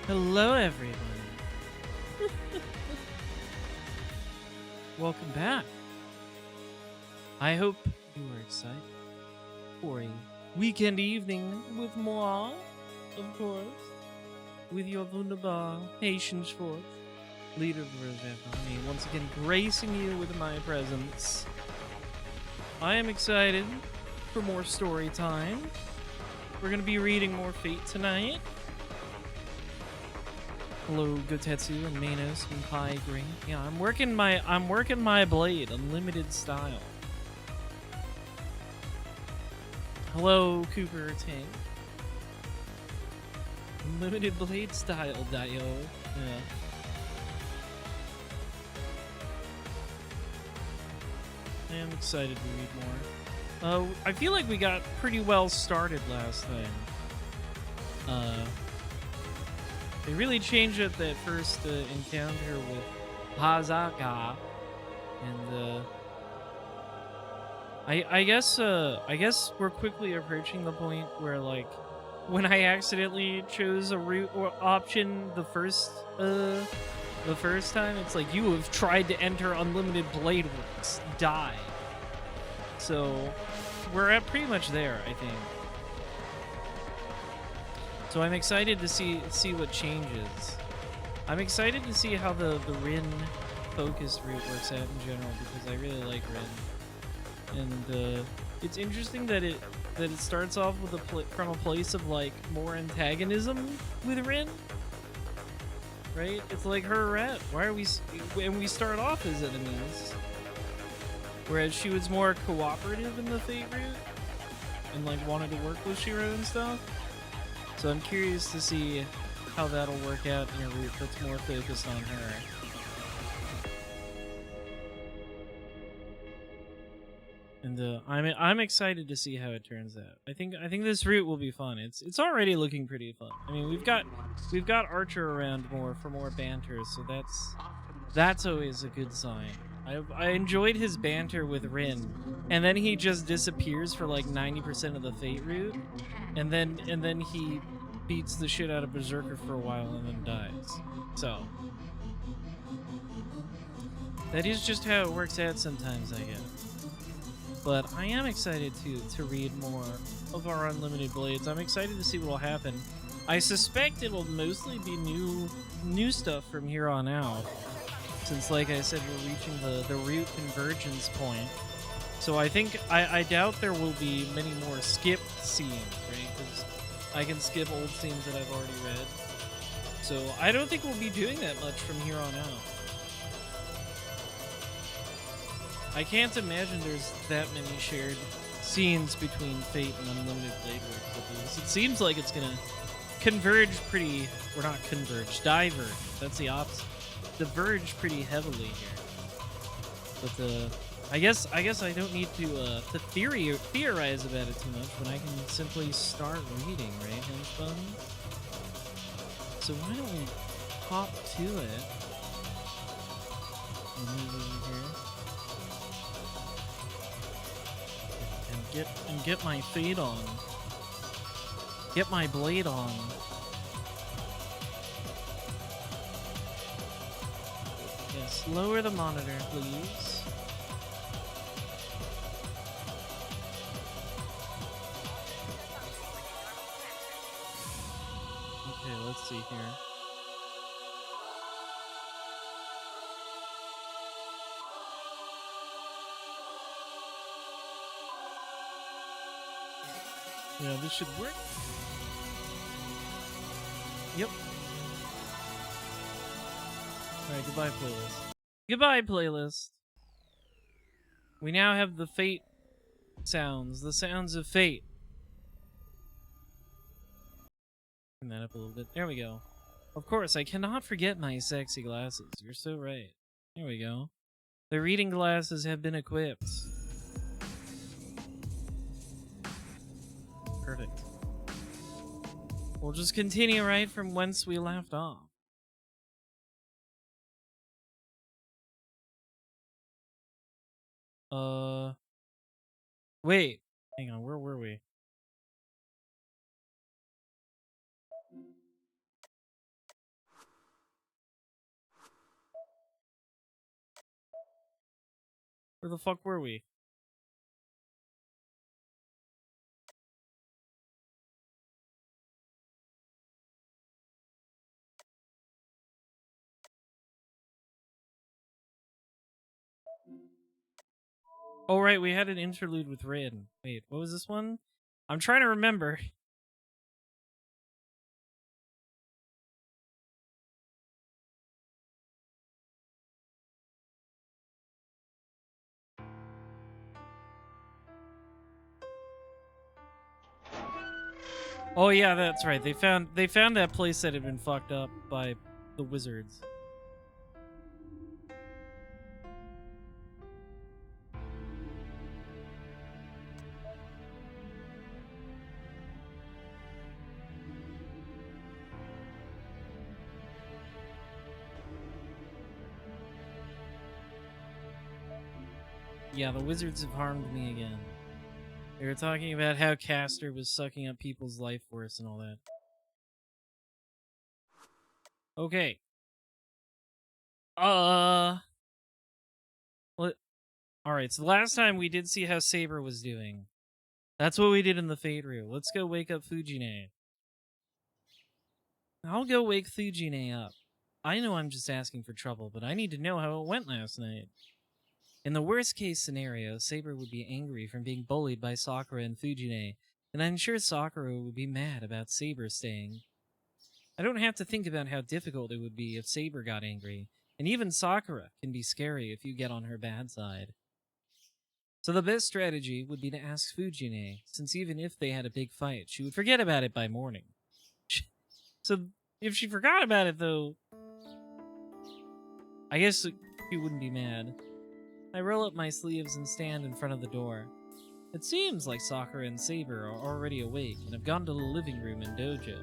Hello, everyone. Welcome back. I hope you are excited for a weekend evening with moi, of course, with your wunderbar Haitian Schwartz, leader of the Rosette Army, once again gracing you with my presence. I am excited for more story time. We're going to be reading more Fate tonight. Hello, Gotetsu and Manos and Pi Green. Yeah, I'm working my blade, unlimited style. Hello, Cooper Tank. Unlimited blade style, Dio. Yeah. I am excited to read more. I feel like we got pretty well started last time. They really changed up that first encounter with Hazaka, and I guess we're quickly approaching the point where, like, when I accidentally chose a route or option the first time, it's like, you have tried to enter unlimited blade works, die. So we're at pretty much there, I think. So I'm excited to see what changes. I'm excited to see how the Rin focused route works out in general, because I really like Rin. And it's interesting that it starts off with from a place of, like, more antagonism with Rin, right? It's like her rat. Why are we? And we start off as enemies, whereas she was more cooperative in the Fate route and, like, wanted to work with Shiro and stuff. So I'm curious to see how that'll work out in a route that's more focused on her. And I'm excited to see how it turns out. I think this route will be fun. It's already looking pretty fun. I mean, we've got Archer around more for more banter, so that's always a good sign. I enjoyed his banter with Rin, and then he just disappears for like 90% of the Fate route, and then he beats the shit out of Berserker for a while and then dies. So that is just how it works out sometimes, I guess. But I am excited to read more of our Unlimited Blades. I'm excited to see what will happen. I suspect it will mostly be new stuff from here on out, since, like I said, we're reaching the root convergence point. So I doubt there will be many more skipped scenes, right? Because I can skip old scenes that I've already read. So I don't think we'll be doing that much from here on out. I can't imagine there's that many shared scenes between Fate and Unlimited Blade Works at least. It seems like it's gonna converge pretty, or not converge, diverge. That's the opposite. Diverge pretty heavily here. But I guess I don't need to theorize about it too much when I can simply start reading, right, Hemspun? So why don't we hop to it? Move over here. And get my fade on. Get my blade on. Yes, lower the monitor, please. Okay, let's see here. Yeah, this should work. Yep. Alright, goodbye, playlist. Goodbye, playlist. We now have the Fate sounds. The sounds of Fate. Turn that up a little bit. There we go. Of course, I cannot forget my sexy glasses. You're so right. There we go. The reading glasses have been equipped. Perfect. We'll just continue right from whence we left off. Wait. Hang on, where were we? Where the fuck were we? Oh, right, we had an interlude with Rin. Wait, what was this one? I'm trying to remember. Oh yeah, that's right. They found that place that had been fucked up by the wizards. Yeah, the wizards have harmed me again. They were talking about how Castor was sucking up people's life force and all that. Okay. What? Alright, so last time we did see how Saber was doing. That's what we did in the Fate room. Let's go wake up Fujine. I'll go wake Fujine up. I know I'm just asking for trouble, but I need to know how it went last night. In the worst case scenario, Saber would be angry from being bullied by Sakura and Fujine, and I'm sure Sakura would be mad about Saber staying. I don't have to think about how difficult it would be if Saber got angry, and even Sakura can be scary if you get on her bad side. So the best strategy would be to ask Fujine, since even if they had a big fight, she would forget about it by morning. So if she forgot about it, though, I guess she wouldn't be mad. I roll up my sleeves and stand in front of the door. It seems like Sakura and Saber are already awake and have gone to the living room and dojo.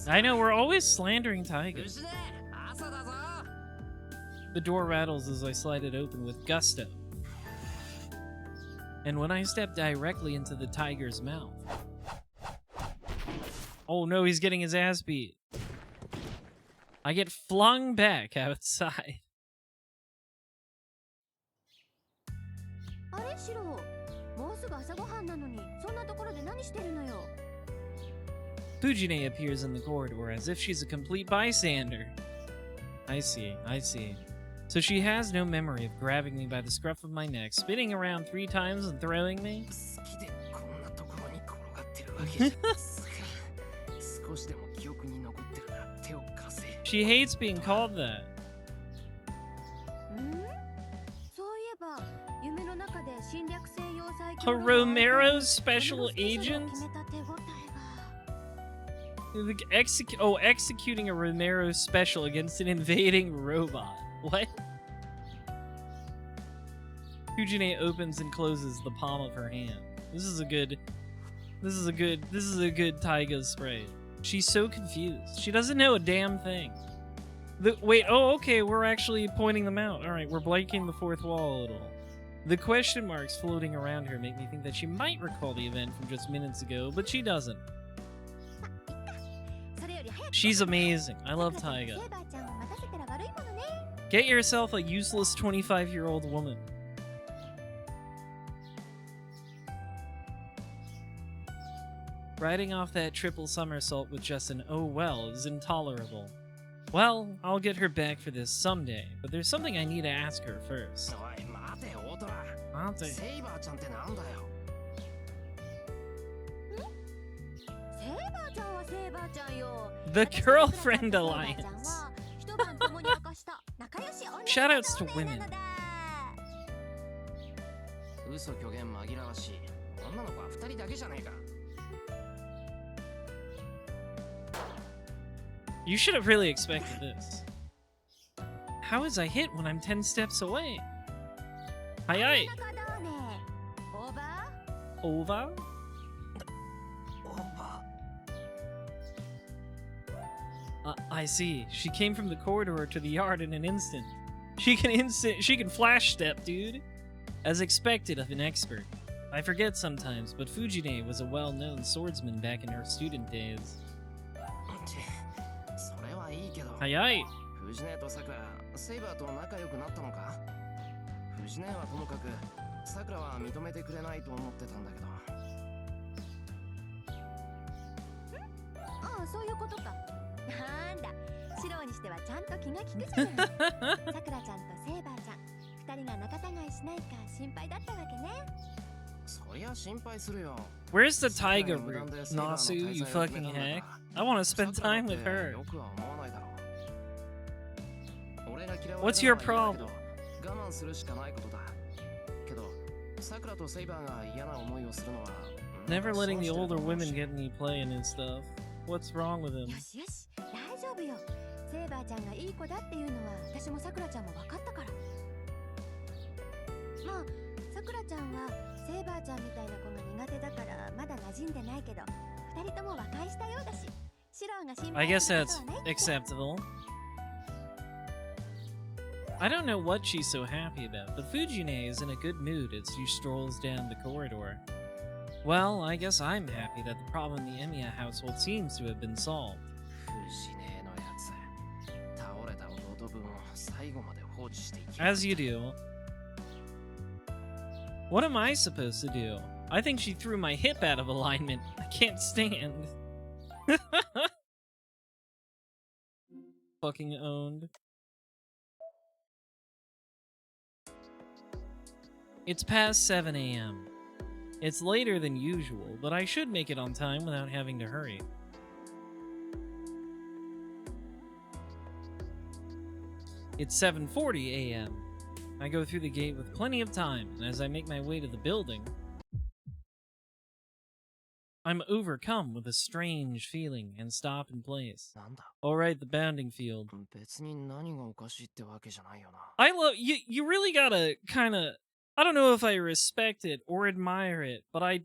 I know, we're always slandering Taiga. The door rattles as I slide it open with gusto. And when I step directly into the tiger's mouth... Oh no, he's getting his ass beat. I get flung back outside. Fujine appears in the corridor as if she's a complete bystander. I see. So she has no memory of grabbing me by the scruff of my neck, spinning around 3 times and throwing me? She hates being called that. A Romero's special agent? Executing a Romero special against an invading robot. What? Fujine opens and closes the palm of her hand. This is a good Taiga spray. She's so confused. She doesn't know a damn thing. Okay, we're actually pointing them out. Alright, we're breaking the fourth wall a little. The question marks floating around her make me think that she might recall the event from just minutes ago, but she doesn't. She's amazing. I love Taiga. Get yourself a useless 25-year-old woman. Riding off that triple somersault with just an oh well is intolerable. Well, I'll get her back for this someday, but there's something I need to ask her first. The Girlfriend Alliance. Shoutouts to women. You should have really expected this. How is I hit when I'm 10 steps away? Hi. Over? I see. She came from the corridor to the yard in an instant. She can flash step, dude. As expected of an expert. I forget sometimes, but Fujine was a well-known swordsman back in her student days. Hi. 藤姉はともかくさくらは認めてくれないと思ってたんだけど。ああ、そういうことか。なんだ、シロにしてはちゃんと気が利くじゃない。さくらちゃんとセイバーちゃん、二人が仲違いしないか心配だったわけね。そりゃ心配するよ。 Where's the tiger root? Nasu, you fucking hack. I want to spend time with her. What's your problem? 我慢するしかないことだ。けど、さくらとセイバーが嫌な思いをするのは Never letting the older women get any play in his stuff. What's wrong with him? よしよし、大丈夫よ。セイバーちゃんがいい子だっていうのは私もさくらちゃんも分かったから。まあ、さくらちゃんはセイバーちゃんみたいな子が苦手だからまだ馴染んでないけど、二人とも和解したようだし、シロが心 I 配 guess するこ that's とはない。 acceptable. I don't know what she's so happy about, but Fujine is in a good mood as she strolls down the corridor. Well, I guess I'm happy that the problem in the Emiya household seems to have been solved. 藤姉のやつ、倒れた弟分を最後まで放置していき。 As you do. What am I supposed to do? I think she threw my hip out of alignment. I can't stand. Fucking owned. It's past 7 a.m. It's later than usual, but I should make it on time without having to hurry. It's 7:40 a.m. I go through the gate with plenty of time, and as I make my way to the building, I'm overcome with a strange feeling and stop in place. なんだ。 All right, the bounding field. 別に何がおかしいってわけじゃないよな。 I love you. You really gotta kind of. I don't know if I respect it or admire it, but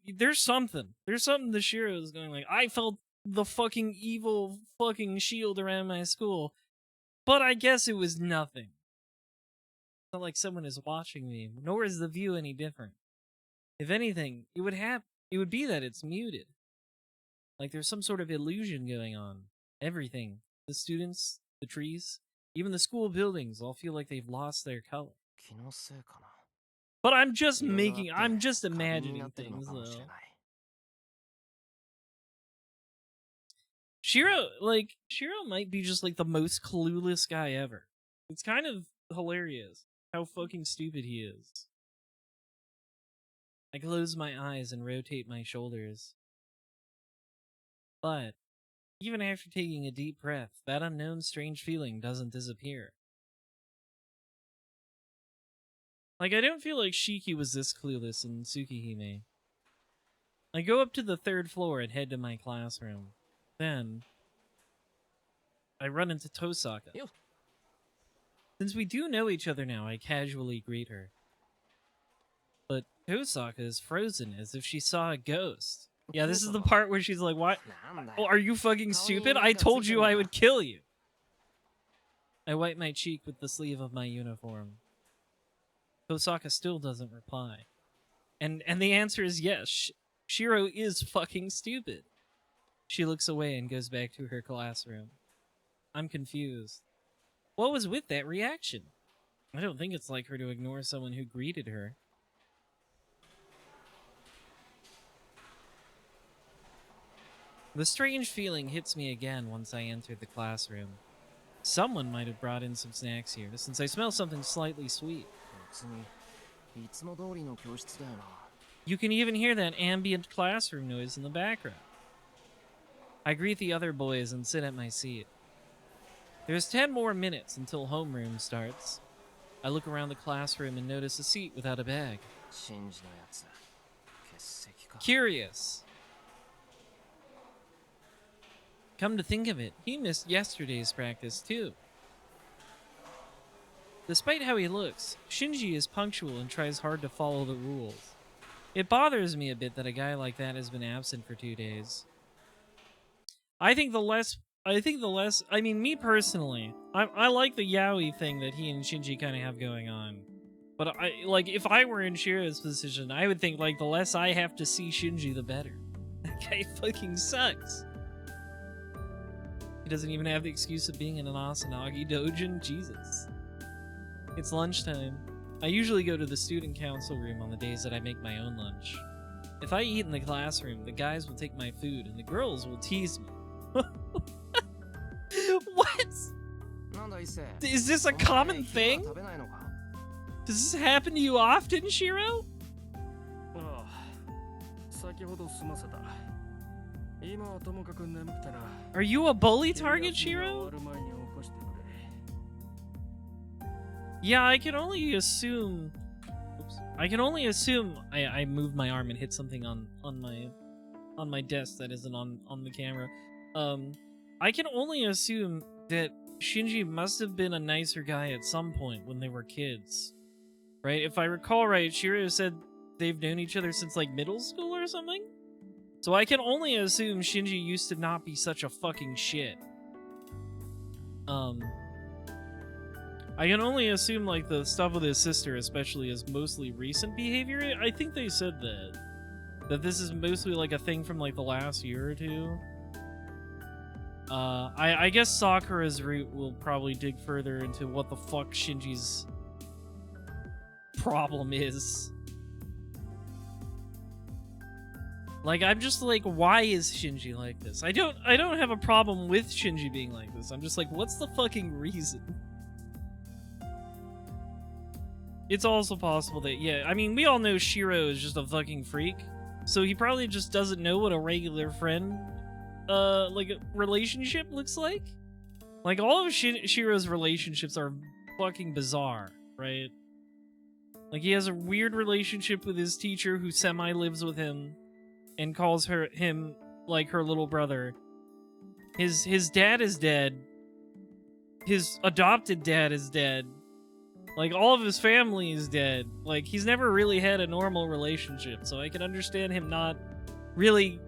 there's something. There's something the Shiro is going like. I felt the fucking evil fucking shield around my school, but I guess it was nothing. It's not like someone is watching me, nor is the view any different. If anything, it would be that it's muted. Like there's some sort of illusion going on. Everything. The students, the trees, even the school buildings all feel like they've lost their color. 気のせいかな。 But I'm just 色々あって I'm just 過敏に imagining なってるの things かもし though. れない。 Shiro might be just like the most clueless guy ever. It's kind of hilarious how fucking stupid he is. I close my eyes and rotate my shoulders. But even after taking a deep breath, that unknown strange feeling doesn't disappear. Like, I don't feel like Shiki was this clueless in Tsukihime. I go up to the 3rd floor and head to my classroom. Then, I run into Tosaka. Yo. Since we do know each other now, I casually greet her. But Tosaka is frozen as if she saw a ghost. Yeah, this is the part where she's like, "What? なんだ Oh, よ。 are you fucking stupid? I told you I would kill you." I wipe my cheek with the sleeve of my uniform. Tosaka still doesn't reply. And the answer is yes. Shiro is fucking stupid. She looks away and goes back to her classroom. I'm confused. What was with that reaction? I don't think it's like her to ignore someone who greeted her. The strange feeling hits me again once I enter the classroom. Someone might have brought in some snacks here, since I smell something slightly sweet. 別にいつも通りの教室だよな。 You can even hear that ambient classroom noise in the background. I greet the other boys and sit at my seat. There's 10 more minutes until homeroom starts. I look around the classroom and notice a seat without a bag. シンジのやつ、欠席か。 Curious. Come to think of it, he missed yesterday's practice too. Despite how he looks, Shinji is punctual and tries hard to follow the rules. It bothers me a bit that a guy like that has been absent for 2 days. I mean, me personally, I like the yaoi thing that he and Shinji kind of have going on. But if I were in Shiro's position, I would think, like, the less I have to see Shinji, the better. That guy fucking sucks. He doesn't even have the excuse of being in an Asanagi dojin. Jesus. It's lunchtime. I usually go to the student council room on the days that I make my own lunch. If I eat in the classroom, the guys will take my food and the girls will tease me. What? なんだ伊勢 Is this a お前 common 昼は thing? 食べないのか Does this happen to you often, Shiro? ああ、先ほど済ませた。今はともかく眠くてな。 Are you a bully 昼休み target, が終 Shiro? わる前に起こしてくれ。 Yeah, I can only assume. Oops. I can only assume I moved my arm and hit something on my desk that isn't on the camera. I can only assume that Shinji must have been a nicer guy at some point when they were kids, right? If I recall right, Shiro said they've known each other since like middle school or something. So I can only assume Shinji used to not be such a fucking shit. I can only assume like the stuff with his sister especially is mostly recent behavior. I think they said that this is mostly like a thing from like the last year or two. I guess Sakura's route will probably dig further into what the fuck Shinji's problem is. Like, I'm just like, why is Shinji like this? I don't have a problem with Shinji being like this. I'm just like, what's the fucking reason? It's also possible that, yeah, I mean, we all know Shiro is just a fucking freak. So he probably just doesn't know what a regular friend, like, relationship looks like. Like, all of Shiro's relationships are fucking bizarre, right? Like, he has a weird relationship with his teacher who semi-lives with him and calls him like her little brother. His dad is dead. His adopted dad is dead. Like, all of his family is dead. Like, he's never really had a normal relationship, so I can understand him not really...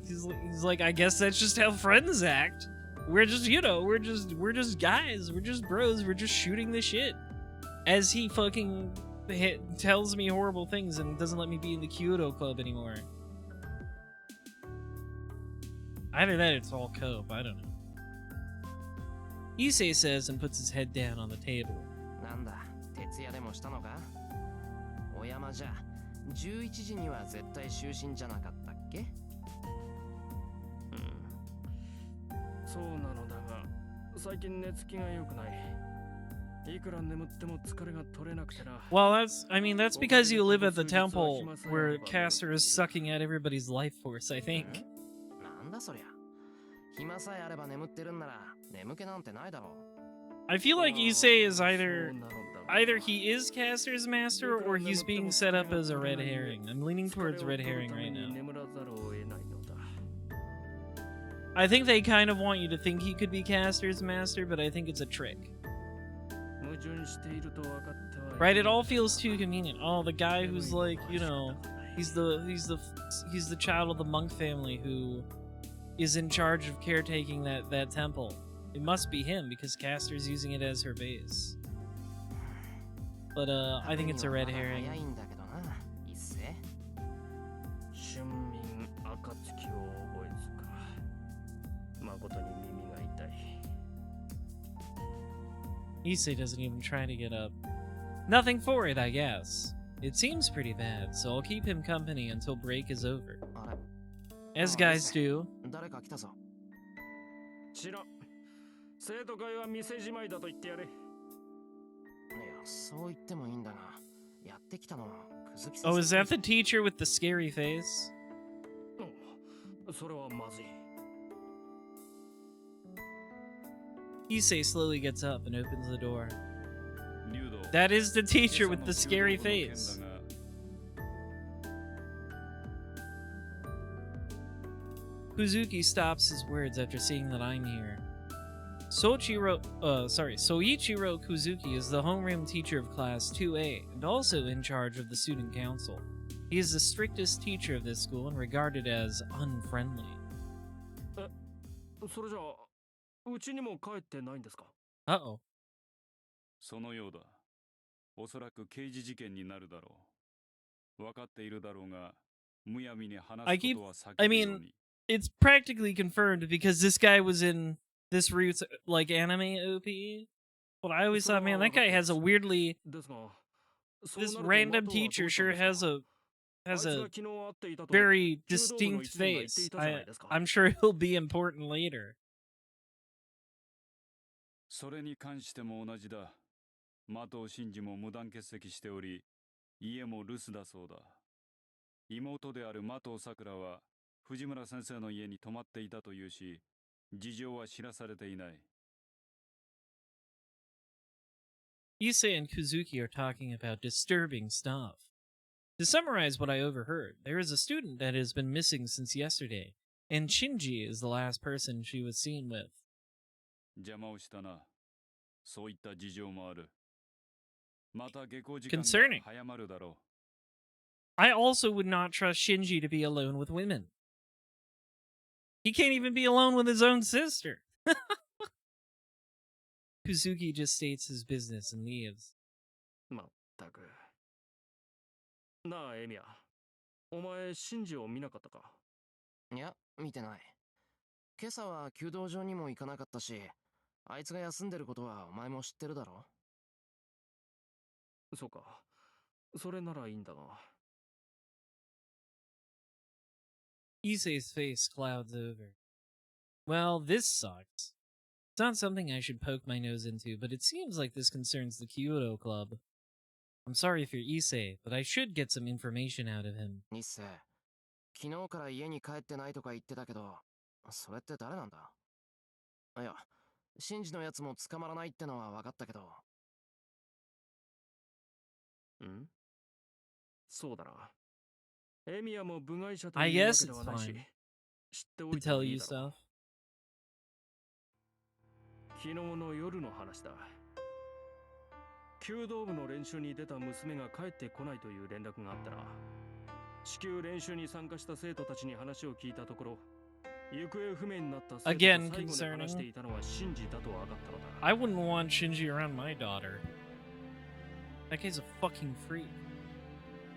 He's like, I guess that's just how friends act. We're just, you know, we're just guys. We're just bros. We're just shooting the shit. As he fucking tells me horrible things and doesn't let me be in the Kyoto Club anymore. Either that or it's all cope. I don't know. Issei says and puts his head down on the table. なんだ徹夜でもしたのかお山じゃ11時には絶対就寝じゃなかったっけそうなのだが、最近寝つきが良くない。いくら眠っても疲れが取れなくてな。Well, that's because you live at the temple where Caster is sucking at everybody's life force, I think. なんだそりゃ暇さえあれば眠ってるんなら眠気なんてないだろう I feel like Issei is either he is Caster's master or he's being set up as a red herring. I'm leaning towards red herring right now. I think they kind of want you to think he could be Caster's master, but I think it's a trick. Right? It all feels too convenient. Oh, the guy who's like, you know, he's the child of the monk family who is in charge of caretaking that temple. It must be him because Caster's using it as her base. But I think it's a red herring. Issei doesn't even try to get up. Nothing for it, I guess. It seems pretty bad, so I'll keep him company until break is over. As guys do. 誰か来たぞ知らん。生徒会は店じまいだと言ってやれ。いや、そう言ってもいいんだが、やってきたのはくずき先生。 Oh, is that the teacher with the scary face? それはまずい。 Issei slowly gets up and opens the door. That is the teacher with the scary face. Kuzuki stops his words after seeing that I'm here. Soichiro Kuzuki is the homeroom teacher of Class 2A and also in charge of the student council. He is the strictest teacher of this school and regarded as unfriendly. それじゃあ、うちにも帰ってないんですか? Uh-oh. そのようだ。おそらく刑事事件になるだろう。分かっているだろうが、むやみに話すことは避けるように。It's practically confirmed because this guy was in this Roots like anime OP. But I always thought, man, that guy has a weirdly This random teacher sure has a very distinct face. I'm sure he'll be important later. それに関しても同じだ。的を真司も無断欠席しており、家も留守だそうだ。妹である的尾さくらは藤村先生の家に泊まっていたというし、事情は知らされていない。Issei and Kuzuki are talking about disturbing stuff. To summarize what I overheard, there is a student that has been missing since yesterday, and Shinji is the last person she was seen with. 邪魔をしたな。そういった事情もある。また下校時間が Concerning. 早まるだろう。I also would not trust Shinji to be alone with women. He can't even be alone with his own sister. Kuzuki just states his business and leaves. まったく。なあ、エミヤ。お前、シンジを見なかったか？いや、見てない。今朝は弓道場にも行かなかったし、あいつが休んでることはお前も知ってるだろ？そうか。それならいいんだが。Issei's face clouds over. Well, this sucks. It's not something I should poke my nose into, but it seems like this concerns the Kyoto Club. I'm sorry for Issei, but I should get some information out of him. 日生、昨日から家に帰ってないとか言ってたけど、それって誰なんだ？いや、シンジのやつも捕まらないってのは分かったけど。ん？そうだな。エミヤも部外者と I いうわ guess けで it's はないし、 fine 知ってお to いた方 tell がい you いだろう。 stuff. 昨日の夜の話だ。弓道部の練習に出た娘が帰ってこないという連絡があったな。至急練習に参加した生徒たちに話を聞いたところ、行方不明になった生徒と Again 最後に話していたのはシンジだと分かったのだ。 I wouldn't want Shinji around my daughter. That guy's a fucking freak.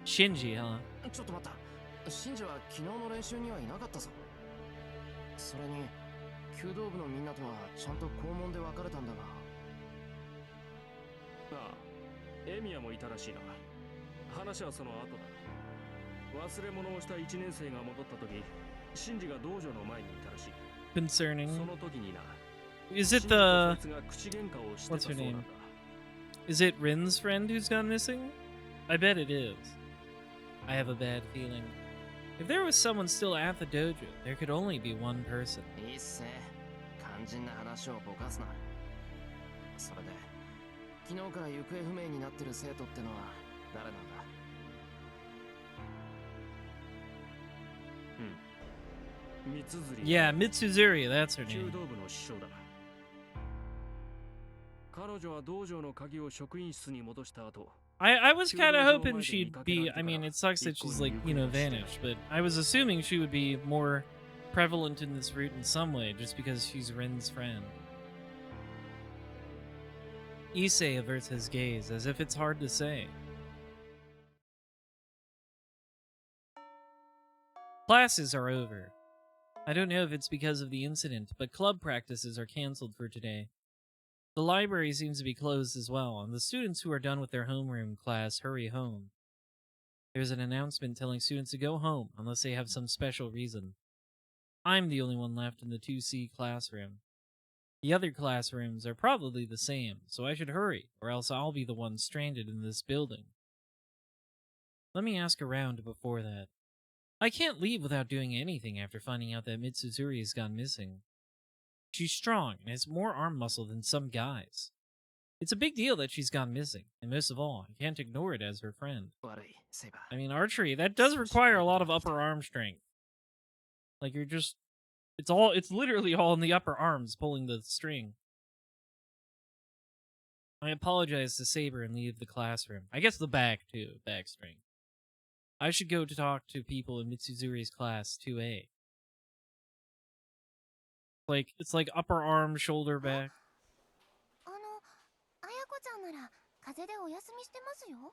Shinji, huh? ちょっと待った。シンジは昨日の練習にはいなかったぞ。それに、弓道部のみんなとはちゃんと校門で別れたんだが。ああ、エミヤもいたらしいな。話はその後だ。忘れ物をした1年生が戻った時、シンジが道場の前にいたらしい。 Concerning. その時にな。 Is it シンジと the... そいつが口喧嘩をしてた What's そう her なん name? だ。 Is it Rin's friend who's gone missing? I bet it is. I have a bad feeling. If there was someone still at the dojo, there could only be one person. いいっすね。肝心な話をぼかすな。それで、昨日から行方不明になってる生徒ってのは誰なんだ？うん。三辻。 Yeah, Mitsuzuri, that's her 弓 name. 道部の師匠だ。彼女は道場の鍵を職員室に戻した後、 I was kind of hoping she'd be... I mean, it sucks that she's, like, you know, vanished, but I was assuming she would be more prevalent in this route in some way, just because she's Rin's friend. Issei averts his gaze, as if it's hard to say. Classes are over. I don't know if it's because of the incident, but club practices are cancelled for today. The library seems to be closed as well, and the students who are done with their homeroom class hurry home. There's an announcement telling students to go home unless they have some special reason. I'm the only one left in the 2C classroom. The other classrooms are probably the same, so I should hurry, or else I'll be the one stranded in this building. Let me ask around before that. I can't leave without doing anything after finding out that Mitsuzuri has gone missing. She's strong and has more arm muscle than some guys. It's a big deal that she's gone missing, and most of all, I can't ignore it as her friend. 悪い、セイバー。 I mean, archery, that does require a lot of upper arm strength. Like, you're just... It's literally all in the upper arms pulling the string. I apologize to Saber and leave the classroom. I guess the back, too. Back string. I should go to talk to people in Mitsuzuri's class 2A. It's like upper arm, shoulder, back. あやこちゃんなら風邪でお休みしてますよ。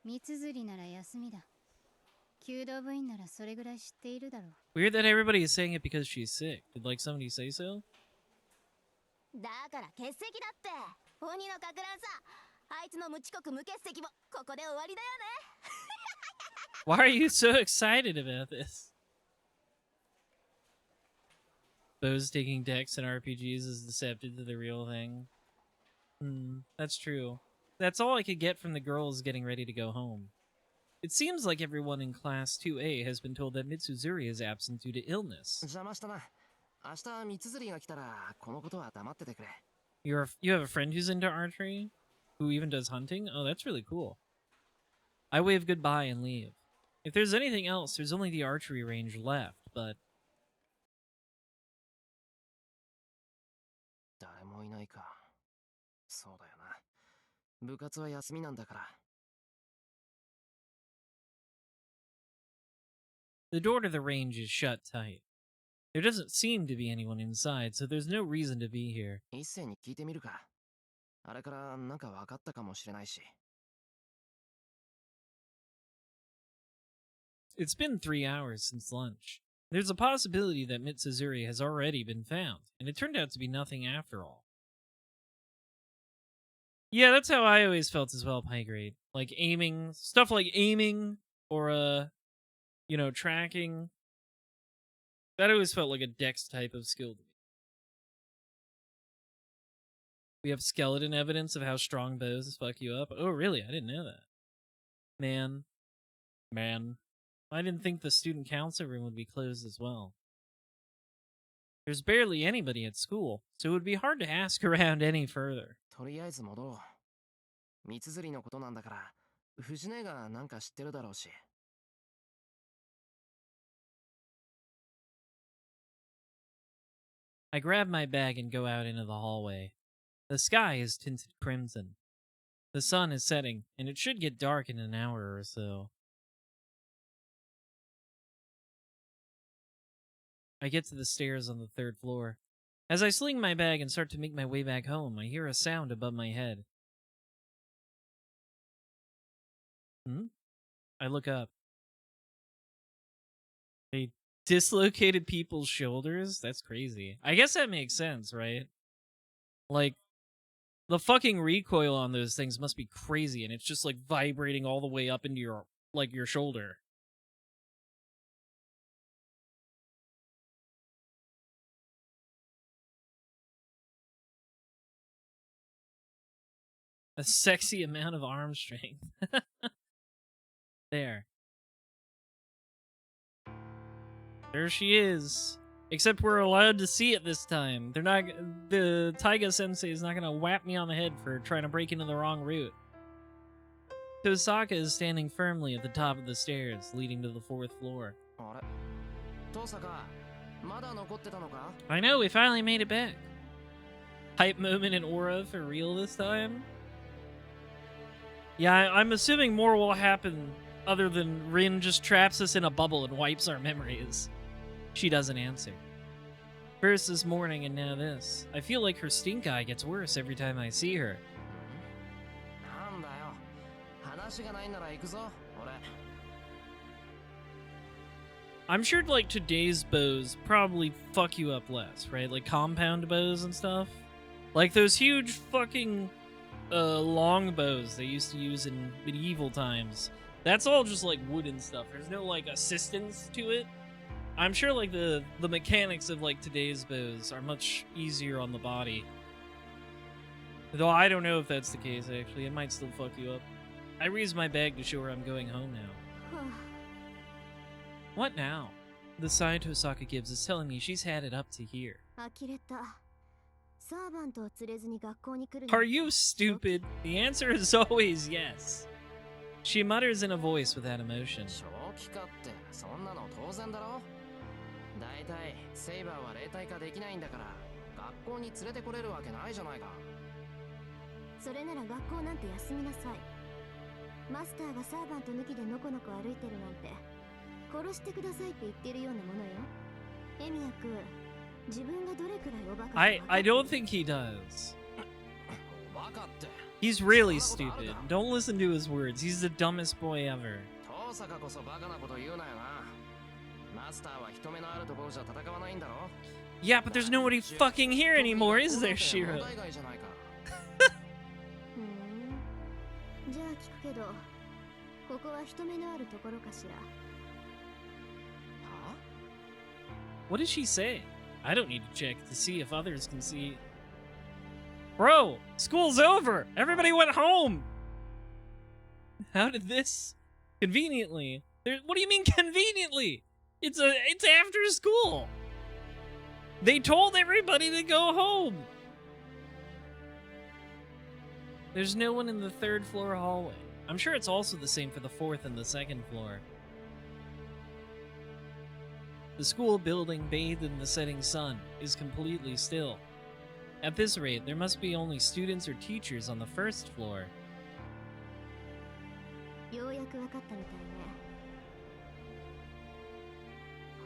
三辻なら休みだ。弓道部員ならそれぐらい知っているだろう。 Weird that everybody is saying it because she's sick. Did, like, somebody say so? だから欠席だって。鬼のかく乱さ。あいつの無遅刻無欠席もここで終わりだよね。Why are you so excited about this? Bows taking decks and RPGs is deceptive to the real thing. That's true. That's all I could get from the girls getting ready to go home. It seems like everyone in Class 2A has been told that Mitsuzuri is absent due to illness. 邪魔したな。明日三つ釣りが来たらこのことは黙っててくれ。You have a friend who's into archery? Who even does hunting? Oh, that's really cool. I wave goodbye and leave. If there's anything else, there's only the archery range left, but... 誰もいないか。そうだよな。部活は休みなんだから。The door to the range is shut tight. There doesn't seem to be anyone inside, so there's no reason to be here. 一斉に聞いてみるか。あれからなんか分かったかもしれないし。It's been 3 hours since lunch. There's a possibility that Mitsuzuri has already been found, and it turned out to be nothing after all. Yeah, that's how I always felt as well, Pie Grade. Like aiming, stuff like aiming, or, you know, tracking. That always felt like a dex type of skill to me. We have skeleton evidence of how strong bows fuck you up. Oh, really? I didn't know that. Man. I didn't think the student council room would be closed as well. There's barely anybody at school, so it would be hard to ask around any further. とりあえず戻ろう。三つ釣りのことなんだから、藤姉がなんか知ってるだろうし。I grab my bag and go out into the hallway. The sky is tinted crimson. The sun is setting, and it should get dark in an hour or so. I get to the stairs on the 3rd floor. As I sling my bag and start to make my way back home, I hear a sound above my head. I look up. They dislocated people's shoulders? That's crazy. I guess that makes sense, right? Like, the fucking recoil on those things must be crazy, and it's just, like, vibrating all the way up into your, like, your shoulder. A sexy amount of arm strength. There. There she is. Except we're allowed to see it this time. They're not. The Taiga sensei is not gonna whap me on the head for trying to break into the wrong route. Tosaka is standing firmly at the top of the stairs leading to the 4th floor. あれ、Tosaka、まだ残ってたのか? I know, we finally made it back. Hype moment in Aura for real this time? Yeah, I'm assuming more will happen other than Rin just traps us in a bubble and wipes our memories. She doesn't answer. First this morning and now this. I feel like her stink eye gets worse every time I see her. なんだよ。話がないなら行くぞ、俺。I'm sure like today's bows probably fuck you up less, right? Like compound bows and stuff. Like those huge fucking long bows they used to use in medieval times. That's all just like wooden stuff. There's no like assistance to it. I'm sure like the mechanics of like today's bows are much easier on the body. Though I don't know if that's the case actually. It might still fuck you up. I raise my bag to show her I'm going home now. What now? The sign Tosaka gives is telling me she's had it up to here. Are you stupid? The answer is always yes. She mutters in a voice without emotion. 正気かってそんなの当然だろ。だいたいセイバーは霊体化できないんだから学校に連れてこれるわけないじゃないか。それなら学校なんて休みなさい。マスターがサーバント抜きでのこのこ歩いてるなんて殺してくださいって言ってるようなものよ。エミヤ君、自分がどれくらいおバカか。I don't think he does. おバカって。He's really stupid. Don't listen to his words. He's the dumbest boy ever. マスターは人目のあるところじゃ戦わないんだろ。 Yeah, but there's nobody fucking here anymore, is there, 問 Shiro? 題外じゃないか。ふん。じゃあ聞くけど、ここは人目のあるところかしら。は？ What did she say? I don't need to check to see if others can see. Bro, school's over. Everybody went home. How did this conveniently? What do you mean conveniently? It's after school. They told everybody to go home. There's no one in the 3rd floor hallway. I'm sure it's also the same for the 4th and the 2nd floor. The school building, bathed in the setting sun, is completely still. At this rate, there must be only students or teachers on the 1st floor. ようやく分かったみたいね。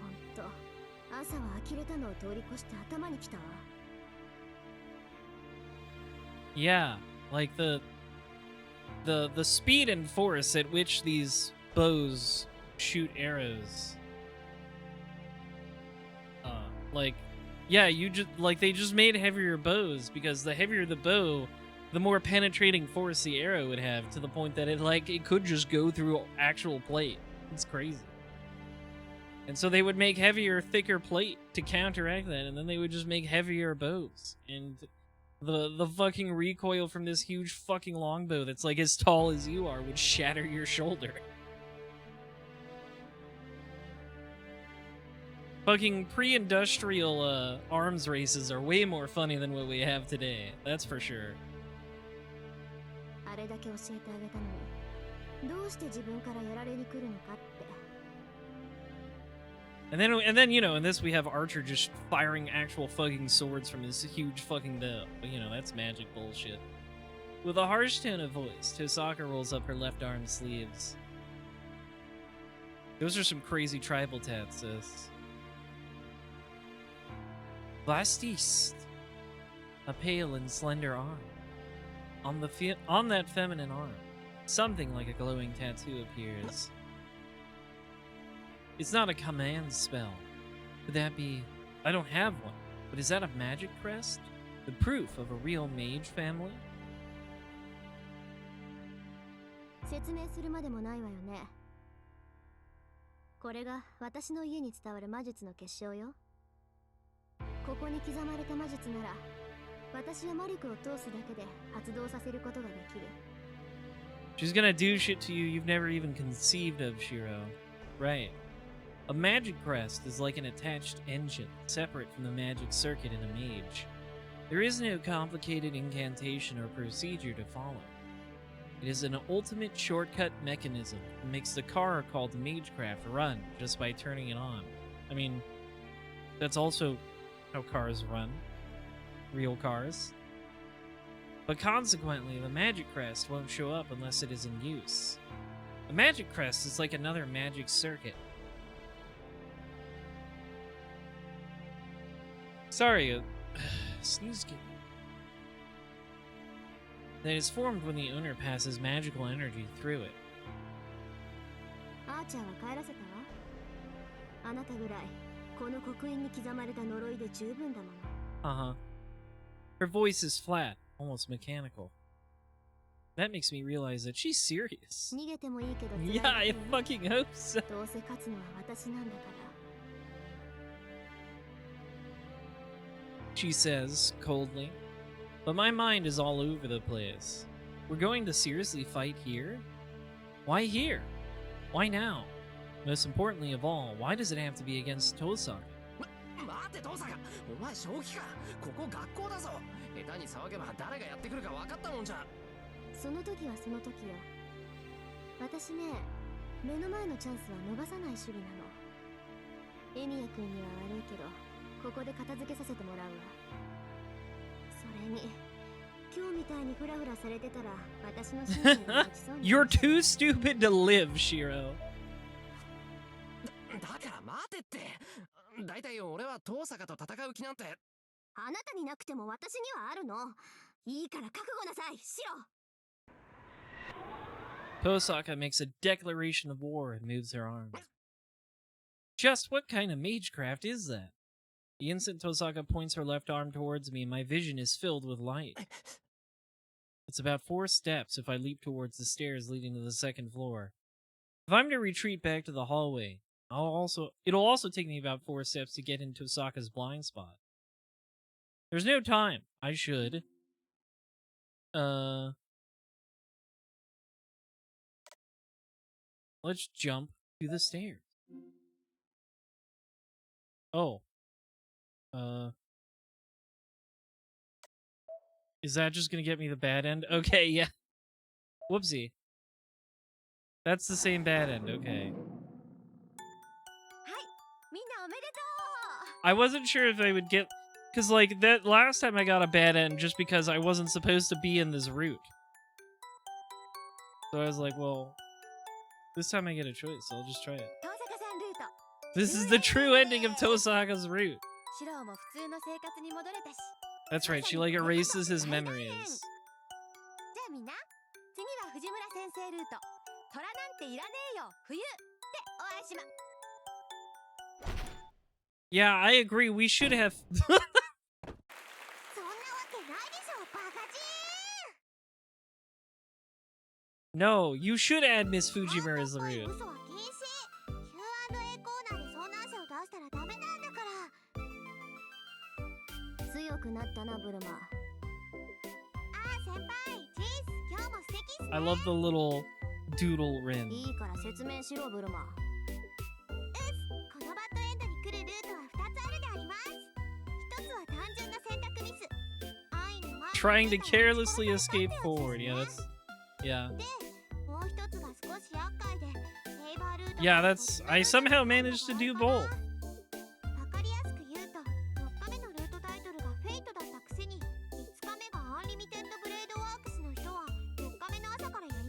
ほんと、朝は呆れたのを通り越して頭にきたわ。Yeah, like the speed and force at which these bows shoot arrows. Like, yeah, they just made heavier bows because the heavier the bow, the more penetrating force the arrow would have, to the point that it could just go through actual plate. It's crazy. And so they would make heavier, thicker plate to counteract that, and then they would just make heavier bows. And the fucking recoil from this huge fucking longbow that's like as tall as you are would shatter your shoulder. Fucking pre-industrial arms races are way more funny than what we have today. That's for sure. あれだけ教えてあげたのに、どうして自分からやられに来るのかって。And then you know, in this we have Archer just firing actual fucking swords from his huge fucking bow. But you know, that's magic bullshit. With a harsh tone of voice, Tosaka rolls up her left arm sleeves. Those are some crazy tribal tats, sis. Blastiste. A pale and slender arm. On that feminine arm, something like a glowing tattoo appears. It's not a command spell. Could that be... I don't have one, but is that a magic crest? The proof of a real mage family? 説明するまでもないわよね。これが私の家に伝わる魔術の結晶よ。ここに刻まれた魔術なら、私は魔力を通すだけで発動させることができる。She's gonna do shit to you you've never even conceived of, Shiro. Right. A magic crest is like an attached engine, separate from the magic circuit in a mage. There is no complicated incantation or procedure to follow. It is an ultimate shortcut mechanism that makes the car called Magecraft run just by turning it on. I mean, that's also how cars run. Real cars. But consequently, the magic crest won't show up unless it is in use. A magic crest is like another magic circuit. Sorry, sneeze game. That is formed when the owner passes magical energy through it. アーチャーは帰らせたわ。あなたぐらい、この刻印に刻まれた呪いで十分だもの。Uh-huh. Her voice is flat, almost mechanical. That makes me realize that she's serious. 逃げてもいいけど、 Yeah, I fucking hope so. どうせ勝つのは私なんだから。She says, coldly. But my mind is all over the place. We're going to seriously fight here? Why here? Why now? Most importantly of all, why does it have to be against Tosaka? 待て、父さん。お前正気か。ここ学校だぞ。下手に騒げば誰がやってくるか分かったもんじゃ。その時はその時よ。私ね、目の前のチャンスは逃さない主義なの。エミヤ君には悪いけど、ここで片付けさせてもらうわ。それに、今日みたいにフラフラされてたら、私の心身が落ちそうに。You're too stupid to live, Shiro. だから待てって。だいたい俺は遠坂と戦う気なんて。あなたになくても私にはあるの。いいから覚悟なさい、シロ。 Tosaka makes a declaration of war and moves her arms. Just what kind of magecraft is that? The instant Tosaka points her left arm towards me, my vision is filled with light. It's about 4 steps if I leap towards the stairs leading to the 2nd floor. If I'm to retreat back to the hallway, it'll also take me about 4 steps to get into Tosaka's blind spot. There's no time. I should. Let's jump to the stairs. Oh. Is that just gonna get me the bad end? Okay, yeah. Whoopsie. That's the same bad end, okay. I wasn't sure if I would get... Because, like, that last time I got a bad end just because I wasn't supposed to be in this route. So I was like, well, this time I get a choice, so I'll just try it. This is the true ending of Tosaka's route. That's right, she, like, erases his memories. Yeah, I agree, we should have... No, you should add Miss Fujimura's route. I love the little doodle Rin. Trying to carelessly escape forward. Yeah, that's... Yeah. Yeah, that's... I somehow managed to do both.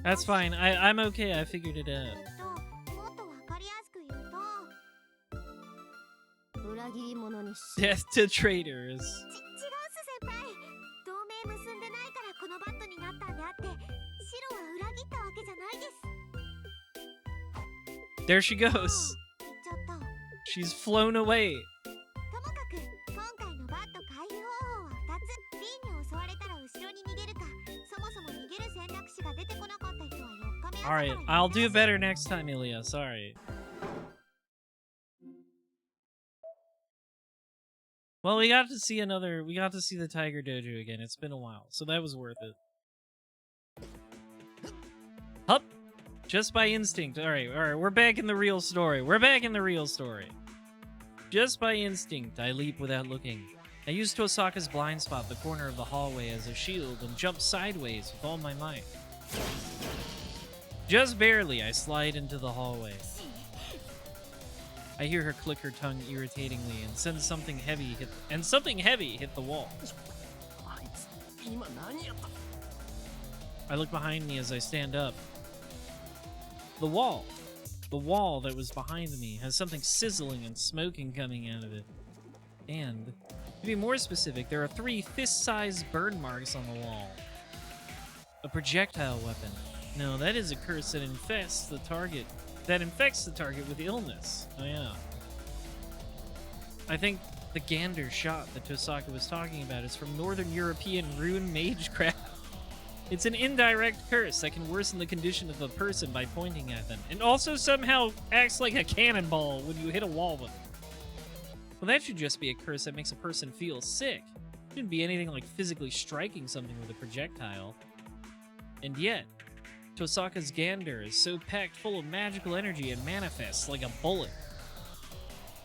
That's fine. I'm okay. I figured it out. Death to traitors. There she goes. She's flown away. Alright, I'll do better next time, Ilya. Sorry. Well, we got to see the Tiger Dojo again. It's been a while, so that was worth it. Hup! Just by instinct. Alright, we're back in the real story. Just by instinct, I leap without looking. I use Tosaka's blind spot, the corner of the hallway, as a shield and jump sideways with all my might. Just barely, I slide into the hallway. I hear her click her tongue irritatingly and something heavy hit the wall. I look behind me as I stand up. The wall that was behind me has something sizzling and smoking coming out of it. And, to be more specific, there are 3 fist-sized burn marks on the wall. A projectile weapon. No, that is a curse that infects the target with illness. Oh yeah. I think the gander shot that Tosaka was talking about is from Northern European rune magecraft. It's an indirect curse that can worsen the condition of a person by pointing at them, and also somehow acts like a cannonball when you hit a wall with it. Well, that should just be a curse that makes a person feel sick. It shouldn't be anything like physically striking something with a projectile. And yet, Tosaka's gander is so packed full of magical energy it manifests like a bullet.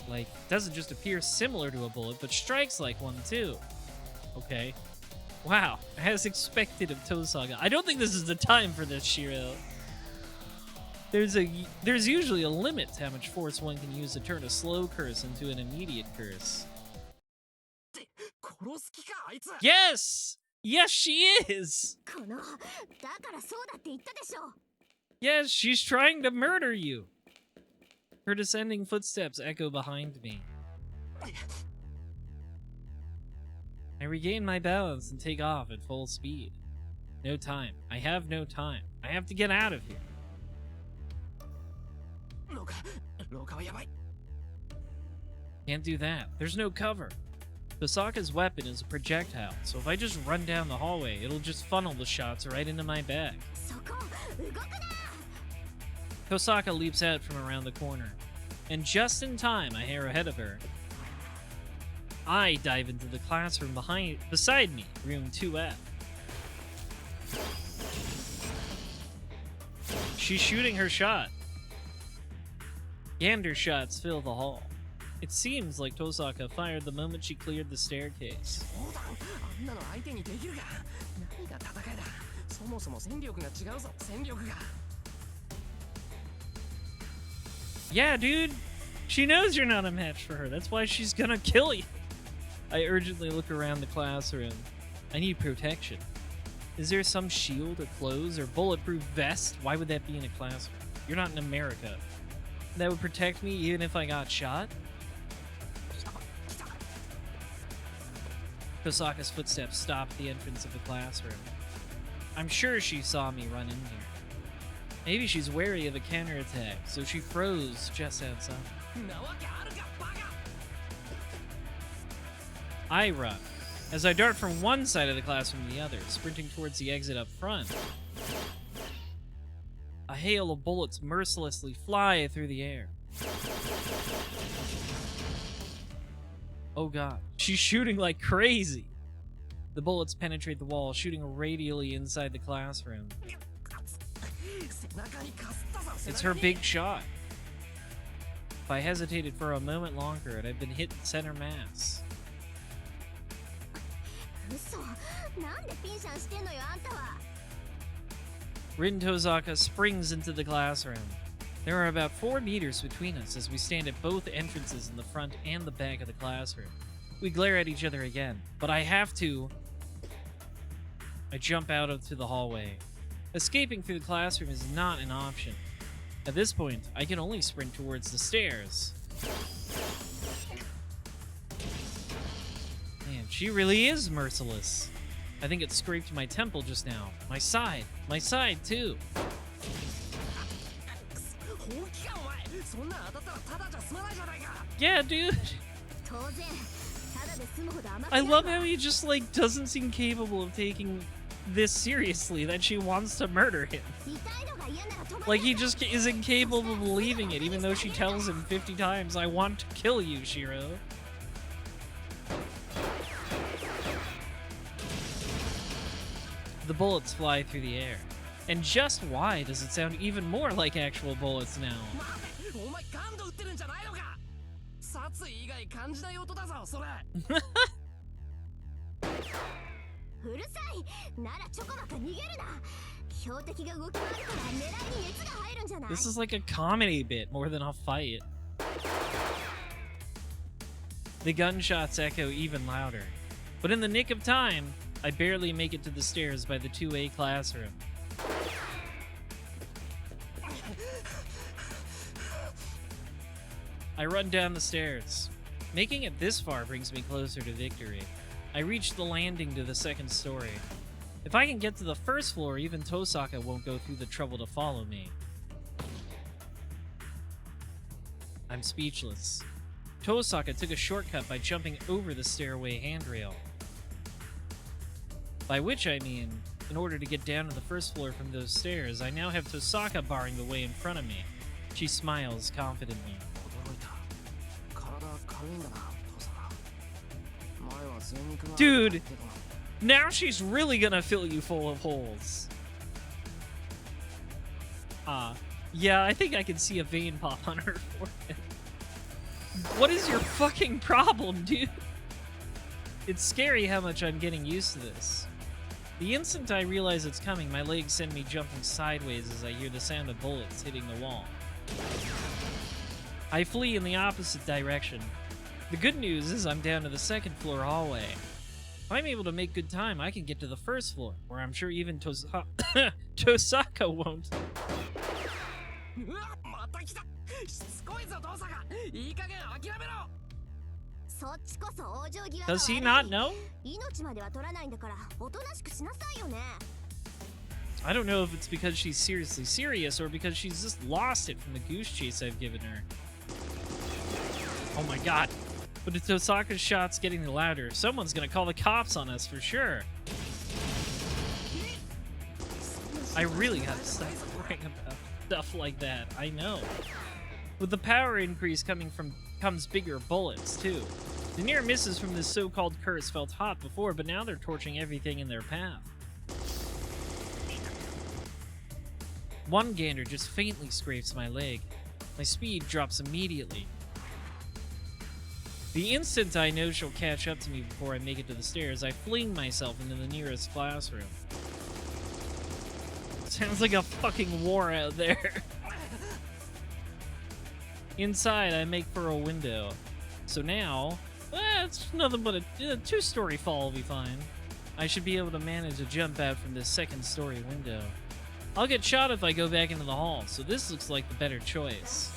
Like, doesn't just appear similar to a bullet, but strikes like one too. Okay. Wow, as expected of Tosaka. I don't think this is the time for this, Shiro. There's usually a limit to how much force one can use to turn a slow curse into an immediate curse. Yes! Yes, she is! Yes, she's trying to murder you! Her descending footsteps echo behind me. I regain my balance and take off at full speed. No time. I have no time. I have to get out of here. Can't do that. There's no cover. Tosaka's weapon is a projectile, so if I just run down the hallway, it'll just funnel the shots right into my bag. そこ動くな Tosaka leaps out from around the corner, and just in time, I hear ahead of her. I dive into the classroom beside me, room 2F. She's shooting her shot. Gander shots fill the hall. It seems like Tosaka fired the moment she cleared the staircase. そうだあんなの相手にできるか何が戦いだそもそも戦力が違うぞ戦力が Yeah, dude. She knows you're not a match for her. That's why she's gonna kill you. I urgently look around the classroom. I need protection. Is there some shield or clothes or bulletproof vest? Why would that be in a classroom? You're not in America. That would protect me even if I got shot? Tosaka's footsteps stop at the entrance of the classroom. I'm sure she saw me run in here. Maybe she's wary of a counterattack, so she froze just outside. なわけあるかバカ I run, as I dart from one side of the classroom to the other, sprinting towards the exit up front. A hail of bullets mercilessly fly through the air. Oh god, she's shooting like crazy! The bullets penetrate the wall, shooting radially inside the classroom. 背中にかすったぞ It's 背 her 中に big shot. If I hesitated for a moment longer, I'd have been hit in center mass. 嘘なんでピンシャンしてんのよあんたは Rin Tosaka springs into the classroom. There are about 4 meters between us as we stand at both entrances in the front and the back of the classroom. We glare at each other again, but I have to. I jump out into the hallway. Escaping through the classroom is not an option. At this point, I can only sprint towards the stairs. Man, she really is merciless. I think it scraped my temple just now. My side too. 本気かお前そんな当たったらただじゃ済まないじゃないか Yeah, dude. 当然ただで済むほど甘く I ない love わ how he just, like, doesn't seem capable of taking this seriously, that she wants to murder him. 痛いのが嫌なら止ま Like, he just is incapable of believing it, even though she tells him 50 times, I want to kill you, Shiro. The bullets fly through the air. And just why does it sound even more like actual bullets now? 待てお前感度打ってるんじゃないのか殺意以外感じない音だぞそれうるさいならチョコバカ逃げるな標的が動き回るから狙いに熱が入るんじゃない This is like a comedy bit more than a fight. The gunshots echo even louder. But in the nick of time, I barely make it to the stairs by the 2A classroom. I run down the stairs. Making it this far brings me closer to victory. I reach the landing to the second story. If I can get to the first floor, even Tosaka won't go through the trouble to follow me. I'm speechless. Tosaka took a shortcut by jumping over the stairway handrail. By which I mean, in order to get down to the first floor from those stairs, I now have Tosaka barring the way in front of me. She smiles confidently. 驚いた体軽いんだな父さん前は全肉が Dude, now she's really gonna fill you full of holes. Yeah, I think I can see a vein pop on her forehead. What is your fucking problem, dude? It's scary how much I'm getting used to this. The instant I realize it's coming, my legs send me jumping sideways as I hear the sound of bullets hitting the wall. I flee in the opposite direction. The good news is I'm down to the second floor hallway. If I'm able to make good time, I can get to the first floor, where I'm sure even Tosaka won't. うわまた来たしつこいぞ父さんがいい加減諦めろそっちこそ往生際 Does he が not 悪い know? 命までは取らないんだからおとなしくしなさいよね I don't know if it's because she's seriously serious or because she's just lost it from the goose chase I've given her. Oh my god. But if Tosaka's shot's getting louder, someone's gonna call the cops on us for sure. I really gotta stop worrying about stuff like that. I know. With the power increase comes bigger bullets too. The near misses from this so-called curse felt hot before, but now they're torching everything in their path. One gander just faintly scrapes my leg. My speed drops immediately. The instant I know she'll catch up to me before I make it to the stairs, I fling myself into the nearest classroom. Sounds like a fucking war out there. Inside, I make for a window. So now, it's nothing but a two-story fall will be fine. I should be able to manage a jump out from this second-story window. I'll get shot if I go back into the hall, so this looks like the better choice.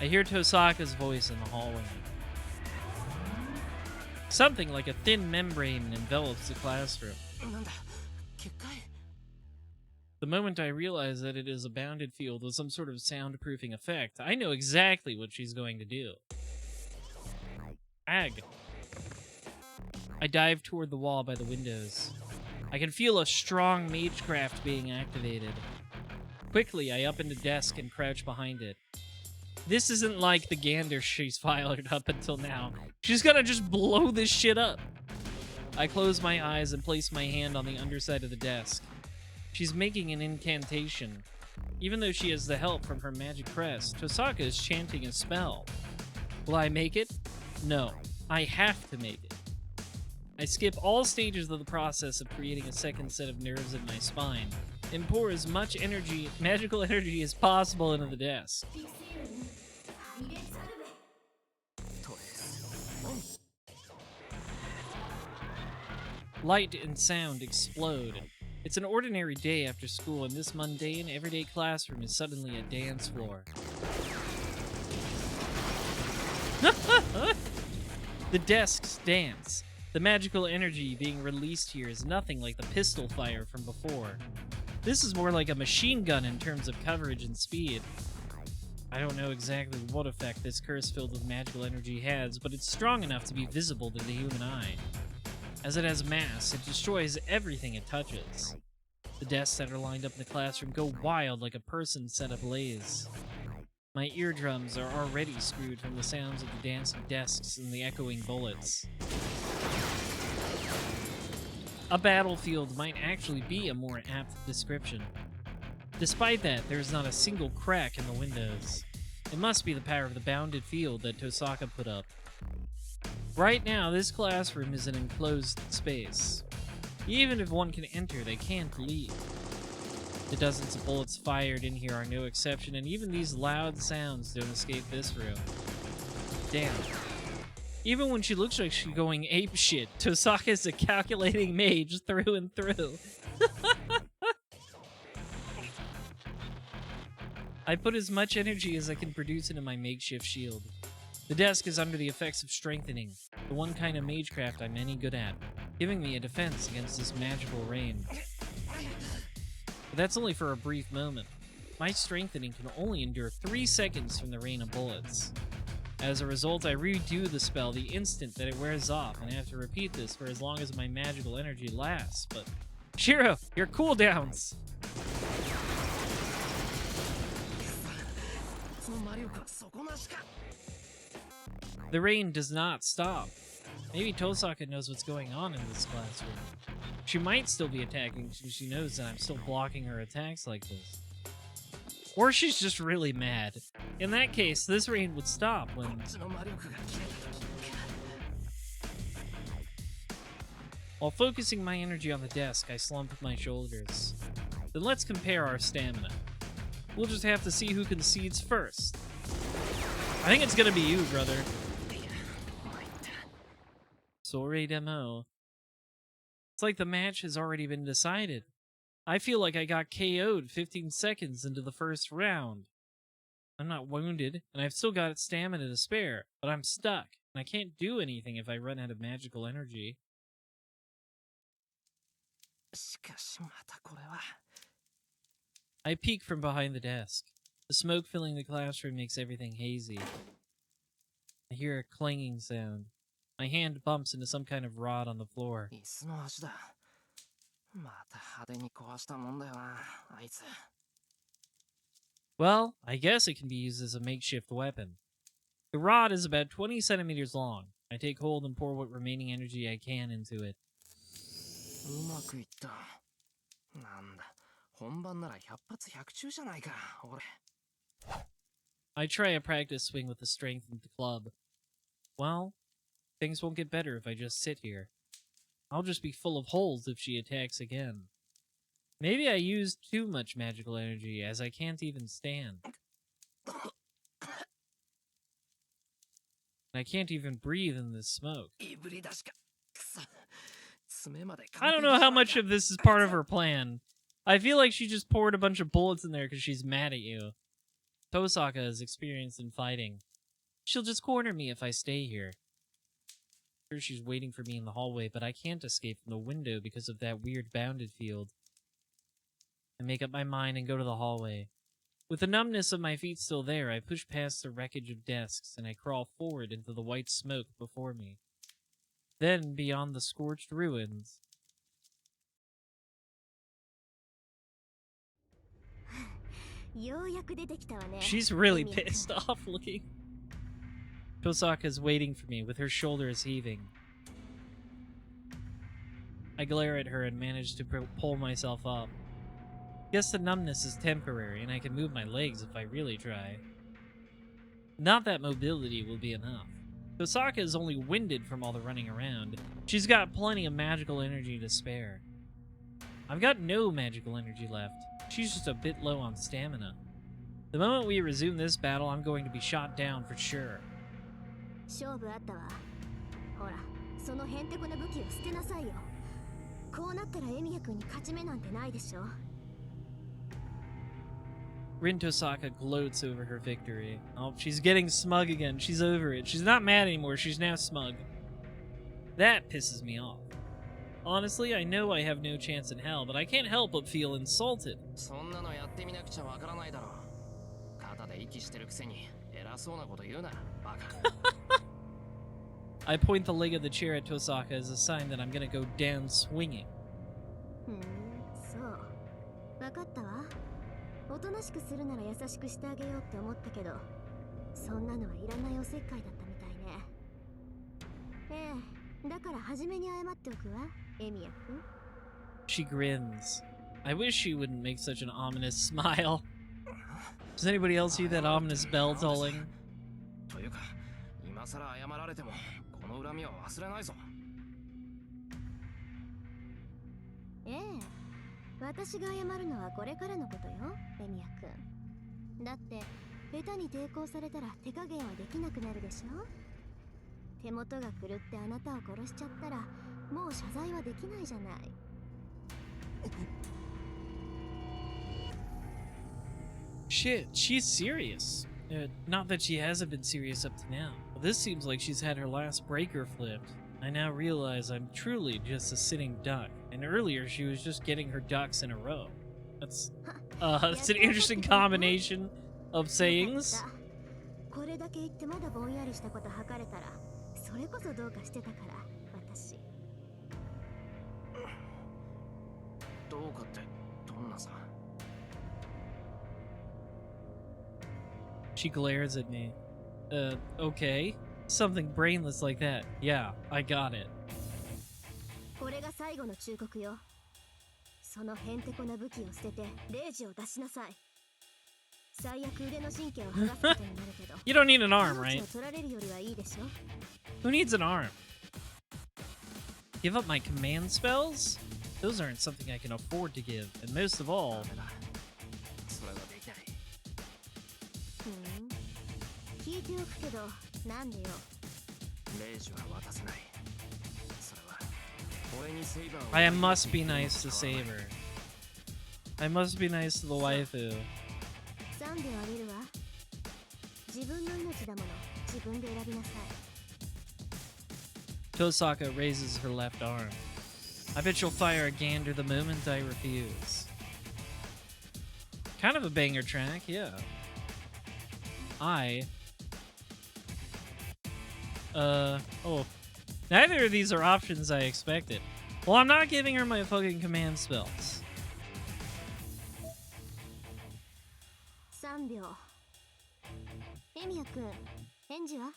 I hear Tosaka's voice in the hallway. Something like a thin membrane envelops the classroom. The moment I realize that it is a bounded field with some sort of soundproofing effect, I know exactly what she's going to do. Ag. I dive toward the wall by the windows. I can feel a strong magecraft being activated. Quickly, I up into desk and crouch behind it. This isn't like the gander she's fired up until now. She's gonna just blow this shit up. I close my eyes and place my hand on the underside of the desk. She's making an incantation. Even though she has the help from her magic crest, Tosaka is chanting a spell. Will I make it? No. I have to make it. I skip all stages of the process of creating a second set of nerves in my spine and pour as much energy, magical energy as possible into the desk. Light and sound explode. It's an ordinary day after school, and this mundane, everyday classroom is suddenly a dance floor. The desks dance. The magical energy being released here is nothing like the pistol fire from before. This is more like a machine gun in terms of coverage and speed. I don't know exactly what effect this curse filled with magical energy has, but it's strong enough to be visible to the human eye. As it has mass, it destroys everything it touches. The desks that are lined up in the classroom go wild like a person set ablaze. My eardrums are already screwed from the sounds of the dancing desks and the echoing bullets. A battlefield might actually be a more apt description. Despite that, there is not a single crack in the windows. It must be the power of the bounded field that Tosaka put up. Right now, this classroom is an enclosed space. Even if one can enter, they can't leave. The dozens of bullets fired in here are no exception, and even these loud sounds don't escape this room. Damn. Even when she looks like she's going apeshit, Tosaka's a calculating mage through and through. I put as much energy as I can produce into my makeshift shield. The desk is under the effects of strengthening, the one kind of magecraft I'm any good at, giving me a defense against this magical rain. But that's only for a brief moment. My strengthening can only endure 3 seconds from the rain of bullets. As a result, I redo the spell the instant that it wears off, and I have to repeat this for as long as my magical energy lasts, but... Shiro, your cooldowns! The rain does not stop. Maybe Tosaka knows what's going on in this classroom. She might still be attacking since she knows that I'm still blocking her attacks like this. Or she's just really mad. In that case, this rain would stop when... While focusing my energy on the desk, I slump my shoulders. Then let's compare our stamina. We'll just have to see who concedes first. I think it's gonna be you, brother. Sorry, Demo. It's like the match has already been decided. I feel like I got KO'd 15 seconds into the first round. I'm not wounded, and I've still got stamina to spare, but I'm stuck, and I can't do anything if I run out of magical energy. I peek from behind the desk. The smoke filling the classroom makes everything hazy. I hear a clanging sound. My hand bumps into some kind of rod on the floor. 椅子の足だ。また派手に壊したもんだよな、あいつ。Well, I guess it can be used as a makeshift weapon. The rod is about 20 centimeters long. I take hold and pour what remaining energy I can into it. うまくいった。なんだ、本番なら100発100中じゃないか、俺。I try a practice swing with the strength of the club. Well, things won't get better if I just sit here. I'll just be full of holes if she attacks again. Maybe I used too much magical energy, as I can't even stand. I can't even breathe in this smoke. I don't know how much of this is part of her plan. I feel like she just poured a bunch of bullets in there because she's mad at you. Tosaka is experienced in fighting. She'll just corner me if I stay here. Sure, she's waiting for me in the hallway, but I can't escape from the window because of that weird bounded field. I make up my mind and go to the hallway. With the numbness of my feet still there, I push past the wreckage of desks and I crawl forward into the white smoke before me. Then, beyond the scorched ruins... She's really pissed off looking. Tosaka's waiting for me, with her shoulders heaving. I glare at her and manage to pull myself up. Guess the numbness is temporary, and I can move my legs if I really try. Not that mobility will be enough. Tosaka is only winded from all the running around. She's got plenty of magical energy to spare. I've got no magical energy left. She's just a bit low on stamina. The moment we resume this battle, I'm going to be shot down for sure. 勝負あったわ。ほら、そのへんてこな武器を捨てなさいよ。こうなったらエミヤ君に勝ち目なんてないでしょ。Rin Tosaka gloats over her victory. Oh, she's getting smug again. She's over it. She's not mad anymore. She's now smug. That pisses me off. Honestly, I know I have no chance in hell, but I can't help but feel insulted. そんなのやってみなくちゃわからないだろう。肩で息してるくせに偉そうなこと言うな、バカ。I point the leg of the chair at Tosaka as a sign that I'm gonna go down swinging. そう。わかったわ。おとなしくするなら優しくしてあげようって思ったけど、そんなのはいらないおせっかいだったみたいね。ええ、だから初めに謝っておくわ、エミヤ君。She grins. I wish she wouldn't make such an ominous smile. Does anybody else hear that ominous bell tolling? というか、今さら謝られてもこの恨みは忘れないぞ。ええ、私が謝るのはこれからのことよ、エミヤ君。だって下手に抵抗されたら手加減はできなくなるでしょ。手元が狂ってあなたを殺しちゃったらもう謝罪はできないじゃない。Shit, she's serious. Not that she hasn't been serious up to now. Well, this seems like she's had her last breaker flipped. I now realize I'm truly just a sitting duck, and earlier she was just getting her ducks in a row. That's an interesting combination of sayings. これだけ言ってまだぼんやりしたこと吐かれたら、それこそどうかしてたから、私。どうかってどんなさ。She glares at me. Okay. Something brainless like that. Yeah, I got it. これが最後の忠告よ。そのへんてこな武器を捨てて、レイジを出しなさい。最悪腕の神経を剥がすことになるけど。You don't need an arm, right? 命を取られるよりはいいでしょ。Who needs an arm? Give up my command spells? Those aren't something I can afford to give, and most of all... それはできない。聞いておくけど、なんでよ。レイジは渡せない。それは俺にセイバーを。I must be nice to save her. I must be nice to the waifu. 3で割れるわ。自分の命だもの、自分で選びなさい。Tosaka raises her left arm. I bet you'll fire a gander the moment I refuse. Kind of a banger track, yeah. Oh. Neither of these are options I expected. Well, I'm not giving her my fucking command spells. 3秒。エミヤ君、返事は？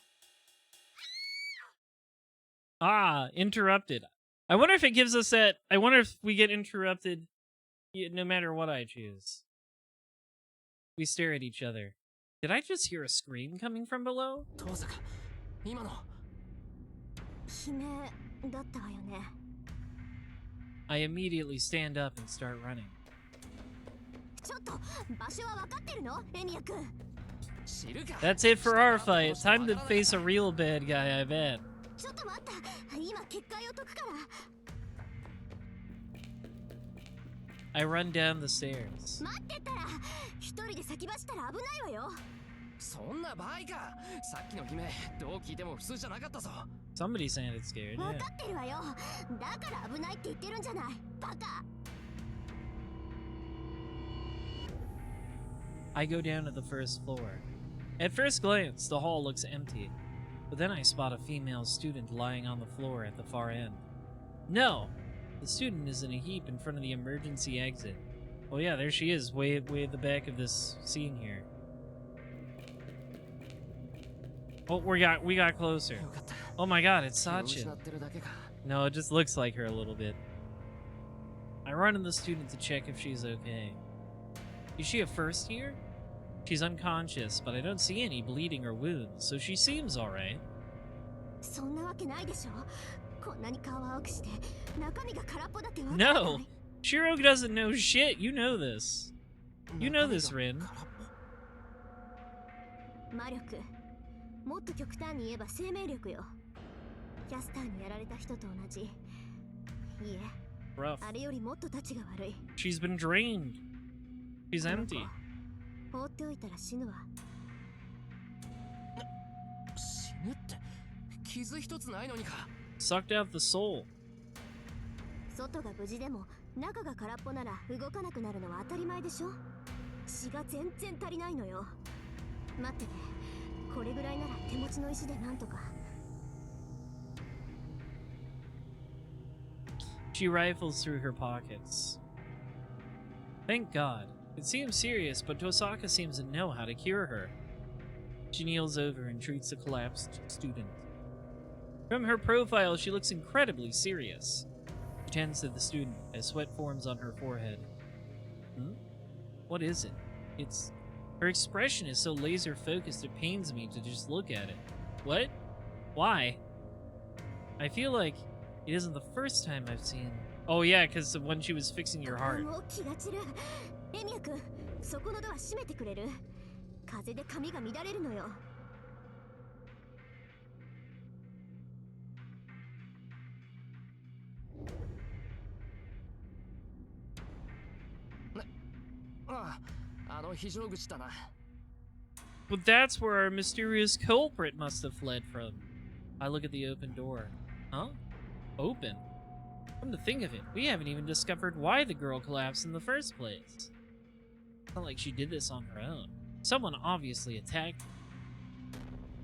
Ah, interrupted. I wonder if it gives us that. I wonder if we get interrupted no matter what I choose. We stare at each other. Did I just hear a scream coming from below? 遠坂今の悲鳴だったわよね。 I immediately stand up and start running. ちょっと場所は分かってるの？エミヤ君。 知るか That's it for our fight. Time to face a real bad guy, I bet. ちょっと待った。今結界を解くから。 I run down the stairs. 待ってたら一人で先走ったら危ないわよ。 そんな場合かさっきの悲鳴どう聞いても普通じゃなかったぞ Somebody sounded scared. 分 Yeah. かってるわよ。だから危ないって言ってるんじゃない。バカ。 I go down to the first floor. At first glance, the hall looks empty, but then I spot a female student lying on the floor at the far end. No! The student is in a heap in front of the emergency exit. Oh yeah, there she is, way at the back of this scene here. Oh, we got closer. よかった Oh my god, it's 気を Sachin. 失ってるだけか No, it just looks like her a little bit. I run to the student to check if she's okay. Is she a first year? She's unconscious, but I don't see any bleeding or wounds, so she seems alright. そんなわけないでしょ。こんなに顔青くして中身が空っぽだってわかんない。 No! Shiro doesn't know shit, you know this. You know this, Rin. 魔力。もっと極端に言えば生命力よ。キャスターにやられた人と同じ。いいえ、 Rough. あれよりもっと立ちが悪い。 She's been drained. She's empty. 放っておいたら死ぬわ。死ぬって傷一つないのにか Sucked out the soul. 外が無事でも中が空っぽなら動かなくなるのは当たり前でしょ。血が全然足りないのよ。待ってて、これぐらいなら手持ちの石でなんとか。 She rifles through her pockets. Thank God. It seems serious, but Tosaka seems to know how to cure her. She kneels over and treats the collapsed student. From her profile, she looks incredibly serious. She tends to the student as sweat forms on her forehead. What is it? Her expression is so laser focused it pains me to just look at it. What? Why? I feel like it isn't the first time I've seen... Oh yeah, because when she was fixing your heart. もう気が散る。エミヤ君、そこのドア閉めてくれる？風で髪が乱れるのよ。 ああ、あの非常口だな But that's where our mysterious culprit must have fled from. I look at the open door. Huh? Open? Come to think of it, we haven't even discovered why the girl collapsed in the first place. It's not like she did this on her own. Someone obviously attacked her.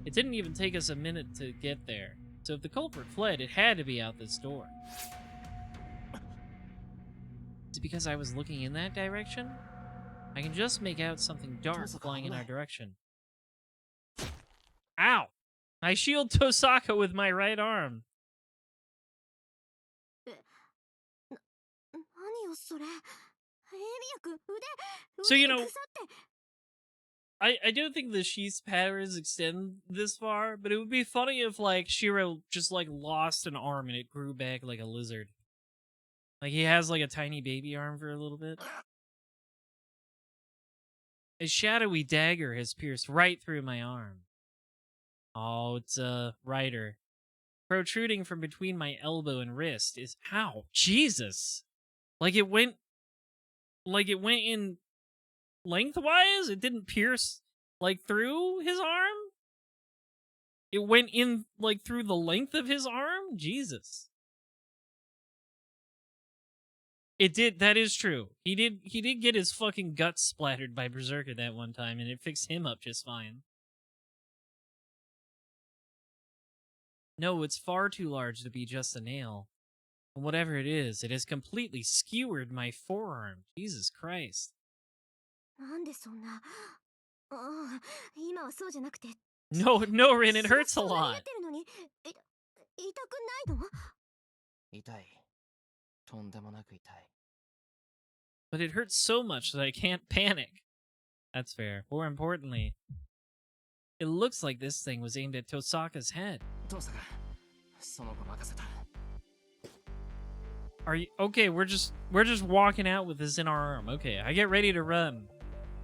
It didn't even take us a minute to get there. So if the culprit fled, it had to be out this door. Is it because I was looking in that direction? I can just make out something dark flying in our direction. Ow! I shield Tosaka with my right arm. 何よそれ。エミヤ君、腕、 So, you 腕 know, に腐って。 I don't think the Sheath's powers extend this far, but it would be funny if, like, Shiro just, like, lost an arm and it grew back like a lizard. Like, he has, like, a tiny baby arm for a little bit. A shadowy dagger has pierced right through my arm. Oh, it's a Rider. Protruding from between my elbow and wrist is... Ow! Jesus! Like it went in lengthwise? It didn't pierce, like, through his arm? It went in, like, through the length of his arm? Jesus. It did, that is true. He did get his fucking guts splattered by Berserker that one time, and it fixed him up just fine. No, it's far too large to be just a nail. And whatever it has completely skewered my forearm. Jesus Christ. なんでそんな。ああ、今はそうじゃなくて。 No, no, Rin, it hurts a そんなに lot. 出てるのに、痛くないの？痛い。とんでもなく痛い。 But it hurts so much that I can't panic. That's fair. More importantly, it looks like this thing was aimed at Tosaka's head. 父さん、その子任せた。 Are you okay? We're just walking out with this in our arm. Okay, I get ready to run.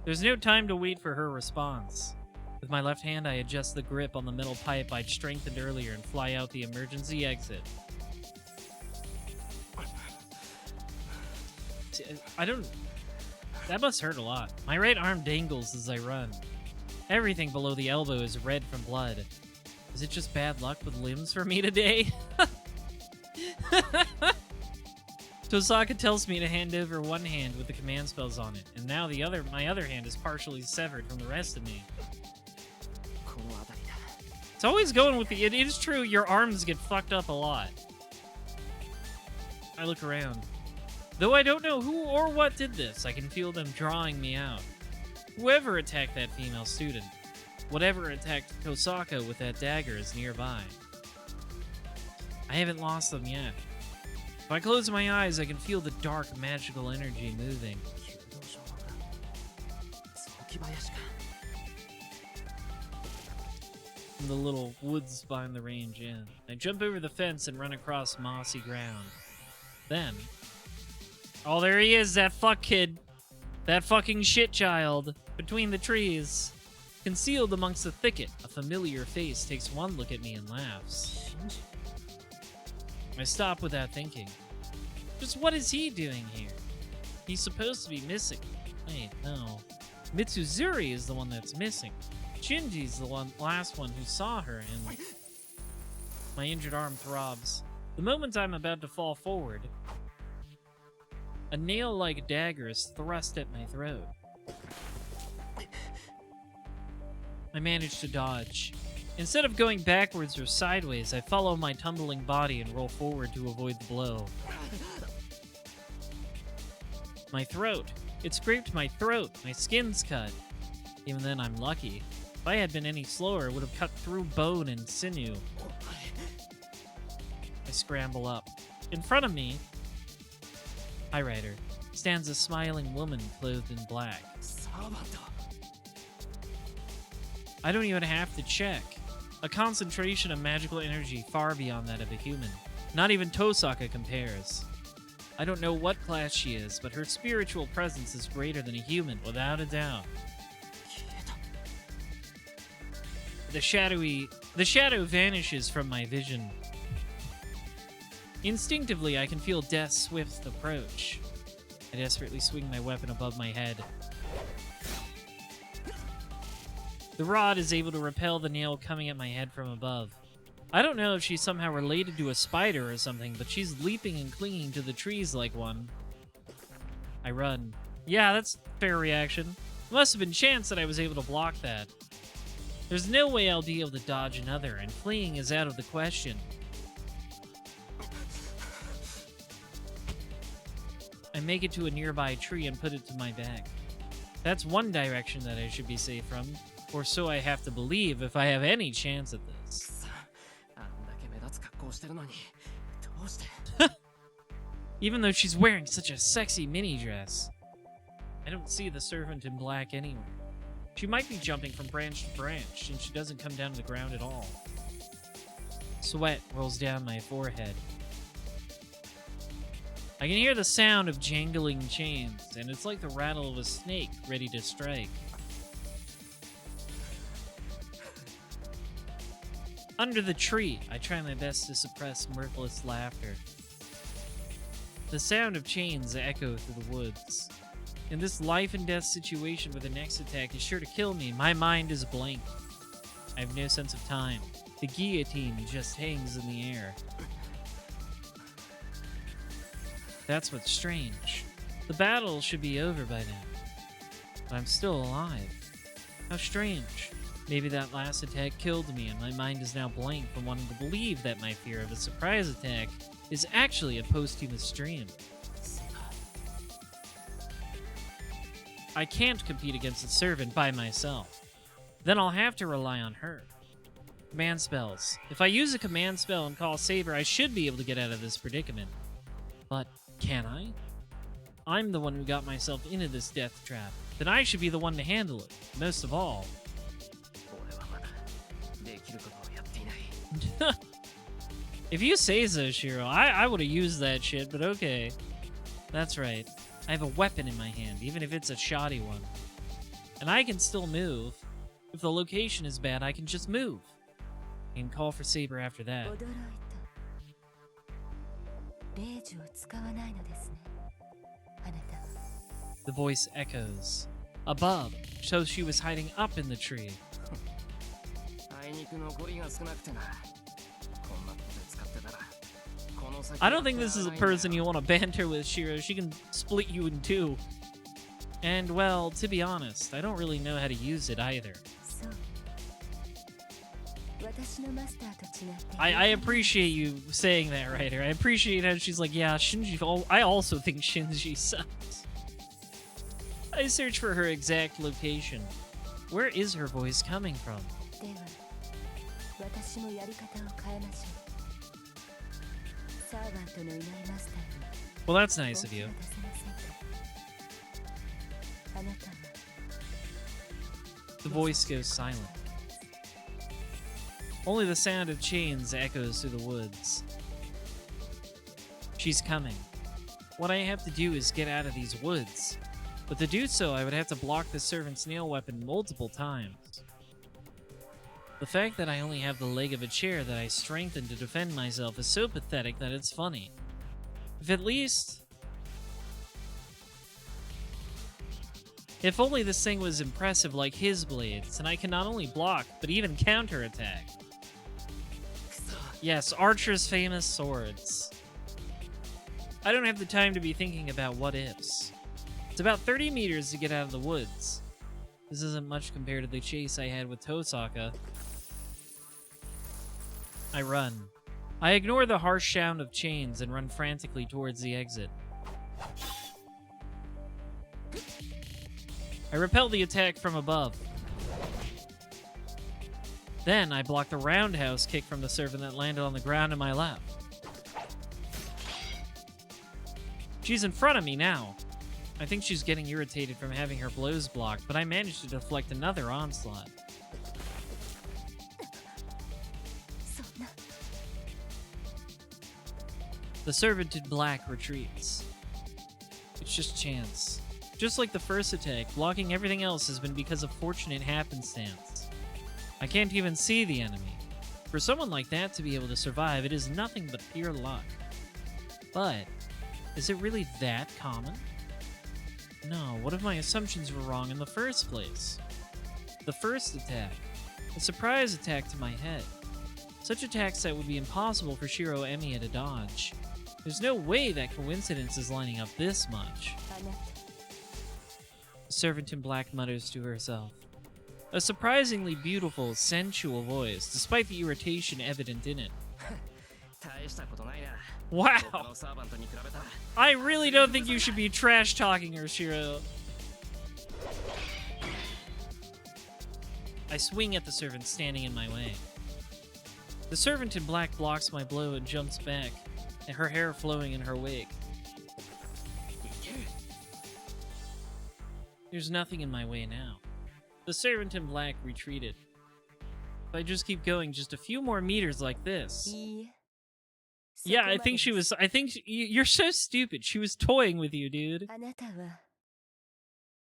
There's no time to wait for her response. With my left hand, I adjust the grip on the metal pipe I'd strengthened earlier and fly out the emergency exit. See, I don't... That must hurt a lot. My right arm dangles as I run. Everything below the elbow is red from blood. Is it just bad luck with limbs for me today? Tosaka tells me to hand over one hand with the command spells on it, and now my other hand is partially severed from the rest of me. この辺りだ。 It's always going with the... It is true, your arms get fucked up a lot. I look around. Though I don't know who or what did this, I can feel them drawing me out. Whoever attacked that female student, whatever attacked Tosaka with that dagger is nearby. I haven't lost them yet. If I close my eyes, I can feel the dark, magical energy moving. 弓道場が。雑木林か。 From the little woods behind the range inn. I jump over the fence and run across mossy ground. Then... Oh, there he is, that fuck kid. That fucking shit child. Between the trees. Concealed amongst the thicket, a familiar face takes one look at me and laughs. I stop without thinking. Just what is he doing here? He's supposed to be missing. Wait, no. Mitsuzuri is the one that's missing. Shinji's the last one who saw her, and... My injured arm throbs. The moment I'm about to fall forward, a nail-like dagger is thrust at my throat. I manage to dodge. Instead of going backwards or sideways, I follow my tumbling body and roll forward to avoid the blow. My throat. It scraped my throat. My skin's cut. Even then, I'm lucky. If I had been any slower, it would have cut through bone and sinew. I scramble up. In front of me, High Rider, stands a smiling woman clothed in black. サーバント。 I don't even have to check. A concentration of magical energy far beyond that of a human. Not even Tosaka compares. I don't know what class she is, but her spiritual presence is greater than a human, without a doubt. 消えた。 The shadow vanishes from my vision. Instinctively, I can feel death's swift approach. I desperately swing my weapon above my head. The rod is able to repel the nail coming at my head from above. I don't know if she's somehow related to a spider or something, but she's leaping and clinging to the trees like one. I run. Yeah, that's a fair reaction. It must have been chance that I was able to block that. There's no way I'll be able to dodge another, and fleeing is out of the question. I make it to a nearby tree and put it to my back. That's one direction that I should be safe from, or so I have to believe if I have any chance at this. さあ、あんだけ目立つ格好をしてるのに、どうして。 Even though she's wearing such a sexy mini dress. I don't see the servant in black anywhere. She might be jumping from branch to branch, and she doesn't come down to the ground at all. Sweat rolls down my forehead. I can hear the sound of jangling chains, and it's like the rattle of a snake ready to strike. Under the tree, I try my best to suppress mirthless laughter. The sound of chains echo through the woods. In this life and death situation where the next attack is sure to kill me, my mind is blank. I have no sense of time. The guillotine just hangs in the air. That's what's strange. The battle should be over by now. But I'm still alive. How strange. Maybe that last attack killed me, and my mind is now blank from wanting to believe that my fear of a surprise attack is actually a posthumous dream. I can't compete against a servant by myself. Then I'll have to rely on her. Command spells. If I use a command spell and call Saber, I should be able to get out of this predicament. But can I? I'm the one who got myself into this death trap. Then I should be the one to handle it. Most of all. 俺はまだできることをやっていない。 If you say so, Shiro, I would have used that shit, but okay. That's right. I have a weapon in my hand, even if it's a shoddy one. And I can still move. If the location is bad, I can just move. I can call for Saber after that. 驚いた。霊樹を使わないのですね。あなた。 The voice echoes. Above, so she was hiding up in the tree. あいにく残りが少なくてな。こんなとこで使ってたら。この先 I don't think this is a person you want to banter with, Shiro. She can split you in two. And, well, to be honest, I don't really know how to use it either. そう。私のマスターと違って。I appreciate you saying that, Ryder. I appreciate how she's like, yeah, Shinji. I also think Shinji sucks. I search for her exact location. Where is her voice coming from? では、私もやり方を変えましょう。サーバントのいないマスターに。 Well, that's nice of you. 本気は出せませんか。あなたは。 The voice goes silent. Only the sound of chains echoes through the woods. She's coming. What I have to do is get out of these woods. But to do so, I would have to block the servant's nail weapon multiple times. The fact that I only have the leg of a chair that I strengthened to defend myself is so pathetic that it's funny. If only this thing was impressive like his blades, then I can not only block, but even counterattack. Yes, Archer's famous swords. I don't have the time to be thinking about what ifs. It's about 30 meters to get out of the woods. This isn't much compared to the chase I had with Tosaka. I run. I ignore the harsh sound of chains and run frantically towards the exit. I repel the attack from above. Then I block the roundhouse kick from the servant that landed on the ground to my left. She's in front of me now. I think she's getting irritated from having her blows blocked, but I managed to deflect another onslaught. そんな。 The servant in black retreats. It's just chance. Just like the first attack, blocking everything else has been because of fortunate happenstance. I can't even see the enemy. For someone like that to be able to survive, it is nothing but pure luck. But, is it really that common? No, what if my assumptions were wrong in the first place? The first attack. A surprise attack to my head. Such attacks that would be impossible for Shiro Emiya to dodge. There's no way that coincidence is lining up this much. あなた。 The servant in black mutters to herself. A surprisingly beautiful, sensual voice, despite the irritation evident in it. 大したことないな。 Wow! 他のサーバントに比べたら。 I really don't think you should be trash-talking her, Shiro. I swing at the servant standing in my way. The servant in black blocks my blow and jumps back, and her hair flowing in her wake. There's nothing in my way now. The servant in black retreated. If I just keep going just a few more meters like this... いいえ。 Yeah, I think she was... I think... You're so stupid. She was toying with you, dude. あなたは。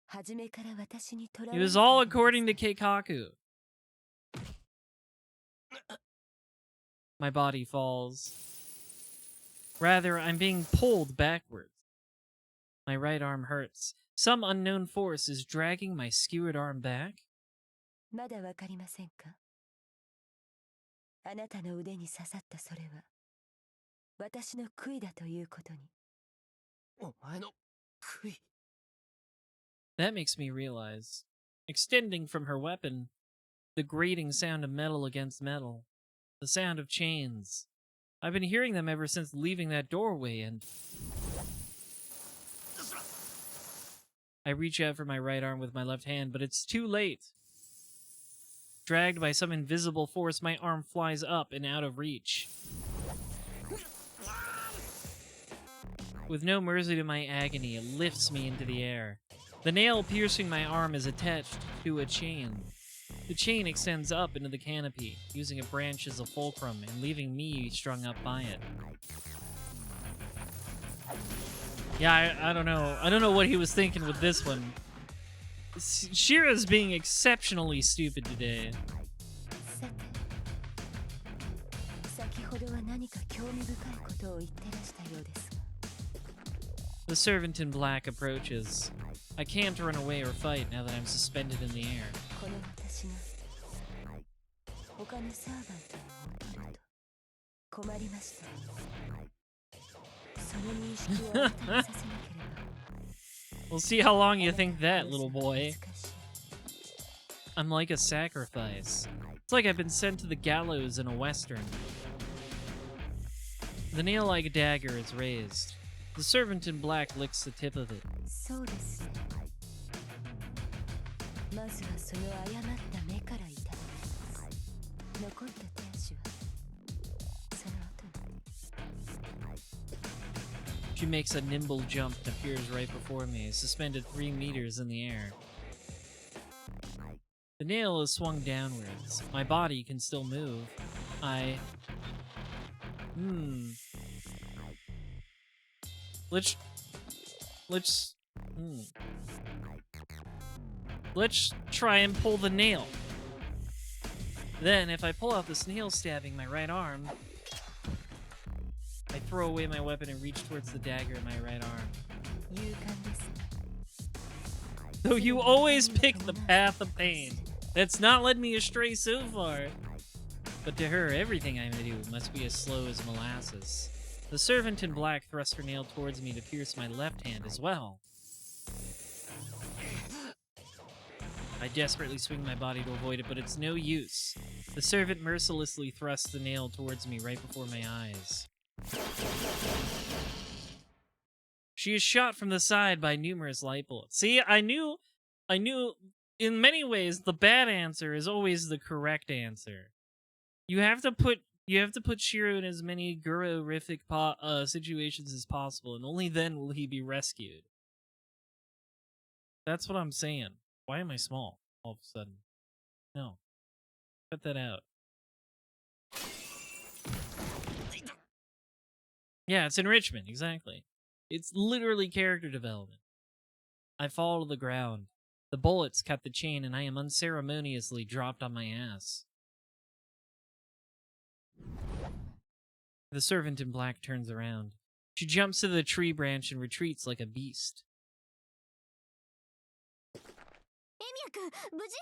初めから私に囚わ It れ was てい all るのです according to Keikaku. My body falls. Rather, I'm being pulled backwards. My right arm hurts. Some unknown force is dragging my skewered arm back. まだわかりませんか。あなたの腕に刺さったそれは。私の杭だということに。お前の杭。 That makes me realize. Extending from her weapon The grating sound of metal against metal. The sound of chains. I've been hearing them ever since leaving that doorway, and I reach out for my right arm with my left hand, but it's too late. Dragged by some invisible force, my arm flies up and out of reach. With no mercy to my agony, it lifts me into the air. The nail piercing my arm is attached to a chain. The chain extends up into the canopy, using a branch as a fulcrum and leaving me strung up by it. Yeah, I don't know. I don't know what he was thinking with this one. Shira's being exceptionally stupid today. さて、先ほどは何か興味深いことを言ってらしたようですが。 The servant in black approaches. I can't run away or fight now that I'm suspended in the air. この私が他のサーバントを踊ると困りました。その認識をあなたにさせなければ。 We'll see how long you think that, little boy. 難しい。 I'm like a sacrifice. It's like I've been sent to the gallows in a western. The nail-like dagger is raised. The servant in black licks the tip of it. そうですね。まずはその誤った目からいただきます。残った手足はその後に。 She makes a nimble jump and appears right before me, suspended 3 meters in the air. The nail is swung downwards. My body can still move. Let's try and pull the nail. Then, if I pull out this nail stabbing my right arm, I throw away my weapon and reach towards the dagger in my right arm. 勇敢ですね。 Though you always pick the path of pain. That's not led me astray so far. But to her, everything I do must be as slow as molasses. The servant in black thrusts her nail towards me to pierce my left hand as well. I desperately swing my body to avoid it, but it's no use. The servant mercilessly thrusts the nail towards me right before my eyes. She is shot from the side by numerous light bullets. See, I knew in many ways the bad answer is always the correct answer. You have to put Shiro in as many Guro-rific situations as possible, and only then will he be rescued. That's what I'm saying. Why am I small all of a sudden? No. Cut that out. Yeah, it's enrichment, exactly. It's literally character development. I fall to the ground. The bullets cut the chain, and I am unceremoniously dropped on my ass. The servant in black turns around. She jumps to the tree branch and retreats like a beast. エミヤ君、無事？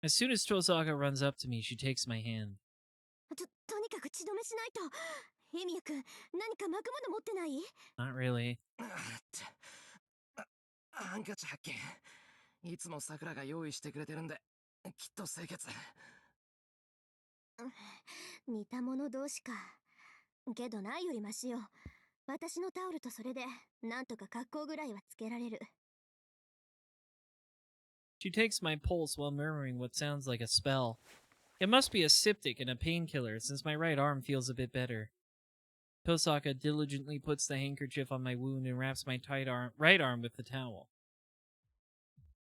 As soon as Tosaka runs up to me, she takes my hand. とにかく血止めしないと。エミヤ君、何か巻くもの持ってない？ Not really. ハンカチ発見。いつも桜が用意してくれてるんで、きっと清潔。似た者同士か。けどないよりマシよ。私のタオルとそれで、なんとか格好ぐらいはつけられる。 She takes my pulse while murmuring what sounds like a spell. It must be a styptic and a painkiller, since my right arm feels a bit better. Tosaka diligently puts the handkerchief on my wound and wraps my right arm with the towel.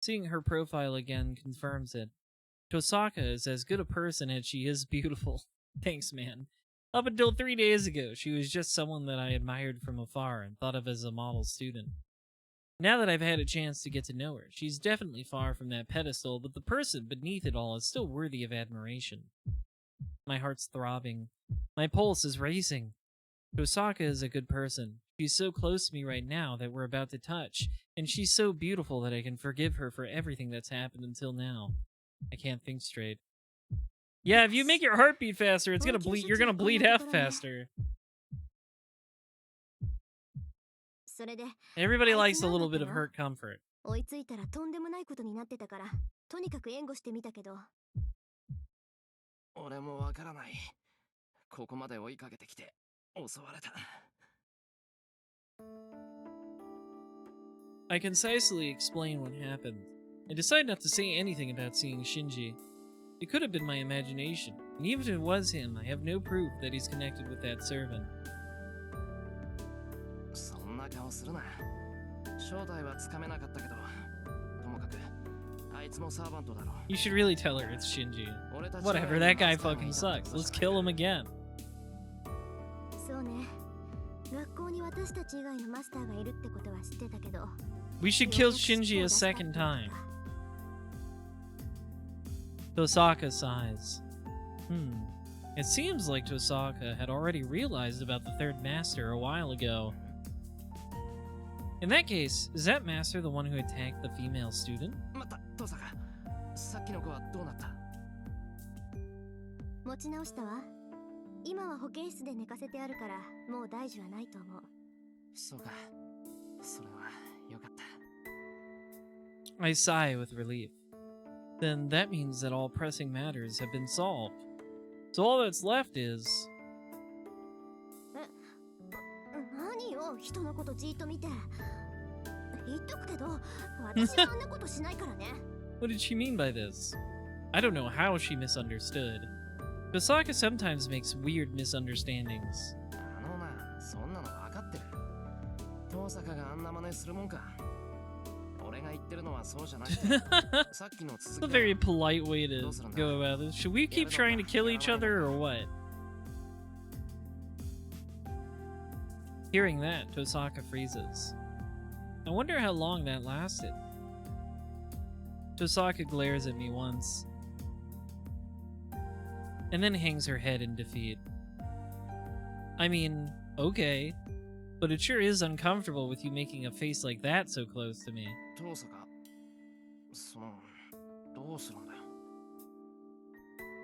Seeing her profile again confirms it. Tosaka is as good a person as she is beautiful. Thanks, man. Up until 3 days ago, she was just someone that I admired from afar and thought of as a model student. Now that I've had a chance to get to know her, she's definitely far from that pedestal, but the person beneath it all is still worthy of admiration. My heart's throbbing. My pulse is racing. Tosaka is a good person. She's so close to me right now that we're about to touch, and she's so beautiful that I can forgive her for everything that's happened until now. I can't think straight. Yeah, if you make your heart beat faster, it's gonna bleed. You're gonna bleed out faster. Everybody likes a little bit of hurt comfort. 追いついたらとんでもないことになってたから、とにかく援護してみたけど。俺もわからない。ここまで追いかけてきて襲われた。I concisely explain what happened. I decide not to say anything about seeing Shinji. It could have been my imagination, and even if it was him, I have no proof that he's connected with that servant. そんな顔するな。正体はつかめなかったけど、ともかくあいつもサーバントだろ。 You should really tell her it's Shinji. 俺たち Whatever, 以外 that に guy マスターが fucking いたって sucks. こと Let's じゃ kill ない him again. そうね。学校に私たち以外のマスターがいるってことは知ってたけど。 We should kill Shinji a second time. Tosaka sighs. It seems like Tosaka had already realized about the third master a while ago. In that case, is that master the one who attacked the female student? 待った、父さん。さっきの子はどうなった？持ち直したわ。今は保健室で寝かせてあるから、もう大事はないと思う。そうか。それはよかった。I sigh with relief. Then that means that all pressing matters have been solved. So all that's left is... 何よ、人のことじーっと見て。言っとくけど、私はあんなことしないからね。What did she mean by this? I don't know how she misunderstood. Tosaka sometimes makes weird misunderstandings. あのな、そんなの分かってる。父さんがあんな真似するもんか。俺が言ってるのはそうじゃなくて、さっきの It's 続 a きだ。 very polite way to go about this. Should we keep trying to kill each other or what? Hearing that, Tosaka freezes. I wonder how long that lasted. Tosaka glares at me once, and then hangs her head in defeat. I mean, okay, but it sure is uncomfortable with you making a face like that so close to me. 父さんが、どうするんだよ。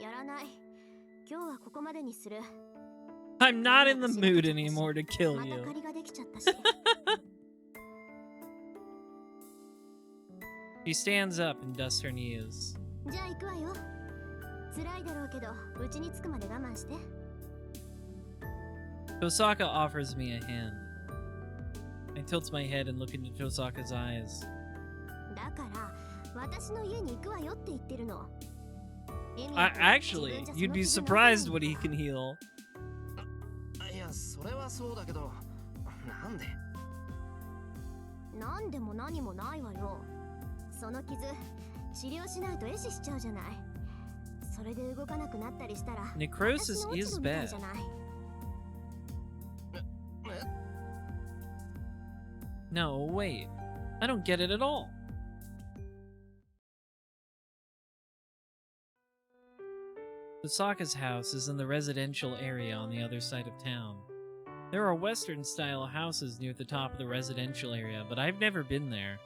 やらない。今日はここまでにする。 I'm not in the mood anymore to kill また you. 借りができちゃったし。 She stands up and dusts her knees. じゃあ行くわよ。辛いだろうけど、うちに着くまで我慢して。 Tosaka offers me a hand. I tilt my head and look into Tosaka's eyes. だから、私の家に行くわよって言ってるの。Actually, you'd be surprised what he can heal. いや、それはそうだけど、なんで？なんでも何もないわよ。その傷、治療しないと壊死しちゃうじゃない。それで動かなくなったりしたら、 Necrosis 私の落ち is 度みたい bad. じゃない。No, wait. I don't get it at all. Tosaka's house is in the residential area on the other side of town. There are Western-style houses near the top of the residential area, but I've never been there.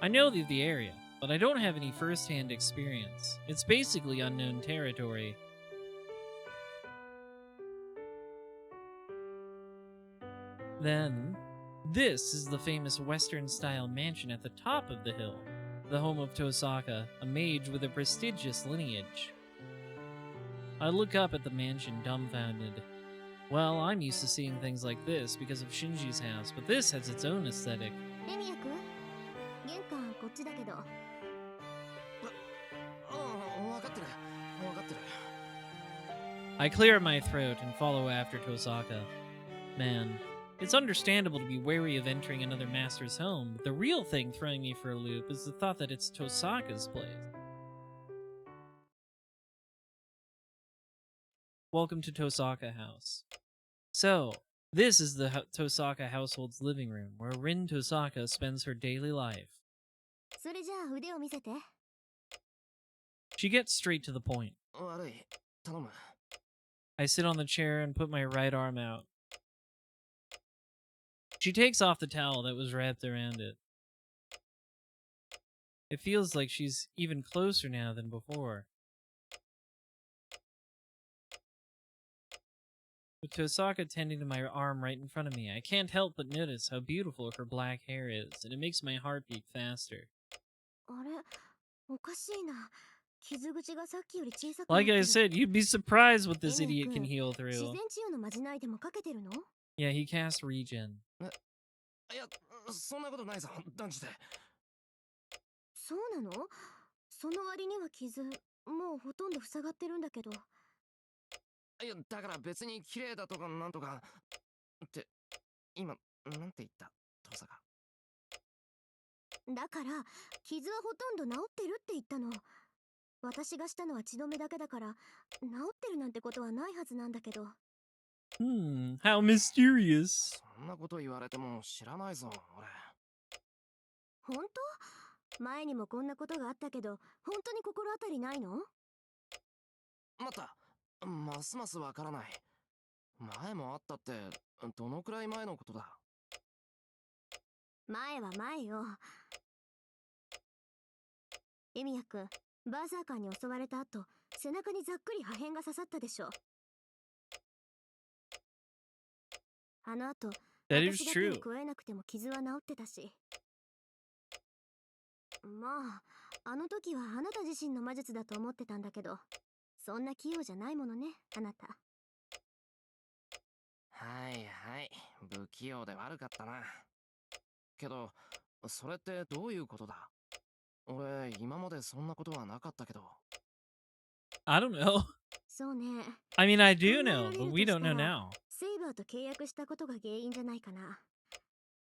I know the area, but I don't have any first-hand experience. It's basically unknown territory. Then, this is the famous Western-style mansion at the top of the hill, the home of Tosaka, a mage with a prestigious lineage. I look up at the mansion, dumbfounded. Well, I'm used to seeing things like this because of Shinji's house, but this has its own aesthetic. レミヤ君、玄関こっちだけど。ああ、分かってる。分かってる。 I clear my throat and follow after Tosaka. Man, it's understandable to be wary of entering another master's home, but the real thing throwing me for a loop is the thought that it's Tosaka's place. Welcome to Tosaka House. So, this is the Tosaka household's living room, where Rin Tosaka spends her daily life. それじゃあ腕を見せて。 She gets straight to the point. 悪い。頼む。 I sit on the chair and put my right arm out. She takes off the towel that was wrapped around it. It feels like she's even closer now than before. with Tosaka tending to my arm right in front of me. I can't help but notice how beautiful her black hair is, and it makes my heart beat faster. あれ、おかしいな。傷口がさっきより小さくなっ Like て I る。 said, you'd be surprised what this エミヤ idiot can 君、 heal 自 through. 然治癒のまじないでもかけてるの？ Yeah, he cast regen. いや、そんなことないぞ、断じて。そうなの？その割には傷、もうほとんど塞がってるんだけど。いや、だから別に綺麗だとかなんとか。って、今、なんて言った、トサが。だから、傷はほとんど治ってるって言ったの。私がしたのは血止めだけだから、治ってるなんてことはないはずなんだけど。How mysterious. そんなこと言われても知らないぞ、俺。本当？前にもこんなことがあったけど、本当に心当たりないの？また、ますますわからない。前もあったって、どのくらい前のことだ？前は前よ。エミヤ君、バーサーカーに襲われた後、背中にざっくり破片が刺さったでしょ。あの後、 That is 私が手を true. 加えなくても傷は治ってたし。まあ、あの時はあなた自身の魔術だと思ってたんだけど、そんな器用じゃないものね、あなた。はいはい、不器用で悪かったな。けど、それってどういうことだ？俺、今までそんなことはなかったけど。 I don't know. そうね。 I mean, I 考 do えら know, れ but る we と don't した know ら now. セイバーと契約したことが原因じゃないかな。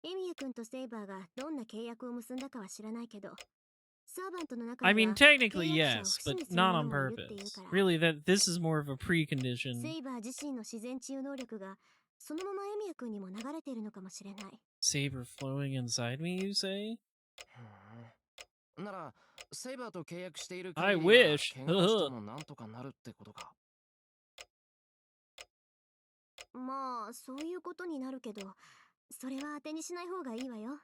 エミヤ君とセイバーがどんな契約を結んだかは知らないけど、サーバントの中 I には mean, technically 契約者を yes, 不死 but にする not 者 on もいるっていう purpose. から。 Really, that this is more of a precondition. セイバー自身の自然治癒能力がそのままエミヤ君にも流れているのかもしれない。 Saber flowing inside me, you say? なら、セイバーと契約している I 限りは wish. 怪我をしてもなんとかなるってことか。まあそういうことになるけど、それは当てにしない方がいいわよ。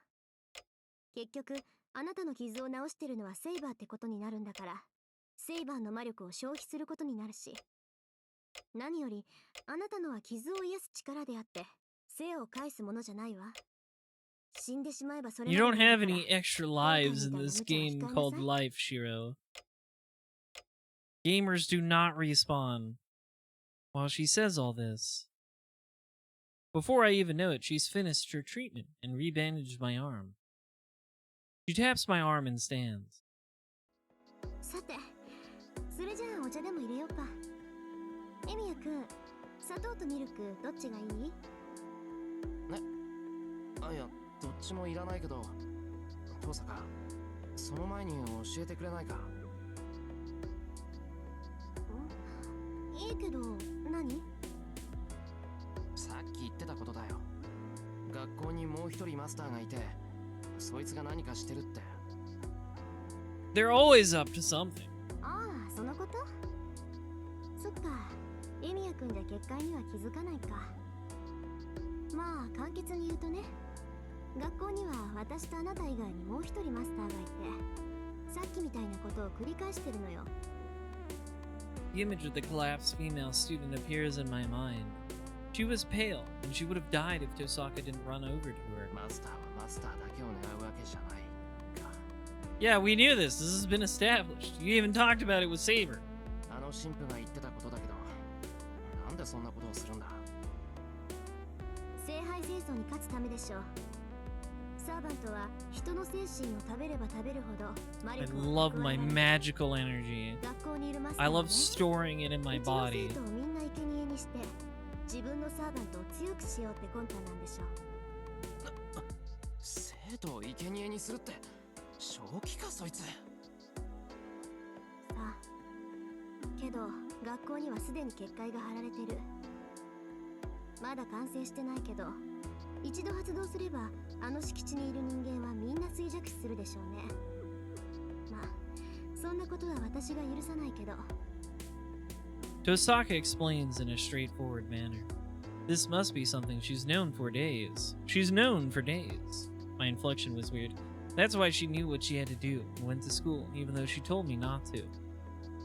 結局あなたの傷を治してるのはセイバーってことになるんだから、セイバーの魔力を消費することになるし、何よりあなたのは傷を癒す力であって生を返すものじゃないわ。死んでしまえばそれ You ま don't でなん have だから any extra lives in this game called life, Shiro. Gamers do not respawn. While she says all this, before I even know it, she's finished her treatment and rebandaged my arm. She taps my arm and stands. さて、それじゃあお茶でも入れようか。エミヤ君、砂糖とミルクどっちがいい？あ、いや、どっちもいらないけど、トサカ、その前に教えてくれないか？いいけど、何？さっき言ってたことだよ。学校にもう一人マスターがいて、そいつが何かしてるって。 They're always up to something. ああ、そのこと？そっか、エミヤ君じゃ結界には気づかないか。まあ、簡潔に言うとね、学校には私とあなた以外にもう一人マスターがいて、さっきみたいなことを繰り返してるのよ。 The image of the collapsed female student appears in my mind. She was pale, and she would have died if Tosaka didn't run over to her. マスターはマスターだけを狙うわけじゃないか。 Yeah, we knew this. This has been established. You even talked about it with Saber. あの神父が言ってたことだけど、なんでそんなことをするんだ？聖杯戦争に勝つためでしょう。サーバントは人の精神を食べれば食べるほど魔 I 力を love 蓄 my えられる。 magical energy. 学校にいるマスタ I ーは love ね、 storing it in my うちの body. 生徒をみんな生贄にして自分のサーバントを強くしようって魂胆なんでしょう。生徒を生贄にするって正気か、そいつ。さあ、けど学校にはすでに結界が張られてる。まだ完成してないけど、一度発動すればあの敷地にいる人間はみんな衰弱死するでしょうね。まあそんなことは私が許さないけど。 Tosaka explains in a straightforward manner. This must be something she's known for days. She's known for days. My inflection was weird. That's why she knew what she had to do and went to school, even though she told me not to.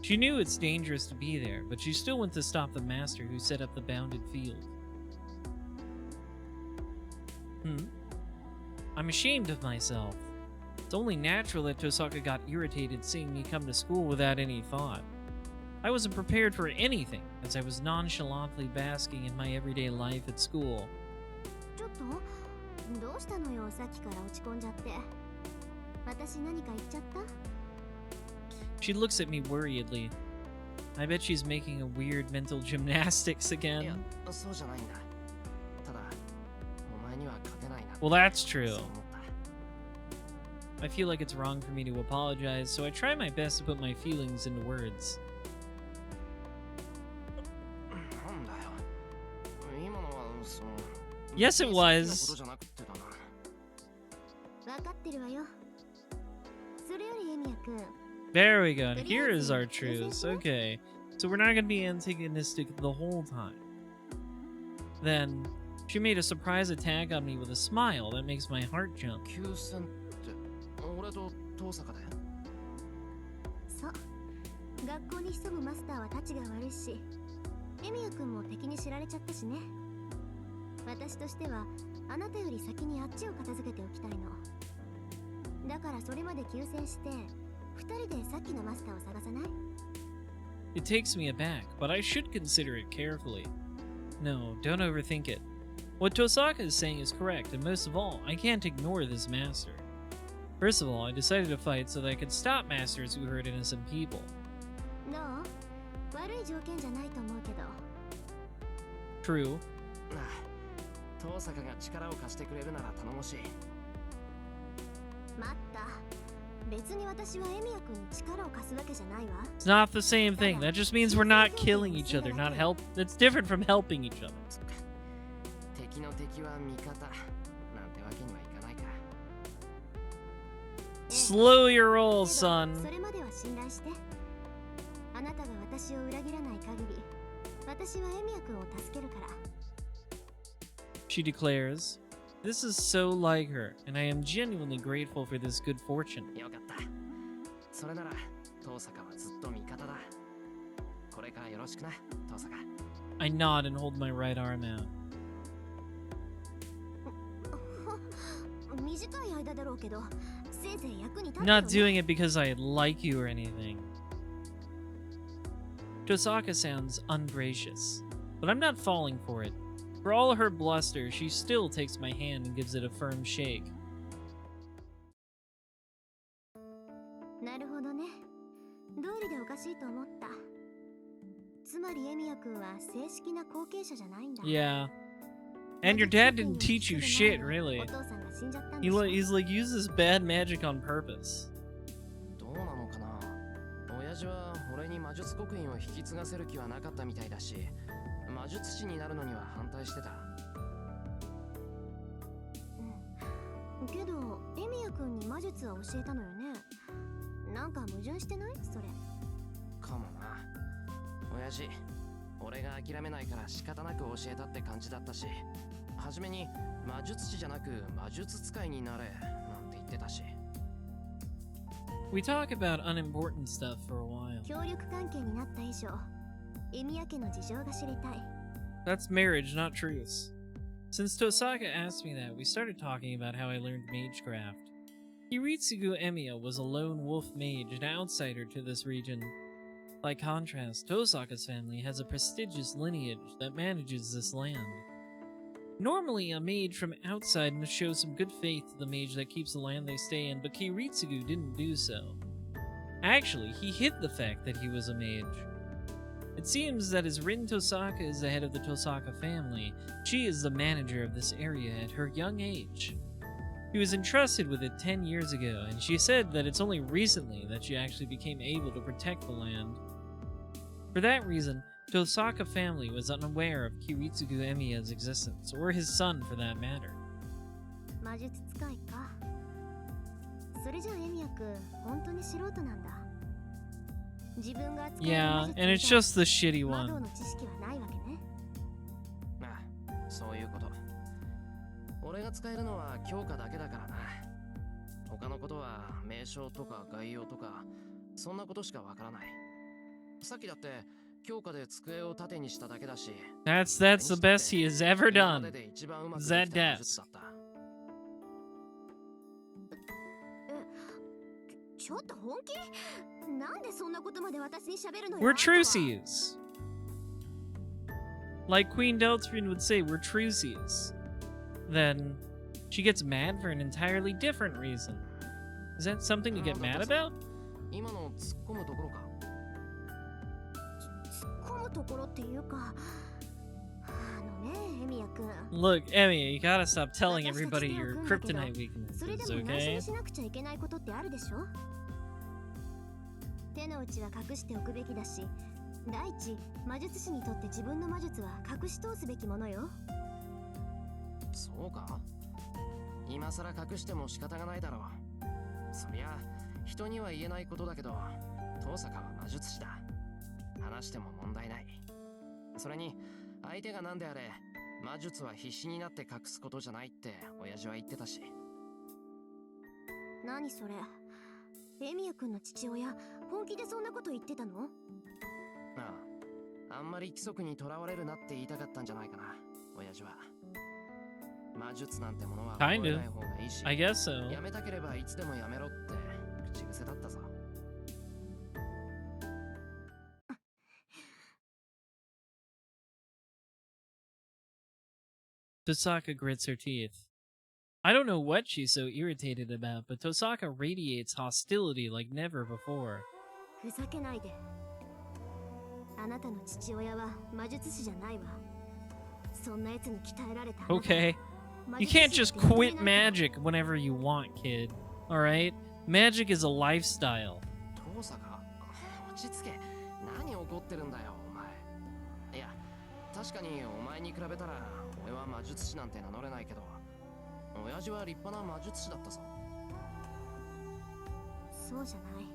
She knew it's dangerous to be there, but she still went to stop the master who set up the bounded field. I'm ashamed of myself. It's only natural that Tosaka got irritated seeing me come to school without any thought. I wasn't prepared for anything, as I was nonchalantly basking in my everyday life at school. ちょっとどうしたのよ、さっきから落ち込んじゃって。私何か言っちゃった？ She looks at me worriedly. I bet she's making a weird mental gymnastics いや again. そうじゃないんだ。ただお前には勝てないな。 Well, that's そう true. 思った。 I feel like it's wrong for me to apologize, so I try my best to put my feelings into words. なんだよ。今のはその。 Yes, it was. 別に好きなことじゃなくてだな。分かってるわよ。それよりエミヤ君。 There we go. And here is our truce. Okay. So we're not going to be antagonistic the whole time. Then, she made a surprise attack on me with a smile that makes my heart jump. 休戦って俺と遠坂で。そう。学校に潜むマスターは立ちが悪いし、エミヤ君も敵に知られちゃったしね。私としてはあなたより先にあっちを片付けておきたいの。だからそれまで休戦して、二人でさっきのマスターを探さない？ It takes me aback, but I should consider it carefully. No, don't overthink it. What Tosaka is saying is correct, and most of all, I can't ignore this master. First of all, I decided to fight so that I could stop masters who hurt innocent people. どう？悪い条件じゃないと思うけど。 True. なあ、遠坂が力を貸してくれるなら頼もしい。待った。別に私はエミヤ君に力を貸すわけじゃないわ。 It's not the same thing. That just means we're not killing each other, not help. That's different from helping each other. 敵の敵は味方なんてわけにはいかないか。Slow your roll, けど son. それまでは信頼して。あなたが私を裏切らない限り、私はエミヤ君を助けるから。 She declares. This is so like her, and I am genuinely grateful for this good fortune. よかった。それなら遠坂はずっと味方だ。これからよろしくな、遠坂。 I nod and hold my right arm out. 短い間だろうけど、せいぜい役に立つよ Not ね。 doing it because I like you or anything. Tosaka sounds ungracious, but I'm not falling for it. For all her bluster, she still takes my hand and gives it a firm shake. なるほどね。道理でおかしいと思った。つまりエミヤ君は正式な後継者じゃないんだ。 Yeah. And your dad didn't teach you shit, really. お父さんが死んじゃったんでしょ。 He's like uses bad magic on purpose. どうなのかな。親父は俺に魔術刻印を引き継がせる気はなかったみたいだし、魔術師になるのには反対してた。けどエミヤ君に魔術は教えたのよね。なんか矛盾してない？それ。かもな。親父、俺が諦めないから仕方なく教えたって感じだったし、初めに魔術師じゃなく魔術使いになれなんて言ってたし。We talk about unimportant stuff for a while. 協力関係になった以上、エミヤ家の事情が知りたい。 That's marriage, not truce. Since Tosaka asked me that, we started talking about how I learned magecraft. Kiritsugu Emiya was a lone wolf mage, an outsider to this region. By contrast, Tosaka's family has a prestigious lineage that manages this land. Normally, a mage from outside must show some good faith to the mage that keeps the land they stay in, but Kiritsugu didn't do so. Actually, he hid the fact that he was a mage. It seems that as Rin Tosaka is the head of the Tosaka family, she is the manager of this area at her young age. She was entrusted with it 10 years ago, and she said that it's only recently that she actually became able to protect the land. For that reason, Tosaka family was unaware of Kiritsugu Emiya's existence, or his son for that matter. 魔術使いか。それじゃエミヤ君、本当に素人なんだ。自分が使える Yeah, 魔術 and it's 以外 just the shitty 魔導 one. の知識はないわけね。ああ、そういうこと。俺が使えるのは強化だけだからな。他のことは名称とか概要とかそんなことしかわからない。さっきだって強化で机を縦にしただけだし。That's the best he has ever 今ま done. でで一番うまく That できた魔術 desk. だった。ちょっと本気？なんでそんなことまで私に喋るのよ。 We're truces. Like Queen Delphine would say, we're truces. Then she gets mad for an entirely different reason. Is that something to get mad about? 今の突っ込むところか。突っ込むところっていうか、エミヤ君。 Look, Emmy, you gotta stop telling everybody your kryptonite それで weaknesses, も内緒 okay? にしなくちゃいけないことってあるでしょ。手の内は隠しておくべきだし、第一、魔術師にとって自分の魔術は隠し通すべきものよ。そうか？今さら隠しても仕方がないだろう。そりゃ人には言えないことだけど、遠坂は魔術師だ。話しても問題ない。それに相手が何であれ魔術は必死になって隠すことじゃないって親父は言ってたし。何それ？エミヤ君の父親、本気でそんなこと言ってたの？ああ、あんまり規則にとらわれるなって言いたかったんじゃないかな、親父は。魔術なんてものは覚えない方がいいし、 I guess so. やめたければいつでもやめろって口癖だったぞ。Tosaka grits her teeth. I don't know what she's so irritated about, but Tosaka radiates hostility like never before. ふざけないで。あなたの父親は魔術師じゃないわ。そんな奴に鍛えられた。 Okay. You can't just quit magic whenever you want, kid. Alright? Magic is a lifestyle. 遠坂、落ち着け。何怒ってるんだよ、お前。いや、確かにお前に比べたら俺は魔術師なんて名乗れないけど、親父は立派な魔術師だったぞ。そうじゃない。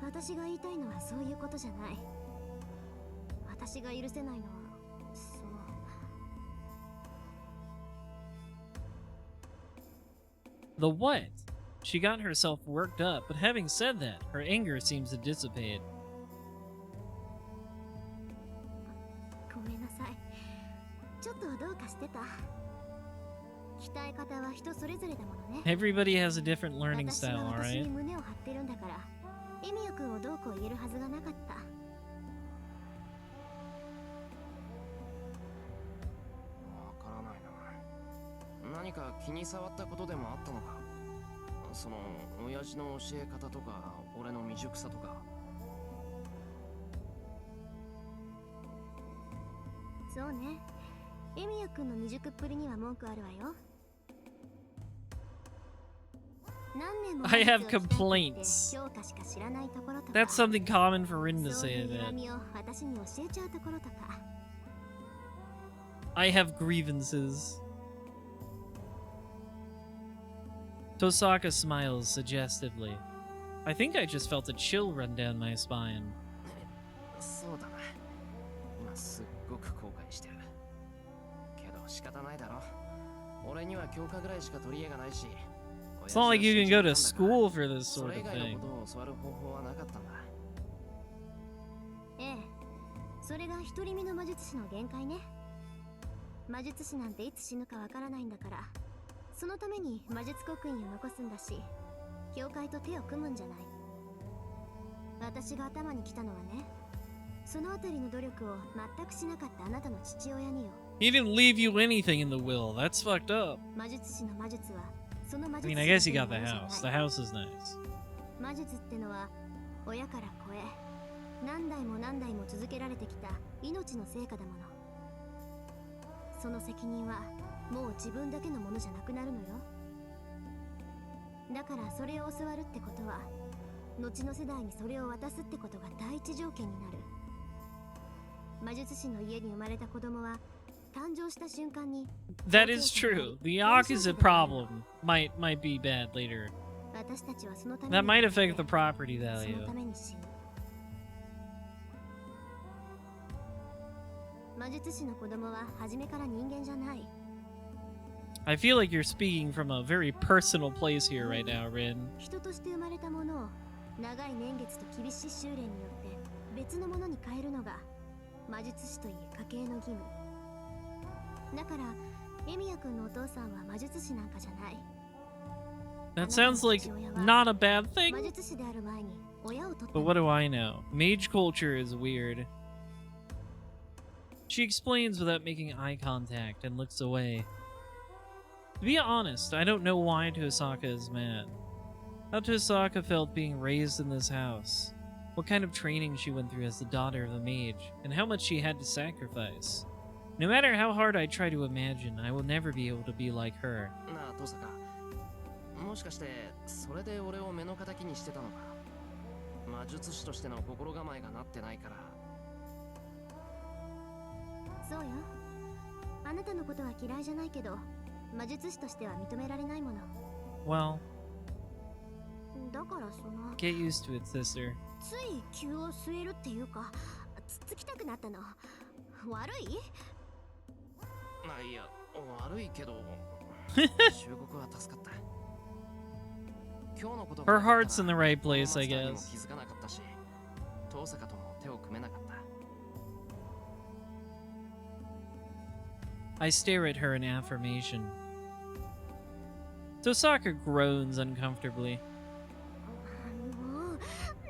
私が言いたいのはそういうことじゃない。私が許せないのは、そう。The what? She got herself worked up, but having said that, her anger seems to dissipate. ごめんなさい。ちょっとどうかしてた。鍛え方は人それぞれだものね。 Everybody has a different learning 私 style, が私 alright? に胸を張ってるんだから、エミヤ君をどうこう言えるはずがなかった。わからないな。何か気に障ったことでもあったのか？その親父の教え方とか俺の未熟さとか。そうね。エミヤ君の未熟っぷりには文句あるわよ。何年も I have 魔術を鍛えて complaints. 教科しか知らないところとか。 That's something common for Rin to そう say, いう that 恨みを私に教えちゃうところとか。 I have grievances. Tosaka smiles suggestively. I think I just felt a chill run down my spine. そうだな。今すっごく後悔してる。けど仕方ないだろ。俺には教科ぐらいしか取り柄がないし。 It's not like you can go to school for this そ sort れ以 of 外の thing. ことを教わる方法はなかったんだ。ええ。それが独り身の魔術師の限界ね。魔術師なんていつ死ぬかわからないんだから。そのために魔術刻印を残すんだし、教会と手を組むんじゃない。私が頭に来たのはね、そのあたりの努力を全くしなかったあなたの父親によ。 He didn't leave you anything in the will. That's fucked up. 魔術師の魔術はその魔 I 術 mean, 師 I だ guess け he の got the ものじゃない house. The house is nice. 魔術ってのは親から子へ何代も何代も続けられてきた命の成果だもの。その責任はもう自分だけのものじゃなくなるのよ。だからそれを教わるってことは後の世代にそれを渡すってことが第一条件になる。魔術師の家に生まれた子供は誕生した瞬間に That is true. The opposite problem might be bad later. 私たちはそのため That に might affect the property そ value. のために死ぬ。魔術師の子供は初めから人間じゃない。 I feel like you're speaking from a very personal place here right now, Rin. 人として生まれたものを長い年月と厳しい修練によって別のものに変えるのが魔術師という家系の義務だから、エミヤ君のお父さんは魔術師なんかじゃない。 That sounds like not a bad thing. 魔術師である前に親を取った But what do I know? Mage culture is weird. She explains without making eye contact and looks away. To be honest, I don't know why Tosaka is mad. How Tosaka felt being raised in this house. What kind of training she went through as the daughter of a mage, and how much she had to sacrifice. No matter how hard I try to imagine, I will never be able to be like her. なあトサカ、もしかしてそれで俺を目の敵にしてたのか。魔術師としての心構えがなってないから。そうよ。あなたのことは嫌いじゃないけど、魔術師としては認められないもの。 Well, だからその get used to it, sister. つい気を据えるっていうか、つっつきたくなったの。悪い？あ、いや、悪いけど忠告は助かった。今日のこと Her heart's in the right place, I guess. 気づかなかったし、遠坂とも手を組めなかった。 I stare at her in affirmation. Tosaka groans uncomfortably. もう、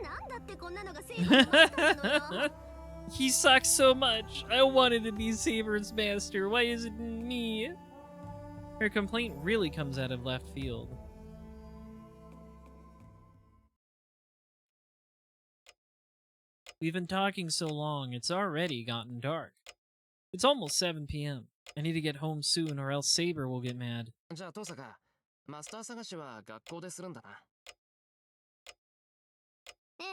なんだってこんなのがセーブになったのよ。He sucks so much. I wanted to be Saber's master. Why is it me? Her complaint really comes out of left field. We've been talking so long, it's already gotten dark. It's almost 7 p.m. I need to get home soon or else Saber will get mad. じゃあ遠坂、マスター探しは学校でするんだな。ええ、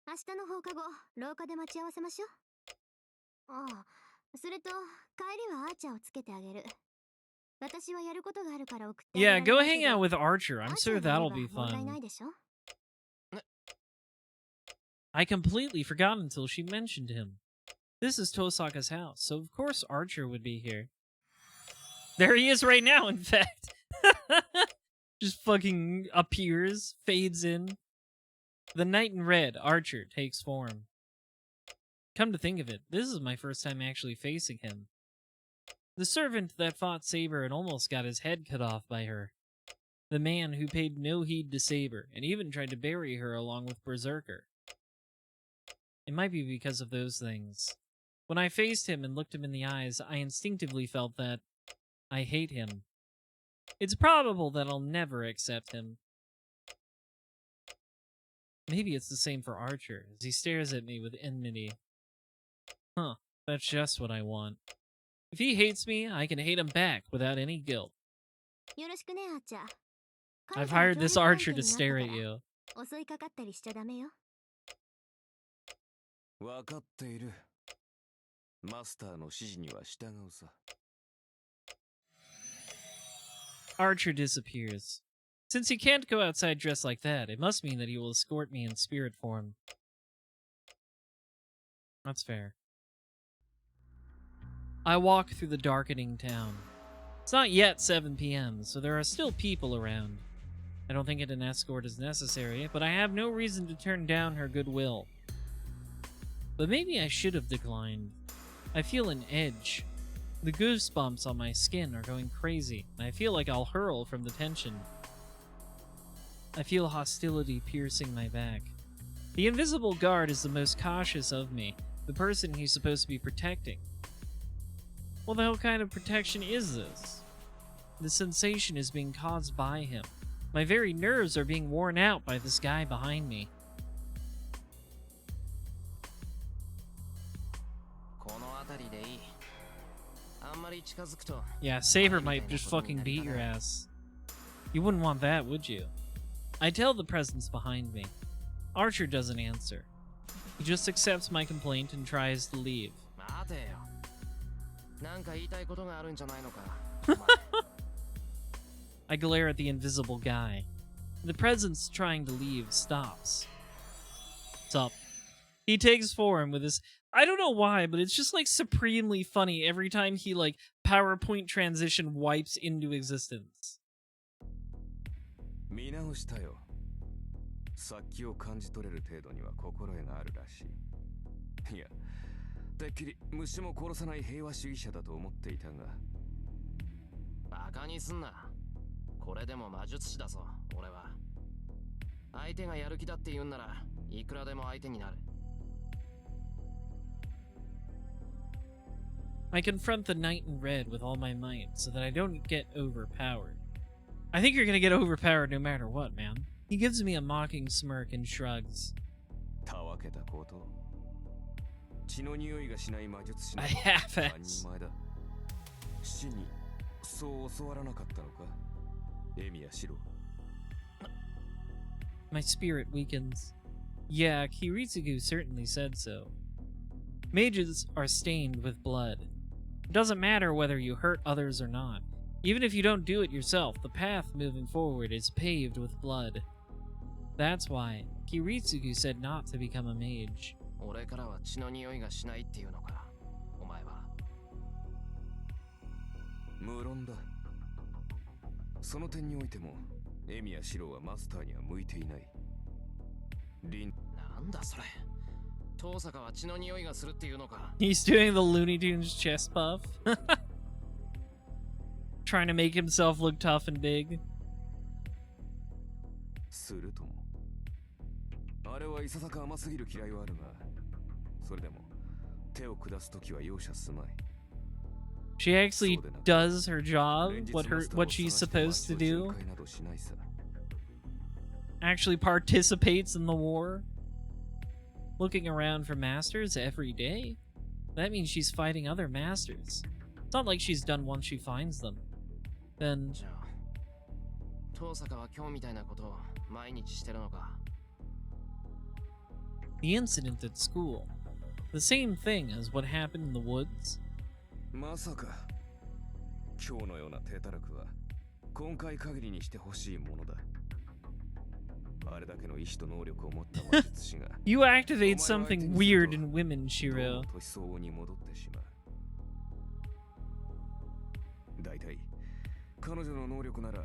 明日の放課後、廊下で待ち合わせましょう。ああ、それと、帰りはアーチャーをつけてあげる。私はやることがあるから送ってあげら Yeah, れ go るけ hang ど out with Archer. I'm アーチャ sure ーがい that'll れ be ば問題な fun. いでしょ？ I completely forgot until she mentioned him. This is Tosaka's house, so of course Archer would be here. There he is right now, in fact. Just fucking appears, fades in. The knight in red, Archer, takes form. Come to think of it, this is my first time actually facing him. The servant that fought Saber and almost got his head cut off by her. The man who paid no heed to Saber and even tried to bury her along with Berserker. It might be because of those things. When I faced him and looked him in the eyes, I instinctively felt that I hate him. It's probable that I'll never accept him. Maybe it's the same for Archer, as he stares at me with enmity. Huh, that's just what I want. If he hates me, I can hate him back without any guilt. よろしくね、アーチャー。 I've hired this Archer to stare at you. 襲いかかったりしちゃダメよ。わかっている。マスターの指示には従うさ。Archer disappears. Since he can't go outside dressed like that, it must mean that he will escort me in spirit form. That's fair. I walk through the darkening town. It's not yet 7 p.m., so there are still people around. I don't think an escort is necessary, but I have no reason to turn down her goodwill. But maybe I should have declined. I feel an edge. The goosebumps on my skin are going crazy, and I feel like I'll hurl from the tension. I feel hostility piercing my back. The invisible guard is the most cautious of me, the person he's supposed to be protecting. What the hell kind of protection is this? The sensation is being caused by him. My very nerves are being worn out by this guy behind me. この辺りでいい。あんまり近づくと。 Yeah, Saber might just fucking beat your ass. You wouldn't want that, would you? I tell the presence behind me. Archer doesn't answer. He just accepts my complaint and tries to leave. 待てよ。なんか言いたいことがあるんじゃないのか。 I glare at the invisible guy. The presence trying to leave stops. What's up? He takes form with his... I don't know why, but it's just like supremely funny every time he like PowerPoint transition wipes into existence. 見直したよ。殺気を感じ取れる程度には心得があるらしい。いや、てっきり虫も殺さない平和主義者だと思っていたが。バカにすんな。これでも魔術師だぞ、俺は。相手がやる気だって言うんならいくらでも相手になる。 I confront the knight in red with all my might so that I don't get overpowered. I think you're gonna get overpowered no matter what, man. He gives me a mocking smirk and shrugs. たわけたこと。血の匂いがしない魔術師の I have 半 it. 人前だ。死にそう教わらなかったのか、エミヤシロ。 My spirit weakens. Yeah, Kiritsugu certainly said so. Mages are stained with blood. It doesn't matter whether you hurt others or not. Even if you don't do it yourself, the path moving forward is paved with blood. That's why Kiritsugu said not to become a mage. 俺からは血の匂いがしないっていうのか、お前は。無論だ。その点においてもエミヤシロはマスターには向いていない。なんだそれ。遠坂は血の匂いがするっていうのか。 He's doing the Looney Tunes chest puff. Trying to make himself look tough and big. するとも。あれはいささか甘すぎる嫌いはあるが、それでも手を下すときは容赦すまい。 She actually does her job, what she's supposed to do. Actually participates in the war. Looking around for masters every day? That means she's fighting other masters. It's not like she's done once she finds them. Then じゃあ、遠坂は今日みたいなことを毎日してるのか。 the incident at school. The same thing as what happened in the woods. まさか今日のような手たらくは今回限りにしてほしいものだ。あれだけの意志と能力を持った魔術師が You activate something weird in women, どう Shiro. も年相応に戻ってしまう。だいたい彼女の能力なら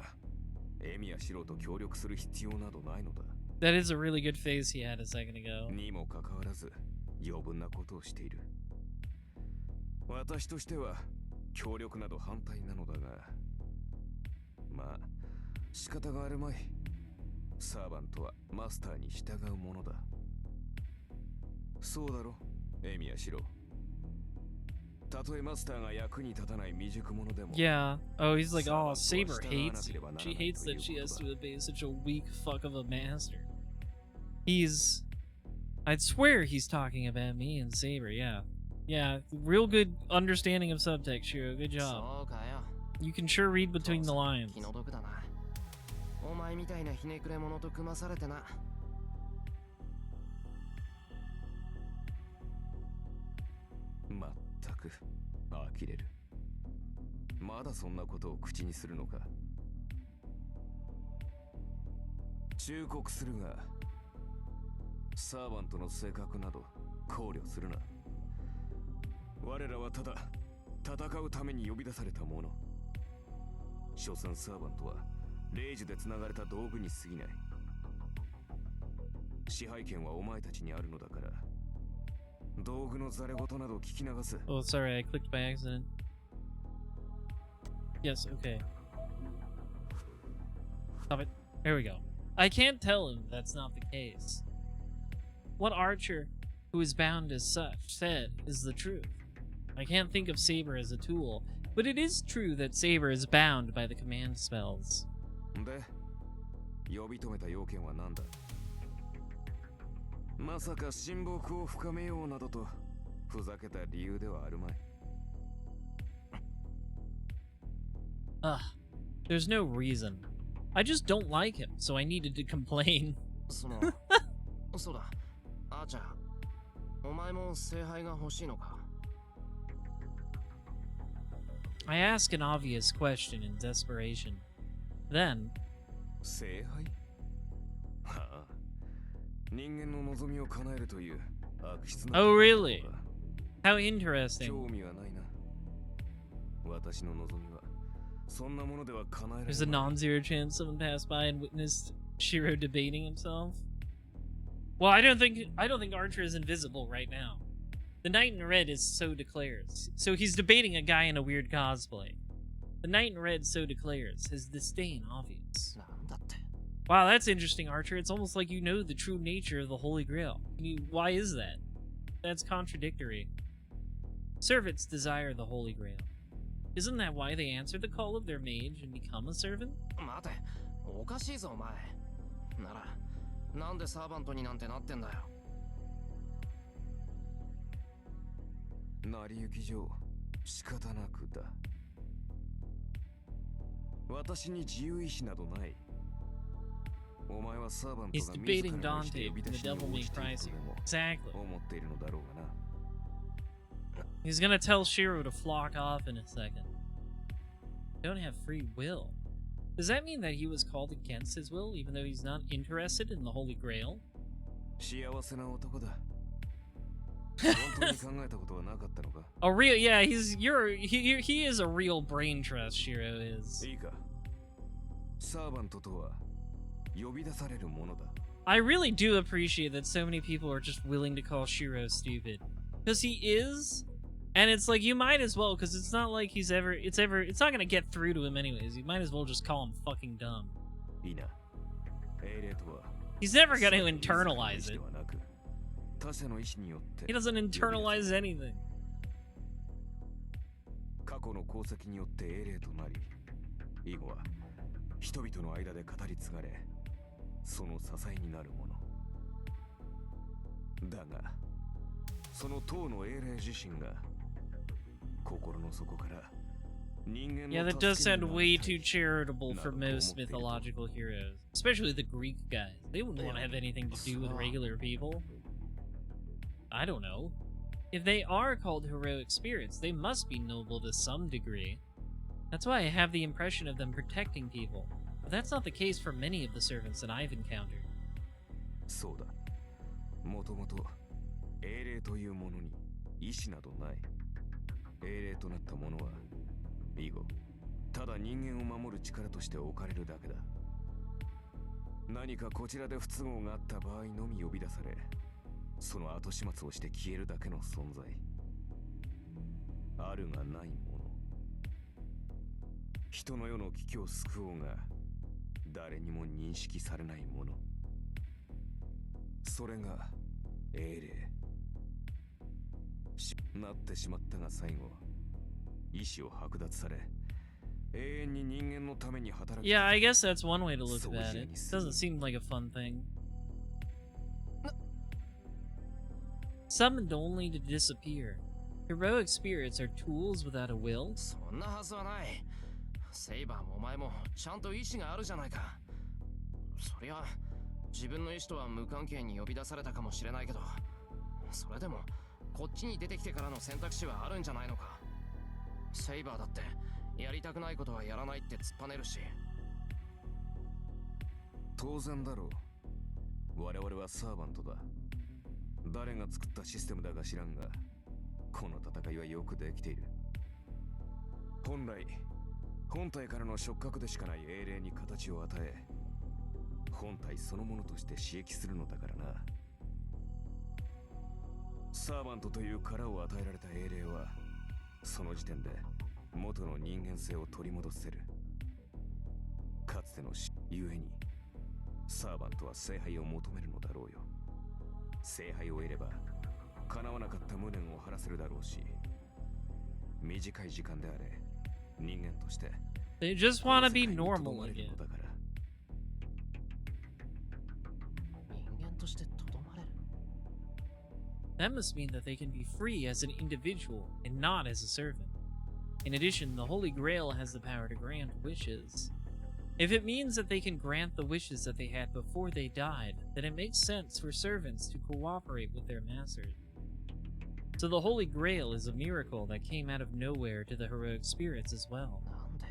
エミやシロと協力する必要などないのだ。 That is a really good phase he had a second ago. にもかかわらず余分なことをしている。私としては協力など反対なのだが、まあ仕方があるまい。サーバントはマスターに従うものだ。そうだろ、エミやシロ。たとえマスターが役に立たない未熟者でも。 Yeah. Oh, he's like, oh, Saber hates you. She hates that she has to obey such a weak fuck of a master. He's... I'd swear he's talking about me and Saber, yeah. Yeah, real good understanding of subtext, Shiro. Good job. そうかよ。 You can sure read between the lines. 気の毒だな。お前みたいなひねくれ者と組まされてな。まったく呆れる。まだそんなことを口にするのか。忠告するが、サーバントの性格など考慮するな。我らはただ戦うために呼び出された者。所詮サーバントは霊樹で繋がれた道具に過ぎない。支配権はお前たちにあるのだから、道具のざれ言など聞き流す。 Oh, sorry, I clicked by accident. Yes, okay. Stop it. There we go. I can't tell him that's not the case. What archer who is bound as such said is the truth. I can't think of Saber as a tool, but it is true that Saber is bound by the command spells. で、呼び止めた要件は何だ。まさか親睦を深めようなどとふざけた理由ではあるまい。Ugh, there's no reason. I just don't like him, so I needed to complain. そうだ。あーちゃん、お前も聖杯が欲しいのか。 I ask an obvious question in desperation. Then, 聖杯？はあ、人間の望みを叶えるという悪質な。 oh really? How interesting. 興味はないな。私の望みはそんなものでは叶えられない。 There's a non-zero chance someone passed by and witnessed Shiro debating himself. Well, I don't think Archer is invisible right now. The Knight in Red is so declares. So he's debating a guy in a weird cosplay. The Knight in Red so declares, his disdain obvious. なんだって Wow, that's interesting, Archer. It's almost like you know the true nature of the Holy Grail. Why is that? That's contradictory. Servants desire the Holy Grail. Isn't that why they answer the call of their mage and become a servant? 待て、おかしいぞお前。なら、なんでサーバントになんてなってんだよ。成り行き上仕方なくだ。私に自由意志などない。お前はサーバント He's が自 debating らの意志で Dante 呼び from 出 the しに Devil 応 May じてい Cry るとで series. も Exactly. 思っているのだろうがな。He's gonna tell Shiro to flock off in a second. Don't have free will. Does that mean that he was called against his will, even though he's not interested in the Holy Grail? 幸せな男だ。本当に考えたことはなかったのか。 A real, yeah, he is a real brain trust, Shiro is. いいか。サーバントとは呼び出されるものだ。 I really do appreciate that so many people are just willing to call Shiro stupid. Because he is, and it's like, you might as well, because it's not like it's not gonna get through to him anyways. You might as well just call him fucking dumb. いいな。英霊とは He's never gonna internalize it. 他者の意志によって He doesn't internalize anything. 過去の功績によって英霊となり、以後は人々の間で語り継がれ、その支えになるもの。だが、その当の英霊自身が心の底から人間の Yeah, that does sound way too charitable for most mythological heroes, especially the Greek guys. They wouldn't want to have anything to do with regular people. I don't know. If they are called heroic spirits, they must be noble to some degree. That's why I have the impression of them protecting people. But that's not the case for many of the servants that I've encountered. そうだ。もともと英霊というものに意志などない。英霊となったものは以後ただ人間を守る力として置かれるだけだ。何かこちらで不都合があった場合のみ呼び出され、その後始末をして消えるだけの存在。あるがないもの。人の世の危機を救おうが誰にも認識されないもの。それが英霊。なってしまったが最後、意志を剥奪され、永遠に人間のために働く。 Yeah, I guess that's one way to look at it. Doesn't seem like a fun thing. Summoned only to disappear. Heroic spirits are tools without a will? そんなはずはない。セイバーもお前もちゃんと意志があるじゃないか。そりゃ自分の意志とは無関係に呼び出されたかもしれないけど、それでもこっちに出てきてからの選択肢はあるんじゃないのか。セイバーだってやりたくないことはやらないって突っぱねるし。当然だろう。我々はサーバントだ。誰が作ったシステムだか知らんが、この戦いはよくできている。本来本体からの触覚でしかない英霊に形を与え、本体そのものとして刺激するのだからな。サーバントという殻を与えられた英霊はその時点で元の人間性を取り戻せる。かつてのゆえにサーバントは聖杯を求めるのだろうよ。聖杯を得れば叶わなかった無念を晴らせるだろうし、短い時間であれ人間として They just want to be normal again. 人間としてとどまれる。 That must mean that they can be free as an individual and not as a servant. In addition, the Holy Grail has the power to grant wishes. If it means that they can grant the wishes that they had before they died, then it makes sense for servants to cooperate with their masters. So the Holy Grail is a miracle that came out of nowhere to the heroic spirits as well. なんで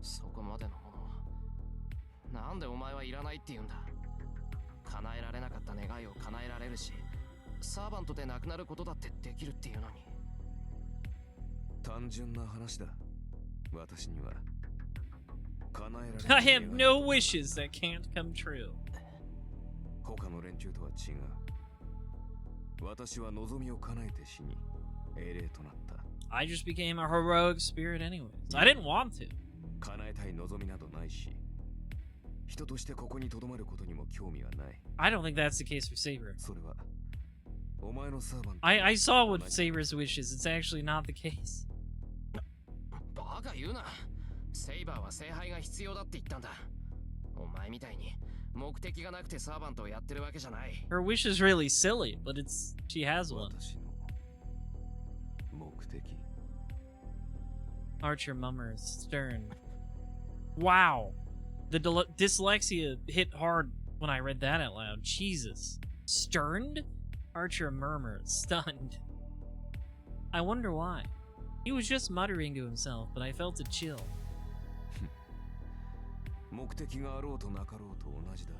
そこまでのものをなんでお前はいらないって言うんだ。叶えられなかった願いを叶えられるし、サーバントでなくなることだってできるっていうのに。単純な話だ。私には I have no wishes that can't come true. 他の連中とは違う。私は望みを叶えて死に英霊となった。 I just became a heroic spirit anyways. I didn't want to. 叶えたい望みなどないし、人としてここに留まることにも興味はない。 I don't think that's the case for Saber. それはお前のサーバント。 I saw what Saber's wish is. It's actually not the case. バカ言うな。セイバーは聖杯が必要だって言ったんだ。お前みたいに目的がなくてサーバントをやってるわけじゃない。 Her wish is really silly, but she has one. 私の目的。 Archer mummers, stern. Wow. The dyslexia hit hard when I read that out loud. Jesus. Sterned? Archer murmurs, stunned. I wonder why. He was just muttering to himself, but I felt a chill. 目的があろうとなかろうと同じだ。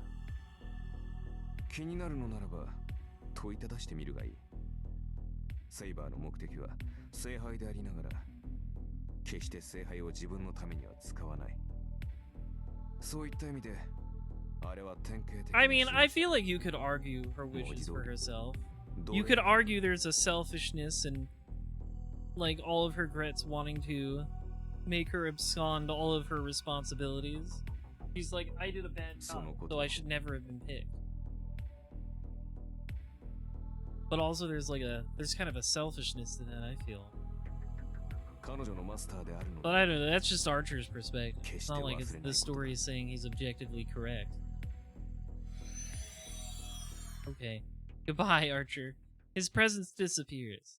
気になるのならば問いただしてみるがいい。セイバーの目的は聖杯でありながら、決して聖杯を自分のためには使わない。そういった意味で、あれは典型的な。 I mean, I feel like you could argue her wishes for herself. You could argue there's a selfishness and, like, all of her regrets wanting to make her abscond all of her responsibilities. She's like, I did a bad job, so I should never have been picked. But also there's kind of a selfishness to that, I feel. But I don't know, that's just Archer's perspective. It's not like the story is saying he's objectively correct. Okay. Goodbye, Archer. His presence disappears.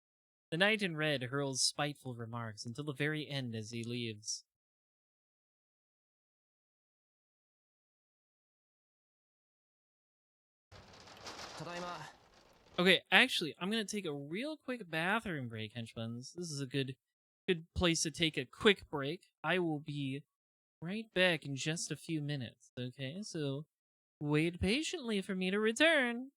The knight in red hurls spiteful remarks until the very end as he leaves. Okay, actually, I'm gonna take a real quick bathroom break, henchmans. This is a good place to take a quick break. I will be right back in just a few minutes, okay? So, wait patiently for me to return.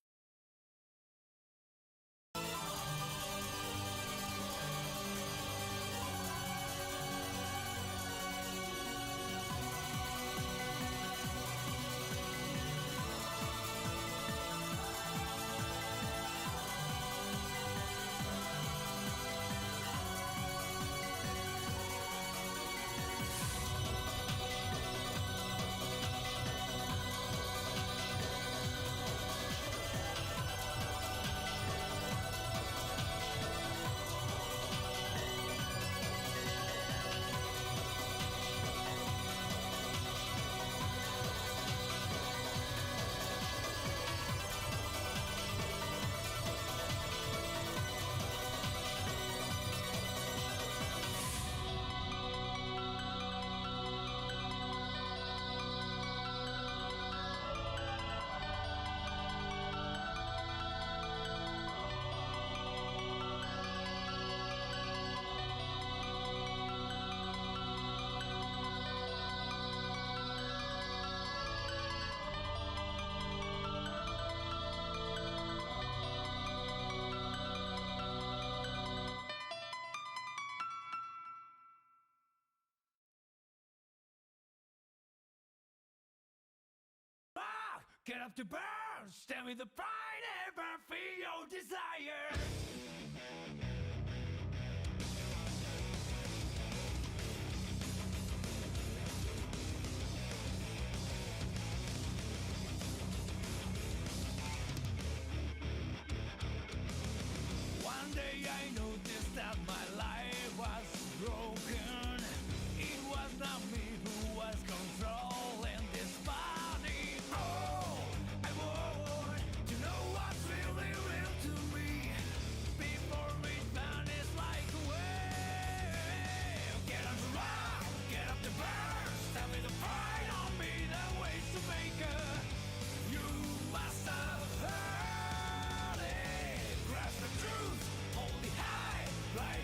Get up to burn, stand with the pride and burn for your desire. One day I noticed that my life was broken. It was not me who was controlling this body. Oh, I want to know what's really real to me before it vanishes like a wave. Get up to run, get up to burn, stand with the pride on me. The ways to make her. You must have heard it. Grasp the truth, hold it high, right.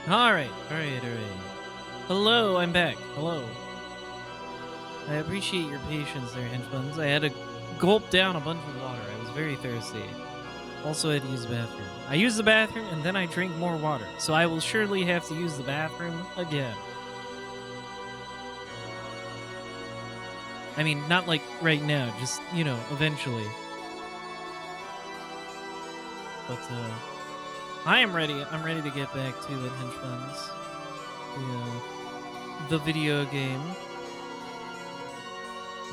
Alright. Hello, I'm back. Hello. I appreciate your patience there, henchbuns. I had to gulp down a bunch of water. I was very thirsty. Also, I had to use the bathroom. I used the bathroom, and then I drank more water. So I will surely have to use the bathroom again. I mean, not like right now, just, you know, eventually. But, I am ready. I'm ready to get back to it, henchbuns. The video game.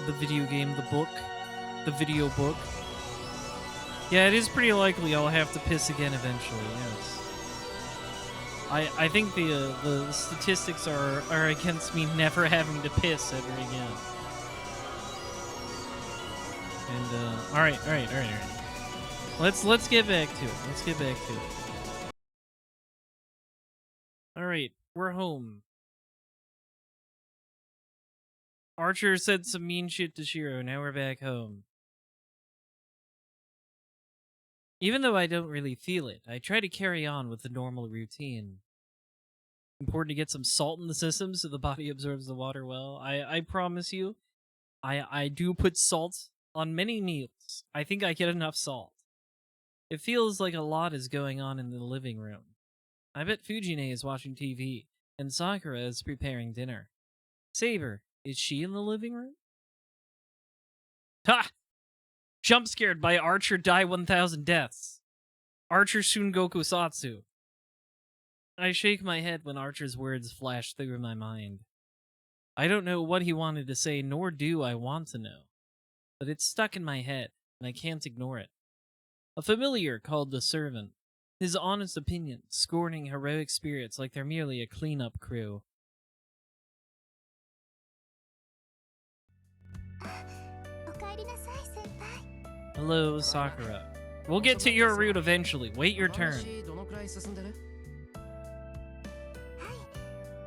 The video game, the book. The video book. Yeah, it is pretty likely I'll have to piss again eventually, yes. I think the statistics are against me never having to piss ever again. And alright. Let's get back to it. Alright, we're home. Archer said some mean shit to Shiro, now we're back home. Even though I don't really feel it, I try to carry on with the normal routine. Important to get some salt in the system so the body absorbs the water well. I promise you, I do put salt on many meals. I think I get enough salt. It feels like a lot is going on in the living room. I bet Fujine is watching TV, and Sakura is preparing dinner. Saber, is she in the living room? Ha! Jump scared by Archer die 1000 deaths. Archer Shungoku Satsu. I shake my head when Archer's words flash through my mind. I don't know what he wanted to say, nor do I want to know. But it's stuck in my head, and I can't ignore it. A familiar called the servant. His honest opinion, scorning heroic spirits like they're merely a cleanup crew. Hello, Sakura. We'll get to your route eventually. Wait your turn.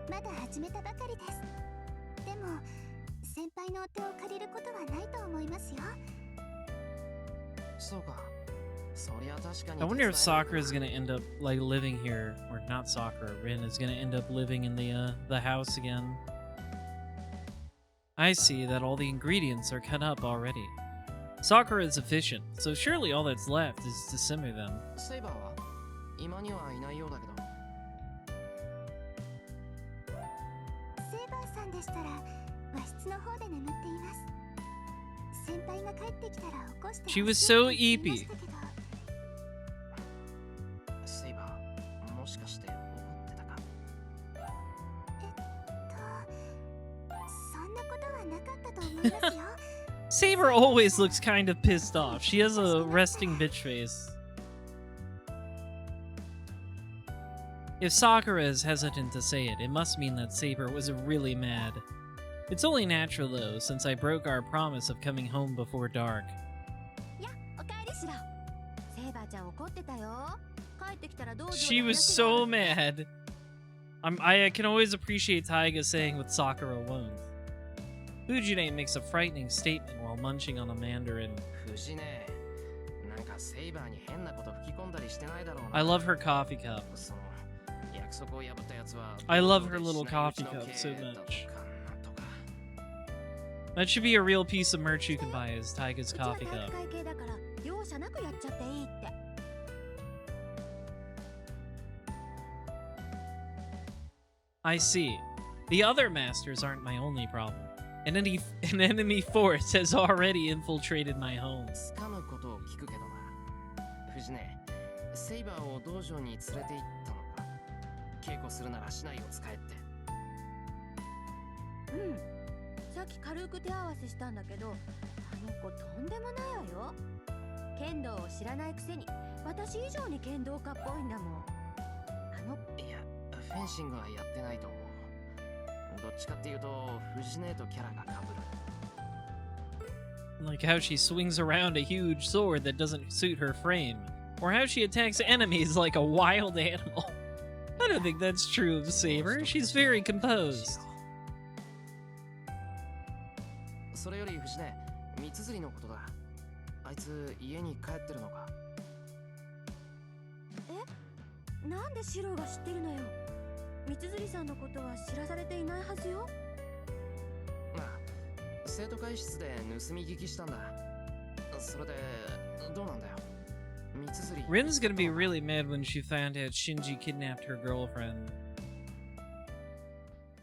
まだ始めたばかりです。でも先輩のお手を借りることはないと思いますよ。そうか。そりゃ確かに。 I wonder if Sakura is gonna end up like living here, or not Sakura. Rin is gonna end up living in the house again. I see that all the ingredients are cut up already. Sakura is efficient, so surely all that's left is to simmer them. セイバーは今にはいないようだけど。セイバーさんでしたら和室の方で眠っています。先輩が帰ってきたら起こして。 She was so eepy. セイバー、もしかして怒ってたか。そんなことはなかったと思いますよ。 Saber always looks kind of pissed off. She has a resting bitch face. If Sakura is hesitant to say it, it must mean that Saber was really mad. It's only natural though, since I broke our promise of coming home before dark. She was so mad. I can always appreciate Taiga saying what Sakura won't. Fujine makes a frightening statement while munching on a mandarin. I love her coffee cup. I love her little coffee cup so much. That should be a real piece of merch you can buy, is Taiga's coffee cup. I see. The other masters aren't my only problem. An enemy force has already infiltrated my home. Like how she swings around a huge sword that doesn't suit her frame, or how she attacks enemies like a wild animal. I don't think that's true of Saber. She's very composed. 三辻さんのことは知らされていないはずよ。ああ、生徒会室で盗み聞きしたんだ。それでどうなんだよ。三辻 Rin's gonna be really mad when she found out Shinji kidnapped her girlfriend.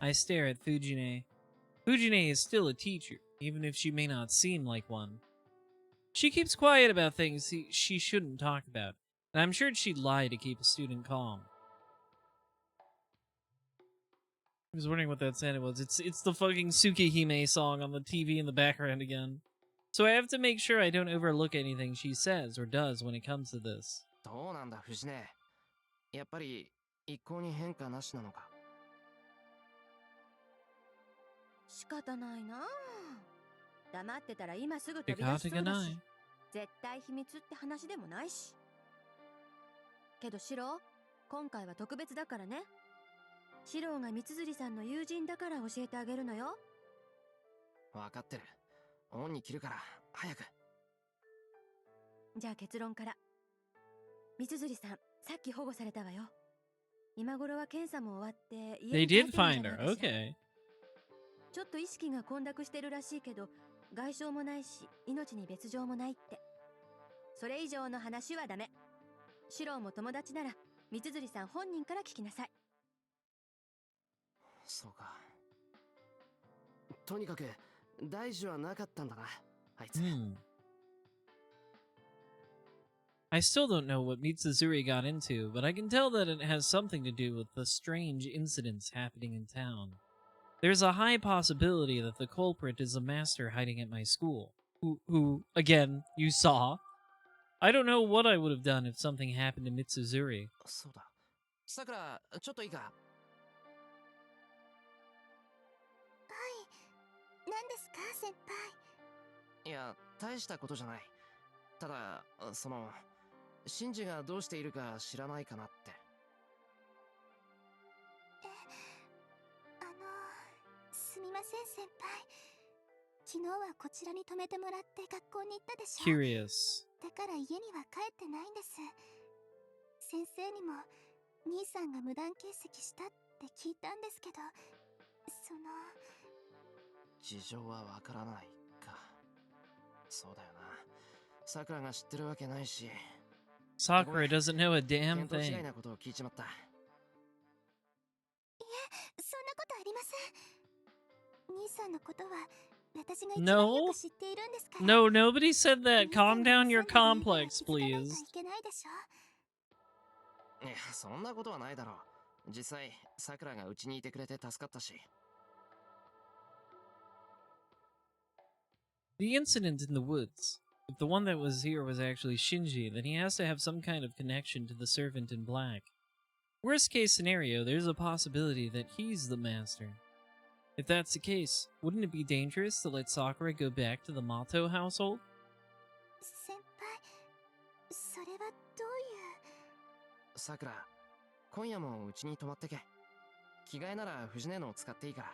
I stare at Fujine. Fujine is still a teacher, even if she may not seem like one. She keeps quiet about things she shouldn't talk about, and I'm sure she'd lie to keep a student calm. I was wondering what that sounded was. It's the fucking Tsukihime song on the TV in the background again. So I have to make sure I don't overlook anything she says or does when it comes to this. どうなんだ藤根。やっぱり一向に変化なしなのか。仕方ないなあ。黙ってたら今すぐ飛び出しそうだし、絶対秘密って話でもないし。けどシロ、今回は特別だからね。シロが三辻さんの友人だから教えてあげるのよ。わかってる。オンに切るから早く。じゃあ結論から。三辻さん、さっき保護されたわよ。今頃は検査も終わって家 They に帰って did るんじゃない find か her. しら。 Okay. ちょっと意識が混濁してるらしいけど、外傷もないし命に別状もないって。それ以上の話はダメ。シロも友達なら三辻さん本人から聞きなさい。そうか。とにかく大事はなかったんだな、あいつ。I still don't know what Mitsuzuri got into, but I can tell that it has something to do with the strange incidents happening in town. There's a high possibility that the culprit is a master hiding at my school, who again, you saw. I don't know what I would have done if something happened to Mitsuzuri. そうだ。さくら、ちょっといいか。はい。何ですか、先輩。いや、大したことじゃない。ただ、シンジがどうしているか知らないかなって。すみません、先輩。昨日はこちらに泊めてもらって学校に行ったでしょ。 Curious. だから家には帰ってないんです。先生にも兄さんが無断欠席したって聞いたんですけど、事情はわからないか。そうだよな。さくらが知ってるわけないし。Sakura doesn't know a damn 見当違い thing. なことを聞いちまった。いえ、そんなことありません。兄さんのことは私が一番よく知っているんですから。 No, nobody said that. Calm down your complex, please. いけないでしょ。いや、そんなことはないだろう。実際、さくらがうちにいてくれて助かったし。The incident in the woods. If the one that was here was actually Shinji, then he has to have some kind of connection to the servant in black. Worst case scenario, there's a possibility that he's the master. If that's the case, wouldn't it be dangerous to let Sakura go back to the Mato household? 先輩、それはどういう。さくら、今夜もうちに泊まってけ。着替えなら藤根のを使っていいから。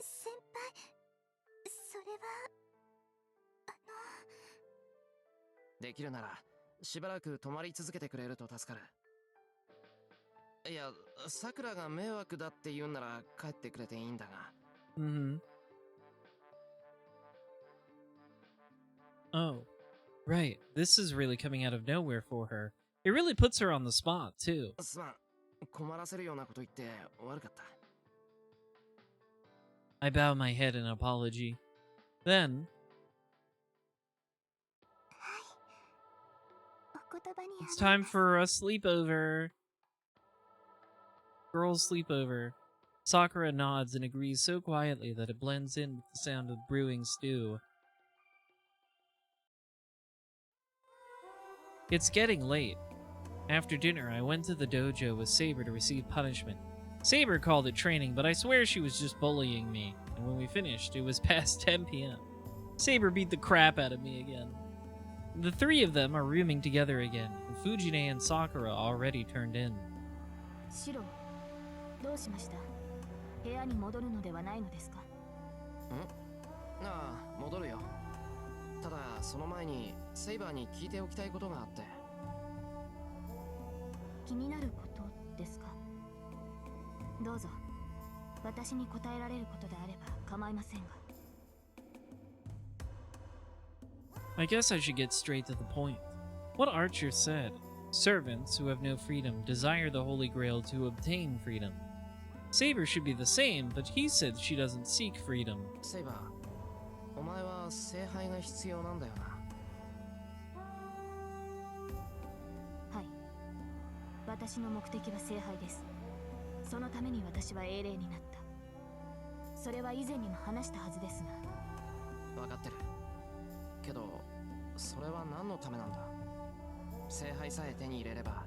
先輩、それはできるならしばらく泊まり続けてくれると助かる。いや、さくらが迷惑だって言うんなら帰ってくれていいんだが。Oh, right. This is really coming out of nowhere for her. It really puts her on the spot, too. すまん、困らせるようなこと言って悪かった。I bow my head in apology. Then, お言葉に it's time for a sleepover. Girls' sleepover. Sakura nods and agrees so quietly that it blends in with the sound of brewing stew. It's getting late. After dinner, I went to the dojo with Saber to receive punishment. Saber called it training, but I swear she was just bullying me, and when we finished, it was past 10 p.m. Saber beat the crap out of me again. The three of them are rooming together again, and Fujine and Sakura already turned in. シロ、どうしました？部屋に戻るのではないのですか？ああ、戻るよ。ただその前にセイバーに聞いておきたいことがあって。気になることですか？どうぞ、私に答えられることであれば構いませんが。 I guess I should get straight to the point. What Archer said. Servants who have no freedom desire the Holy Grail to obtain freedom. Saber should be the same, but he said she doesn't seek freedom. セイバー、お前は聖杯が必要なんだよな。はい、私の目的は聖杯です。そのために私は英霊になった。それは以前にも話したはずですが。分かってるけど、それは何のためなんだ？聖杯さえ手に入れれば、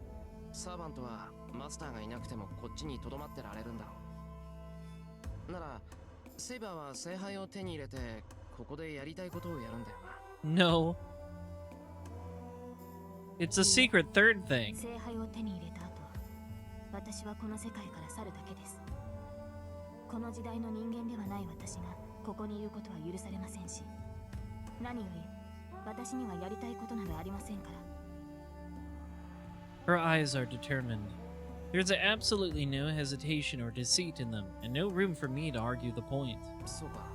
サーバントはマスターがいなくてもこっちに留まってられるんだろう。ならセイバーは聖杯を手に入れてここでやりたいことをやるんだよな。 No. It's a secret third thing. 聖杯を手に入れた後、私はこの世界から去るだけです。この時代の人間ではない私がここにいることは許されませんし、何より私にはやりたいことなどありませんから。 Her eyes are determined. There's absolutely no hesitation or deceit in them, and no room for me to argue the point. そうか。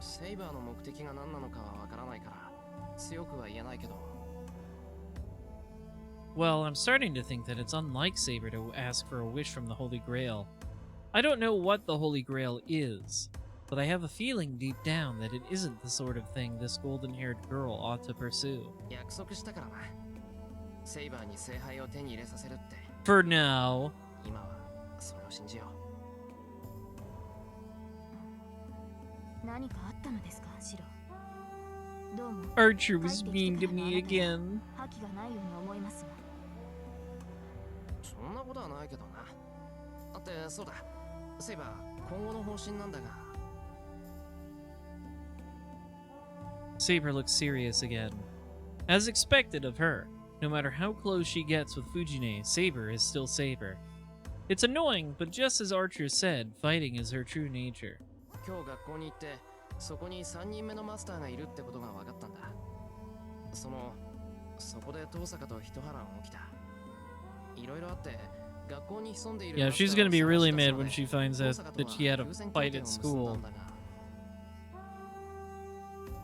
セイバーの目的が何なのかはわからないから強くは言えないけど。 Well, I'm starting to think that it's unlike Saber to ask for a wish from the Holy Grail. I don't know what the Holy Grail is, but I have a feeling deep down that it isn't the sort of thing this golden-haired girl ought to pursue. 約束したからな。セイバーに聖杯を手に入れさせるって。 For now. 今はそれを信じよう。何かあったのですか、シロ。どうも Archer was mean to me again. 覇気がないように思いますが。そんなことはないけどな。だってそうだ。セイバー、今後の方針なんだが。 Saber looks serious again. As expected of her, no matter how close she gets with Fujine, Saber is still Saber. It's annoying, but just as Archer said, fighting is her true nature. 今日学校に行ってそこに3人目のマスターがいるってことが分かったんだ。そこで遠坂と一波乱起きた。いろいろあって学校に潜んでいる。 Yeah, she's gonna be really mad when she finds out that she had a fight at school.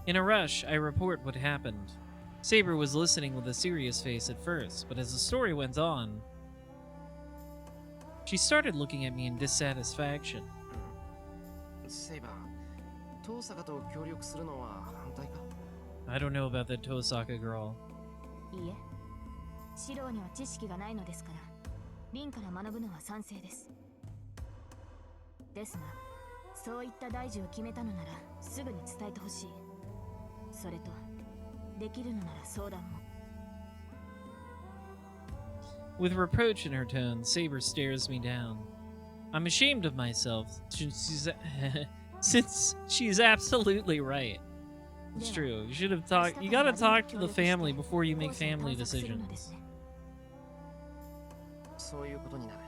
In a rush, I report what happened. Saber was listening with a serious face at first, but as the story went on, she started looking at me in dissatisfaction. セイバー、遠坂と協力するのは反対か？ I don't know about that Tosaka girl. いいえ、シロには知識がないのですから、リンから学ぶのは賛成です。ですが、そういった大事を決めたのならすぐに伝えてほしい。それと、できるのなら相談も。 With reproach in her tone, Saber stares me down. I'm ashamed of myself since she's absolutely right. It's true. You should have talked. You gotta talk to the family before you make family decisions. そういうことになる。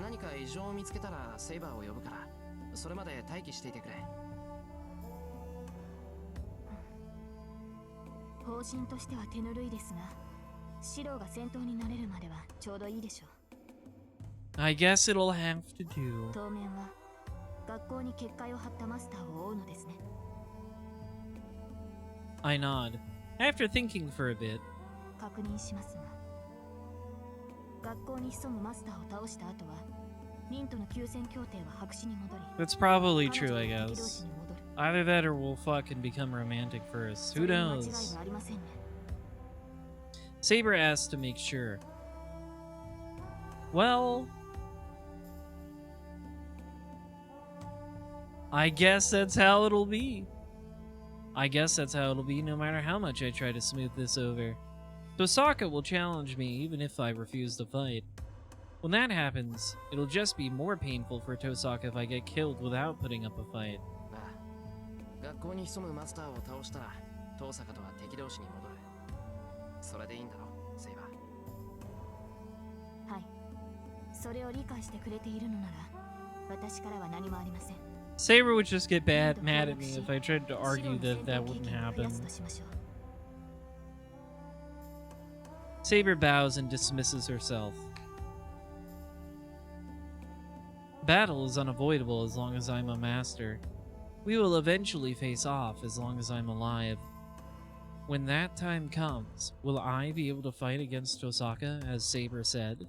何か異常を見つけたらセイバーを呼ぶから、それまで待機していてくれ。方針としては手ぬるいですが、シロが先頭になれるまではちょうどいいでしょう。 I guess it'll have to do. 当面は学校に結界を張ったマスターを追うのですね。 I nod. After thinking for a bit, 確認しますが、学校に潜むマスターを倒した後は、リンとの休戦協定は白紙に戻り、 that's probably true, 彼 I 女と敵同 guess. 士に戻る。 Either that or we'll fuck and become romantic first. そ Who れに間違い knows? はありませんね。 Saber asked to make sure. Well, I guess that's how it'll be. I guess that's how it'll be no matter how much I try to smooth this over. Tosaka will challenge me even if I refuse to fight. When that happens, it'll just be more painful for Tosaka if I get killed without putting up a fight. ああ、学校に潜むマスターを倒したら、遠坂とは敵同士に戻る。それでいいんだろ、セイバー。はい。それを理解してくれているのなら、私からは何もありません。 Saber would just get mad at me if I tried to argue that that wouldn't happen. Saber bows and dismisses herself. Battle is unavoidable as long as I'm a master. We will eventually face off as long as I'm alive. When that time comes, will I be able to fight against Osaka, as Saber said?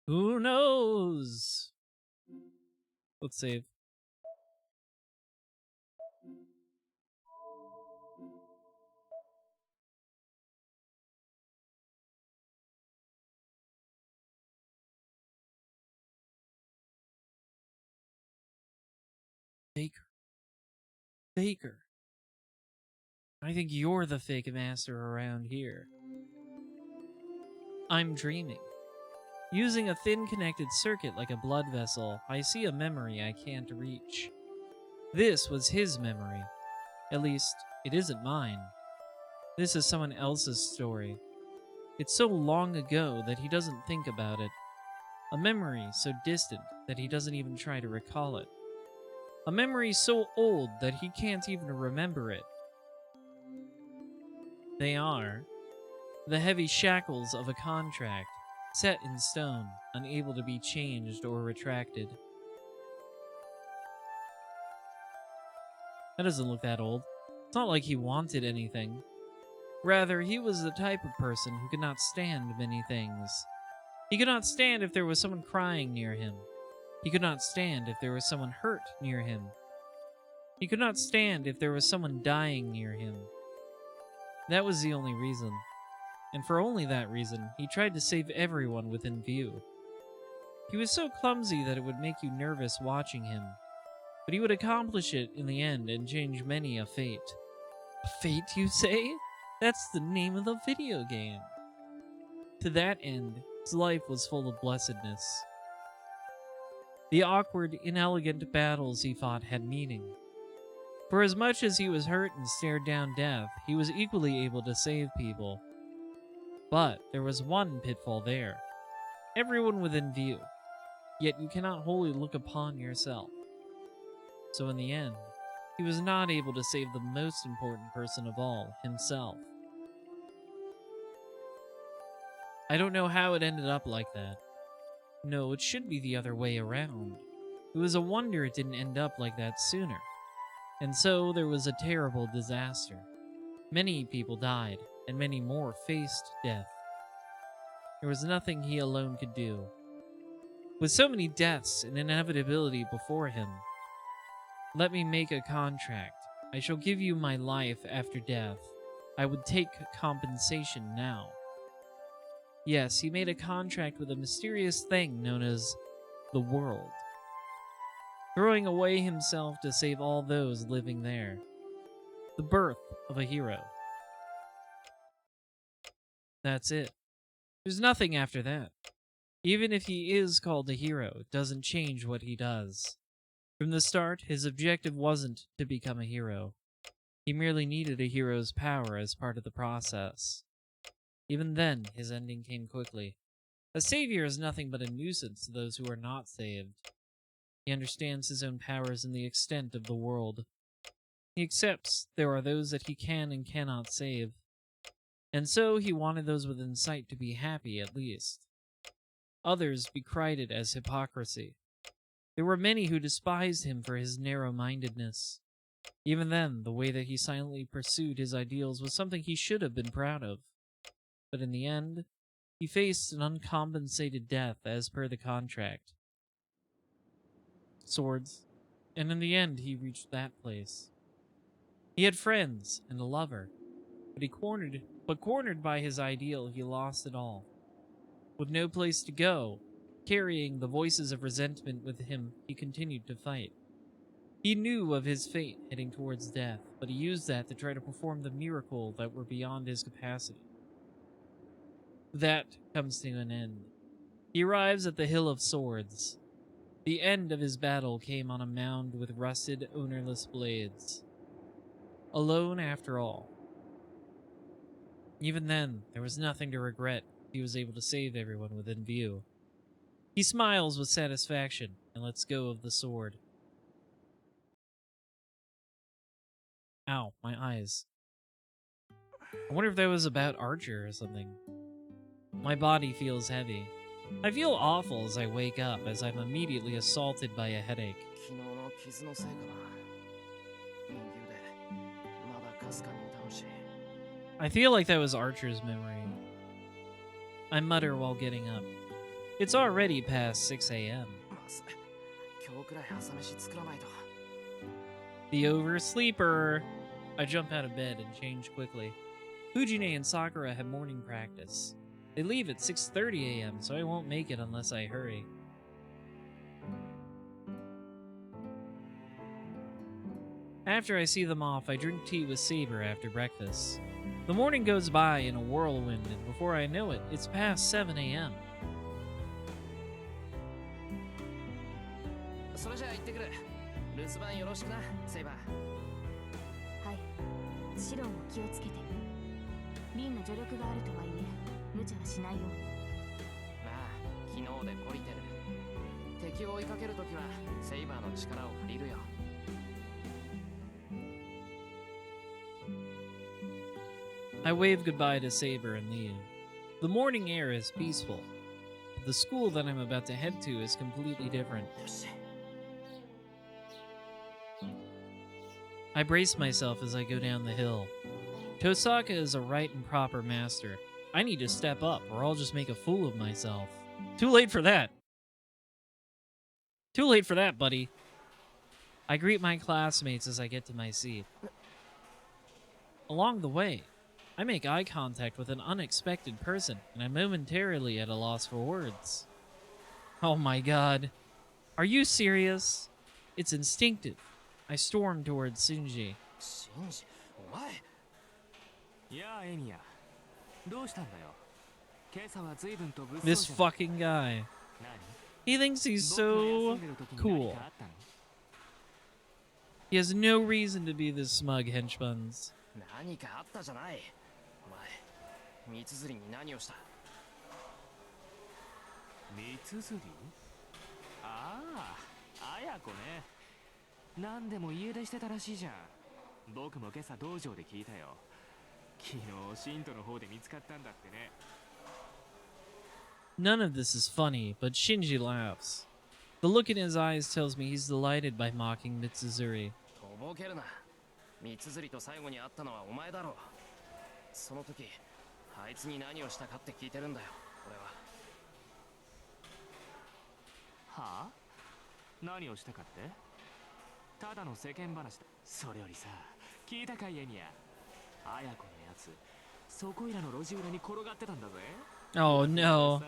Who knows? Let's save. Baker. I think you're the fake master around here. I'm dreaming. Using a thin connected circuit like a blood vessel, I see a memory I can't reach. This was his memory. At least, it isn't mine. This is someone else's story. It's so long ago that he doesn't think about it. A memory so distant that he doesn't even try to recall it. A memory so old that he can't even remember it. They are the heavy shackles of a contract, set in stone, unable to be changed or retracted. That doesn't look that old. It's not like he wanted anything. Rather, he was the type of person who could not stand many things. He could not stand if there was someone crying near him. He could not stand if there was someone hurt near him. He could not stand if there was someone dying near him. That was the only reason. And for only that reason, he tried to save everyone within view. He was so clumsy that it would make you nervous watching him. But he would accomplish it in the end and change many a fate. Fate, you say? That's the name of the video game. To that end, his life was full of blessedness. The awkward, inelegant battles he fought had meaning. For as much as he was hurt and stared down death, he was equally able to save people. But there was one pitfall there. Everyone within view. Yet you cannot wholly look upon yourself. So in the end, he was not able to save the most important person of all, himself. I don't know how it ended up like that. No, it should be the other way around. It was a wonder it didn't end up like that sooner. And so there was a terrible disaster. Many people died, and many more faced death. There was nothing he alone could do. With so many deaths and inevitability before him, let me make a contract. I shall give you my life after death. I would take compensation now. Yes, he made a contract with a mysterious thing known as the world, throwing away himself to save all those living there. The birth of a hero. That's it. There's nothing after that. Even if he is called a hero, it doesn't change what he does. From the start, his objective wasn't to become a hero. He merely needed a hero's power as part of the process. Even then, his ending came quickly. A savior is nothing but a nuisance to those who are not saved. He understands his own powers and the extent of the world. He accepts there are those that he can and cannot save. And so he wanted those within sight to be happy at least. Others decried it as hypocrisy. There were many who despised him for his narrow-mindedness. Even then, the way that he silently pursued his ideals was something he should have been proud of. But in the end, he faced an uncompensated death as per the contract. Swords. And in the end, he reached that place. He had friends and a lover, but cornered by his ideal, he lost it all. With no place to go, carrying the voices of resentment with him, he continued to fight. He knew of his fate heading towards death, but he used that to try to perform the miracle that were beyond his capacity. That comes to an end. He arrives at the Hill of Swords. The end of his battle came on a mound with rusted, ownerless blades. Alone after all. Even then, there was nothing to regret. He was able to save everyone within view. He smiles with satisfaction and lets go of the sword. Ow, my eyes. I wonder if that was about Archer or something. My body feels heavy. I feel awful as I wake up, as I'm immediately assaulted by a headache. 昨日の傷のせいかな。右腕まだかすかに痛むし。 I feel like that was Archer's memory. I mutter while getting up. It's already past 6 a.m. まずい。今日くらい朝飯作らないと。 The oversleeper! I jump out of bed and change quickly. Fujine and Sakura have morning practice. They leave at 6:30 a.m., so I won't make it unless I hurry. After I see them off, I drink tea with Saber after breakfast. The morning goes by in a whirlwind, and before I know it, it's past 7 a.m. それじゃあ行ってくる。留守番よろしくな、セイバー。はい。シロンも気をつけて。リンの助力があるとはいえ無茶はしないよ。まあ昨日で懲りてる。敵を追いかけるときはセイバーの力を借りるよ。 I wave goodbye to Saber and leave. The morning air is peaceful. The school that I'm about to head to is completely different. よし。 I brace myself as I go down the hill. Tosaka is a right and proper master. I need to step up, or I'll just make a fool of myself. Too late for that. Too late for that, buddy. I greet my classmates as I get to my seat. Along the way, I make eye contact with an unexpected person, and I'm momentarily at a loss for words. Oh my god. Are you serious? It's instinctive. I storm towards Shinji. シンジ、お前。いやあエミヤ、どうしたんだよ。今朝は随分と物騒 This じゃない。 fucking guy. 何？ He thinks he's 僕が休 so んでる時に cool. 何かあったの？ He has no reason to be this smug henchbuns. 何かあったじゃない。お前、三つ釣りに何をした？三つ釣り？ああ、あやこね。何でも家出してたらしいじゃん。僕も今朝道場で聞いたよ。昨日シントの方で見つかったんだってね。 None of this is funny, but Shinji laughs. The look in his eyes tells me he's delighted by mocking Mitsuzuri. とぼけるな。三つ釣りと最後に会ったのはお前だろう。その時、あいつに何をしたかって聞いてるんだよ、俺は。はあ？何をしたかって？ただの世間話だ。それよりさ、聞いたかいエミヤ。あやこのやつ、そこいらの路地裏に転がってたんだぜ。 Oh no.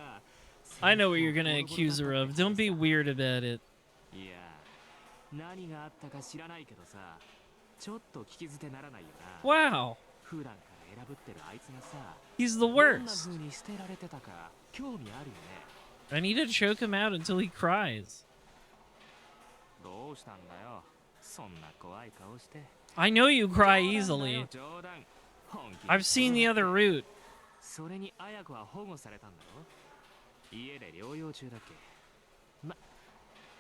I know what you're gonna accuse her of. Don't be weird about it. いや、何があったか知らないけどさ、ちょっと聞き捨てならないよな。 Wow. 普段から選ぶってるあいつがさ、 He's the どんな worst. 風に捨てられてたか興味あるよね。 I need to choke him out until he cries. どうしたんだよ。そんな怖い顔して。 I know you cry easily. 冗談。本気で I've seen the other route. それに綾子は保護されたんだろ。家で療養中だっけ。ま、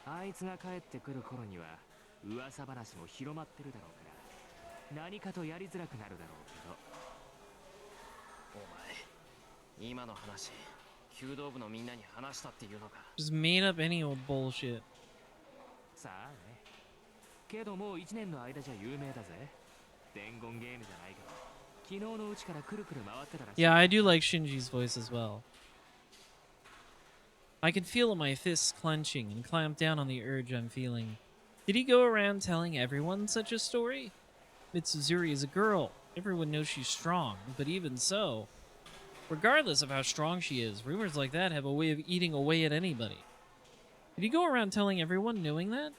あいつが帰ってくる頃には噂話も広まってるだろうから何かとやりづらくなるだろうけど。お前、今の話、弓道部のみんなに話したっていうのか。 Just made up any old bullshit. さあね。けどもう1年の間じゃ有名だぜ。伝言ゲームじゃないけど。昨日のうちからくるくる回ってたらしい。 Yeah, I do like Shinji's voice as well. I can feel my fists clenching and clamp down on the urge I'm feeling. Did he go around telling everyone such a story? Mitsuzuri is a girl. Everyone knows she's strong, but even so, regardless of how strong she is, rumors like that have a way of eating away at anybody. Did he go around telling everyone knowing that?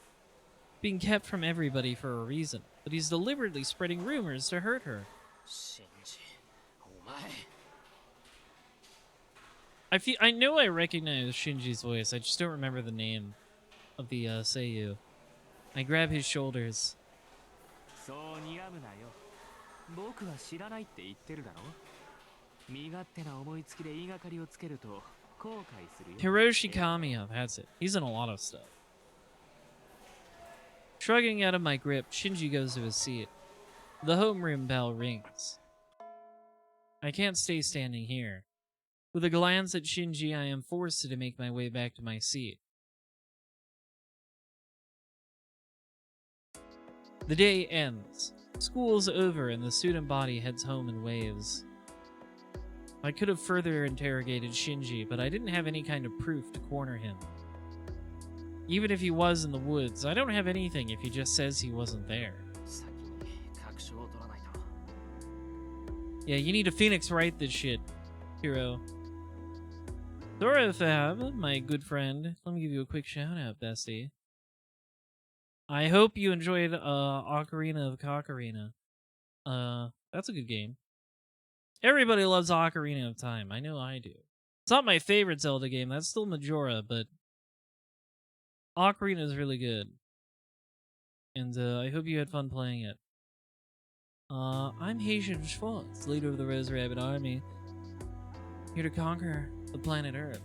Being kept from everybody for a reason, but he's deliberately spreading rumors to hurt her. シンジ、お前。 I know I recognize Shinji's voice. I just don't remember the name of the seiyuu. I grab his shoulders. そう睨むなよ。僕は知らないって言ってるだろ。身勝手な思いつきで言いがかりをつけると後悔するよ。 Hiroshi Kamiya, that's it. He's in a lot of stuff. Shrugging out of my grip, Shinji goes to his seat. The homeroom bell rings. I can't stay standing here. With a glance at Shinji, I am forced to make my way back to my seat. The day ends. School's over and the student body heads home in waves. I could have further interrogated Shinji, but I didn't have any kind of proof to corner him. Even if he was in the woods, I don't have anything if he just says he wasn't there. 先に確証を取らないと。 Yeah, you need to Phoenix write this shit, hero. Thorofab, my good friend. Let me give you a quick shout out, bestie. I hope you enjoyed Ocarina of Kakarina. That's a good game. Everybody loves Ocarina of Time. I know I do. It's not my favorite Zelda game. That's still Majora, but Ocarina is really good. And I hope you had fun playing it. I'm Haitian Schwartz, leader of the Rose Rabbit Army, here to conquer the planet Earth.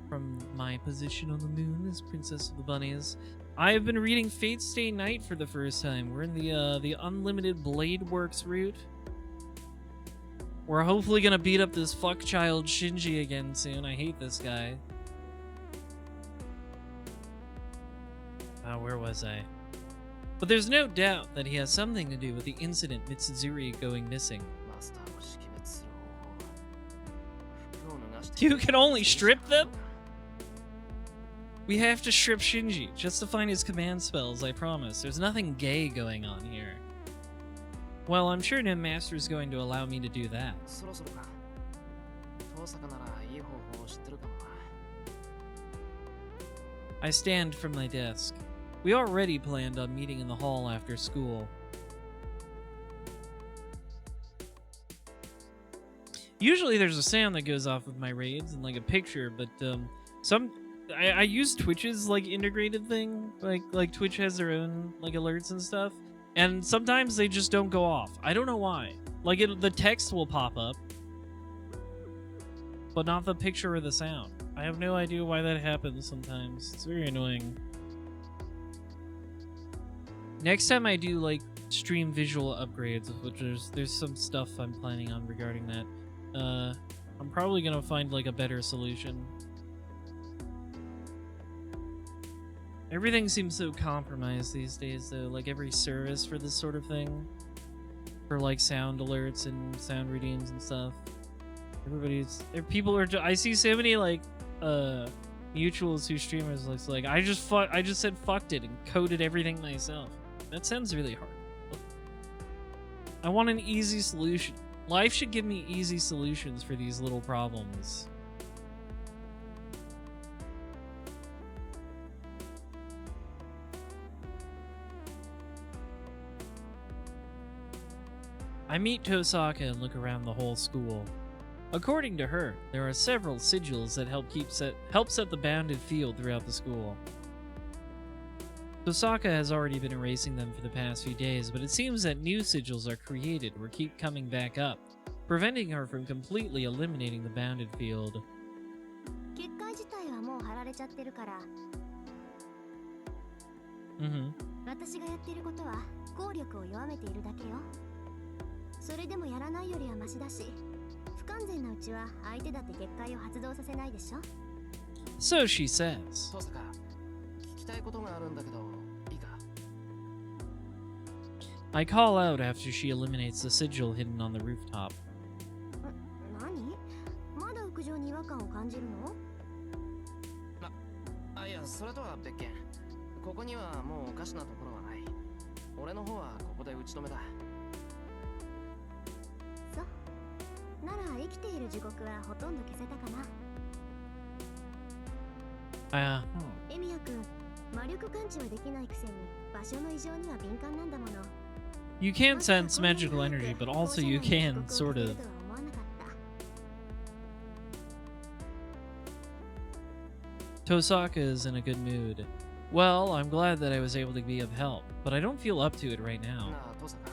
From my position on the moon as Princess of the Bunnies, I have been reading Fate Stay Night for the first time. We're in the Unlimited Blade Works route. We're hopefully gonna beat up this fuckchild Shinji again soon. I hate this guy. Where was I? But there's no doubt that he has something to do with the incident Mitsuzuri going missing. マスターを識別する方法は服を脱がして You can only strip them? We have to strip Shinji, just to find his command spells, I promise. There's nothing gay going on here. Well, I'm sure Nim Master is going to allow me to do that. そろそろか。遠坂ならいい方法を知ってるかもな。 I stand from my desk. We already planned on meeting in the hall after school. Usually there's a sound that goes off with my raids and like a picture, but I use Twitch's like integrated thing. Like Twitch has their own like alerts and stuff, and sometimes they just don't go off. I don't know why. Like the text will pop up, but not the picture or the sound. I have no idea why that happens sometimes. It's very annoying. Next time I do like stream visual upgrades, which there's some stuff I'm planning on regarding that. I'm probably gonna find like a better solution. Everything seems so compromised these days though, like every service for this sort of thing. For like sound alerts and sound readings and stuff. People are I see so many like mutuals who streamers looks like I just said fucked it and coded everything myself. That sounds really hard. I want an easy solution. Life should give me easy solutions for these little problems. I meet Tosaka and look around the whole school. According to her, there are several sigils that help set the bounded field throughout the school. Tosaka has already been erasing them for the past few days, but it seems that new sigils are created or keep coming back up, preventing her from completely eliminating the bounded field. 結界自体はもう貼られちゃってるから。私がやってることは効力を弱めているだけよ。それでもやらないよりはマシだし、不完全なうちは相手だって結界を発動させないでしょ。So she says. 遠坂、聞きたいことがあるんだけど、いいか？ I call out after she eliminates the sigil hidden on the rooftop. 何？まだ屋上に違和感を感じるの？いや、それとは別件。ここにはもうおかしなところはない。俺の方はここで打ち止めだ。そう。なら生きている時刻はほとんど消せたかな。エミヤ君、魔力感知はできないくせに場所の異常には敏感なんだもの。You can sense magical energy, but also you can sort of. Tosaka is in a good mood. Well, I'm glad that I was able to be of help, but I don't feel up to it right now. なあ、遠坂。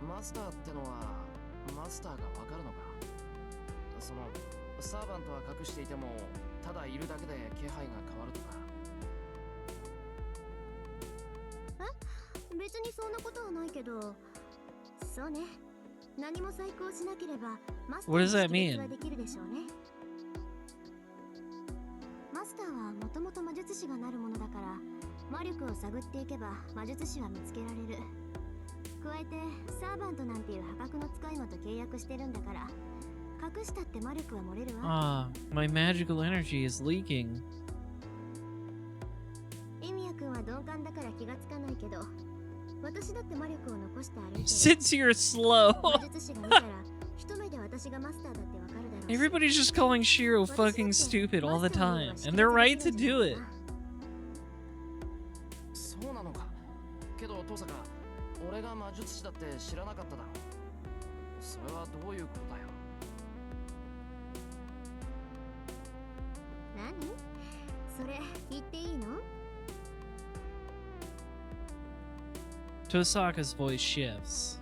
マスターってのはマスターがわかるのか？そのサーバントは隠していても、ただいるだけで気配が変わるとか。別にそんなことはないけど、そうね。何も再考しなければマスター What does の that 識別 mean? はできるでしょうね。マスターはもともと魔術師がなるものだから、魔力を探っていけば魔術師は見つけられる。加えてサーバントなんていう破格の使い魔と契約してるんだから、隠したって魔力は漏れるわ。My magical energy is leaking. エミヤ君は鈍感だから気がつかないけど、私だって魔力を残して歩いてる。Since you're slow. 魔術師が見たら一目で私がマスターだってわかるだろうし。 Everybody's just calling Shiro fucking stupid all the time, and they're right to do it. そうなのか。けど登坂、俺が魔術師だって知らなかっただろう。それはどういうことだよ。何？それ言っていいの？ Tosaka's voice shifts.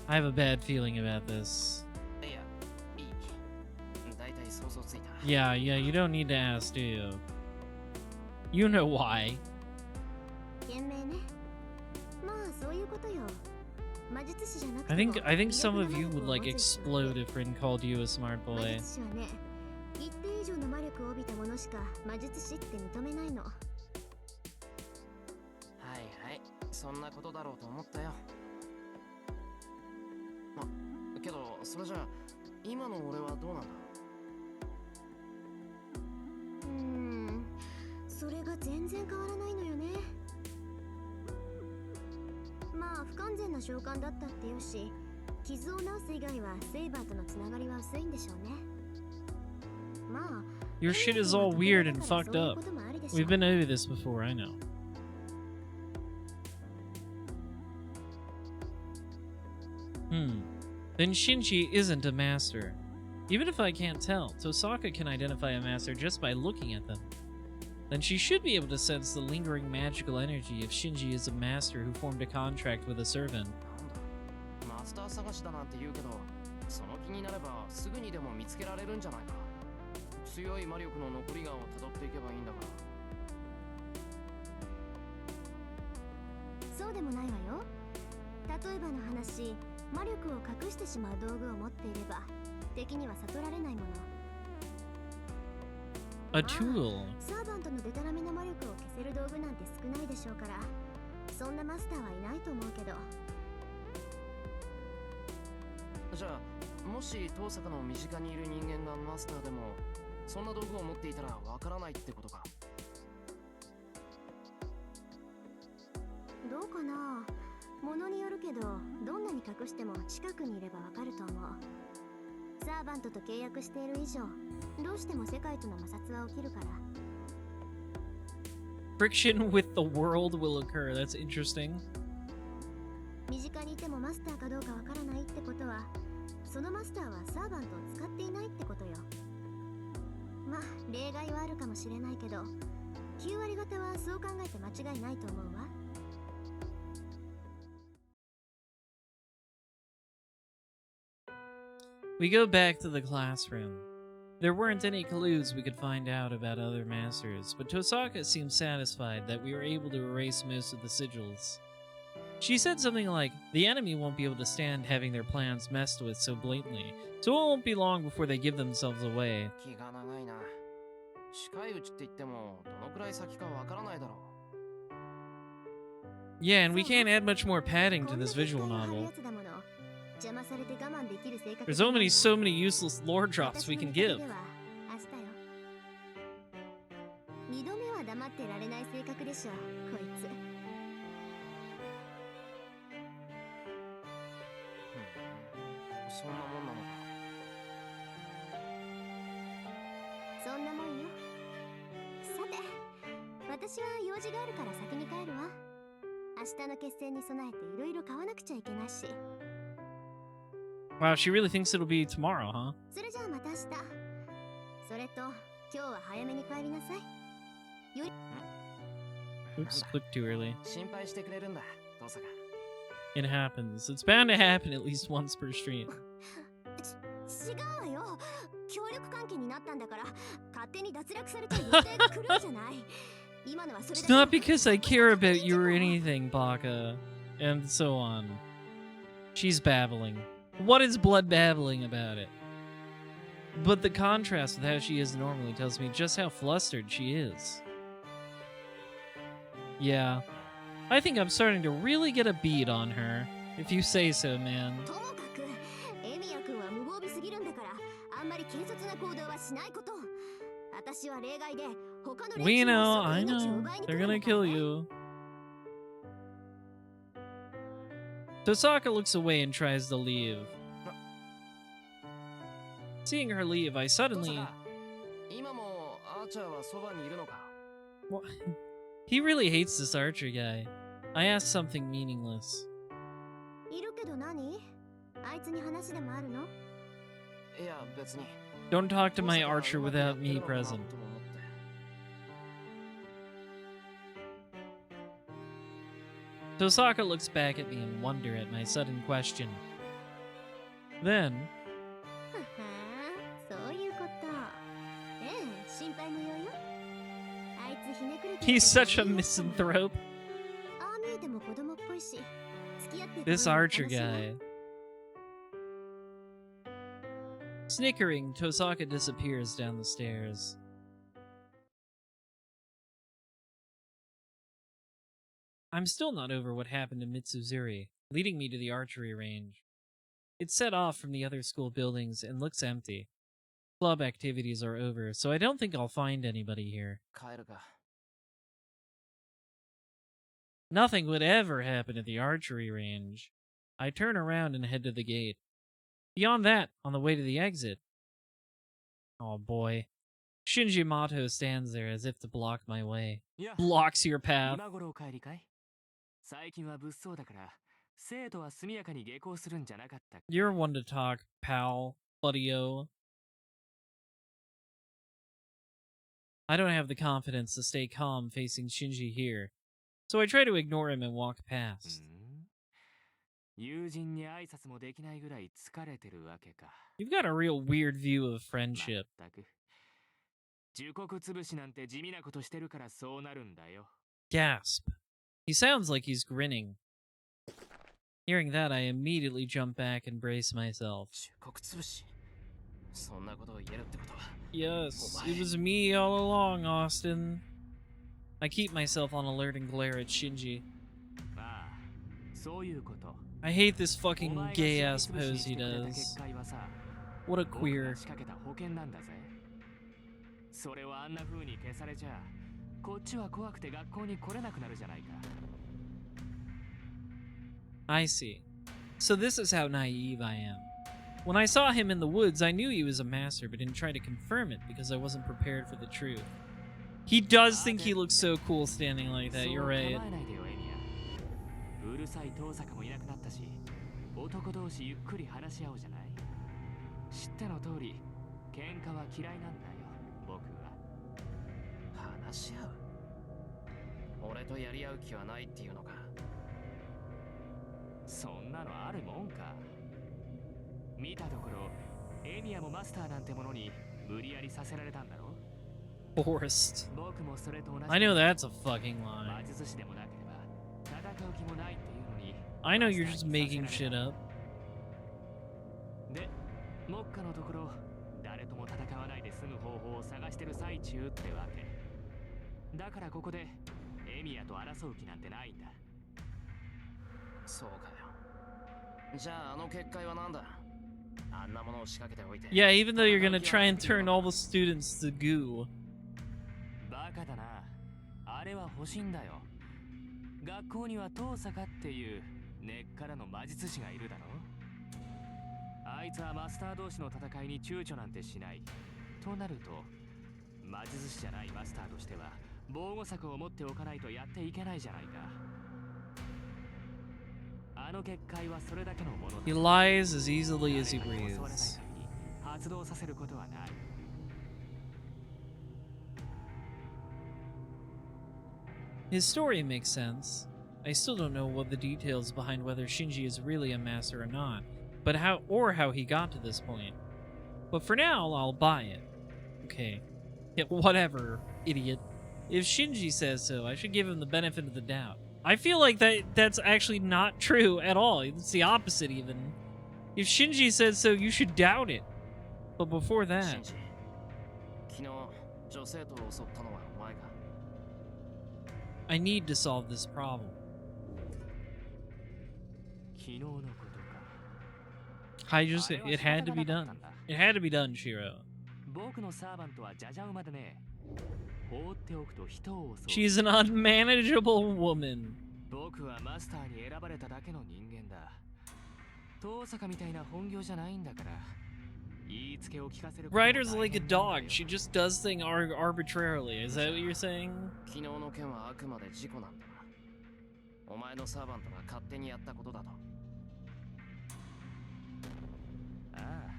I have a bad feeling about this. いや、いい。だいたい想像ついた。Yeah, you don't need to ask, do you? You know why. 賢明ね。まあそういうことよ。魔術師じゃなくて I も think some of you 魅力 would の魔 like 力を持つ人って explode if Rin called you a smart 魔 boy. 術師はね、一定以上の魔力を帯びたものしか魔術師って認めないの。はいはい、そんなことだろうと思ったよ。けどそれじゃあ今の俺はどうなんだ。それが全然変わらないのよね。まあ不完全な召喚だったっていうし、傷を治す以外はセイバーとのつながりは薄いんでしょうね。まあ Your shit is all weird and fucked up. We've been over this before, I know. Then Shinji isn't a master. Even if I can't tell, Tosaka can identify a master just by looking at them. Then she should be able to sense the lingering magical energy if Shinji is a master who formed a contract with a servant. なんだ、マスター探しだなんて言うけど、その気になればすぐにでも見つけられるんじゃないか。強い魔力の残りがを辿っていけばいいんだから。そうでもないわよ。例えばの話、魔力を隠してしまう道具を持っていれば敵には悟られないもの。 A tool. サーバントのデタラメな魔力を消せる道具なんて少ないでしょうから、そんなマスターはいないと思うけど。じゃあもし登坂の身近にいる人間がマスターでもそんな道具を持っていたらわからないってことか。どうかな。ものによるけど、どんなに隠しても近くにいればわかると思う。サーバントと契約している以上、どうしても世界との摩擦は起きるから。 Friction with the world will occur. That's interesting. 身近にいてもマスターかどうかわからないってことは、そのマスターはサーバントを使っていないってことよ。まあ例外はあるかもしれないけど、9割方はそう考えて間違いないと思うわ。We go back to the classroom. There weren't any clues we could find out about other masters, but Tosaka seemed satisfied that we were able to erase most of the sigils. She said something like, the enemy won't be able to stand having their plans messed with so blatantly, so it won't be long before they give themselves away. 気が長いな。近いうちって言ってもどのくらい先かわからないだろう。 Yeah, and we can't add much more padding to this visual novel. There's only so many useless lore drops we can give. 2度目は黙ってられない性格でしょ、こいつ。そんなもんなのか。そんなもんよ。さて、私は用事があるから先に帰るわ。明日の決戦に備えていろいろ買わなくちゃいけないし。Wow, she really thinks it'll be tomorrow, huh? それじゃあまた明日。それと、今日は早めに帰りなさい。Oops, clicked too early. 心配してくれるんだ、登坂。It happens. It's bound to happen at least once per stream. 違うわよ。協力関係になったんだから、勝手に脱落されちゃ予定が狂うじゃない。今のはそれだ It's け。 not because I care about you or anything, Baka. And so on. She's babbling. What is blood babbling about it? But the contrast with how she is normally tells me just how flustered she is. Yeah. I think I'm starting to really get a bead on her, if you say so, man. ともかくエミヤ君は無防備すぎるんだからあんまり軽率な行動はしないこと。私は例外で他の連 We 中 know, は I すぐ命を know. 奪いに来 They're るん gonna だから kill ね。 you. Tosaka looks away and tries to leave. Seeing her leave, I どう suddenly... か今もアーチャーはそばにいるのか？ What? He really hates this archer guy. I asked something meaningless. いるけど何？あいつに話でもあるの？いや別に。 Don't talk to どう my せなら archer うまくや without ってる me のかな present. とも思って。 Tosaka looks back at me in wonder at my sudden question. Then, ははそういうこと。ええ、心配無用よ。あいつひねくれてる he's such a けど misanthrope. ああ見えても子供っぽいし、付き合っていく This のも archer 楽しいわ。 guy. Snickering, Tosaka disappears down the stairs. I'm still not over what happened to Mitsuzuri, leading me to the archery range. It's set off from the other school buildings and looks empty. Club activities are over, so I don't think I'll find anybody here. 帰るか。 Nothing would ever happen at the archery range. I turn around and head to the gate. Beyond that, on the way to the exit. Oh boy. Shinji Mato stands there as if to block my way. いや Blocks your path. 今頃お帰りかい？最近は物騒だから生徒は速やかに下校するんじゃなかったっけ？ You're one to talk, pal, buddy-o. I don't have the confidence to stay calm facing Shinji here, so I try to ignore him and walk う past. ん友人に挨拶もできないぐらい疲れてるわけか。 You've got a real weird view of ま friendship. ったく。忠告潰しなんて地味なことしてるからそうなるんだよ。 Gasp. He sounds like he's grinning. Hearing that, I immediately jump back and brace myself. 忠告潰し。そんなことを言えるってことは。 Yes, it was me all along, Austin. I keep myself on alert and glare at Shinji. まあ、そういうこと。 I hate this お fucking 前が gay 知 ass り潰 pose し he してくれた does. 結界はさ、 What a 僕 queer. が仕掛けた保険なんだぜ。それをあんな風に消されちゃ、こっちは怖くて学校に来れなくなるじゃないか。 I see. So this is how naive I am. When I saw him in the woods, I knew he was a master, but didn't try to confirm it because I wasn't prepared for the truth. He does think he looks so cool standing like that, そう you're right. 構えないでよ、エミヤ。うるさい遠坂もいなくなったし、男同士ゆっくり話し合おうじゃない。知っての通り、喧嘩は嫌いなんだよ、僕は。話し合う。俺とやり合う気はないっていうのか。そんなのあるもんか。見たところ、エミヤもマスターなんてものに無理やりさせられたんだろ。 Forced. 僕もそれと同じ。 I know that's a fucking lie. 魔術師でもなければ戦う気もないっていうのに。 I know you're just making shit up. で、目下のところ誰とも戦わないで済む方法を探してる最中ってわけ。だからここでエミヤと争う気なんてないんだ。そうかよ。じゃああの結界はなんだ？あんなものを仕掛けておいて。 Yeah, even though you're gonna try and turn all the students to goo. バカだな。あれは欲しいんだよ。学校には遠坂っていう根っからの魔術師がいるだろ。あいつはマスター同士の戦いに躊躇なんてしない。となると、魔術師じゃないマスターとしては防護策を持っておかないとやっていけないじゃないか。あの結界はそれだけのものだ。 He lies as easily as he 誰かに襲われない breathes. 限り発動させることはない。His story makes sense. I still don't know what the details behind whether Shinji is really a master or not, but how he got to this point. But for now, I'll buy it. Okay. Yeah, whatever, idiot. If Shinji says so, I should give him the benefit of the doubt. I feel like that's actually not true at all. It's the opposite even. If Shinji said so, you should doubt it. But before that, シンジ昨日女生徒を襲ったのはお前が I need to solve this problem. 昨日のことか。 I just it had to be done. It had to be done, Shiro. 僕のサーバントはじゃじゃ馬でね。放っておくと人を襲う。 She's an unmanageable woman. 僕はマスターに選ばれただけの人間だ。遠坂みたいな本業じゃないんだから。言いつけを聞かせることも大変 Ryder's なんだよ。 like a dog. She just does things arbitrarily. Is that what you're saying? 昨日の件はあくまで事故なんだなお前のサーバントが勝手にやったことだとああ、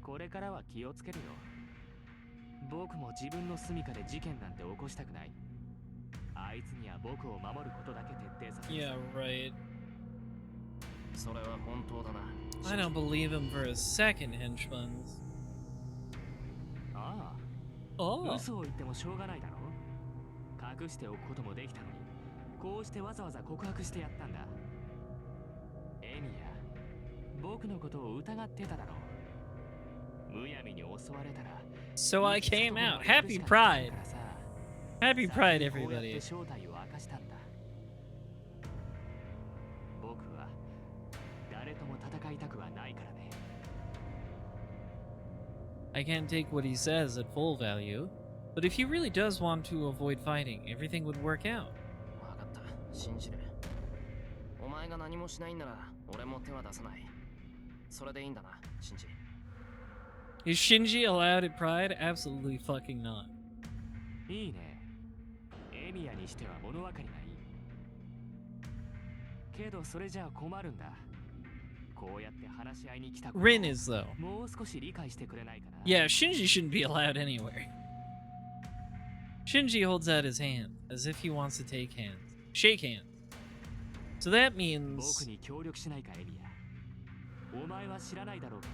これからは気をつけるよ。僕も自分の住処で事件なんて起こしたくない。あいつには僕を守ることだけ徹底させる。 Yeah, right. それは本当だな I don't believe him for a second, henchbuns. ああ、 Oh. 嘘を言ってもしょうがないだろ。隠しておくこともできたのに、こうしてわざわざ告白してやったんだ。エミヤ、僕のことを疑ってただろう。むやみに襲われたら。 So I came out. Happy Pride. Happy Pride, everybody. 正体を明かしたんだ。僕は誰とも戦いたくはないからね。 I can't take what he says at full value, but if he really does want to avoid fighting, everything would work out. 分かった信じるお前が何もしないんなら俺も手は出さないそれでいいんだなシンジ Is Shinji allowed at Pride? Absolutely fucking not. いいね。エミヤにしては物分かりがいい。けどそれじゃあ困るんだ。こうやって話し合いに来たことを Rin is, though. もう少し理解してくれないかな。 Yeah, Shinji shouldn't be allowed anywhere. Shinji holds out his hand, as if he wants to shake hands. So that 僕 means... に協力しないかエミヤ。お前は知らないだろうけど。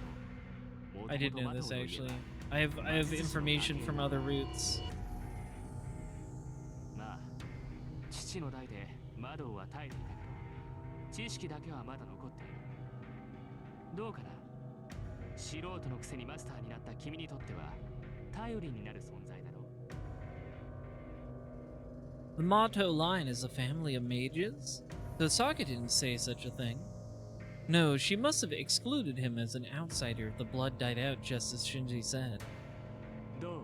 I didn't know this, actually. I have information from other roots. まあ、父の代で窓は耐えていたけど、知識だけはまだ残っている。どうかな。素人のくせにマスターになった君にとっては頼りになる存在だろう。 The motto line is a family of mages? Tosaka didn't say such a thing. No, she must have excluded him as an outsider if the blood died out just as Shinji said. どう？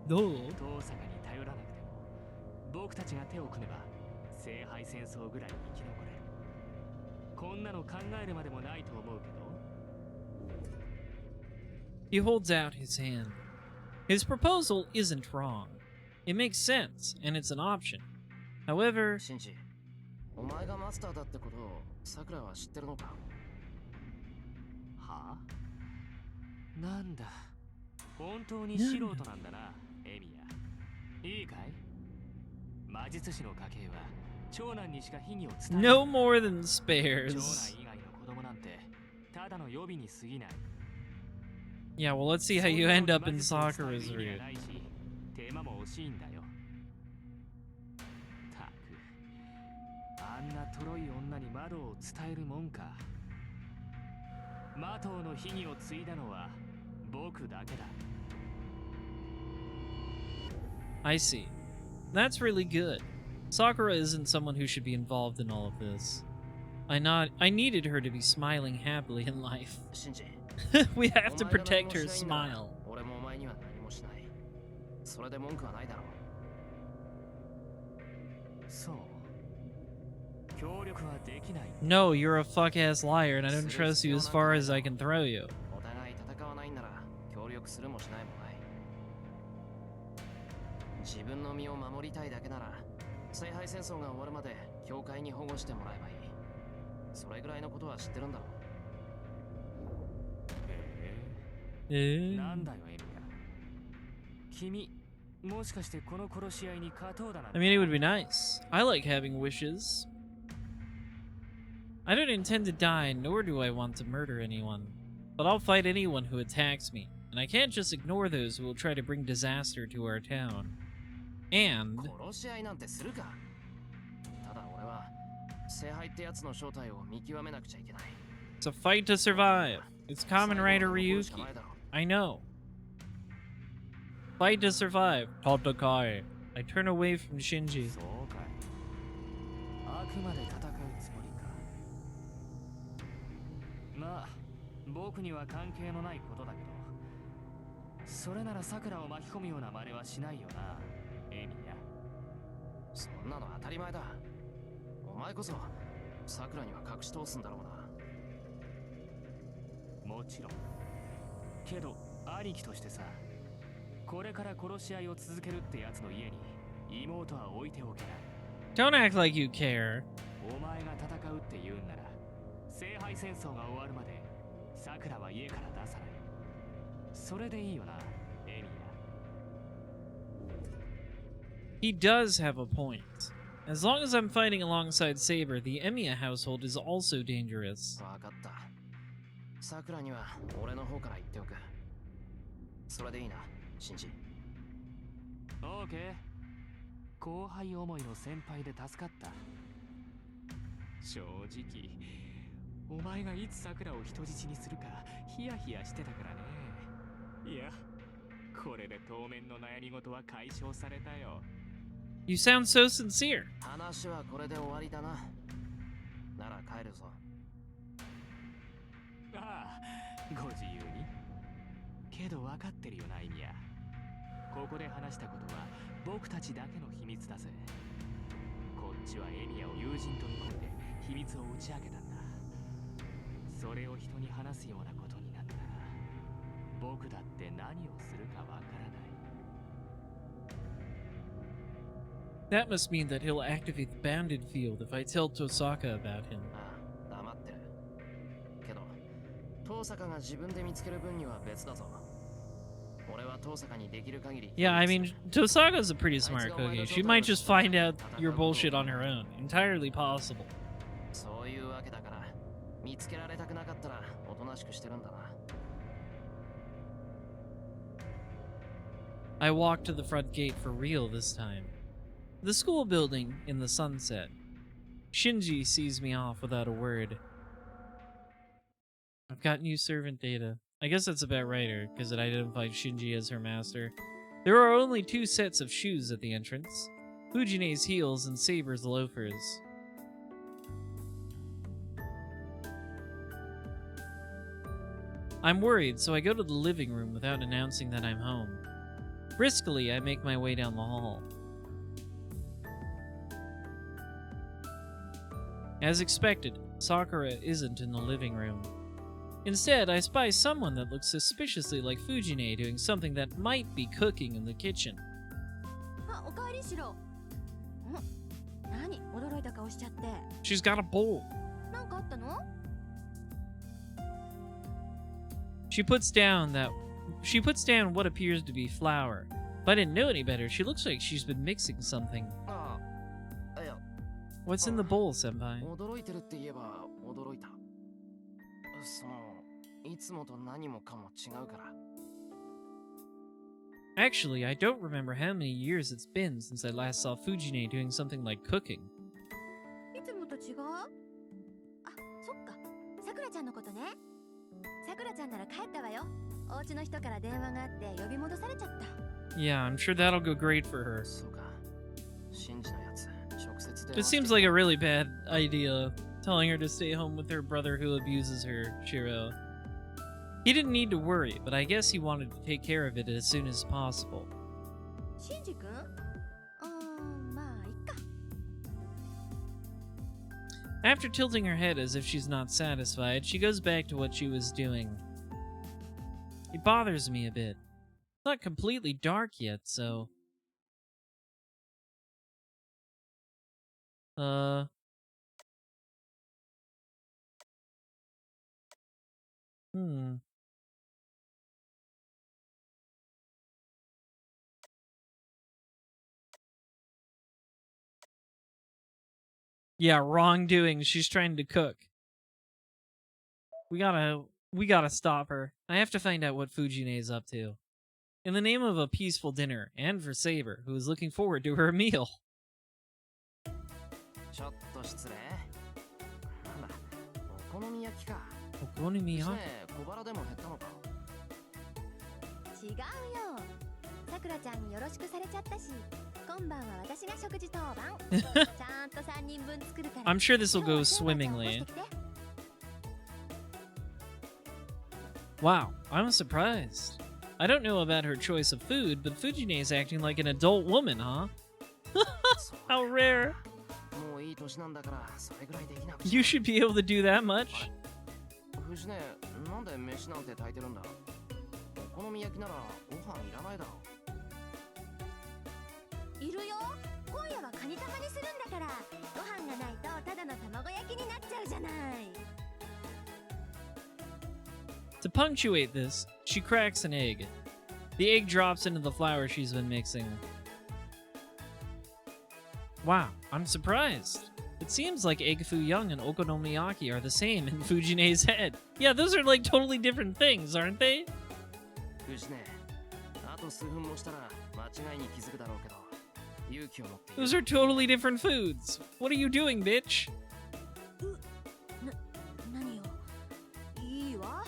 Though, 遠坂に頼らなくても、僕たちが手を組めば聖杯戦争ぐらい生き残れる。こんなの考えるまでもないと思うけど。 he holds out his hand. His proposal isn't wrong. It makes sense, and it's an option. However, シンジお前がマスターだってことをさくらは知ってるのかはあ？なんだ。本当に素人なんだな、エミヤ。いいかい？魔術師の家系は長男にしか秘技を伝えない。 no more than 長 spares. 男以外の子供なんてただの予備に過ぎない。 Yeah, well, let's see how you end up in Sakura's そんなの魔術を伝える意味 route. がないし、手間も惜しいんだよ。たく、あんなとろい女に窓を伝えるもんか。魔頭の秘技を継いだのは僕だけだ。 I see. That's really good. Sakura isn't someone who should be involved in all of this. I needed her to be smiling happily in life. シンジ We have to お前が protect 何 her もしないんだら smile. 俺もお前には何もしないそれで文句はないだろうそう。協力はできない。 No, you're a fuck-ass liar, and I don't trust you as far as I can throw you. お互い戦わないんなら協力するもしないもない自分の身を守りたいだけなら聖杯戦争が終わるまで教会に保護してもらえばいいそれぐらいのことは知ってるんだろなんだよエミヤ。君、もしかしてこの殺し合いに勝とうだなんて。 I mean, it would be nice. I like having wishes. I don't intend to die, nor do I want to murder anyone. But I'll fight anyone who attacks me, and I can't just ignore those who will try to bring disaster to our town. And 殺し合いなんてするかただ聖杯ってやつの正体を見極めなくちゃいけない。 It's a fight to survive. It's Kamen Rider Ryuki. I know. Fight to survive. Tatakai. I turn away from Shinji. そうかい。あくまで戦うつもりか。まあ僕には関係のないことだけど、それならさくらを巻き込むような真似はしないよな、エミヤ。そんなの当たり前だ。お前こそさくらには隠し通すんだろうな。もちろん。けど兄貴としてさ、これから殺し合いを続けるってやつの家に妹は置いておけない。 Don't act like you care. お前が戦うって言うんなら、聖杯戦争が終わるまでさくらは家から出さない。それでいいよな、エミヤ。 He does have a point. As long as I'm fighting alongside Saber, the Emiya household is also dangerous. わかった。さくらには俺の方から言っておく。それでいいな、シンジ。オーケー。後輩思いの先輩で助かった。正直お前がいつさくらを人質にするかヒヤヒヤしてたからね。いや、これで当面の悩み事は解消されたよ。 You sound so sincere. 話はこれで終わりだな。なら帰るぞ。ああ、ご自由に。けど分かってるよな、エミヤ。ここで話したことは僕たちだけの秘密だぜ。こっちはエミヤを友人と見込んで秘密を打ち明けたんだ。それを人に話すようなことになったら、僕だって何をするかわからない。 That must mean that he'll activate the banded field if I tell Tosaka about him. ああ、黙ってる。けど、遠坂が自分で見つける分には別だぞ。俺は遠坂にできる限り。 Yeah, I mean, Tosaka's a pretty smart cookie. She might just find out your bullshit on her own. Entirely possible. そういうわけだから、見つけられたくなかったらおとなしくしてるんだな。 I walk to the front gate for real this time. The school building in the sunset. Shinji sees me off without a word. I've got new servant data. I guess that's about right, because it identified Shinji as her master. There are only 2 sets of shoes at the entrance. Fujine's heels and Saber's loafers. I'm worried, so I go to the living room without announcing that I'm home. Briskly, I make my way down the hall. As expected, Sakura isn't in the living room. Instead, I spy someone that looks suspiciously like Fujine doing something that might be cooking in the kitchen. あ、おかえりしろ。何驚いた顔しちゃって。 She's got a bowl. なんかあったの？ She puts down what appears to be flour. If I didn't know any better, she looks like she's been mixing something. ああ、いや、 What's in the bowl, senpai? 驚いてるって言えば驚いた。その、いつもと何もかも違うから。 Actually, I don't remember how many years it's been since I last saw Fujine doing something like cooking. いつもと違う？あ、そっか。さくらちゃんのことね。さくらちゃんなら帰ったわよ。お家の人から電話があって呼び戻されちゃった。 Yeah, I'm sure that'll go great for her. そうか。シンジのやつ、直接電 It 話して seems like a really bad idea, telling her to stay home with her brother who abuses her, Shiro. He didn't need to worry, but I guess he wanted to take care of it as soon as possible. シンジ君？まあいっか。 After tilting her head as if she's not satisfied, she goes back to what she was doing. It bothers me a bit. It's not completely dark yet, so... Yeah, wrongdoing. She's trying to cook. We gotta stop her. I have to find out what Fujine is up to. In the name of a peaceful dinner, and for Saber, who is looking forward to her meal. ちょっと失礼。好み焼きか。 Okonomiyaki. ねえ、小腹でも減ったのか。違うよ。さくらちゃんによろしくされちゃったし、今晩は私が食事当番。ちゃんと3人分作るから。 I'm sure this will go 今日はセーバーちゃん起こ swimmingly. してきて。 Wow, I'm surprised. I don't know about her choice of food, but Fujine is acting like an adult woman, huh? How rare. もういい年なんだからそれぐらいできなく You should be able to do that much. 藤ね、なんで飯なんて炊いてるんだ。お好み焼きならご飯いらないだろ。いるよ。今夜はカニ玉にするんだから、ご飯がないとただの卵焼きになっちゃうじゃない。 To punctuate this, she cracks an egg. The egg drops into the flour she's been mixing. Wow, I'm surprised. It seems like egg foo young and okonomiyaki are the same in Fujine's head. Yeah, those are like totally different things, aren't they? 藤ね、あと数分もしたら間違いに気づくだろうけど、勇気を持って言う。 Those are totally different foods. What are you doing, bitch? 何よ。いいわ。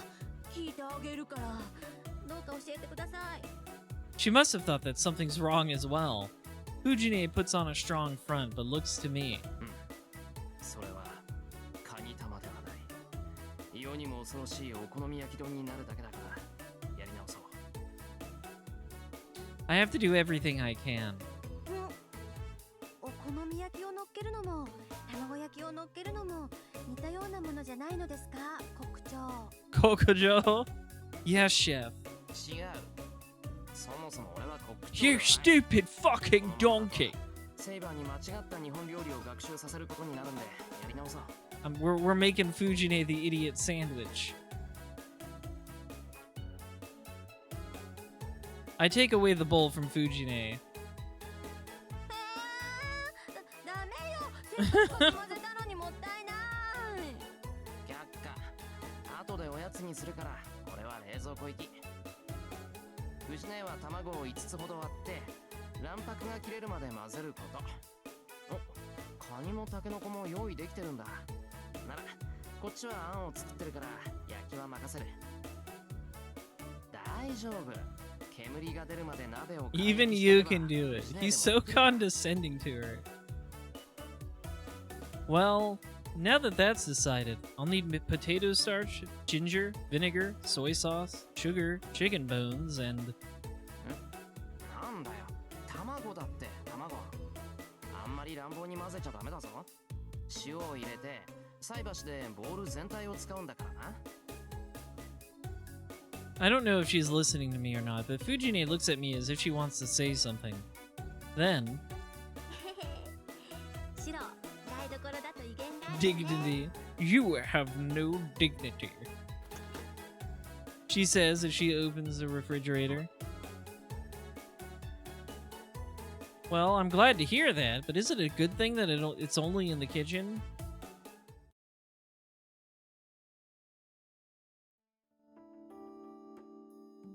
聞いてあげるから。どうか教えてください。 She must have thought that something's wrong as well. Fujine puts on a strong front, but looks to me. それはカニ玉ではない。世にも恐ろしいお好み焼き丼になるだけだから、やり直そう。 I have to do everything I can. お好み焼きを乗っけるのも卵焼きを乗っけるのも似たようなものじゃないのですか、国長。 Kokojo? Yes, chef. 違う。そもそも俺は国長 You stupid fucking donkey. セイバーに間違った日本料理を学習させることになるんで、やり直そう。We're making Fujine the idiot sandwich. I take away the bowl from Fujine. ダメよ。せっかく混ぜたのにもったいない。却下。後でおやつにするから、これは冷蔵庫行き。藤姉は卵を5つほど割って、卵白が切れるまで混ぜること。お、カニもタケノコも用意できてるんだ。なら、こっちはあんを作ってるから、焼きは任せる。大丈夫。煙が出るまで鍋を Even you can do it. He's so condescending to her. Well, now that that's decided, I'll need potato starch, ginger, vinegar, soy sauce, sugar, chicken bones, and... なんだよ。卵だって卵。あんまり乱暴に混ぜちゃダメだぞ。塩を入れて、菜箸でボウル全体を使うんだからな。I don't know if she's listening to me or not, but Fujine looks at me as if she wants to say something. Then... 白、台所だと威厳があるね。 Dignity. You have no dignity. She says as she opens the refrigerator. Well, I'm glad to hear that, but is it a good thing that it's only in the kitchen?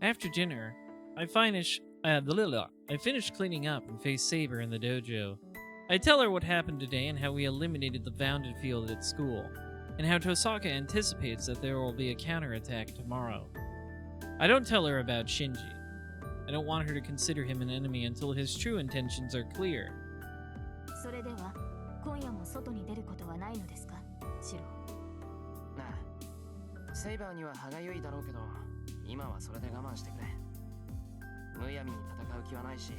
After dinner, I finish cleaning up and face Saber in the dojo. I tell her what happened today and how we eliminated the bounded field at school, and how Tosaka anticipates that there will be a counterattack tomorrow. I don't tell her about Shinji. I don't want her to consider him an enemy until his true intentions are clear. それでは今夜も外に出ることはないのですか、シロ。なあ、セイバーには歯がゆいだろうけど、今はそれで我慢してくれ。むやみに戦う気はないし、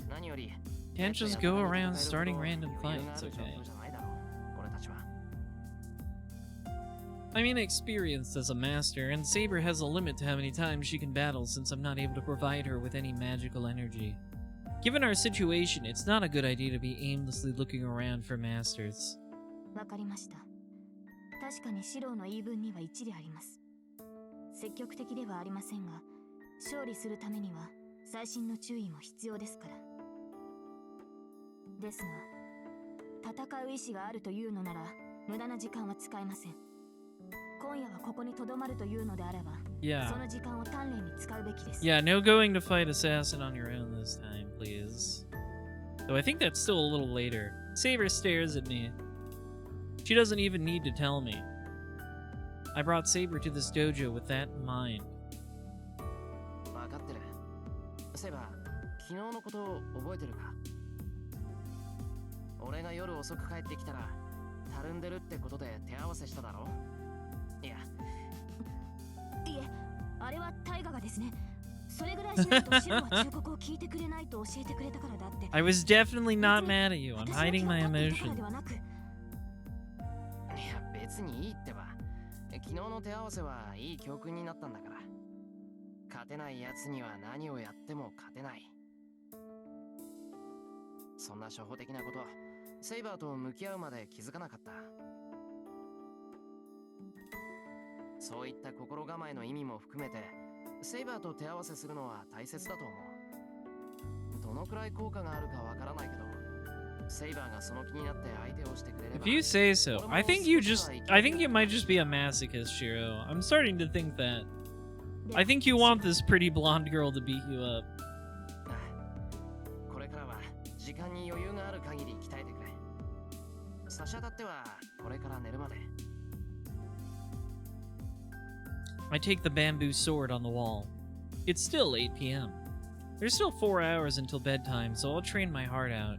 何より Can't just go around starting random fights, okay? I'm inexperienced as a master, and Saber has a limit to how many times she can battle since I'm not able to provide her with any magical energy. Given our situation, it's not a good idea to be aimlessly looking around for masters. わかりました。確かにシロの言い分には一理あります。積極的ではありませんが、勝利するためには細心の注意も必要ですから。ですが、戦う意志があるというのなら、無駄な時間は使えません。今夜はここに留まるというのであれば、その時間を鍛錬に使うべきです。Yeah, no going to fight assassin on your own this time, please. Though I think that's still a little later. Saber stares at me. She doesn't even need to tell me. I brought Saber to this dojo with that in mind. 分かってる。セイバー、昨日のこと覚えてるか？俺が夜遅く帰ってきたら、たるんでるってことで手合わせしただろ？いや。いえ、あれはタイガがですね。それぐらいしないとシロは忠告を聞いてくれないと教えてくれたからだって。I was definitely not mad at you. I'm hiding my emotion. いや、別にいいってば。昨日の手合わせはいい教訓になったんだから。勝てない奴には何をやっても勝てない。そんな初歩的なこと、セイバーと向き合うまで気づかなかった。そういった心構えの意味も含めて、セイバーと手合わせするのは大切だと思う。どのくらい効果があるかわからないけど、セイバーがその気になって相手をしてくれれば。 If you say so. I think you might just be a masochist, Shiro. I'm starting to think that. I think you want this pretty blonde girl to beat you up. これからは時間に余裕がある限り鍛えてくれ。差し当たってはこれから寝るまで。I take the bamboo sword on the wall. It's still 8 p.m. There's still 4 hours until bedtime, so I'll train my heart out.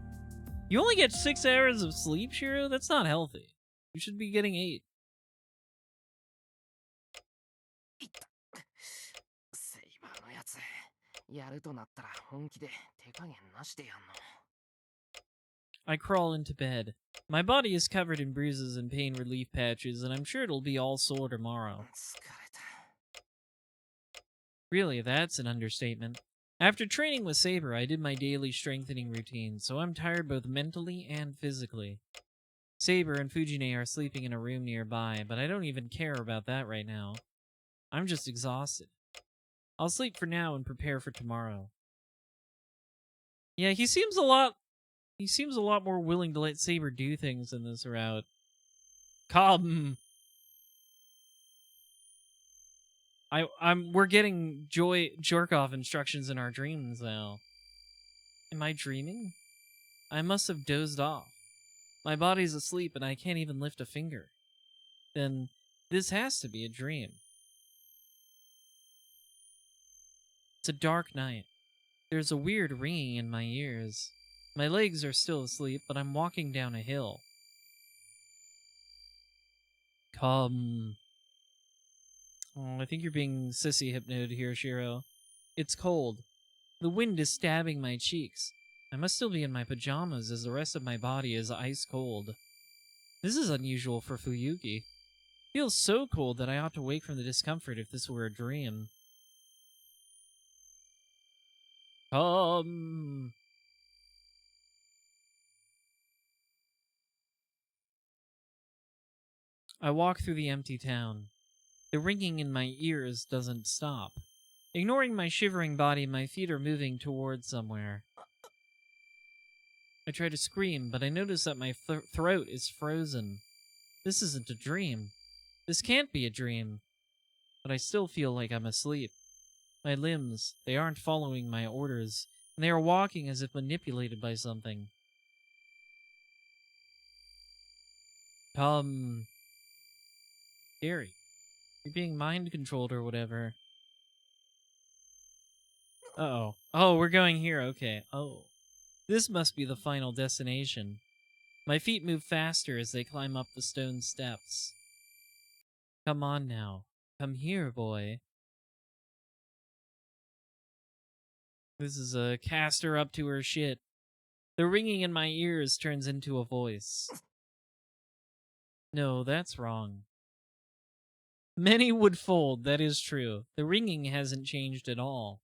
You only get 6 hours of sleep, Shiro? That's not healthy. You should be getting 8. セイバーのやつ、やるとなったら本気で手加減なしでやんの。I crawl into bed. My body is covered in bruises and pain relief patches, and I'm sure it'll be all sore tomorrow. 疲れた。 Really, that's an understatement. After training with Saber, I did my daily strengthening routine, so I'm tired both mentally and physically. Saber and Fujine are sleeping in a room nearby, but I don't even care about that right now. I'm just exhausted. I'll sleep for now and prepare for tomorrow. Yeah, he seems a lot more willing to let Saber do things in this route. Come. We're getting jerk-off instructions in our dreams now. Am I dreaming? I must have dozed off. My body's asleep and I can't even lift a finger. Then this has to be a dream. It's a dark night. There's a weird ringing in my ears. My legs are still asleep, but I'm walking down a hill. Come. Oh, I think you're being sissy hypnoted here, Shiro. It's cold. The wind is stabbing my cheeks. I must still be in my pajamas as the rest of my body is ice cold. This is unusual for Fuyuki. It feels so cold that I ought to wake from the discomfort if this were a dream. Come. I walk through the empty town. The ringing in my ears doesn't stop. Ignoring my shivering body, my feet are moving towards somewhere. I try to scream, but I notice that my throat is frozen. This isn't a dream. This can't be a dream. But I still feel like I'm asleep. My limbs, they aren't following my orders, and they are walking as if manipulated by something. Come. Scary. You're being mind controlled or whatever. Uh-oh. Oh, we're going here. Okay. Oh. This must be the final destination. My feet move faster as they climb up the stone steps. Come on now. Come here, boy. This is a caster up to her shit. The ringing in my ears turns into a voice. No, that's wrong. Many would fold, that is true. The ringing hasn't changed at all.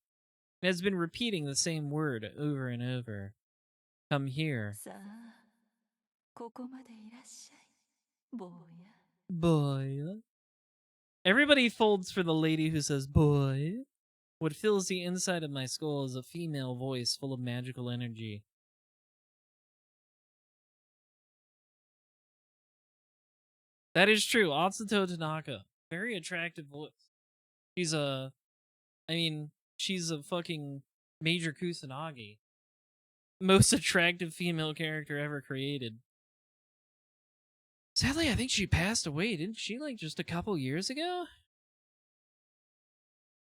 It has been repeating the same word over and over. Come here. Boy. Everybody folds for the lady who says, boy. What fills the inside of my skull is a female voice full of magical energy. That is true. Atsuto Tanaka. Very attractive voice. She's a fucking Major Kusanagi. Most attractive female character ever created. Sadly, I think she passed away, didn't she, like, just a couple years ago?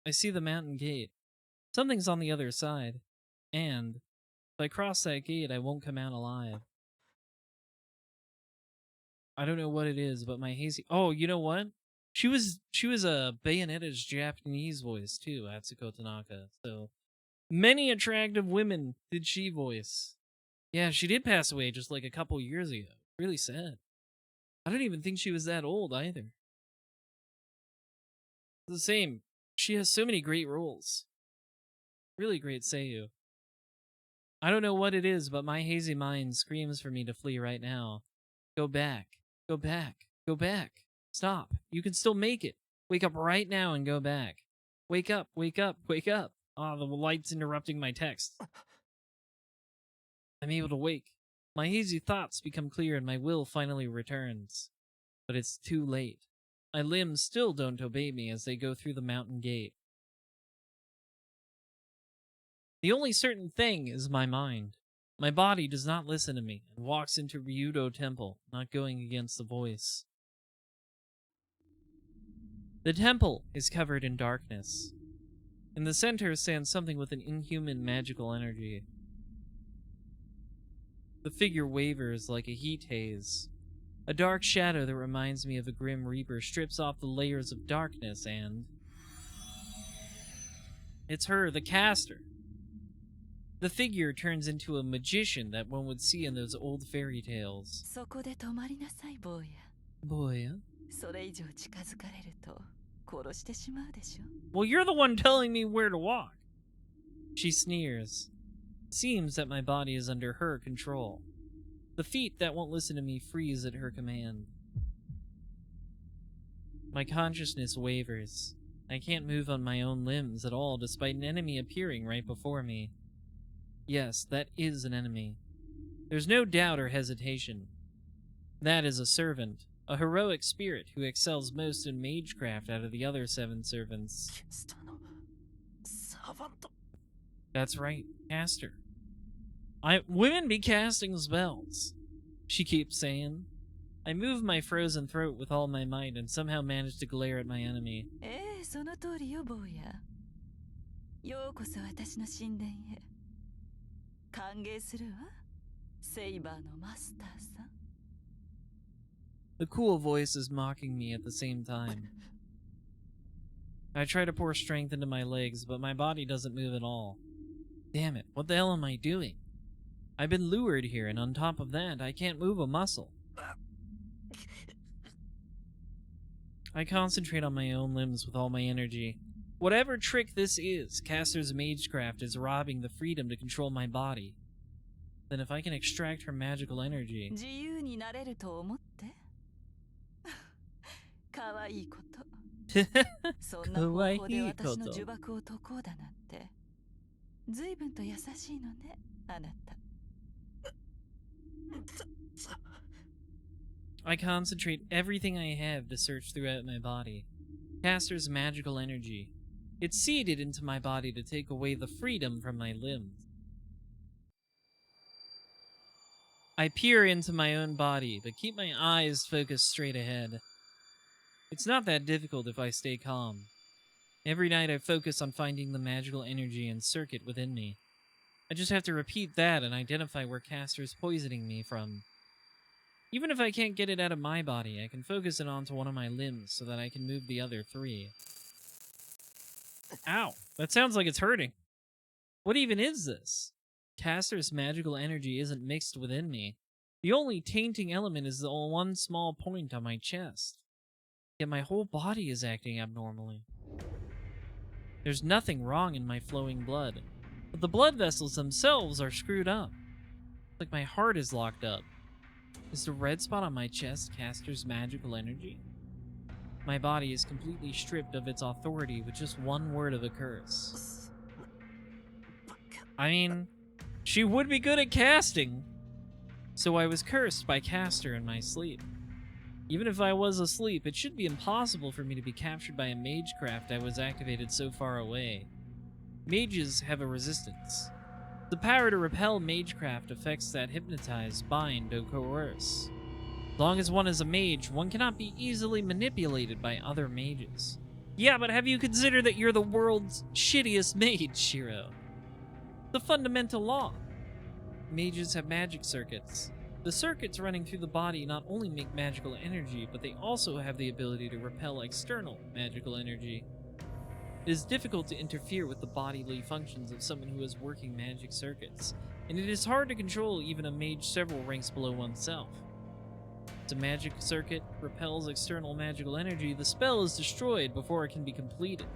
I see the mountain gate. Something's on the other side. And if I cross that gate, I won't come out alive. I don't know what it is, but my hazy... Oh, you know what? She was a Bayonetta's Japanese voice, too, Atsuko Tanaka. So, many attractive women did she voice. Yeah, she did pass away just like a couple years ago. Really sad. I don't even think she was that old either. The same. She has so many great roles. Really great seiyuu. I don't know what it is, but my hazy mind screams for me to flee right now. Go back. Go back. Go back. Stop. You can still make it. Wake up right now and go back. Wake up. Wake up. Wake up. Ah, the light's interrupting my text. I'm able to wake. My hazy thoughts become clear and my will finally returns. But it's too late. My limbs still don't obey me as they go through the mountain gate. The only certain thing is my mind. My body does not listen to me and walks into Ryudo Temple, not going against the voice. The temple is covered in darkness. In the center stands something with an inhuman magical energy. The figure wavers like a heat haze. A dark shadow that reminds me of a grim reaper strips off the layers of darkness and... It's her, the caster. The figure turns into a magician that one would see in those old fairy tales. そこで止まりなさい、坊や。 Boy. それ以上近づかれると殺してしまうでしょ。 Well, you're the one telling me where to walk. She sneers. Seems that my body is under her control. The feet that won't listen to me freeze at her command. My consciousness wavers. I can't move on my own limbs at all despite an enemy appearing right before me. Yes, that is an enemy. There's no doubt or hesitation. That is a servant, a heroic spirit who excels most in magecraft out of the other 7 servants. That's right, caster. Women be casting spells, she keeps saying. I move my frozen throat with all my might and somehow manage to glare at my enemy. その通りよ、坊や。ようこそ私の神殿へ。歓迎するわ、セイバーのマスターさん。 The cool voice is mocking me at the same time. I try to pour strength into my legs, but my body doesn't move at all. Damn it, what the hell am I doing? I've been lured here, and on top of that, I can't move a muscle. I concentrate on my own limbs with all my energy. Whatever trick this is, Caster's magecraft is robbing the freedom to control my body. Then if I can extract her magical energy... 自由になれると思って。可愛いこと。そんな方法で私の呪縛を解こうだなんて。随分と優しいのね、あなた。 I concentrate everything I have to search throughout my body. Caster's magical energy. It's seeded into my body to take away the freedom from my limbs. I peer into my own body, but keep my eyes focused straight ahead. It's not that difficult if I stay calm. Every night I focus on finding the magical energy and circuit within me. I just have to repeat that and identify where Caster's poisoning me from. Even if I can't get it out of my body, I can focus it onto one of my limbs so that I can move the other 3. Ow! That sounds like it's hurting. What even is this? Caster's magical energy isn't mixed within me. The only tainting element is the one small point on my chest. Yet my whole body is acting abnormally. There's nothing wrong in my flowing blood, but the blood vessels themselves are screwed up. Like my heart is locked up. Is the red spot on my chest Caster's magical energy? My body is completely stripped of its authority with just one word of a curse. I mean, she would be good at casting. So I was cursed by Caster in my sleep. Even if I was asleep, it should be impossible for me to be captured by a magecraft that was activated so far away. Mages have a resistance. The power to repel magecraft affects that hypnotize, bind, or coerce. As long as one is a mage, one cannot be easily manipulated by other mages. Yeah, but have you considered that you're the world's shittiest mage, Shiro? The fundamental law. Mages have magic circuits. The circuits running through the body not only make magical energy, but they also have the ability to repel external magical energy. It is difficult to interfere with the bodily functions of someone who has working magic circuits, and it is hard to control even a mage several ranks below oneself. If a magic circuit repels external magical energy, the spell is destroyed before it can be completed.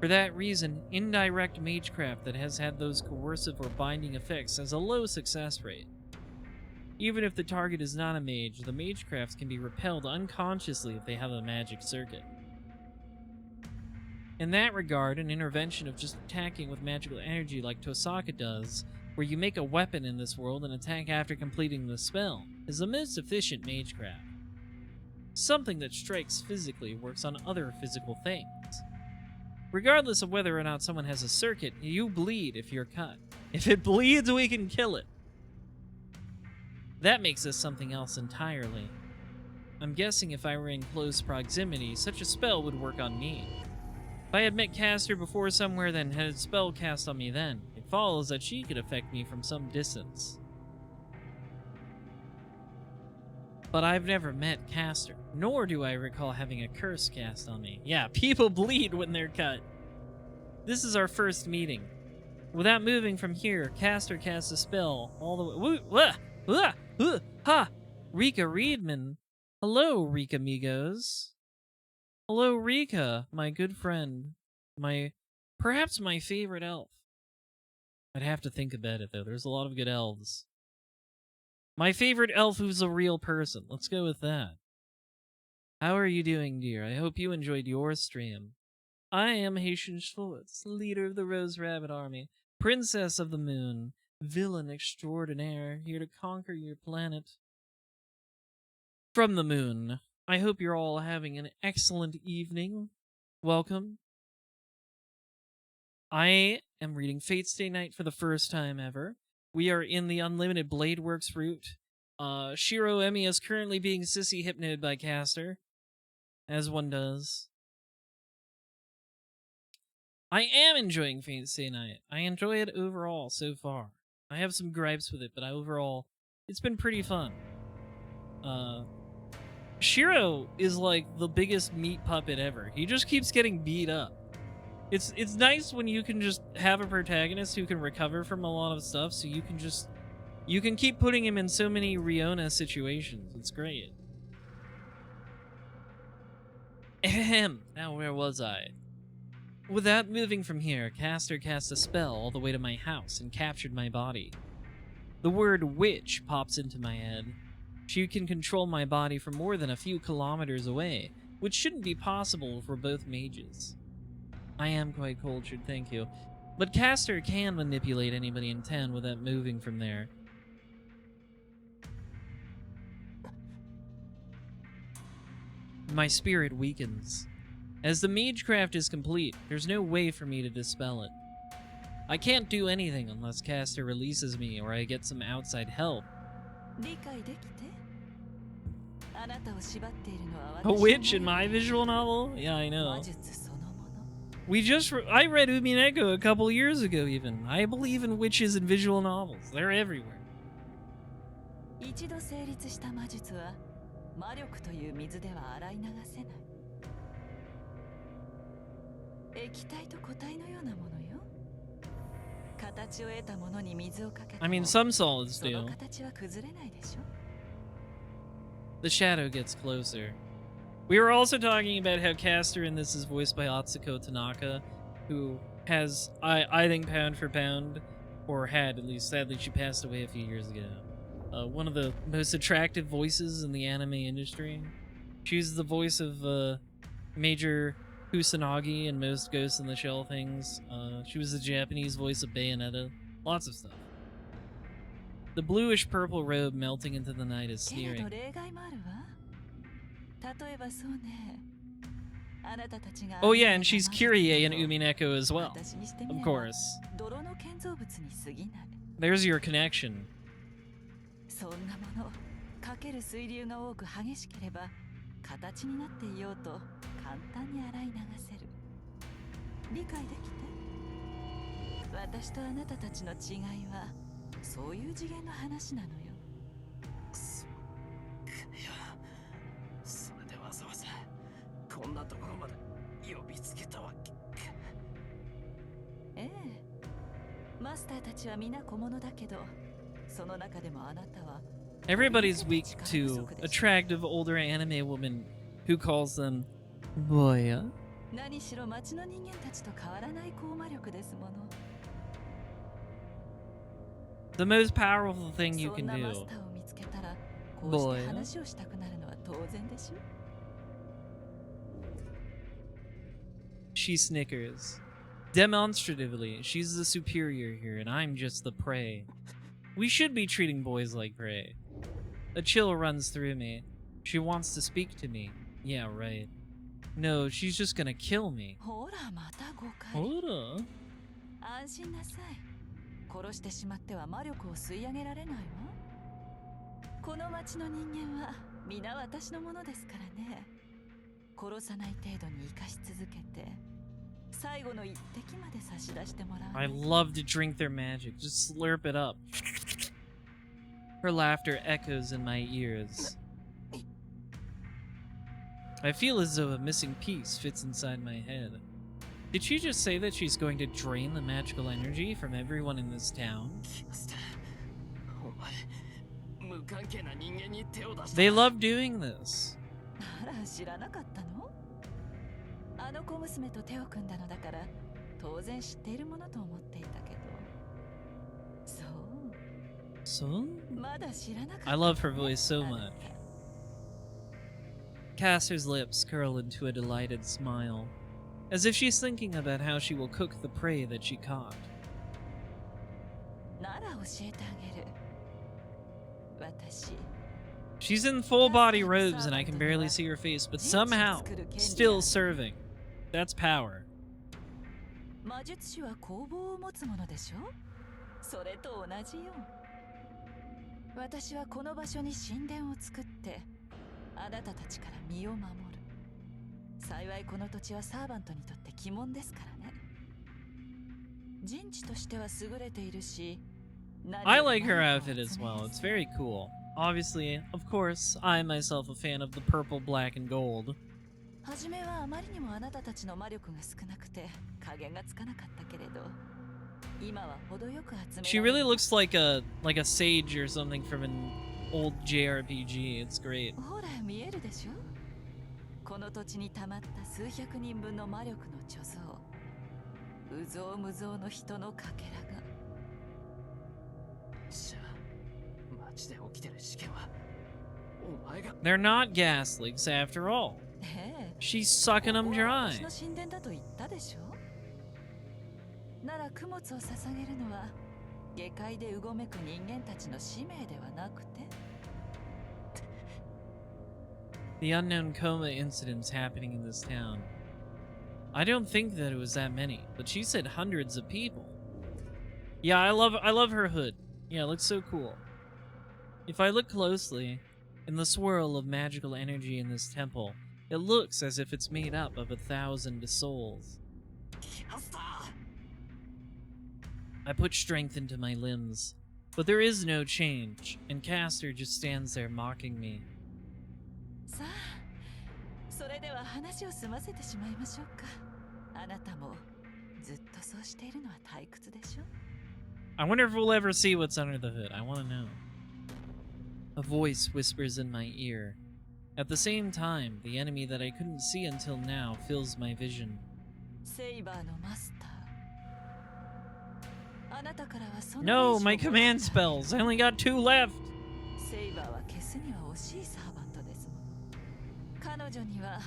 For that reason, indirect magecraft that has had those coercive or binding effects has a low success rate. Even if the target is not a mage, the magecrafts can be repelled unconsciously if they have a magic circuit. In that regard, an intervention of just attacking with magical energy like Tosaka does, where you make a weapon in this world and attack after completing the spell, is the most efficient magecraft. Something that strikes physically works on other physical things. Regardless of whether or not someone has a circuit, you bleed if you're cut. If it bleeds, we can kill it. That makes us something else entirely. I'm guessing if I were in close proximity, such a spell would work on me. If I had met Caster before somewhere, then had a spell cast on me then, it follows that she could affect me from some distance. But I've never met Caster, nor do I recall having a curse cast on me. Yeah, people bleed when they're cut. This is our first meeting. Without moving from here, Caster casts a spell all the way. Ha! Rika Reedman. Hello, Rika amigos. Hello, Rika, my good friend. Perhaps my favorite elf. I'd have to think about it, though. There's a lot of good elves. My favorite elf who's a real person. Let's go with that. How are you doing, dear? I hope you enjoyed your stream. I am Haitian Schwartz, leader of the Rose Rabbit Army, princess of the moon, villain extraordinaire, here to conquer your planet. From the moon. I hope you're all having an excellent evening. Welcome. I am reading Fate Stay Night for the first time ever. We are in the Unlimited Blade Works route. Shiro Emi is currently being sissy hypnoted by Caster, as one does. I am enjoying Fate Stay Night. I enjoy it overall so far. I have some gripes with it, but overall, it's been pretty fun. Shiro is like the biggest meat puppet ever. He just keeps getting beat up. It's nice when you can just have a protagonist who can recover from a lot of stuff, so you can keep putting him in so many Riona situations. It's great. Ahem. Now where was I? Without moving from here, Caster cast a spell all the way to my house and captured my body. The word witch pops into my head. She can control my body from more than a few kilometers away, which shouldn't be possible if we're both mages. I am quite cultured, thank you. But Caster can manipulate anybody in town without moving from there. My spirit weakens. As the magecraft is complete, there's no way for me to dispel it. I can't do anything unless Caster releases me or I get some outside help. A witch in my visual novel? Yeah, I know. I read Umineko a couple years ago even. I believe in witches in visual novels. They're everywhere. I mean, some solids do. The shadow gets closer. We were also talking about how Caster in this is voiced by Atsuko Tanaka, who has, I think, pound for pound, or had at least, sadly she passed away a few years ago, one of the most attractive voices in the anime industry. She's the voice of Major Kusanagi in most Ghost in the Shell things. She was the Japanese voice of Bayonetta. Lots of stuff. The bluish-purple robe melting into the night is sneering. Oh yeah, and she's Kyrie in Umineko as well. Of course. There's your connection. かける水流が多く激しければ形になっていようと簡単に洗い流せる。理解できて？私とあなたたちの違いはそういう次元の話なのよ。いや、それでわざわざこんなところまで呼びつけたわけ。ええ、マスターたちは皆小物だけど、その中でもあなたは Everybody's weak to attractive older anime woman who calls them boya. 何しろ町の人間たちと変わらない高魔力ですもの。The most powerful thing you そ can んなマ do. スターを見つけたらこうして話をしたくなるのは当然でしょ。She snickers. Demonstratively, she's the superior here, and I'm just the prey. We should be treating boys like prey. A chill runs through me. She wants to speak to me. Yeah, right. No, she's just gonna kill me. ほらまた誤解。 Hold 安心なさい。殺してしまっては魔力を吸い上げられないわ。この町の人間は皆私のものですからね。殺さない程度に生かし続けて最後の一滴まで差し出してもらう。 I love to drink their magic. Just slurp it up. Her laughter echoes in my ears. I feel as though a missing piece fits inside my head. Did she just say that she's going to drain the magical energy from everyone in this town? お前、無関係な人間に手を出した。 They love doing this. あら知らなかったの？あの小娘と手を組んだのだから当然知っているものと思っていたけど。そう。 So? まだ知らなかった。 I love her voice so much. Caster's lips curl into a delighted smile, as if she's thinking about how she will cook the prey that she caught. なら教えてあげる。私。 She's in full body robes and I can barely see her face, but somehow, still serving. That's power. 魔術師は工房を持つものでしょ？それと同じよ。私はこの場所に神殿を作ってあなたたちから身を守る。幸いこの土地はサーバントにとって鬼門ですからね。陣地としては優れているし、 I like her outfit as well. It's very cool. Obviously, of course, I myself a fan of the purple, black, and gold. 初めはあまりにもあなたたちの魔力が少なくて加減がつかなかったけれど、今は程よく集め。 She really looks like a sage or something from an old JRPG. It's great. ほら見えるでしょ。この土地に溜まった数百人分の魔力の貯蔵、うぞうむぞうの人のかけらが。しゃあ、町で起きてる事件はお前が。 They're not gas leaks after all. ええ。 She's sucking them ここは dry. 私の神殿だと言ったでしょ。なら供物を捧げるのは下界でうごめく人間たちの使命ではなくて。 The unknown coma incidents happening in this town. I don't think that it was that many, but she said hundreds of people. Yeah, I love her hood. Yeah, it looks so cool. If I look closely, in the swirl of magical energy in this temple, it looks as if it's made up of 1,000 souls. I put strength into my limbs, but there is no change, and Caster just stands there mocking me. さあ、それでは話を済ませてしまいましょうか。あなたもずっとそうしているのは退屈でしょ。 I wonder if we'll ever see what's under the hood. I want to know. A voice whispers in my ear. At the same time, the enemy that I couldn't see until now fills my vision. セイバーのマスター。あなたからはその No, 以上 my command spells. I only got 2 left. セイバーは消すには惜しいサーバントですもの。彼女には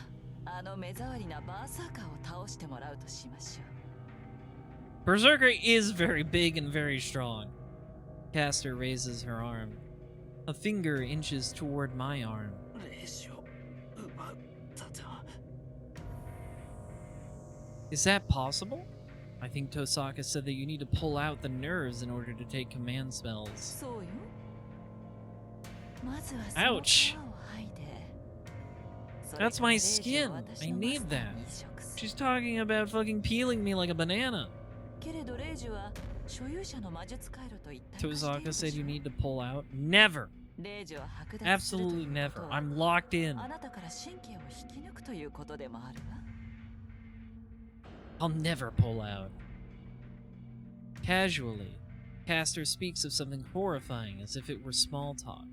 あの目障りなバーサーカーを倒してもらうとしましょう。 Berserker is very big and very strong. Caster raises her arm. A finger inches toward my arm. 霊視を奪ったと。 Is that possible? I think Tosaka said that you need to pull out the nerves in order to take command spells. そうよ。Ouch. That's my skin. I need that. She's talking about fucking peeling me like a banana. Tozaka said you need to pull out. Never. Absolutely never. I'm locked in. I'll never pull out. Casually, Caster speaks of something horrifying as if it were small talk.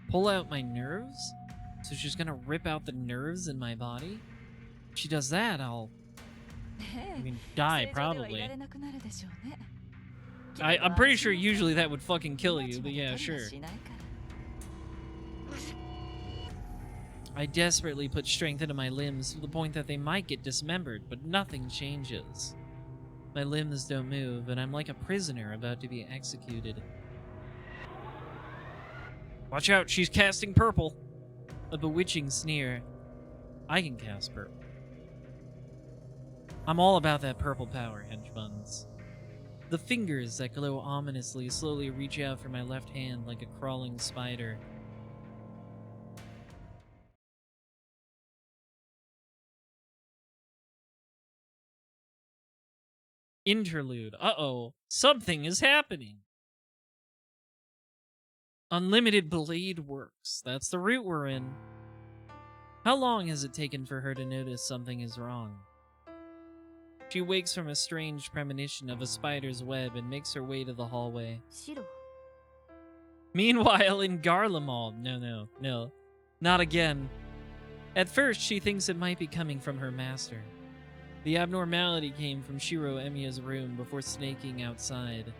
Pull out my nerves? So she's gonna rip out the nerves in my body? If she does that, I'll... die, probably. I'm pretty sure usually that would fucking kill you, but yeah, sure. I desperately put strength into my limbs to the point that they might get dismembered, but nothing changes. My limbs don't move, and I'm like a prisoner about to be executed. Watch out, she's casting purple. A bewitching sneer. I can cast purple. I'm all about that purple power, hedge funds. The fingers that glow ominously slowly reach out for my left hand like a crawling spider. Interlude. Uh-oh. Something is happening. Unlimited Blade Works. That's the route we're in. How long has it taken for her to notice something is wrong? She wakes from a strange premonition of a spider's web and makes her way to the hallway. Meanwhile, in Garlemald, no, not again. At first, she thinks it might be coming from her master. The abnormality came from Shiro Emiya's room before snaking outside.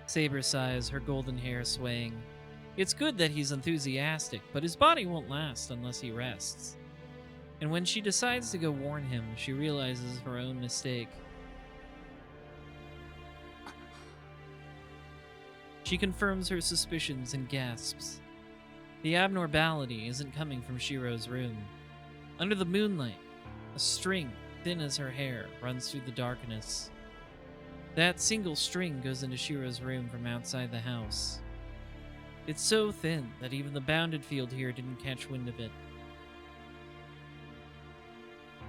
Saber sighs, her golden hair swaying. It's good that he's enthusiastic, but his body won't last unless he rests. And when she decides to go warn him, she realizes her own mistake. She confirms her suspicions and gasps. The abnormality isn't coming from Shiro's room. Under the moonlight, a string, thin as her hair, runs through the darkness. That single string goes into Shiro's room from outside the house. It's so thin that even the bounded field here didn't catch wind of it.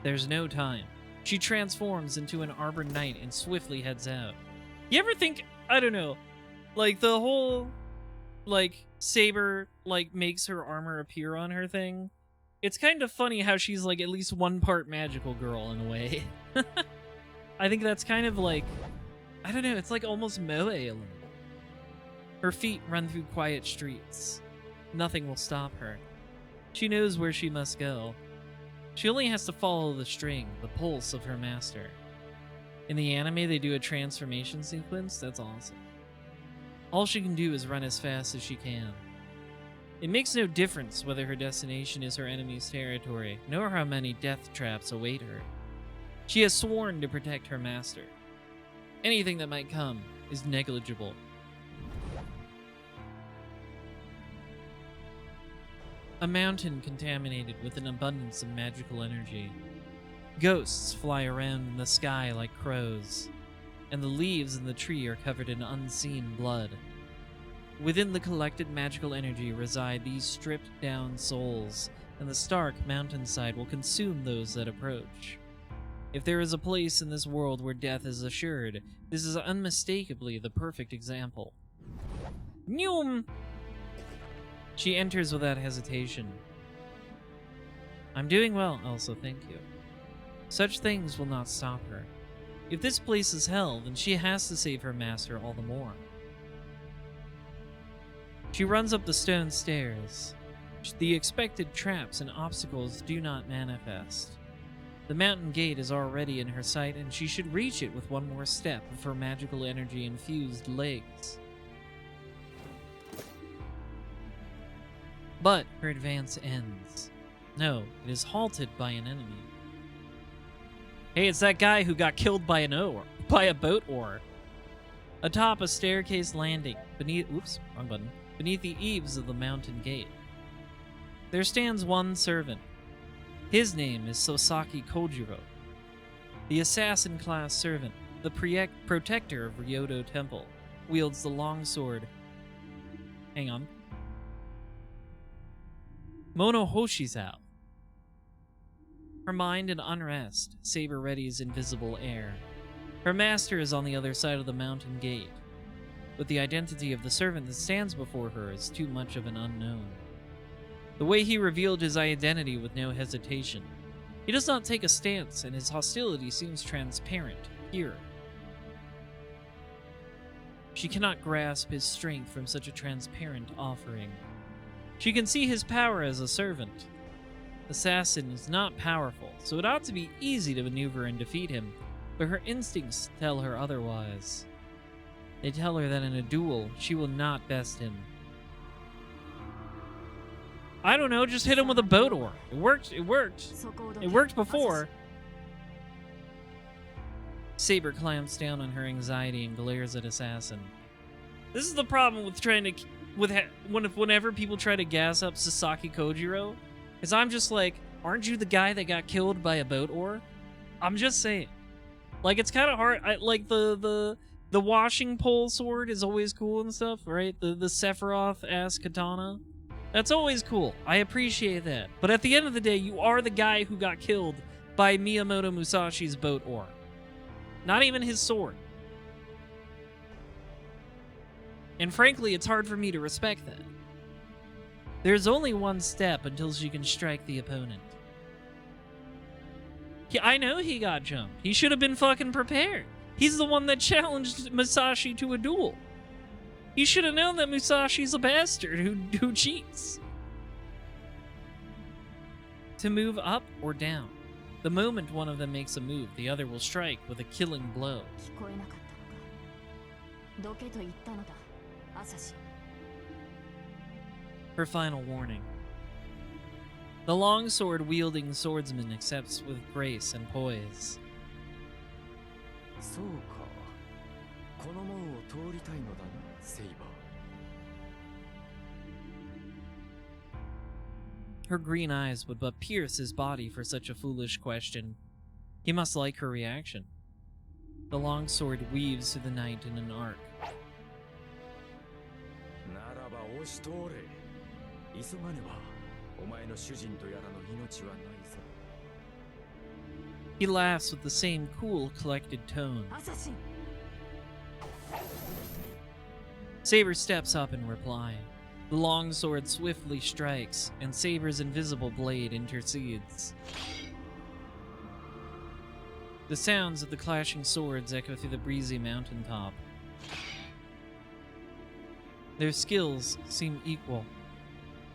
There's no time. She transforms into an Arbor Knight and swiftly heads out. You ever think, I don't know, like the whole, like, Saber, like, makes her armor appear on her thing? It's kind of funny how she's, like, at least one part magical girl in a way. I think that's kind of like, I don't know, it's like almost Moe a little. Her feet run through quiet streets. Nothing will stop her. She knows where she must go. She only has to follow the string, the pulse of her master. In the anime, they do a transformation sequence. That's awesome. All she can do is run as fast as she can. It makes no difference whether her destination is her enemy's territory, nor how many death traps await her. She has sworn to protect her master. Anything that might come is negligible. A mountain contaminated with an abundance of magical energy. Ghosts fly around in the sky like crows, and the leaves in the tree are covered in unseen blood. Within the collected magical energy reside these stripped-down souls, and the stark mountainside will consume those that approach. If there is a place in this world where death is assured, this is unmistakably the perfect example. Noom! She enters without hesitation. I'm doing well, Elsa, thank you. Such things will not stop her. If this place is hell, then she has to save her master all the more. She runs up the stone stairs. The expected traps and obstacles do not manifest. The mountain gate is already in her sight, and she should reach it with one more step of her magical energy-infused legs. But her advance ends. No, it is halted by an enemy. Hey, it's that guy who got killed by a boat oar. Atop a staircase landing, beneath the eaves of the mountain gate. There stands one servant. His name is Sosaki Kojiro. The assassin-class servant, the protector of Ryoto Temple, wields the long sword. Hang on. Monohoshi's out. Her mind in unrest, Saber readies invisible air. Her master is on the other side of the mountain gate, but the identity of the servant that stands before her is too much of an unknown. The way he revealed his identity with no hesitation. He does not take a stance, and his hostility seems transparent here. She cannot grasp his strength from such a transparent offering. She can see his power as a servant. Assassin is not powerful, so it ought to be easy to maneuver and defeat him, but her instincts tell her otherwise. They tell her that in a duel, she will not best him. I don't know, just hit him with a boat oar. It worked. It worked before. Saber clamps down on her anxiety and glares at Assassin. This is the problem with trying to... whenever people try to gas up Sasaki Kojiro, is I'm just like, aren't you the guy that got killed by a boat oar? I'm just saying. Like, it's kind of hard. Like, the washing pole sword is always cool and stuff, right? The Sephiroth-ass katana. That's always cool. I appreciate that. But at the end of the day, you are the guy who got killed by Miyamoto Musashi's boat oar. Not even his sword. And frankly, it's hard for me to respect that. There's only one step until she can strike the opponent. I know he got jumped. He should have been fucking prepared. He's the one that challenged Musashi to a duel. He should have known that Musashi's a bastard who cheats. To move up or down. The moment one of them makes a move, the other will strike with a killing blow. Her final warning. The longsword-wielding swordsman accepts with grace and poise. Her green eyes would but pierce his body for such a foolish question. He must like her reaction. The longsword weaves through the night in an arc. He laughs with the same cool, collected tone. Saber steps up in reply. The longsword swiftly strikes, and Saber's invisible blade intercedes. The sounds of the clashing swords echo through the breezy mountaintop. Their skills seem equal,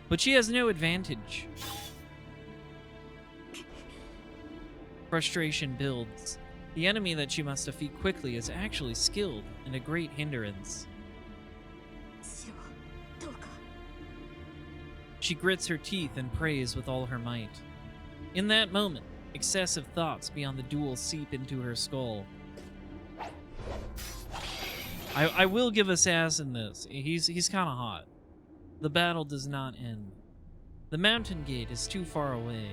but she has no advantage. Frustration builds. The enemy that she must defeat quickly is actually skilled and a great hindrance. She grits her teeth and prays with all her might. In that moment, excessive thoughts beyond the duel seep into her skull. I will give Assassin this. He's kind of hot. The battle does not end. The mountain gate is too far away.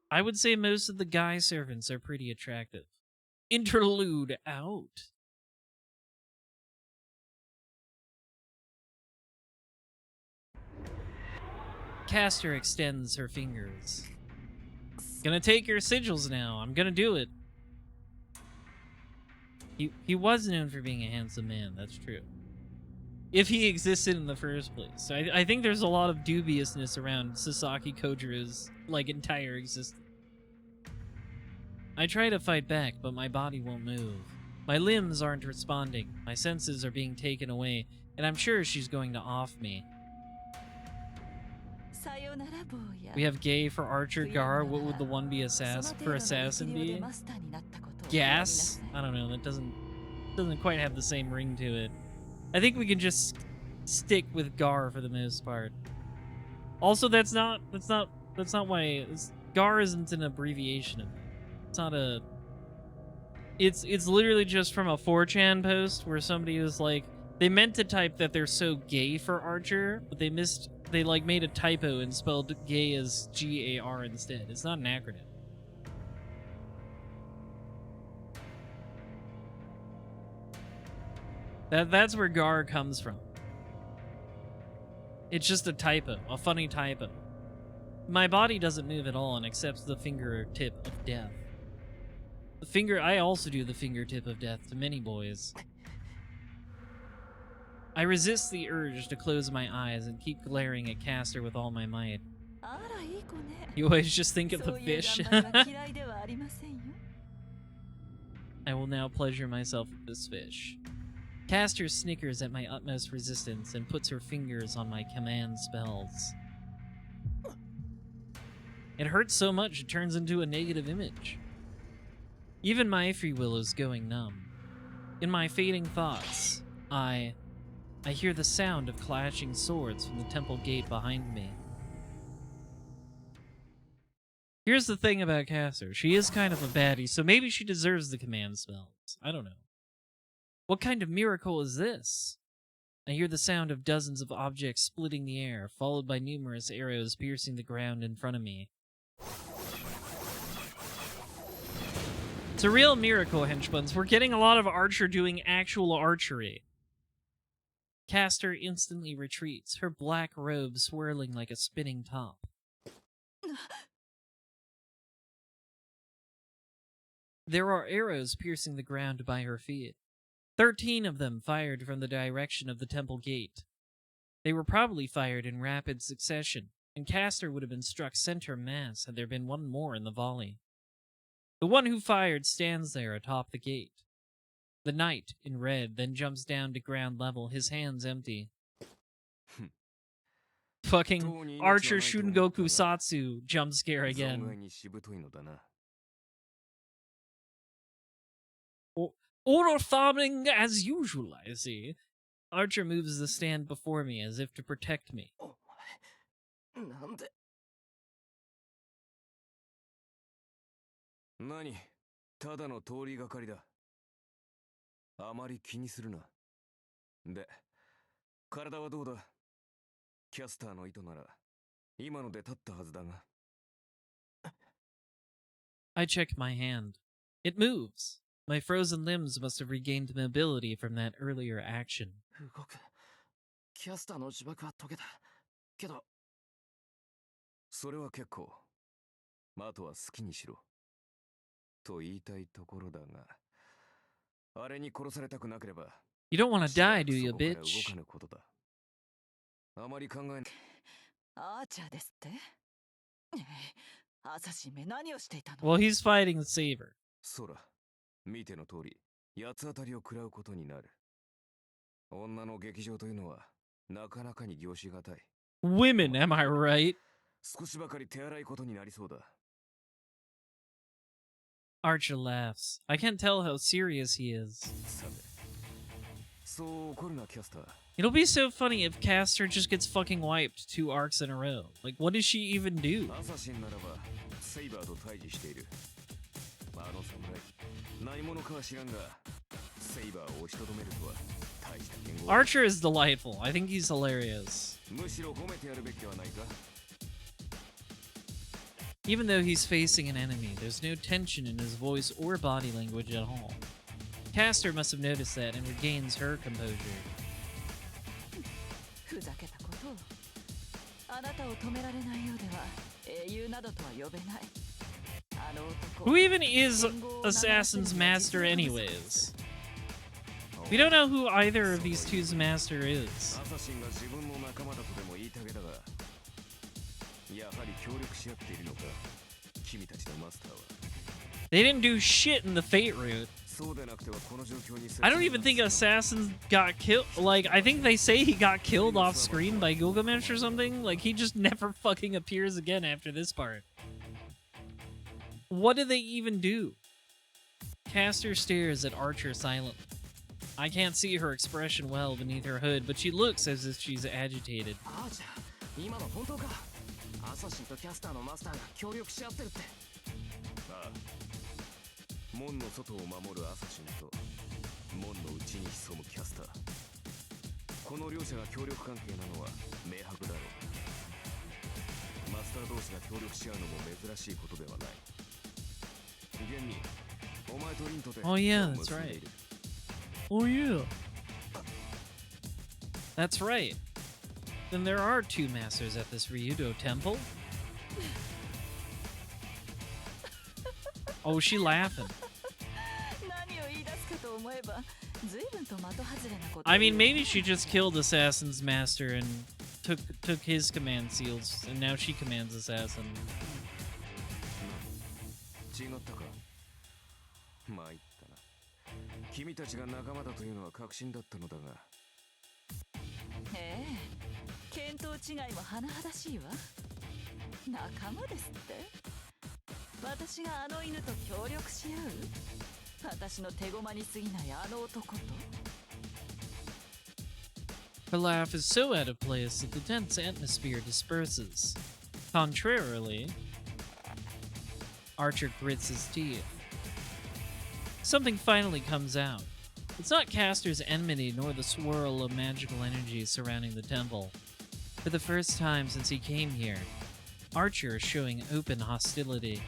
I would say most of the guy servants are pretty attractive. Interlude out. Caster extends her fingers. Gonna take your sigils now. I'm gonna do it. He was known for being a handsome man, that's true. If he existed in the first place. I think there's a lot of dubiousness around Sasaki Kojiro's, like, entire existence. I try to fight back, but my body won't move. My limbs aren't responding. My senses are being taken away, and I'm sure she's going to off me. We have gay for Archer Gar. What would the one be for Assassin be? Gas? I don't know. That doesn't quite have the same ring to it. I think we can just stick with Gar for the most part. Also, that's not why Gar isn't an abbreviation of it. It's not a. It's literally just from a 4chan post where somebody was like, They meant to type that they're so gay for Archer, but they missed. They like made a typo and spelled gay as G-A-R instead. It's not an acronym. That's where Gar comes from. It's just a typo, a funny typo. My body doesn't move at all and accepts the fingertip of death. I also do the fingertip of death to many boys. I resist the urge to close my eyes and keep glaring at Castor with all my might. You always just think of the fish. I will now pleasure myself with this fish. Castor snickers at my utmost resistance and puts her fingers on my command spells. It hurts so much it turns into a negative image. Even my free will is going numb. In my fading thoughts, I hear the sound of clashing swords from the temple gate behind me. Here's the thing about Castor. She is kind of a baddie, so maybe she deserves the command spells. I don't know. What kind of miracle is this? I hear the sound of dozens of objects splitting the air, followed by numerous arrows piercing the ground in front of me. It's a real miracle, henchbuns. We're getting a lot of Archer doing actual archery. Castor instantly retreats, her black robe swirling like a spinning top. There are arrows piercing the ground by her feet. 13 of them fired from the direction of the temple gate. They were probably fired in rapid succession, and Castor would have been struck center mass had there been one more in the volley. The one who fired stands there atop the gate. The knight, in red, then jumps down to ground level, his hands empty. Fucking Archer Shungoku Satsu jump scare again. Oral farming as usual, I see. Archer moves the stand before me as if to protect me. Nani? Tada no tori gakari da. Amari kini suru na. De, karada wa dou da? Caster no ito nara, ima no de tatta hazu da ga. I check my hand. It moves. My frozen limbs must have regained mobility from that earlier action. 動く。キャスターの呪縛は解けた。けど、それは結構。あとは好きにしろ。と言いたいところだが、あれに殺されたくなければ、You don't want to die, do you, そこから bitch? 動かぬことだ。あまり考えアーチャーですって？アサシンめ何をしていたの？ Well, he's fighting the Saber. そら、見ての通り、八つ当たりを食らうことになる。女の劇場というのは、なかなかに凝しがたい。Women, am I right? 少しばかり手荒いことになりそうだ。Archer laughs. I can't tell how serious he is. さて、そう怒るな、キャスター。 It'll be so funny if Castor just gets fucking wiped 2 arcs in a row. Like, what does she even do? アサシンならば、セイバーと対峙している。あの侍、何者かは知らんが、セイバーを押しとどめるとは大した言語。 Archer is delightful. I think he's hilarious. むしろ褒めてやるべきではないか。 Even though he's facing an enemy, there's no tension in his voice or body language at all. Castor must have noticed that and regains her composure. ふざけたことを。あなたを止められないようでは英雄などとは呼べない。あの男。 Who even is Assassin's master anyways? We don't know who either of these two's master is. アサシンが自分の仲間だとでも言いたげだが、やはり協力し合っているのか、君たちのマスターは。 They didn't do shit in the Fate route. そうでなくてはこの状況に。 I don't even think Assassin got killed. Like, I think they say he got killed off screen by Gilgamesh or something. Like, he just never fucking appears again after this part. What do they even do? Castor stares at Archer silently. I can't see her expression well beneath her hood, but she looks as if she's agitated. あーちゃん、今の本当か？アサシンとキャスターのマスターが協力し合ってるって。ああ、門の外を守るアサシンと門の内に潜むキャスター、この両者が協力関係なのは明白だろう。マスター同士が協力し合うのも珍しいことではない。現にお前とリンとで Oh yeah, 手を that's 結んでい right. る。 Oh yeah. That's right. Then there are two masters at this Ryudo temple. Oh, she laughing. 何を言い出すかと思えば随分と的外れなことを I 言 mean, う maybe she just killed Assassin's master and took his command seals, and now she commands Assassin. 違ったか。参ったな。君たちが仲間だというのは確信だったのだが。ええ、見当違いも甚だしいわ。仲間ですって。私があの犬と協力し合う。私の手駒に過ぎないあの男と。 Her laugh is so out of place that the dense atmosphere disperses. Contrarily, Archer grits his teeth. Something finally comes out. It's not Castor's enmity nor the swirl of magical energy surrounding the temple. For the first time since he came here, Archer is showing open hostility.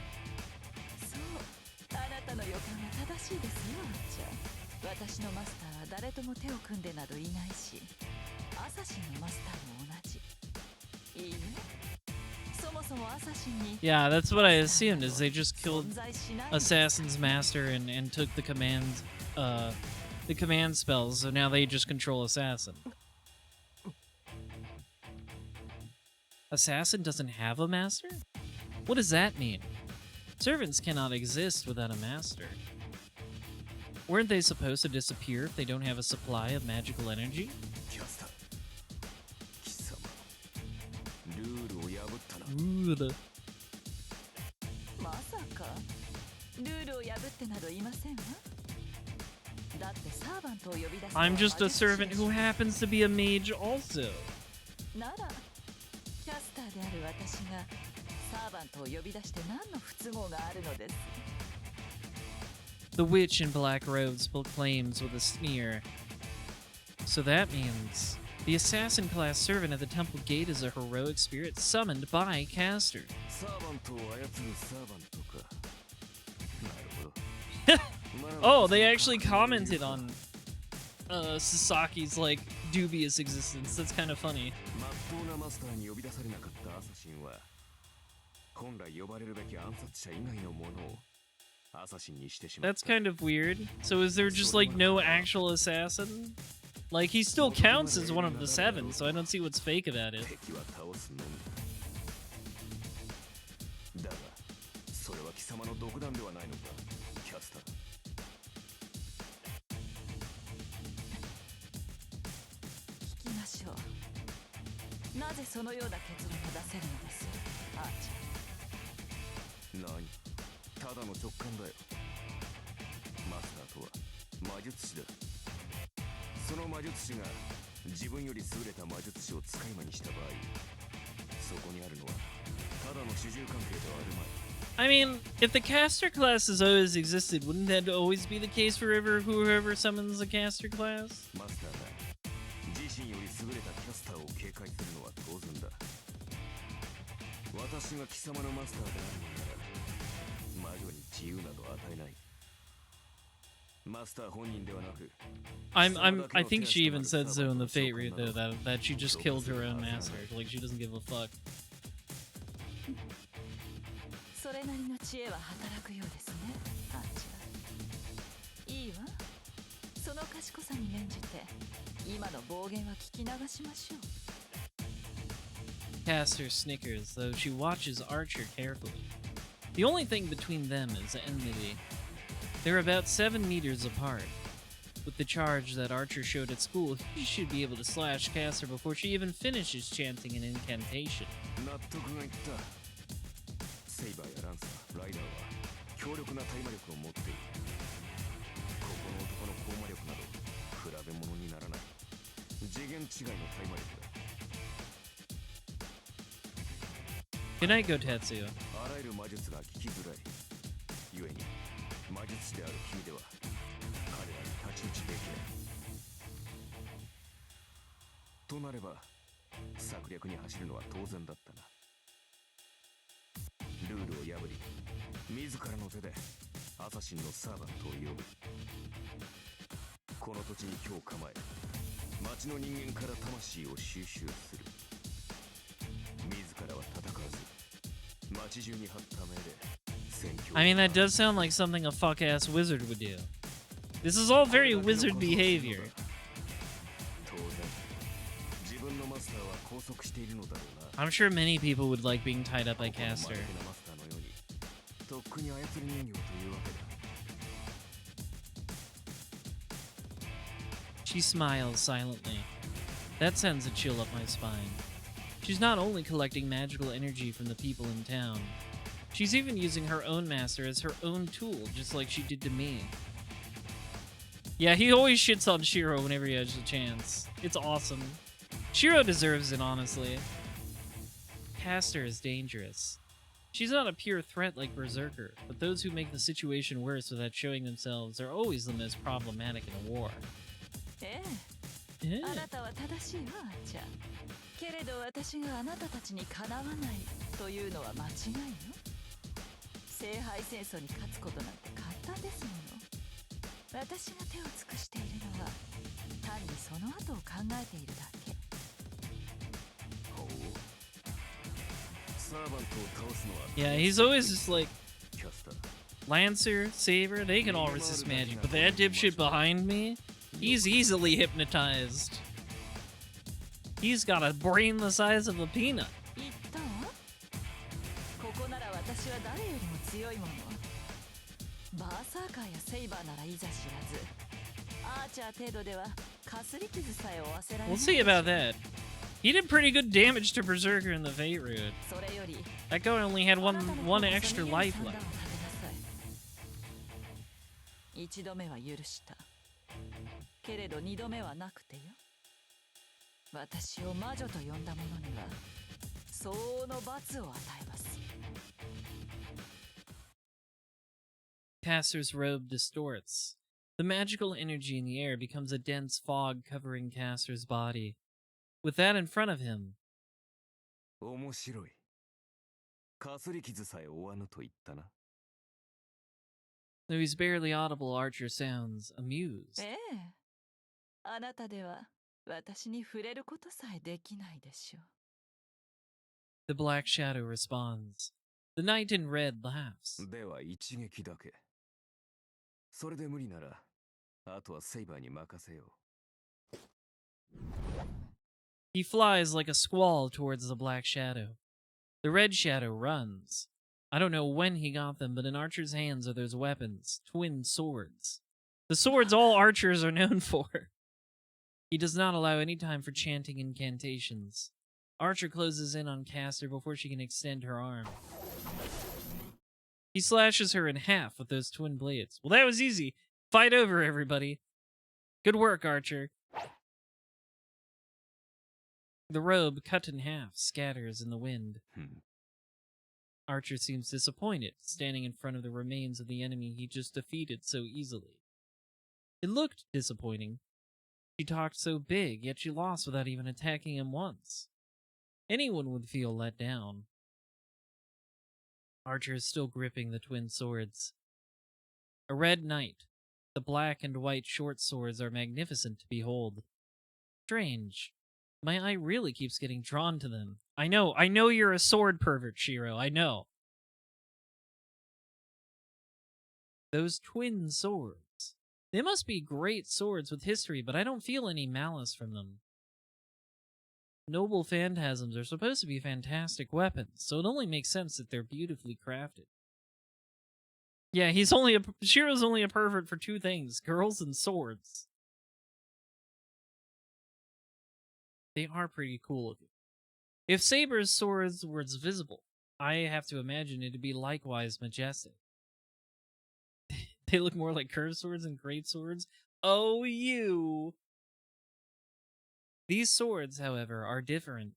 そう、あなたの予感は正しいですよ、アーチャー。私のマスターは誰とも手を組んでなどいないし、アサシンのマスターも同じ。いいね。そもそもアサシンに Yeah, that's what I assumed, is they just killed 存在しない。 Assassin's master and took the command spells, so now they just control Assassin. Assassin doesn't have a master? What does that mean? Servants cannot exist without a master. Weren't they supposed to disappear if they don't have a supply of magical energy? キャスター、貴様、ルールを破ったな。 Ooh, まさかルールを破ってなどいませんわ。だってサーバントを呼び出すのは I'm just a 魔術師 servant でし who ょ。 happens to be a mage also. ならキャスターである私がサーバントを呼び出して何の不都合があるのです。 The witch in black robes proclaims with a sneer. So that means the assassin class servant at the temple gate is a heroic spirit summoned by Castor. サーバントを操るサーバントか。なるほど。 Oh, they actually commented on Sasaki's like dubious existence. That's kind of funny. まっとうなマスターに呼び出されなかったアサシンは本来呼ばれるべき暗殺者以外のものをアサシンにしてしまった。 That's kind of weird. So is there just like no actual assassin? Like he still counts as one of the seven, so I don't see what's fake about it. 敵は倒すのみ。だがそれは貴様の独断ではないのか、キャスター。聞きましょう。なぜそのような結論が出せるのです、アーチャー。何？ただの直感だよ。マスターとは魔術師だ。その魔術師が自分より優れた魔術師を使い魔にした場合、そこにあるのはただの主従関係ではあるまい。 I mean, if the caster class has always existed, wouldn't that always be the case for whoever summons a caster class? マスターが自身より優れたキャスターを警戒するのは当然だ。私が貴様のマスターであるのなら魔女に自由など与えない。マスター本人ではなく、 I think she even said so in the Fate read though, that she just killed her own master. Like she doesn't give a fuck. それなりの知恵は働くようですね、アーチャー。いいわ。その賢さに免じて今の暴言は聞き流しましょう。 Caster snickers, though she watches Archer carefully. The only thing between them is enmity. They're about 7 meters apart. With the charge that Archer showed at school, he should be able to slash Caster before she even finishes chanting an incantation. 納得がいった。セイバーやランサー、ライダーは強力な対魔力を持っている。ここの男の高魔力など比べ物にならない。次元違いの対魔力だ。 Good night, Gotetsuya. あらゆる魔術が聞きづらい。故に魔術師である君では彼らに太刀打ちできない。となれば策略に走るのは当然だったな。ルールを破り自らの手でアサシンのサーバントを呼ぶ。この土地に今日構え町の人間から魂を収集する。自らは戦わず町中に張った目で戦況を。 I mean, that does sound like something a fuck-ass wizard would do. This is all very wizard behavior. 当然自分のマスターは拘束しているのだろうな。 I'm sure many people would like being tied up by Caster. マスターのようにとっくに操り人形というわけだ。 She smiles silently. That sends a chill up my spine. She's not only collecting magical energy from the people in town, she's even using her own master as her own tool, just like she did to me. Yeah, he always shits on Shiro whenever he has a chance. It's awesome. Shiro deserves it, honestly. Caster is dangerous. She's not a pure threat like Berserker, but those who make the situation worse without showing themselves are always the most problematic in a war. え Yeah. え、あなたは正しいわ、アーチャー。けれど私があなたたちにかなわないというのは間違いよ。聖杯戦争に勝つことなんて簡単ですもの。私が手を尽くしているのは単にその後を考えているだけ。ほう。サーバントを倒すのは Yeah, he's always just like キャスター。 Lancer, Saber, they can all resist magic, but that dipshit behind me, he's easily hypnotized. He's got a brain the size of a peanut. 言ったわ。ここなら私は誰よりも強いもの。バーサーカーやセイバーならいざ知らず、アーチャー程度ではかすり傷さえ負わせられない。 We'll see about that. He did pretty good damage to Berserker in the Fate Route. それより That guy only had one extra life left. 一度目は許した。けれど二度目はなくてよ。私を魔女と呼んだ者には相応の罰を与えます。 Caster's robe distorts. The magical energy in the air becomes a dense fog covering Caster's body. With that in front of him, 面白い。かすり傷さえ負わぬと言ったな。 these barely audible Archer sounds, amused. ええ。あなたでは私に触れることさえできないでしょう。 The Black Shadow responds. The Knight in Red laughs. では一撃だけ。それで無理なら、あとはセイバーに任せよう。 He flies like a squall towards the Black Shadow. The Red Shadow runs. I don't know when he got them, but in Archer's hands are those weapons, twin swords. The swords all archers are known for. He does not allow any time for chanting incantations. Archer closes in on Caster before she can extend her arm. He slashes her in half with those twin blades. Well, that was easy. Fight over, everybody. Good work, Archer. The robe, cut in half, scatters in the wind. Archer seems disappointed, standing in front of the remains of the enemy he just defeated so easily. It looked disappointing. She talked so big, yet she lost without even attacking him once. Anyone would feel let down. Archer is still gripping the twin swords. A red knight. The black and white short swords are magnificent to behold. Strange. My eye really keeps getting drawn to them. I know you're a sword pervert, Shiro, I know. Those twin swords. They must be great swords with history, but I don't feel any malice from them. Noble phantasms are supposed to be fantastic weapons, so it only makes sense that they're beautifully crafted. Yeah, Shiro's only a pervert for two things, girls and swords. They are pretty cool looking. If Saber's swords were visible, I have to imagine it to be likewise majestic. They look more like curved swords and great swords. Oh, you! These swords, however, are different.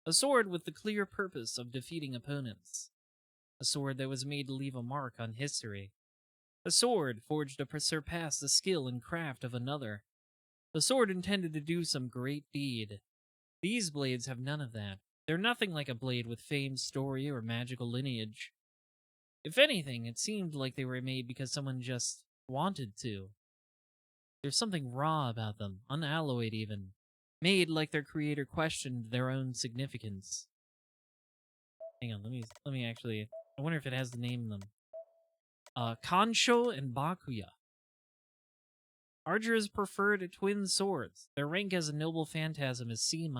A sword with the clear purpose of defeating opponents. A sword that was made to leave a mark on history. A sword forged to surpass the skill and craft of another. A sword intended to do some great deed. These blades have none of that. They're nothing like a blade with famed story or magical lineage. If anything, it seemed like they were made because someone just wanted to. There's something raw about them, unalloyed even. Made like their creator questioned their own significance. Hang on, let me actually... I wonder if it has the name in them. Kansho and Bakuya. Archers preferred twin swords. Their rank as a noble phantasm is C-.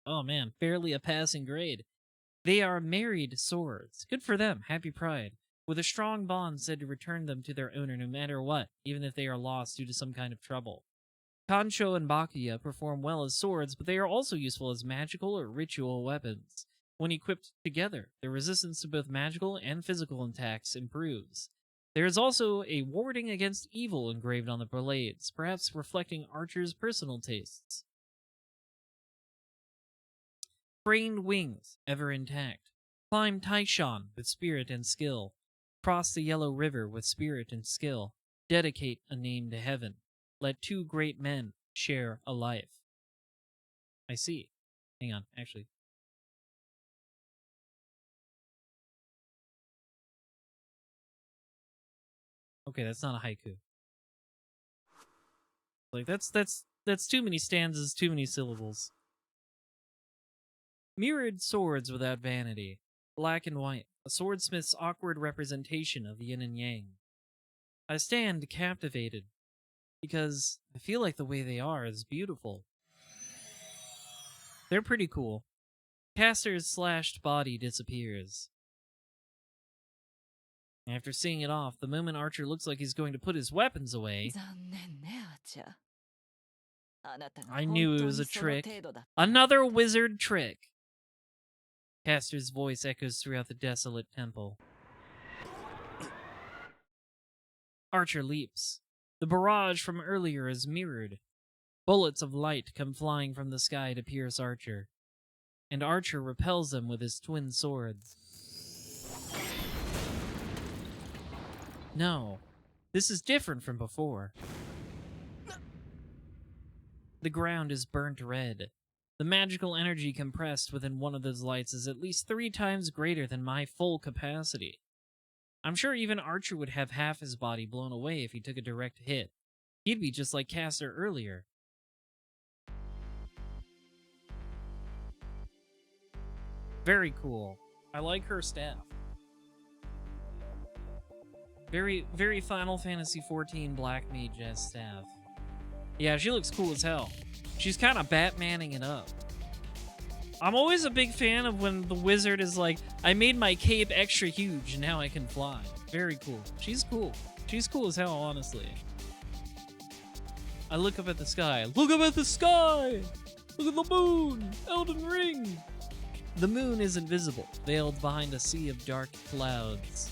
Oh man, barely a passing grade. They are married swords. Good for them, happy pride. With a strong bond said to return them to their owner no matter what, even if they are lost due to some kind of trouble. Kansho and Bakuya perform well as swords, but they are also useful as magical or ritual weapons. When equipped together, their resistance to both magical and physical attacks improves. There is also a warding against evil engraved on the blades, perhaps reflecting Archer's personal tastes. Trained wings, ever intact. Climb Taishan with spirit and skill. Cross the Yellow River with spirit and skill. Dedicate a name to heaven. Let two great men share a life. I see. Hang on, actually. Okay, that's not a haiku. Like that's too many stanzas, too many syllables. Mirrored swords without vanity. Black and white. A swordsmith's awkward representation of yin and yang. I stand captivated because I feel like the way they are is beautiful. They're pretty cool. Caster's slashed body disappears. After seeing it off, the moment Archer looks like he's going to put his weapons away, I knew it was a trick. Another wizard trick! Caster's voice echoes throughout the desolate temple. Archer leaps. The barrage from earlier is mirrored. Bullets of light come flying from the sky to pierce Archer, and Archer repels them with his twin swords. No, this is different from before. The ground is burnt red. The magical energy compressed within one of those lights is at least 3 times greater than my full capacity. I'm sure even Archer would have half his body blown away if he took a direct hit. He'd be just like Caster earlier. Very cool. I like her staff. Very, very Final Fantasy XIV Black Mage-esque staff. Yeah, she looks cool as hell. She's kind of Batmaning it up. I'm always a big fan of when the wizard is like, I made my cape extra huge, now I can fly. Very cool. She's cool. She's cool as hell, honestly. I look up at the sky. Look up at the sky! Look at the moon! Elden Ring! The moon isn't visible, veiled behind a sea of dark clouds.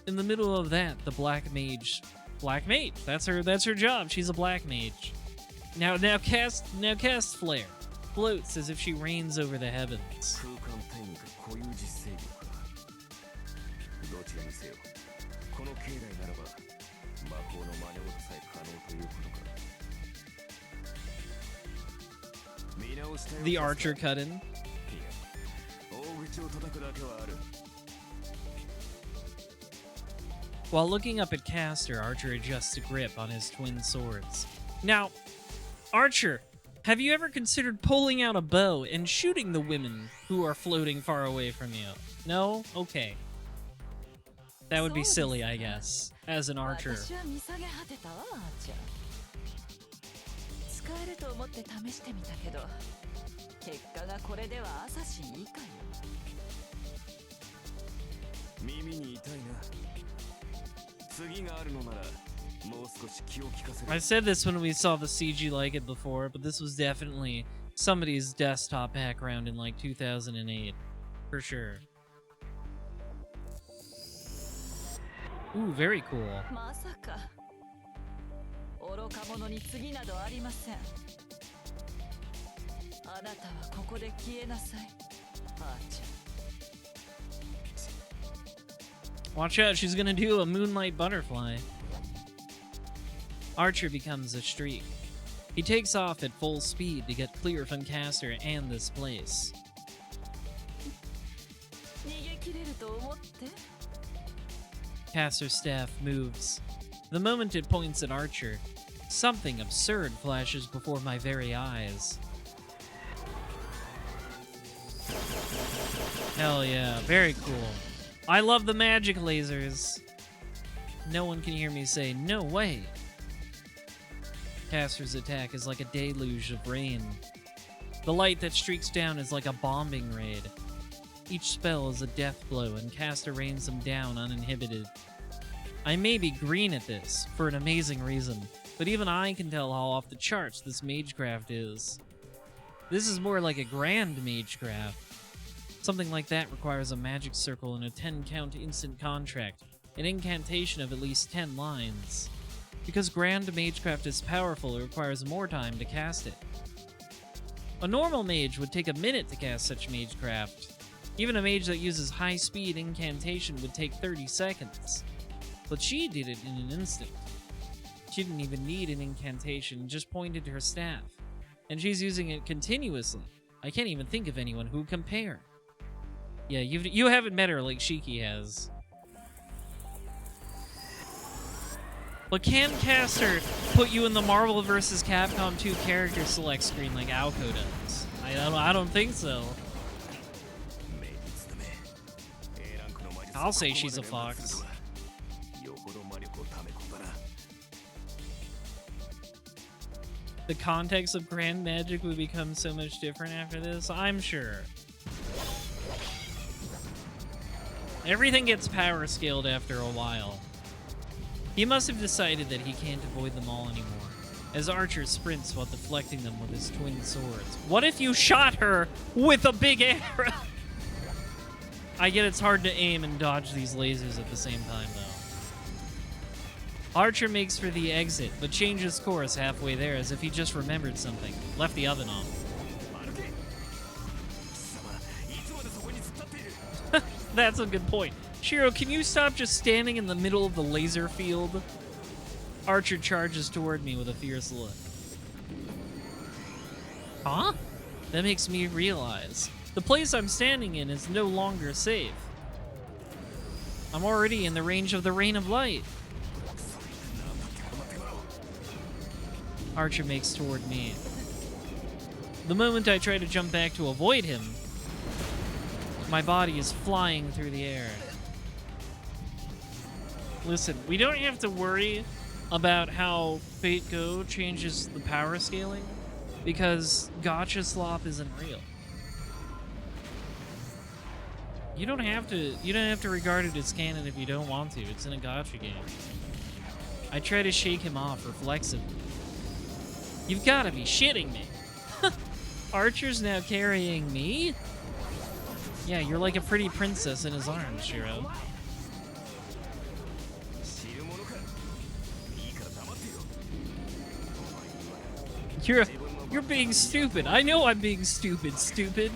In the middle of that, the Black Mage... Black Mage! That's her job. She's a Black Mage. Now cast Flare. Floats as if she reigns over the heavens. The Archer cut in. While looking up at Caster, Archer adjusts a grip on his twin swords. Now, Archer, have you ever considered pulling out a bow and shooting the women who are floating far away from you? No? Okay. That would be silly, I guess, as an archer. I said this when we saw the CG like it before, but this was definitely somebody's desktop background in like 2008, for sure. Ooh, very cool. Watch out, she's gonna do a moonlight butterfly. Archer becomes a streak. He takes off at full speed to get clear from Caster and this place. 逃げ切れると思って。 Caster's staff moves. The moment it points at Archer, something absurd flashes before my very eyes. Hell yeah, very cool. I love the magic lasers. No one can hear me say, no way. Caster's attack is like a deluge of rain. The light that streaks down is like a bombing raid. Each spell is a death blow, and Caster rains them down uninhibited. I may be green at this, for an amazing reason, but even I can tell how off the charts this magecraft is. This is more like a grand magecraft. Something like that requires a magic circle and a 10-count instant contract, an incantation of at least 10 lines. Because grand magecraft is powerful, it requires more time to cast it. A normal mage would take a minute to cast such magecraft. Even a mage that uses high-speed incantation would take 30 seconds. But she did it in an instant. She didn't even need an incantation, just pointed to her staff. And she's using it continuously. I can't even think of anyone who would compare. Yeah, you haven't met her like Shiki has. But can Caster put you in the Marvel vs. Capcom 2 character select screen like Aoko does? I don't think so. I'll say she's a fox. The context of Grand Magic would become so much different after this, I'm sure. Everything gets power scaled after a while. He must have decided that he can't avoid them all anymore, as Archer sprints while deflecting them with his twin swords. What if you shot her with a big arrow? I get it's hard to aim and dodge these lasers at the same time, though. Archer makes for the exit, but changes course halfway there as if he just remembered something. Left the oven on. That's a good point. Shiro, can you stop just standing in the middle of the laser field? Archer charges toward me with a fierce look. Huh? That makes me realize the place I'm standing in is no longer safe. I'm already in the range of the Rain of Light. Archer makes toward me. The moment I try to jump back to avoid him, my body is flying through the air. Listen, we don't have to worry about how Fate Go changes the power scaling because Gotcha Slop isn't real. You don't have to regard it as canon if you don't want to. It's in a gotcha game. I try to shake him off reflexively. You've got to be shitting me. Archer's now carrying me? Yeah, you're like a pretty princess in his arms, Shiro. You're being stupid. I know I'm being stupid, stupid.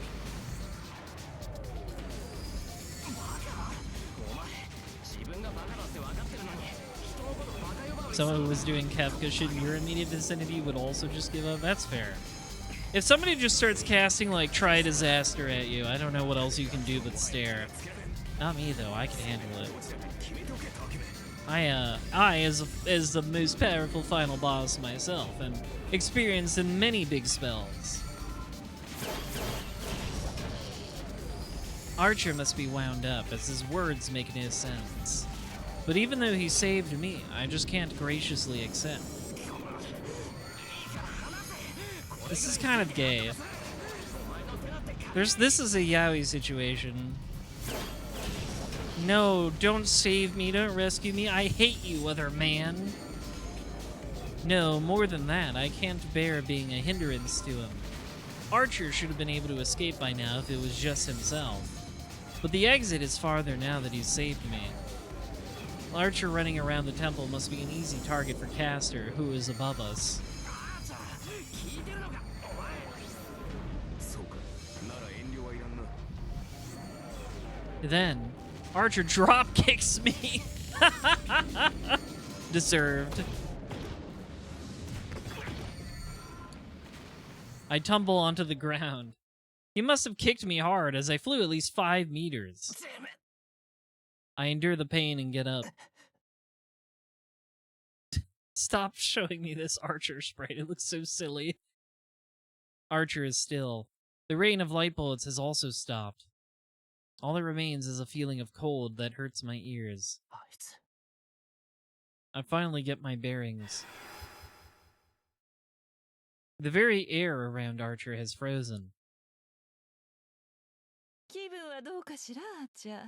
Someone who was doing Kefka shit in your immediate vicinity would also just give up. That's fair. If somebody just starts casting like Try Disaster at you, I don't know what else you can do but stare. Not me though, I can handle it. I as the most powerful final boss myself, and experienced in many big spells. Archer must be wound up, as his words make no sense. But even though he saved me, I just can't graciously accept. This is kind of gay. This is a yaoi situation. No, don't save me, don't rescue me. I hate you, other man. No, more than that, I can't bear being a hindrance to him. Archer should have been able to escape by now if it was just himself. But the exit is farther now that he's saved me. Archer running around the temple must be an easy target for Caster, who is above us. Then, Archer drop kicks me. Deserved. I tumble onto the ground. He must have kicked me hard as I flew at least 5 meters. Damn it. I endure the pain and get up. Stop showing me this Archer sprite. It looks so silly. Archer is still. The rain of light bullets has also stopped. All that remains is a feeling of cold that hurts my ears. I finally get my bearings. The very air around Archer has frozen. 気分はどうかしら、あっちゃ。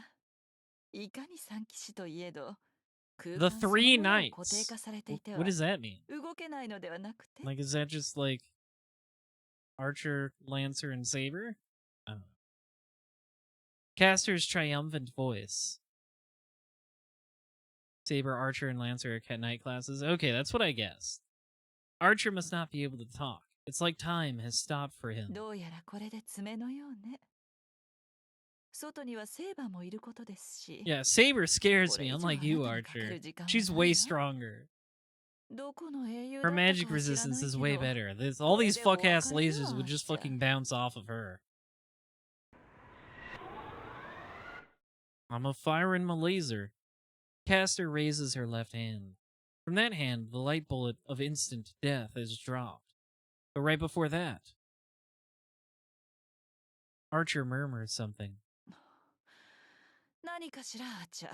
いかに三騎士といえど、空 The 間その three ものを固定 nights. 化されていては What does that mean? 動けないのではなくて。 Like, is that just like Archer, Lancer, and Saber? I don't know. Caster's triumphant voice. Saber, Archer, and Lancer are night classes. Okay, that's what I guessed. Archer must not be able to talk. It's like time has stopped for him. どうやらこれで爪のようね。外にはセーバーもいることですし。 Yeah, Saber scares me, unlike you, Archer. She's way stronger. どこの英雄 Her だったか magic は知らない resistance け is ど way better. All these fuck-ass lasers would just fucking bounce off of her. I'm a firing my laser. Caster raises her left hand. From that hand, the light bullet of instant death is dropped. But right before that, Archer murmurs something. 何かしら、あっちゃ。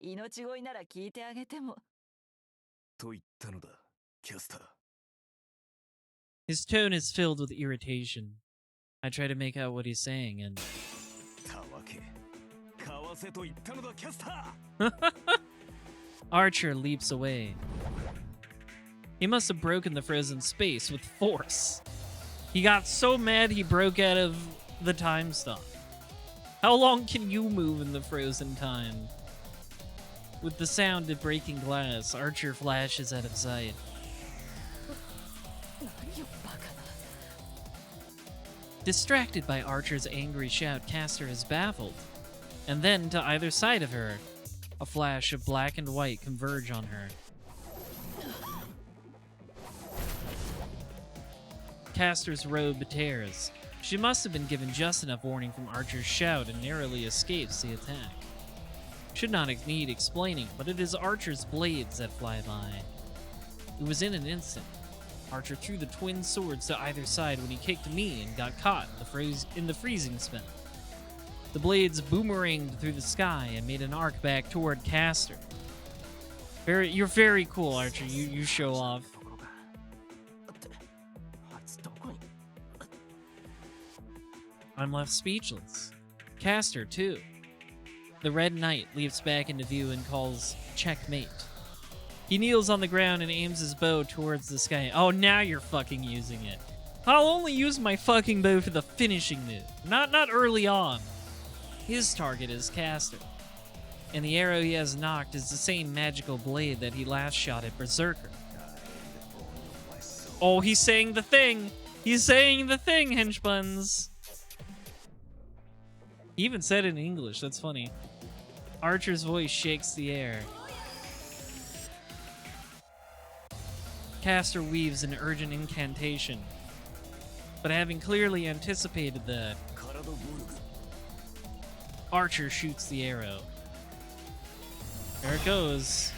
命乞いなら聞いてあげても。と言ったのだ、キャスター。 His tone is filled with irritation. I try to make out what he's saying, and... たわけ。かわせと言ったのだ、キャスター。 Archer leaps away. He must have broken the frozen space with force. He got so mad he broke out of the time stop. How long can you move in the frozen time? With the sound of breaking glass, Archer flashes out of sight. Distracted by Archer's angry shout, Caster is baffled. And then, to either side of her, a flash of black and white converge on her. Caster's robe tears. She must have been given just enough warning from Archer's shout and narrowly escapes the attack. Should not need explaining, but it is Archer's blades that fly by. It was in an instant. Archer threw the twin swords to either side when he kicked me and got caught in the freezing spell. The blades boomeranged through the sky and made an arc back toward Caster. You're very cool, Archer. You show off. I'm left speechless. Caster, too. The Red Knight leaps back into view and calls checkmate. He kneels on the ground and aims his bow towards the sky. Oh, now you're fucking using it. I'll only use my fucking bow for the finishing move, not early on. His target is Caster, and the arrow he has knocked is the same magical blade that he last shot at Berserker. Oh, he's saying the thing! He's saying the thing, henchbuns! He even said it in English, that's funny. Archer's voice shakes the air. Caster weaves an urgent incantation, but having clearly anticipated that, Archer shoots the arrow. There it goes.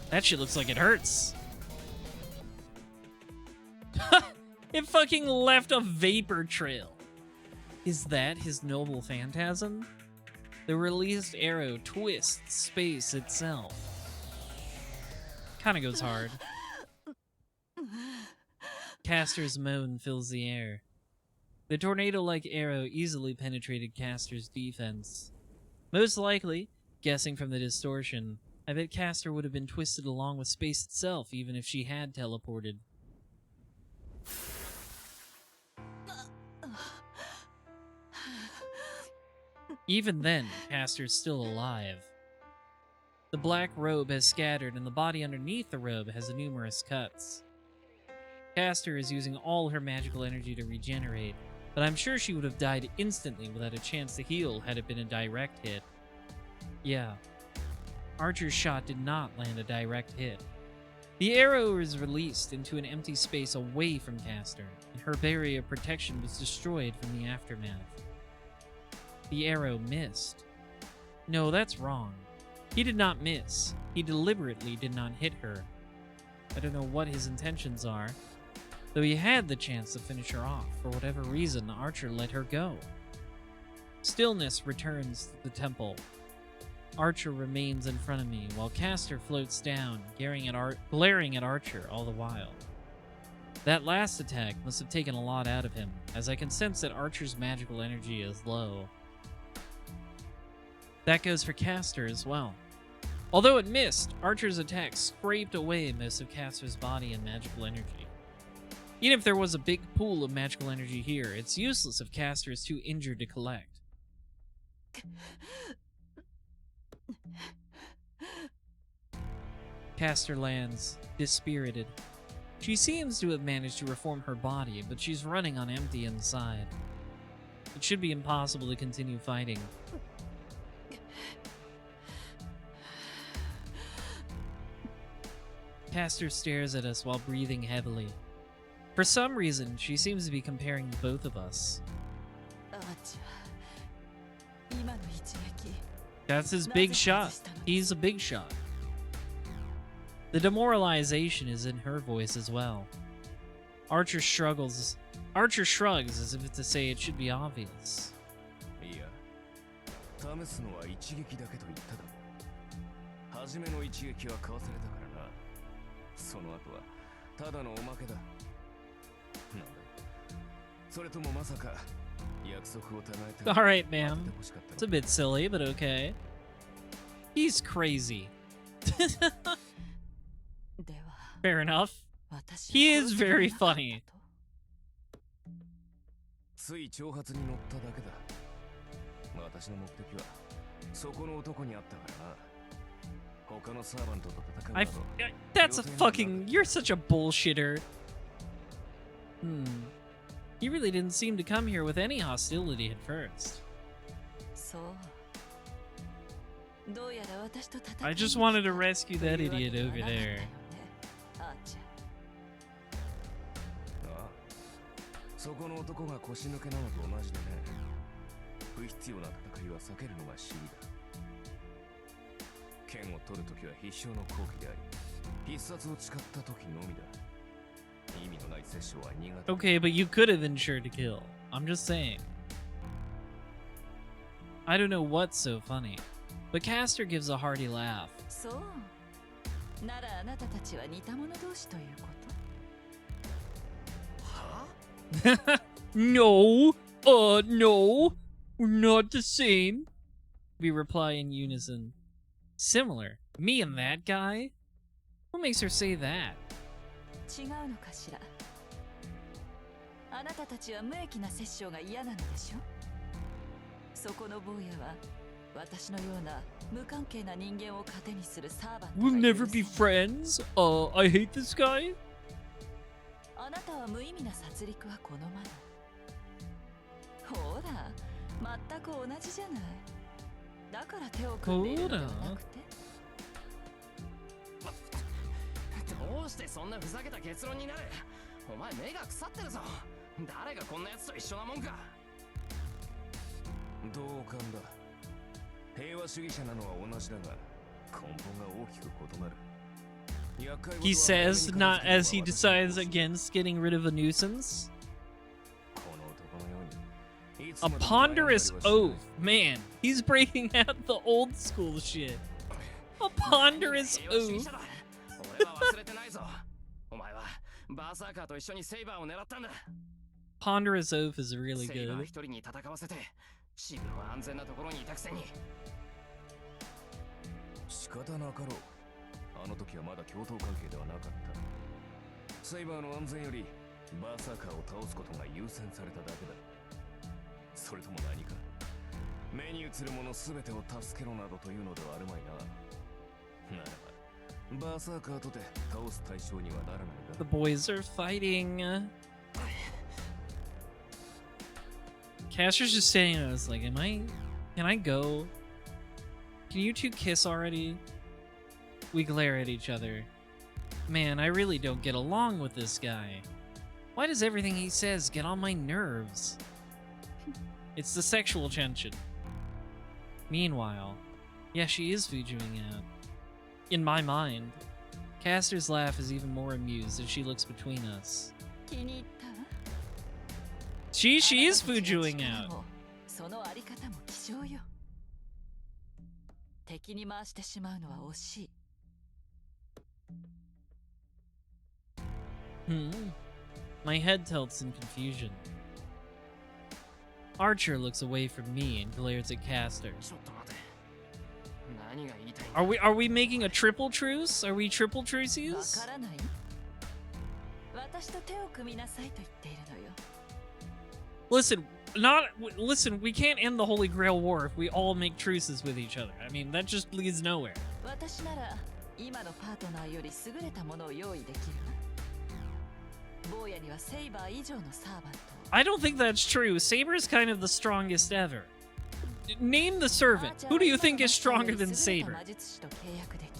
That shit looks like it hurts. It fucking left a vapor trail. Is that his noble phantasm? The released arrow twists space itself. Kinda goes hard. Caster's moan fills the air. The tornado-like arrow easily penetrated Caster's defense. Most likely, guessing from the distortion, I bet Caster would have been twisted along with space itself even if she had teleported. Even then, Caster's still alive. The black robe has scattered and the body underneath the robe has numerous cuts. Caster is using all her magical energy to regenerate, but I'm sure she would have died instantly without a chance to heal had it been a direct hit. Yeah. Archer's shot did not land a direct hit. The arrow was released into an empty space away from Castor, and her barrier of protection was destroyed from the aftermath. The arrow missed. No, that's wrong. He did not miss. He deliberately did not hit her. I don't know what his intentions are. Though he had the chance to finish her off, for whatever reason, Archer let her go. Stillness returns to the temple. Archer remains in front of me, while Castor floats down, glaring at Archer all the while. That last attack must have taken a lot out of him, as I can sense that Archer's magical energy is low. That goes for Castor as well. Although it missed, Archer's attack scraped away most of Castor's body and magical energy. Even if there was a big pool of magical energy here, it's useless if Castor is too injured to collect. Castor lands, dispirited. She seems to have managed to reform her body, but she's running on empty inside. It should be impossible to continue fighting. Castor stares at us while breathing heavily. For some reason, she seems to be comparing both of us. That's his big shot. He's a big shot. The demoralization is in her voice as well. Archer shrugs as if to say it should be obvious. いや、試すのは一撃だけと言っただろ。初めの一撃はかわされたからな。その後はただのおまけだ。なんだ。それともまさか約束を唱えて。Alright, ma'am. It's a bit silly, but okay. He's crazy. Fair enough. He is very funny. つい挑発に乗っただけだ。私の目的はそこの男にあったからな。他のサーバントと戦うなど。That's a fucking. You're such a bullshitter. He really didn't seem to come here with any hostility at first. I just wanted to rescue that idiot over there. そこの男が腰抜けなのと同じでね。不必要な戦いは避けるのが主義だ。剣を取るときは必勝の好機であり、必殺を誓ったときのみだ。意味のない殺生は苦手。Okay, but you could have ensured to kill. I'm just saying. I don't know what's so funny, but Castor gives a hearty laugh. そう。ならあなたたちは似た者同士ということ。 No, no, we're not the same. We reply in unison. Similar? Me and that guy? What makes her say that? 違うのかしら。あなたたちは無益な殺生が嫌なのでしょ。そこの坊やは私のような無関係な人間を糧にするサーバント。 We'll never be friends. I hate this guy. あなたは無意味な殺戮は好まない。ほら、全く同じじゃない。だから手を組んでいるのではなくて。どうしてそんなふざけた結論になる？お前目が腐ってるぞ。誰がこんな奴と一緒なもんか。同感だ。平和主義者なのは同じだが、根本が大きく異なる。 He says, not as he decides against getting rid of a nuisance. A ponderous oath. Man, he's breaking out the old school shit. A ponderous oath. Ponderous oath is really good. あの時はまだ共闘関係ではなかった。セイバーの安全よりバーサーカーを倒すことが優先されただけだ。それとも何か目に映るもの全てを助けろなどというのではあるまいな。ならばバーサーカーとて倒す対象にはならないが。 The boys are fighting. Castor's just standing there. I was like, can I go? Can you two kiss already? We glare at each other. Man, I really don't get along with this guy. Why does everything he says get on my nerves? It's the sexual tension. Meanwhile, yeah, she is Fujuing out. In my mind, Caster's laugh is even more amused as she looks between us. 気に入ったわ She is あなたたちの Fujuing 力 out. もそのあり方も希少よ敵に回してしまうのは惜しい My head tilts in confusion. Archer looks away from me and glares at Caster. ちょっと待て。何が言いたいんだ。 Are we making a triple truce? Are we triple わ truces? からない私と手を組みなさいと言っているのよ Listen, we can't end the Holy Grail War if we all make truces with each other. I mean, that just leads nowhere. 私なら今のパートナーより優れたものを用意できるわ坊やにはセイバー以上のサーバント I don't think that's true. Saber's kind of the strongest ever. Name the servant. Who do you think is stronger than Saber? 魔術師と契約できる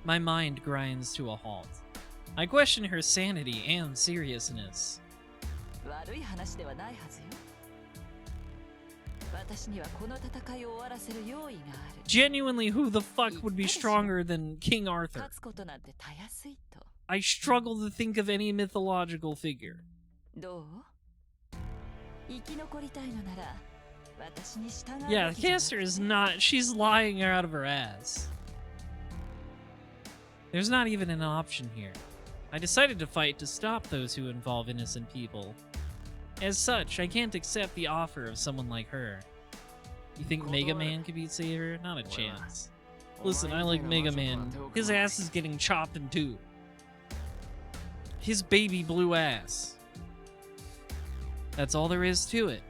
My mind grinds to a halt. I question her sanity and seriousness. 悪い話ではないはずよ私にはこの戦いを終わらせる用意がある Genuinely, who the fuck would be stronger than King Arthur? 勝つことなんてたやすいと I struggle to think of any mythological figure. どう生き残りたいのなら私に従う Yeah, べきじゃない Caster is not. She's lying out of her ass. There's not even an option here. I decided to fight to stop those who involve innocent people. As such, I can't accept the offer of someone like her. You think Mega Man could beat Saber? Not a chance. Listen, I like Mega Man. His ass is getting chopped in two. His baby blue ass. That's all there is to it.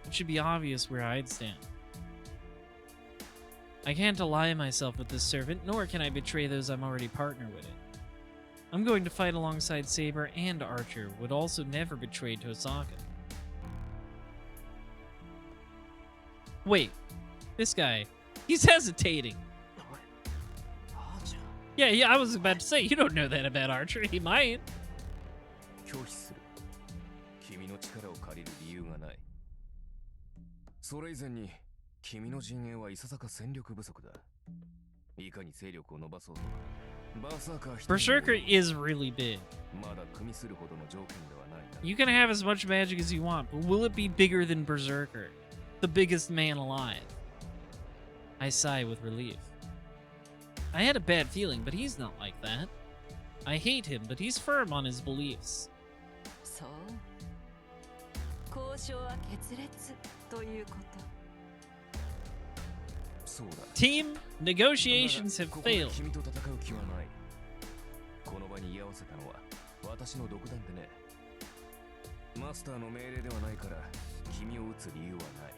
It should be obvious where I'd stand. I can't ally myself with this servant, nor can I betray those I'm already partnered with it. I'm going to fight alongside Saber and Archer, would also never betray Tosaka. Wait, this guy, he's hesitating. おい、あーちゃん。 Yeah, I was about to say, you don't know that about Archer. He might. 拒否する君の力を借りる理由がないそれ以前に君の陣営はいささか戦力不足だいかに勢力を伸ばそうとバーサーカー一人 Berserker is really big. まだ組みするほどの条件ではないな You can have as much magic as you want, but will it be bigger than Berserker? The biggest man alive. I sigh with relief. I had a bad feeling, but he's not like that. I hate him, but he's firm on his beliefs. そう交渉は決裂ということそうだ Team, negotiations have ここで failed. 君と戦う気はないこの場に居合わせたのは私の独断でねマスターの命令ではないから君を撃つ理由はない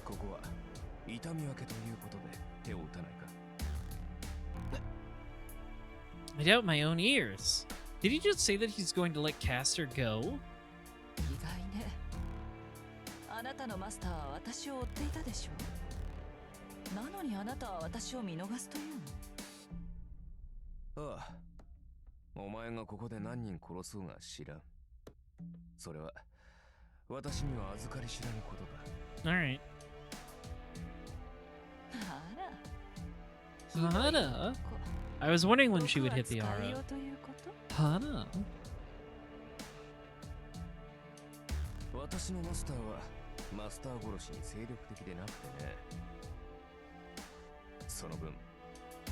ここは痛み分けということで手を打たないか I doubt my own ears. Did he just say that he's going to let Caster go? 意外ねあなたのマスターは私を追っていたでしょなのにあなたは私を見逃すというのああお前がここで何人殺そうが知らんそれは私には預かり知らぬことだ Alright. あら Hana? I was wondering when she would hit the 毒は使い aura. ようということ Hana? 私のマスターはマスター殺しに精力的でなくてねその分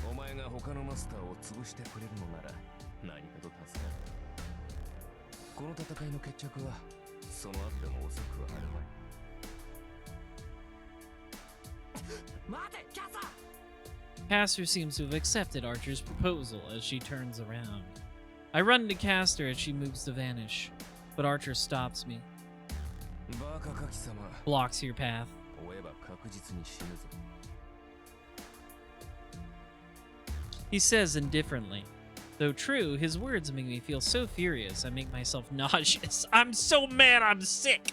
お前が他のマスターを潰してくれるのなら何かと助かるこの戦いの決着はその後でも遅くはあるまい待て、キャサ Caster seems to have accepted Archer's proposal as she turns around. I run to Caster as she moves to vanish, but Archer stops me, バカカキ様 blocks your path. 追えば確実に死ぬぞ He says indifferently. Though true, his words make me feel so furious I make myself nauseous. I'm so mad I'm sick!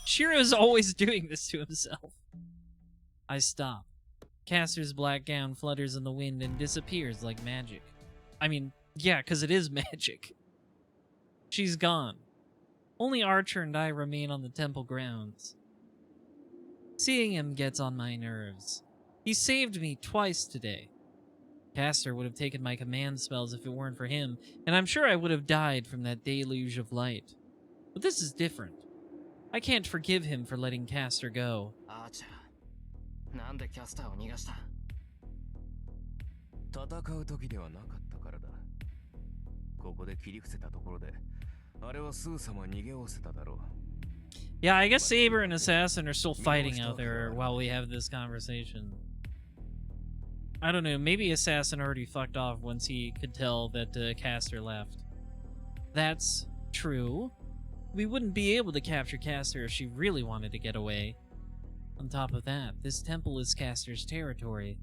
Shiro's always doing this to himself. I stop. Caster's black gown flutters in the wind and disappears like magic. I mean, yeah, because it is magic. She's gone. Only Archer and I remain on the temple grounds. Seeing him gets on my nerves. He saved me twice today. Caster would have taken my command spells if it weren't for him, and I'm sure I would have died from that deluge of light. But this is different. I can't forgive him for letting Caster go. アーチャー、なんでキャスターを逃がした？戦う時ではなかったからだ。ここで切り伏せたところで、あれはすぐさま逃げおせただろう。Yeah, I guess Saber and Assassin are still fighting out there while we have this conversation. I don't know, maybe Assassin already fucked off once he could tell that Caster left. That's true. We wouldn't be able to capture Caster if she really wanted to get away. On top of that, this temple is Caster's territory.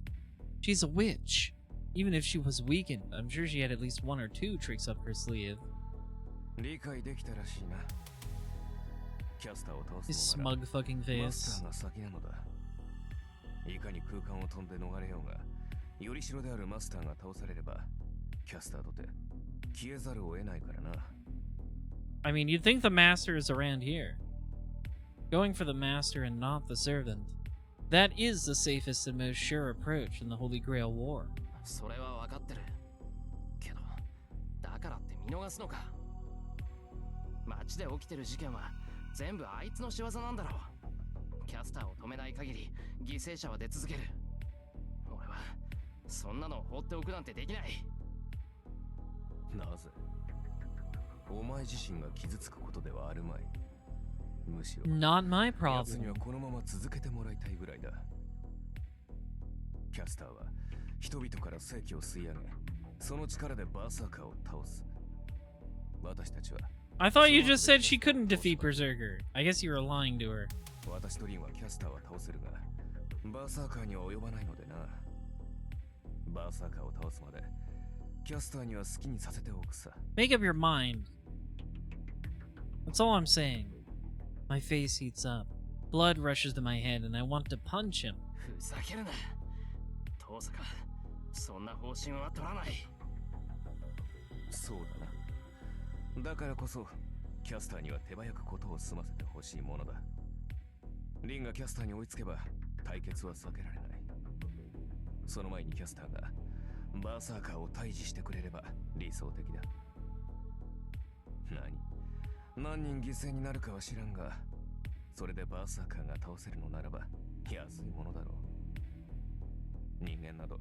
She's a witch. Even if she was weakened, I'm sure she had at least 1 or 2 tricks up her sleeve. 理解できたらしいな。キャスターを倒 His すのなら smug fucking マス face. ターが先なのだ。いかに空間を飛んで逃れようが、よりしろであるマスターが倒されれば、キャスターとて消えざるを得ないからな。I mean, you'd think the master is around here. Going for the master and not the servant. That is the safest and most sure approach in the Holy Grail War. それは分かってる。けど、だからって見逃すのか。街で起きてる事件は全部あいつの仕業なんだろう。キャスターを止めない限り犠牲者は出続ける。俺はそんなのを放っておくなんてできない。なぜお前自身が傷つくことではあるまい。むしろ Not my 奴に problem. はこのまま続けてもらいたいぐらいだ。キャスターは人々から正気を吸い上げ、その力でバーサーカーを倒す。私たちは I thought you just said she couldn't defeat Berserker. I guess you were lying to her. 私とリンはキャスターは倒せるが、バーサーカーには及ばないのでな。バーサーカーを倒すまで、キャスターには好きにさせておくさ。Make up your mind. That's all I'm saying. My face heats up. Blood rushes to my head and I want to punch him. ふざけるな。遠坂、そんな方針は取らない。そうだな。だからこそ、キャスターには手早くことを済ませてほしいものだ。リンがキャスターに追いつけば、対決は避けられない。その前にキャスターがバーサーカーを退治してくれれば理想的だ。何人犠牲になるかは知らんが、それでバーサーカーが倒せるのならば安いものだろう。人間など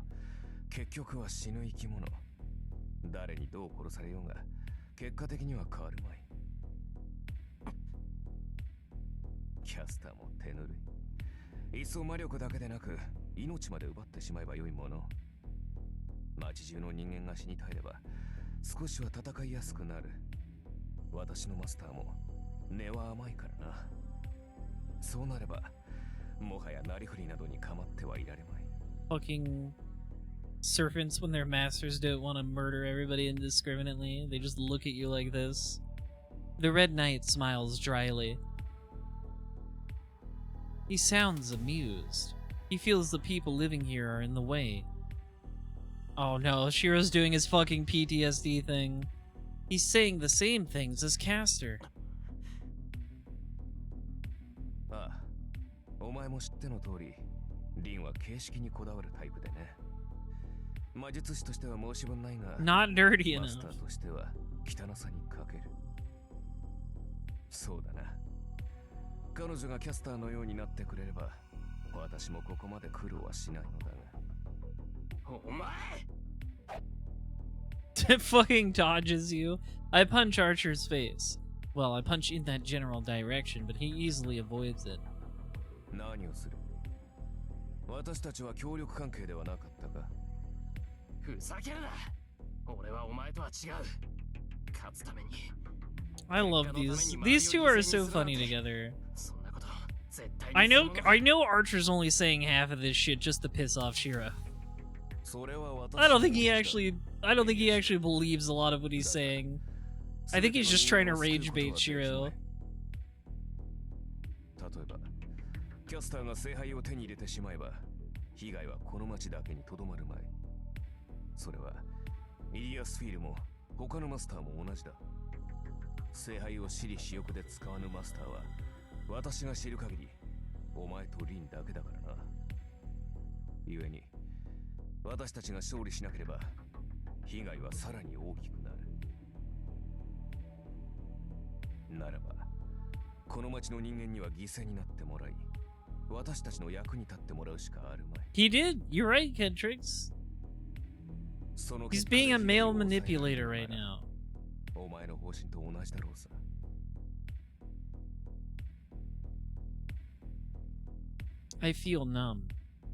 結局は死ぬ生き物。誰にどう殺されようが結果的には変わるまい。キャスターも手ぬるい。いっそ魔力だけでなく命まで奪ってしまえばよいもの。街中の人間が死に絶えれば少しは戦いやすくなる。私のマスターも根は甘いからな。そうなればもはやなりふりなどに構ってはいられまい。 Fucking servants when their masters don't want to murder everybody indiscriminately. They just look at you like this. The Red Knight smiles dryly. He sounds amused. He feels the people living here are in the way. Oh no, Shiro's doing his fucking PTSD thing. He's saying the same things as Caster. ああ、お前も知っての通り、リンは形式にこだわるタイプでね。魔術師としては申し分ないが、 Not dirty マスタ enough. ーとしては汚さに欠ける。そうだな。彼女がキャスターのようになってくれれば、私もここまで苦労はしないのだが。お前 Fucking dodges you. I punch Archer's face. Well, I punch in that general direction, but he easily avoids it. 何をする？私たちは協力関係ではなかったか？ふざけるな。俺はお前とは違う。勝つために。 I love these. These two are so funny together. そんなこと絶対に I するものか。 know Archer's only saying half of this shit just to piss off Shiro. それは私 I don't think he actually believes a lot of what he's saying. I think he's just trying to rage bait Shiro. えばキャスターが聖杯を手に入れてしまえば被害はこの町だけにとどまるまい。それはイリアスフィールも他のマスターも同じだ。聖杯を私利私欲で使わぬマスターは私が知る限りお前とリンだけだからな。故に私たちが勝利しなければ被害はさらに大きくなる。ならばこの町の人間には犠牲になってもらい私たちの役に立ってもらうしかあるまい。 He did. You're right, Kendricks. その He's 結果で being a 被害 male を抑えられる manipulator な right ら now. お前の方針と同じだろうさ。I feel numb.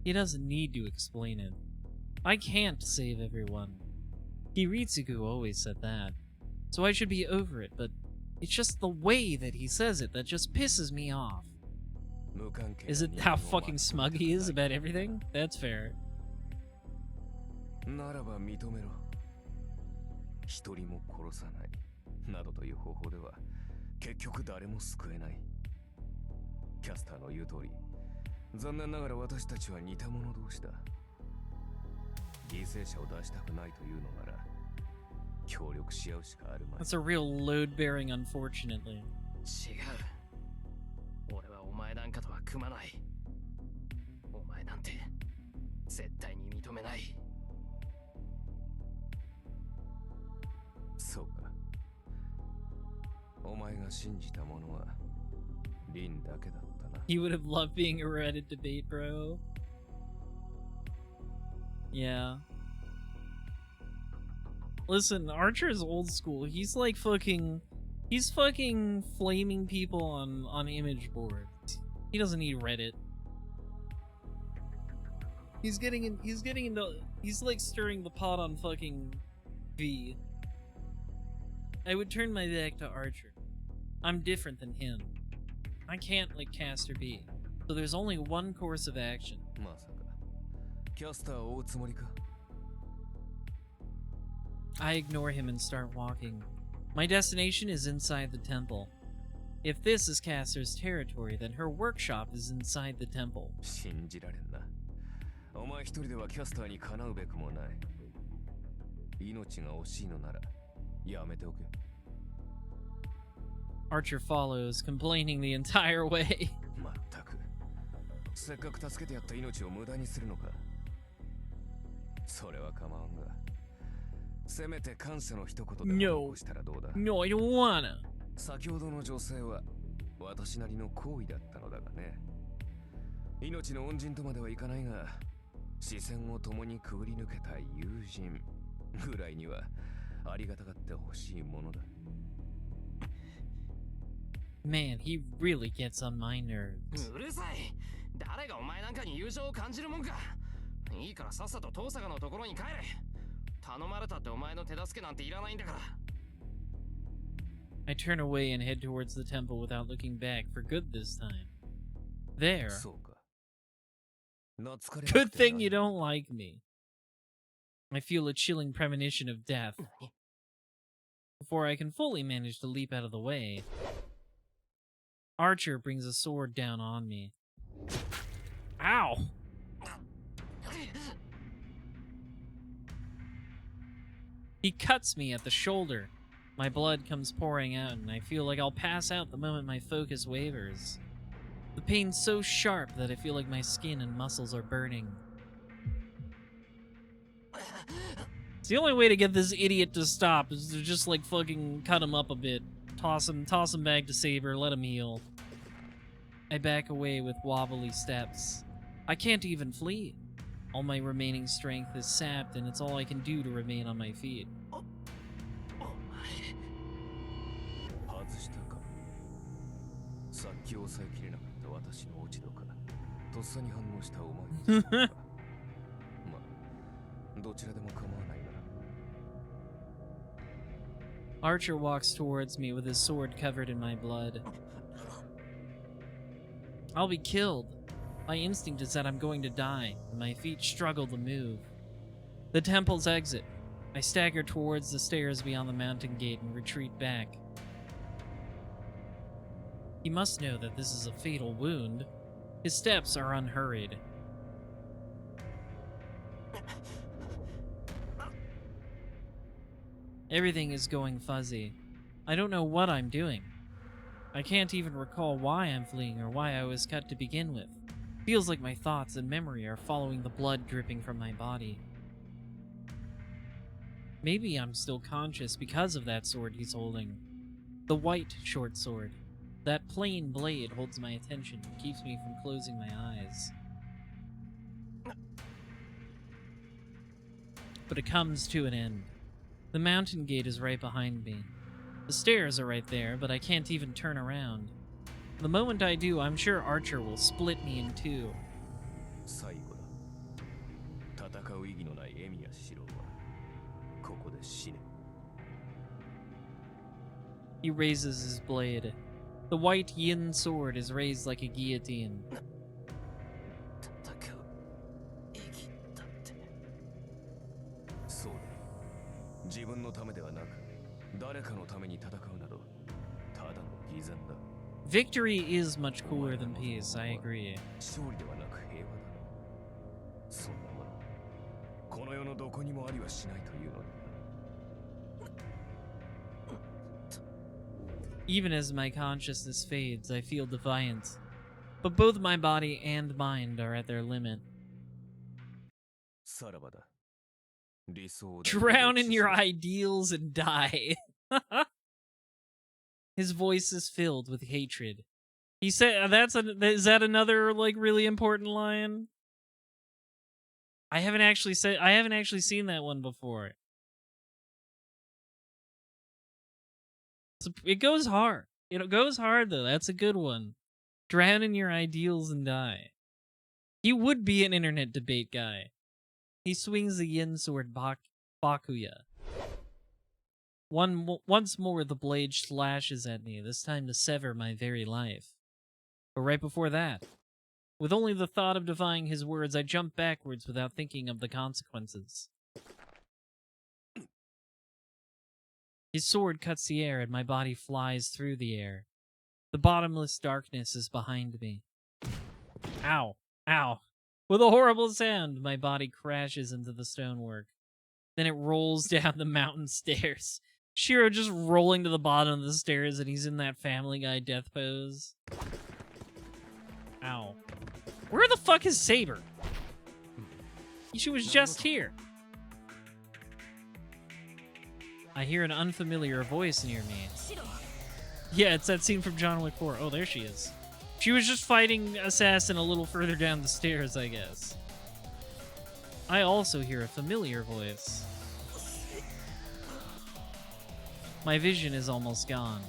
He doesn't need to explain it. I can't save everyone. Hiritsugu always said that. So I should be over it, but it's just the way that he says it that just pisses me off. Is it how fucking smug he is about everything? That's fair. ならば認めろ。一人も殺さないなどという方法では結局誰も救えない。キャスターの言う通り、残念ながら私たちは似た者同士だ。犠牲者を出したくないというのなら協力し合うしかあるまい。 That's a real load bearing, unfortunately. 違う。俺はお前なんかとは組まない。お前なんて絶対に認めない。そうか。お前が信じたものはリンだけだったな。 He would have loved being a Reddit debate, bro. Yeah. Listen, Archer's old school. He's fucking flaming people on image boards. He doesn't need Reddit. He's like stirring the pot on fucking V. I would turn my back to Archer. I'm different than him. I can't like Caster B. So there's only one course of action. まさかキャスターを追うつもりか。 I ignore him and start walking. My destination is inside the temple. If this is Caster's territory, then her workshop is inside the temple. 信じられんな。お前一人ではキャスターにかなうべくもない。命が惜しいのならやめておけ。 Archer follows, complaining the entire way. まったく。せっかく助けてやった命を無駄にするのか。それは構わんが。せめて感謝の一言でも残したらどうだ。 No, I don't wanna. 先ほどの女性は私なりの行為だったのだがね。命の恩人とまではいかないが、視線を共にくぐり抜けた友人ぐらいにはありがたがってほしいものだ。 Man, he really gets on my nerves. うるさい。誰がお前なんかに友情を感じるもんか。いいからさっさと遠坂のところに帰れ。頼まれたってお前の手助けなんていらないんだから。 I turn away and head towards the temple without looking back for good this time. There. そうか。懐かれな Good くて thing you don't like me. I feel a chilling premonition of death. Before I can fully manage to leap out of the way, Archer brings a sword down on me. Ow! He cuts me at the shoulder. My blood comes pouring out, and I feel like I'll pass out the moment my focus wavers. The pain's so sharp that I feel like my skin and muscles are burning. It's the only way to get this idiot to stop is to just like fucking cut him up a bit. Toss him back to Saber, let him heal. I back away with wobbly steps. I can't even flee. All my remaining strength is sapped, and it's all I can do to remain on my feet. 外したか。さっき抑えきれなかった私の落ち度か。とっさに反応したお前に。まあ、どちらでも構わないが。 Archer walks towards me with his sword covered in my blood. I'll be killed. My instinct is that I'm going to die, and my feet struggle to move. The temple's exit. I stagger towards the stairs beyond the mountain gate and retreat back. He must know that this is a fatal wound. His steps are unhurried. Everything is going fuzzy. I don't know what I'm doing. I can't even recall why I'm fleeing or why I was cut to begin with. Feels like my thoughts and memory are following the blood dripping from my body. Maybe I'm still conscious because of that sword he's holding. The white short sword. That plain blade holds my attention and keeps me from closing my eyes. But it comes to an end. The mountain gate is right behind me. The stairs are right there, but I can't even turn around. The moment I do, I'm sure Archer will split me in two. 最後だ。戦う意義のないエミやシロはここで死ね。 He raises his blade. The white yin sword is raised like a guillotine. 戦う意義だって。そうだ。自分のためではなく、誰かのために戦うなど、ただの偽善だ。 Victory is much cooler than peace, I agree. 勝利ではなく平和だ。そんなもの、この世のどこにもありはしないというのに。 Even as my consciousness fades, I feel defiance. But both my body and mind are at their limit. さらばだ。理想だ。 Drown in your ideals and die. His voice is filled with hatred. He said, is that another, like, really important line? I haven't actually seen that one before. It goes hard. It goes hard, though. That's a good one. Drown in your ideals and die. He would be an internet debate guy. He swings the yin sword Bakuya. Once more, the blade slashes at me, this time to sever my very life. But right before that, with only the thought of defying his words, I jump backwards without thinking of the consequences. His sword cuts the air and my body flies through the air. The bottomless darkness is behind me. Ow. Ow. With a horrible sound, my body crashes into the stonework. Then it rolls down the mountain stairs. Shiro just rolling to the bottom of the stairs and he's in that Family Guy death pose. Ow. Where the fuck is Saber? She was just here. I hear an unfamiliar voice near me. Yeah, it's that scene from John Wick 4. Oh, there she is. She was just fighting Assassin a little further down the stairs, I guess. I also hear a familiar voice. My vision is almost gone.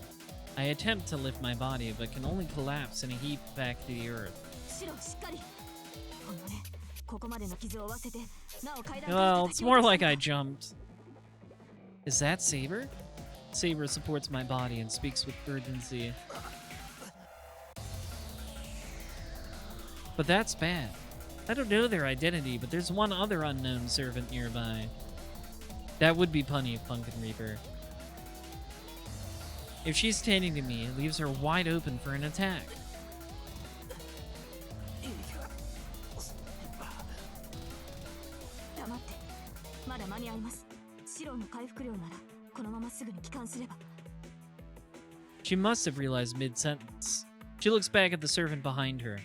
I attempt to lift my body, but can only collapse in a heap back to the earth. Well, it's more like I jumped. Is that Saber? Saber supports my body and speaks with urgency. But that's bad. I don't know their identity, but there's one other unknown servant nearby. That would be punny of Punkin Reaper. If she's standing to me, it leaves her wide open for an attack. She must have realized mid-sentence. She looks back at the servant behind her.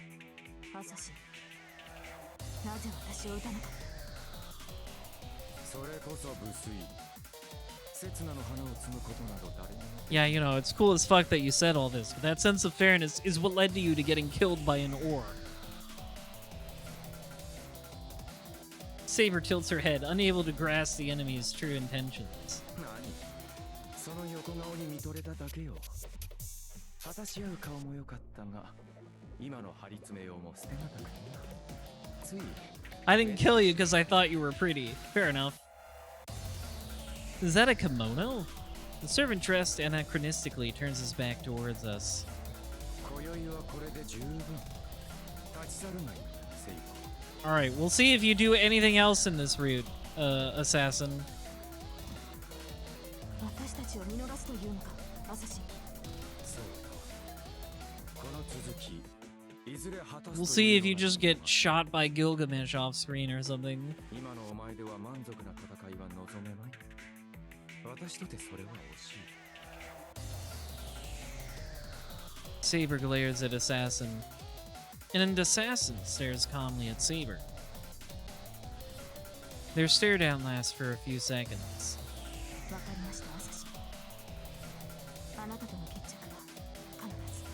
Yeah, you know, it's cool as fuck that you said all this, but that sense of fairness is what led to you to getting killed by an oar. Saber tilts her head, unable to grasp the enemy's true intentions. I didn't kill you because I thought you were pretty. Fair enough. Is that a kimono? The servant dressed anachronistically turns his back towards us. Alright, we'll see if you do anything else in this route, assassin. We'll see if you just get shot by Gilgamesh off screen or something. 今のお前では満足な戦いは望めまい。私とてそれは惜しい。 Saber glares at Assassin, and Assassin stares calmly at Saber. Their stare down lasts for a few seconds. わかりました、アサシ。あなたとの決着は必ず。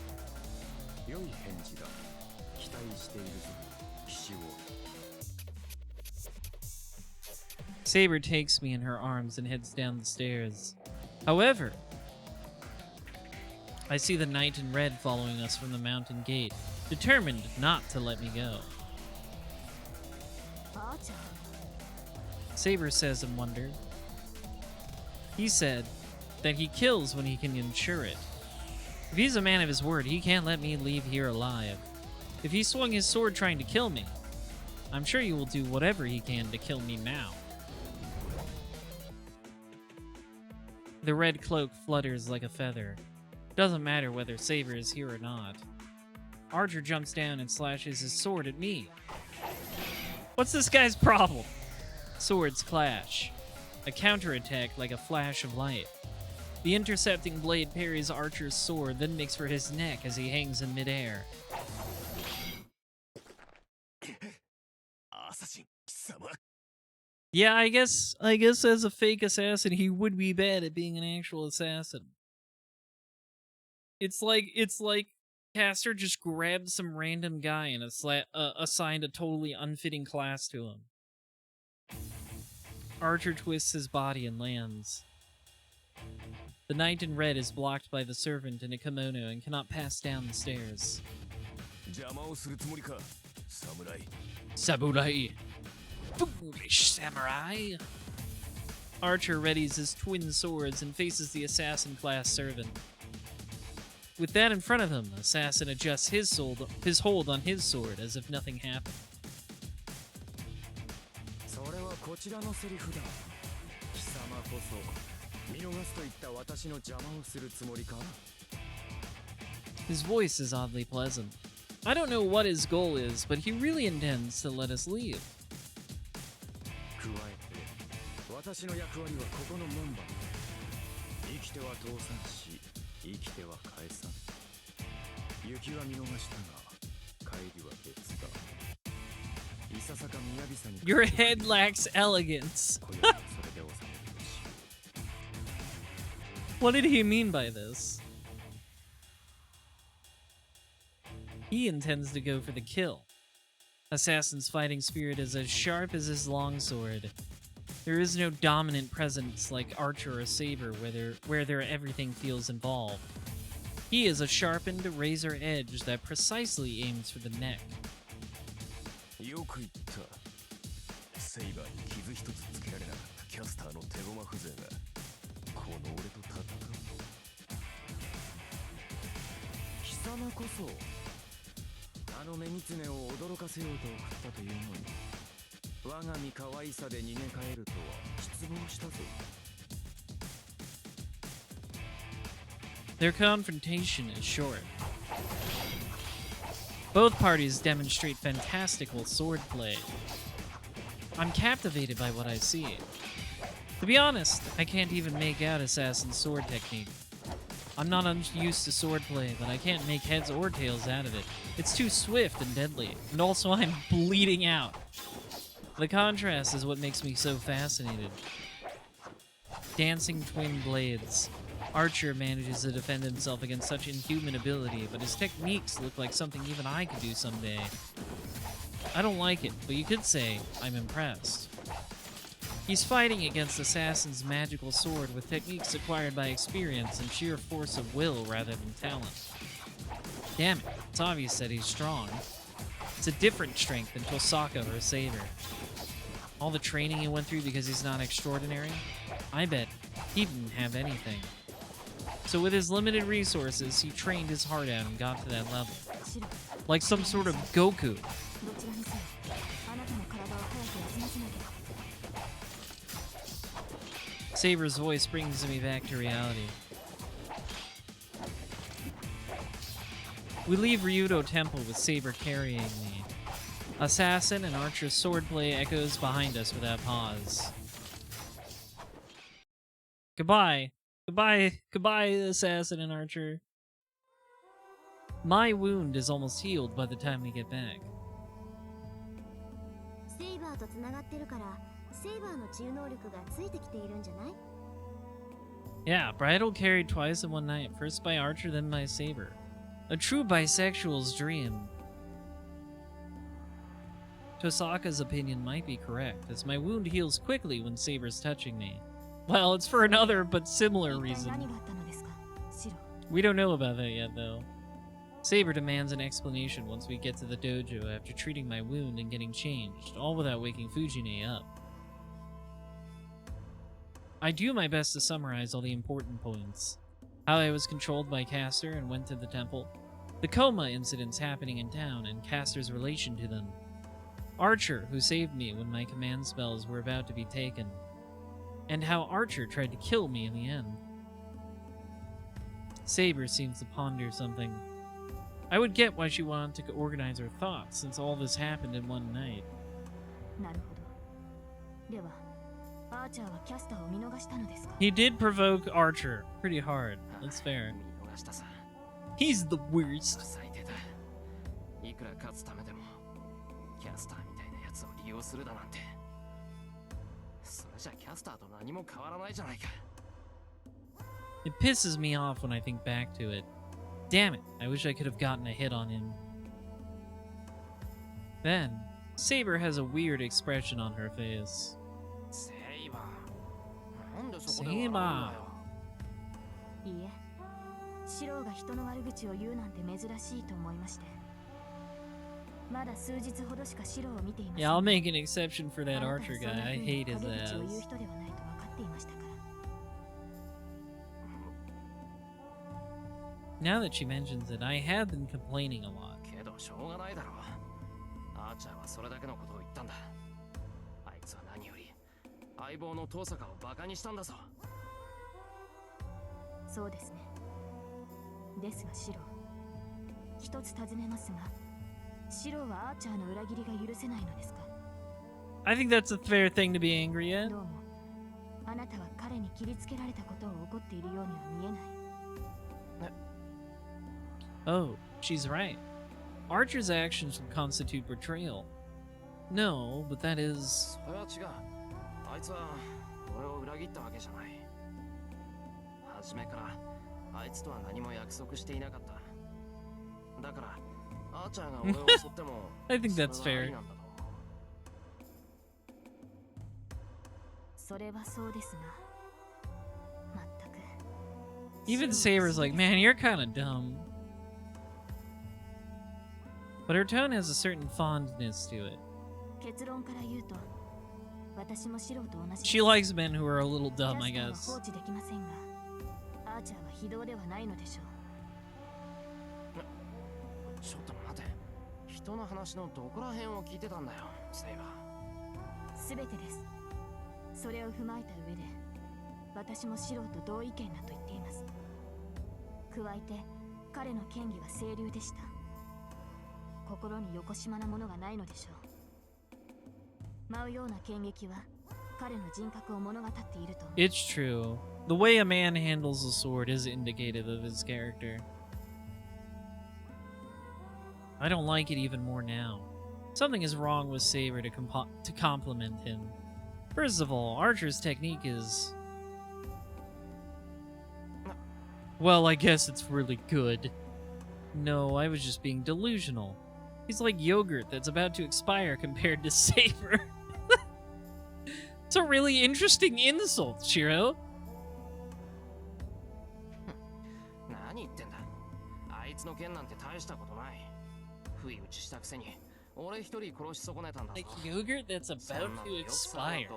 良い返事だ。期待しているぞ、騎士王。 Saber takes me in her arms and heads down the stairs. However, I see the knight in red following us from the mountain gate, determined not to let me go. アーチャー。 Saber says in wonder. He said that he kills when he can ensure it. If he's a man of his word, he can't let me leave here alive. If he swung his sword trying to kill me, I'm sure he will do whatever he can to kill me now. The red cloak flutters like a feather. Doesn't matter whether Saber is here or not. Archer jumps down and slashes his sword at me. What's this guy's problem? Swords clash. A counterattack like a flash of light. The intercepting blade parries Archer's sword, then makes for his neck as he hangs in midair. Yeah, I guess as a fake assassin, he would be bad at being an actual assassin. It's like Caster just grabbed some random guy and assigned a totally unfitting class to him. Archer twists his body and lands. The knight in red is blocked by the servant in a kimono and cannot pass down the stairs. Samurai! Foolish samurai! Archer readies his twin swords and faces the assassin-class servant. With that in front of him, Assassin adjusts his hold on his sword as if nothing happened. His voice is oddly pleasant. I don't know what his goal is, but he really intends to let us leave. Your head lacks elegance. What did he mean by this? He intends to go for the kill. Assassin's fighting spirit is as sharp as his longsword. There is no dominant presence like Archer or Saber where everything feels involved. He is a sharpened razor edge that precisely aims for the neck. Their confrontation is short. Both parties demonstrate fantastical swordplay. I'm captivated by what I see. To be honest, I can't even make out Assassin's sword technique. I'm not unused to swordplay, but I can't make heads or tails out of it. It's too swift and deadly, and also I'm bleeding out. The contrast is what makes me so fascinated. Dancing twin blades. Archer manages to defend himself against such inhuman ability, but his techniques look like something even I could do someday. I don't like it, but you could say I'm impressed. He's fighting against Assassin's magical sword with techniques acquired by experience and sheer force of will rather than talent. Damn it, it's obvious that he's strong. It's a different strength than Tosaka or Saber. All the training he went through because he's not extraordinary? I bet he didn't have anything. So with his limited resources, he trained his heart out and got to that level. Like some sort of Goku. Saber's voice brings me back to reality. We leave Ryudo Temple with Saber carrying me. Assassin and Archer's swordplay echoes behind us without pause. Goodbye. Goodbye, Assassin and Archer. My wound is almost healed by the time we get back. セイバーとつながってるから、セイバーの治癒能力がついてきているんじゃない？ Yeah, bridal carried twice in one night, first by Archer, then by Saber. A true bisexual's dream. Tosaka's opinion might be correct, as my wound heals quickly when Saber's touching me. Well, it's for another but similar reason. We don't know about that yet, though. Saber demands an explanation once we get to the dojo after treating my wound and getting changed, all without waking Fujine up. I do my best to summarize all the important points. How I was controlled by Castor and went to the temple. The coma incidents happening in town and Castor's relation to them. Archer, who saved me when my command spells were about to be taken. And how Archer tried to kill me in the end. Saber seems to ponder something. I would get why she wanted to organize her thoughts since all this happened in one night. He did provoke Archer pretty hard. That's fair. He's the worst. いくら勝つためでもキャスターみたいなやつを利用するだなんてそれじゃキャスターと何も変わらないじゃないか It pisses me off when I think back to it. Damn it, I wish I could have gotten a hit on him. Then, Saber has a weird expression on her face. Saber. Saber. いいえ、シローが人の悪口を言うなんて珍しいと思いまして。まだ数日ほどしかシローを見ていません。Yeah, I'll make an exception for that Archer guy. I hate his ass. Now that she mentions it, I have been complaining a lot. けどしょうがないだろう。アーチャーはそれだけのことを言ったんだ。あいつは何より相棒の遠坂をバカにしたんだぞ。そうですね。ですがシロー、一つ尋ねますが、シローはアーチャーの裏切りが許せないのですか？ I think that's a fair thing to be angry at. どうも、あなたは彼に切りつけられたことを怒っているようには見えない。Oh, she's right. Archer's actions would constitute betrayal. No, but that is... それは違う。あいつは俺を裏切ったわけじゃない。初めからあいつとは何も約束していなかった。だから、アーチャーが俺を襲っても I think that's fair. それはそうですが、全く。Even Saber's like, man, you're kind of dumb. But her tone has a certain fondness to it. 結論から言うと、私もシローと同じ。She likes men who are a little dumb, I guess. 放置できませんが、アーチャーは非道ではないのでしょう。ちょっと待て。人の話のどこら辺を聞いてたんだよ、セイバー。すべてです。それを踏まえた上で、私もシローと同意見だと言っています。加えて、彼の嫌疑は清流でした。心によこしまなものがないのでしょう。舞うような剣撃は彼の人格を物語っていると。It's true. The way a man handles a sword is indicative of his character. I don't like it even more now. Something is wrong with Saber to compliment him. First of all, Archer's technique is... Well, I guess it's really good. No, I was just being delusional. He's like yogurt that's about to expire compared to Saber. It's a really interesting insult, Shiro. 何言ってんだ。あいつの剣なんて大したことない。不意打ちしたくせに俺一人殺し損ねたんだぞ。Like yogurt that's about to expire.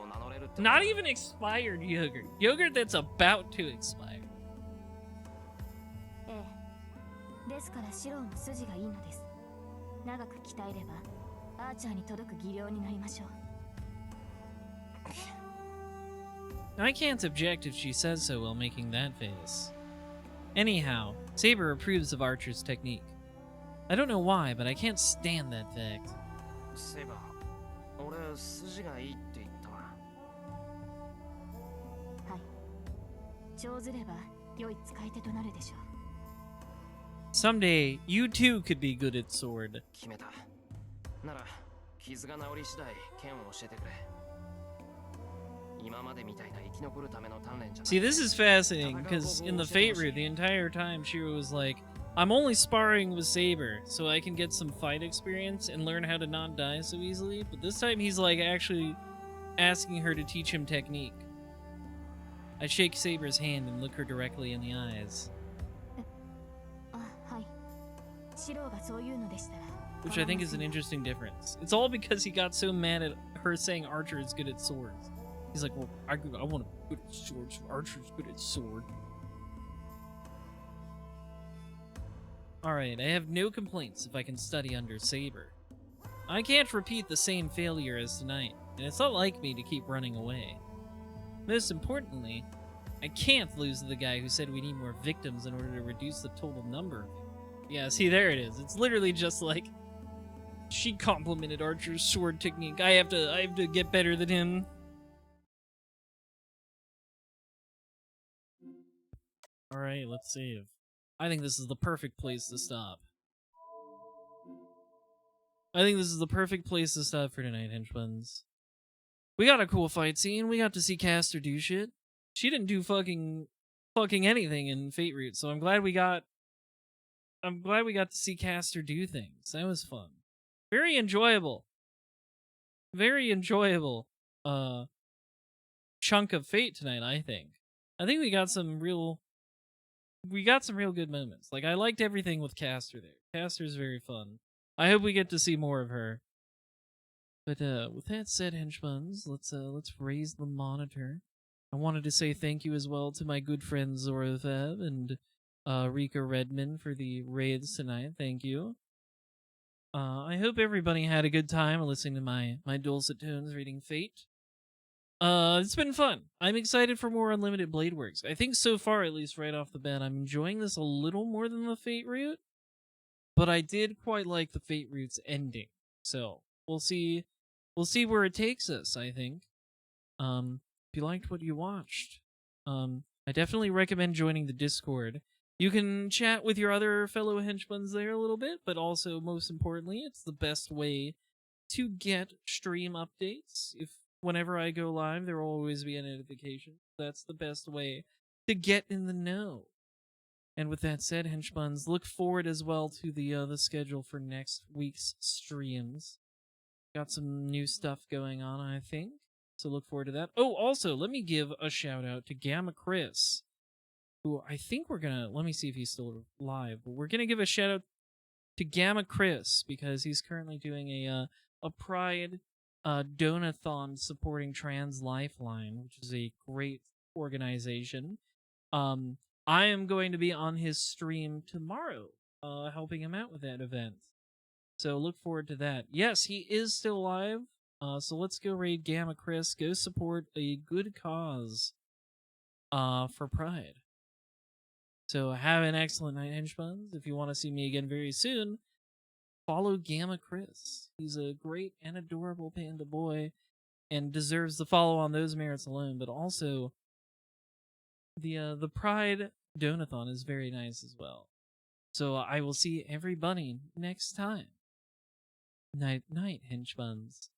Not even expired yogurt. Yogurt that's about to expire. ええ。ですからシローの筋がいいのです。長く鍛えればアーチャーに届く技量になりましょう。I can't object if she says so while making that face. Anyhow, Saber approves of Archer's technique. I don't know why, but I can't stand that fact. セイバー、俺筋がいいって言ったな。はい。長ずれば良い使い手となるでしょう。 Someday, you too could be good at sword. 決めた。なら傷が治り次第剣を教えてくれ。今までみたいな生き残るための鍛錬じゃな See, this is fascinating because in the Fate route, the entire time Shiro was like, I'm only sparring with Saber so I can get some fight experience and learn how to not die so easily. But this time he's like actually asking her to teach him technique. I shake Saber's hand and look her directly in the eyes. あ、はい。シローがそういうのでしたら。 Which I think is an interesting difference. It's all because he got so mad at her saying Archer is good at swords. He's like, well, I want to be good at swords. Archer's good at sword. Alright, I have no complaints if I can study under Saber. I can't repeat the same failure as tonight, and it's not like me to keep running away. Most importantly, I can't lose to the guy who said we need more victims in order to reduce the total number. Yeah, see, there it is. It's literally just like, she complimented Archer's sword technique. I have to get better than him. Alright, let's save. I think this is the perfect place to stop. I think this is the perfect place to stop for tonight, henchmans. We got a cool fight scene. We got to see Caster do shit. She didn't do fucking anything in Fate Route, so I'm glad we got to see Caster do things. That was fun. Very enjoyable. Very enjoyable chunk of Fate tonight, I think. I think we got some real good moments. Like, I liked everything with Caster there. Caster's very fun. I hope we get to see more of her. But with that said, henchmans, let's raise the monitor. I wanted to say thank you as well to my good friends Zorothav and Rika Redman for the raids tonight. Thank you. I hope everybody had a good time listening to my dulcet tones reading Fate. It's been fun. I'm excited for more Unlimited Blade Works. I think so far, at least right off the bat, I'm enjoying this a little more than the Fate route. But I did quite like the Fate route's ending. So, we'll see where it takes us, I think. If you liked what you watched, I definitely recommend joining the Discord. You can chat with your other fellow henchmans there a little bit, but also, most importantly, it's the best way to get stream updates. Whenever I go live, there will always be a notification. That's the best way to get in the know. And with that said, henchmans, look forward as well to the schedule for next week's streams. Got some new stuff going on, I think. So look forward to that. Oh, also, let me give a shout out to Gamma Chris, who I think let me see if he's still live, but we're gonna give a shout out to Gamma Chris because he's currently doing a Pride donathon supporting Trans Lifeline, which is a great organization. I am going to be on his stream tomorrow, helping him out with that event. So look forward to that. Yes, he is still alive. So let's go raid Gamma Chris. Go support a good cause for Pride. So have an excellent night, henchmans. If you want to see me again very soon, follow Gamma Chris. He's a great and adorable panda boy and deserves the follow on those merits alone, but also the Pride Donathon is very nice as well. So I will see everybody next time. Night, night, henchbuns.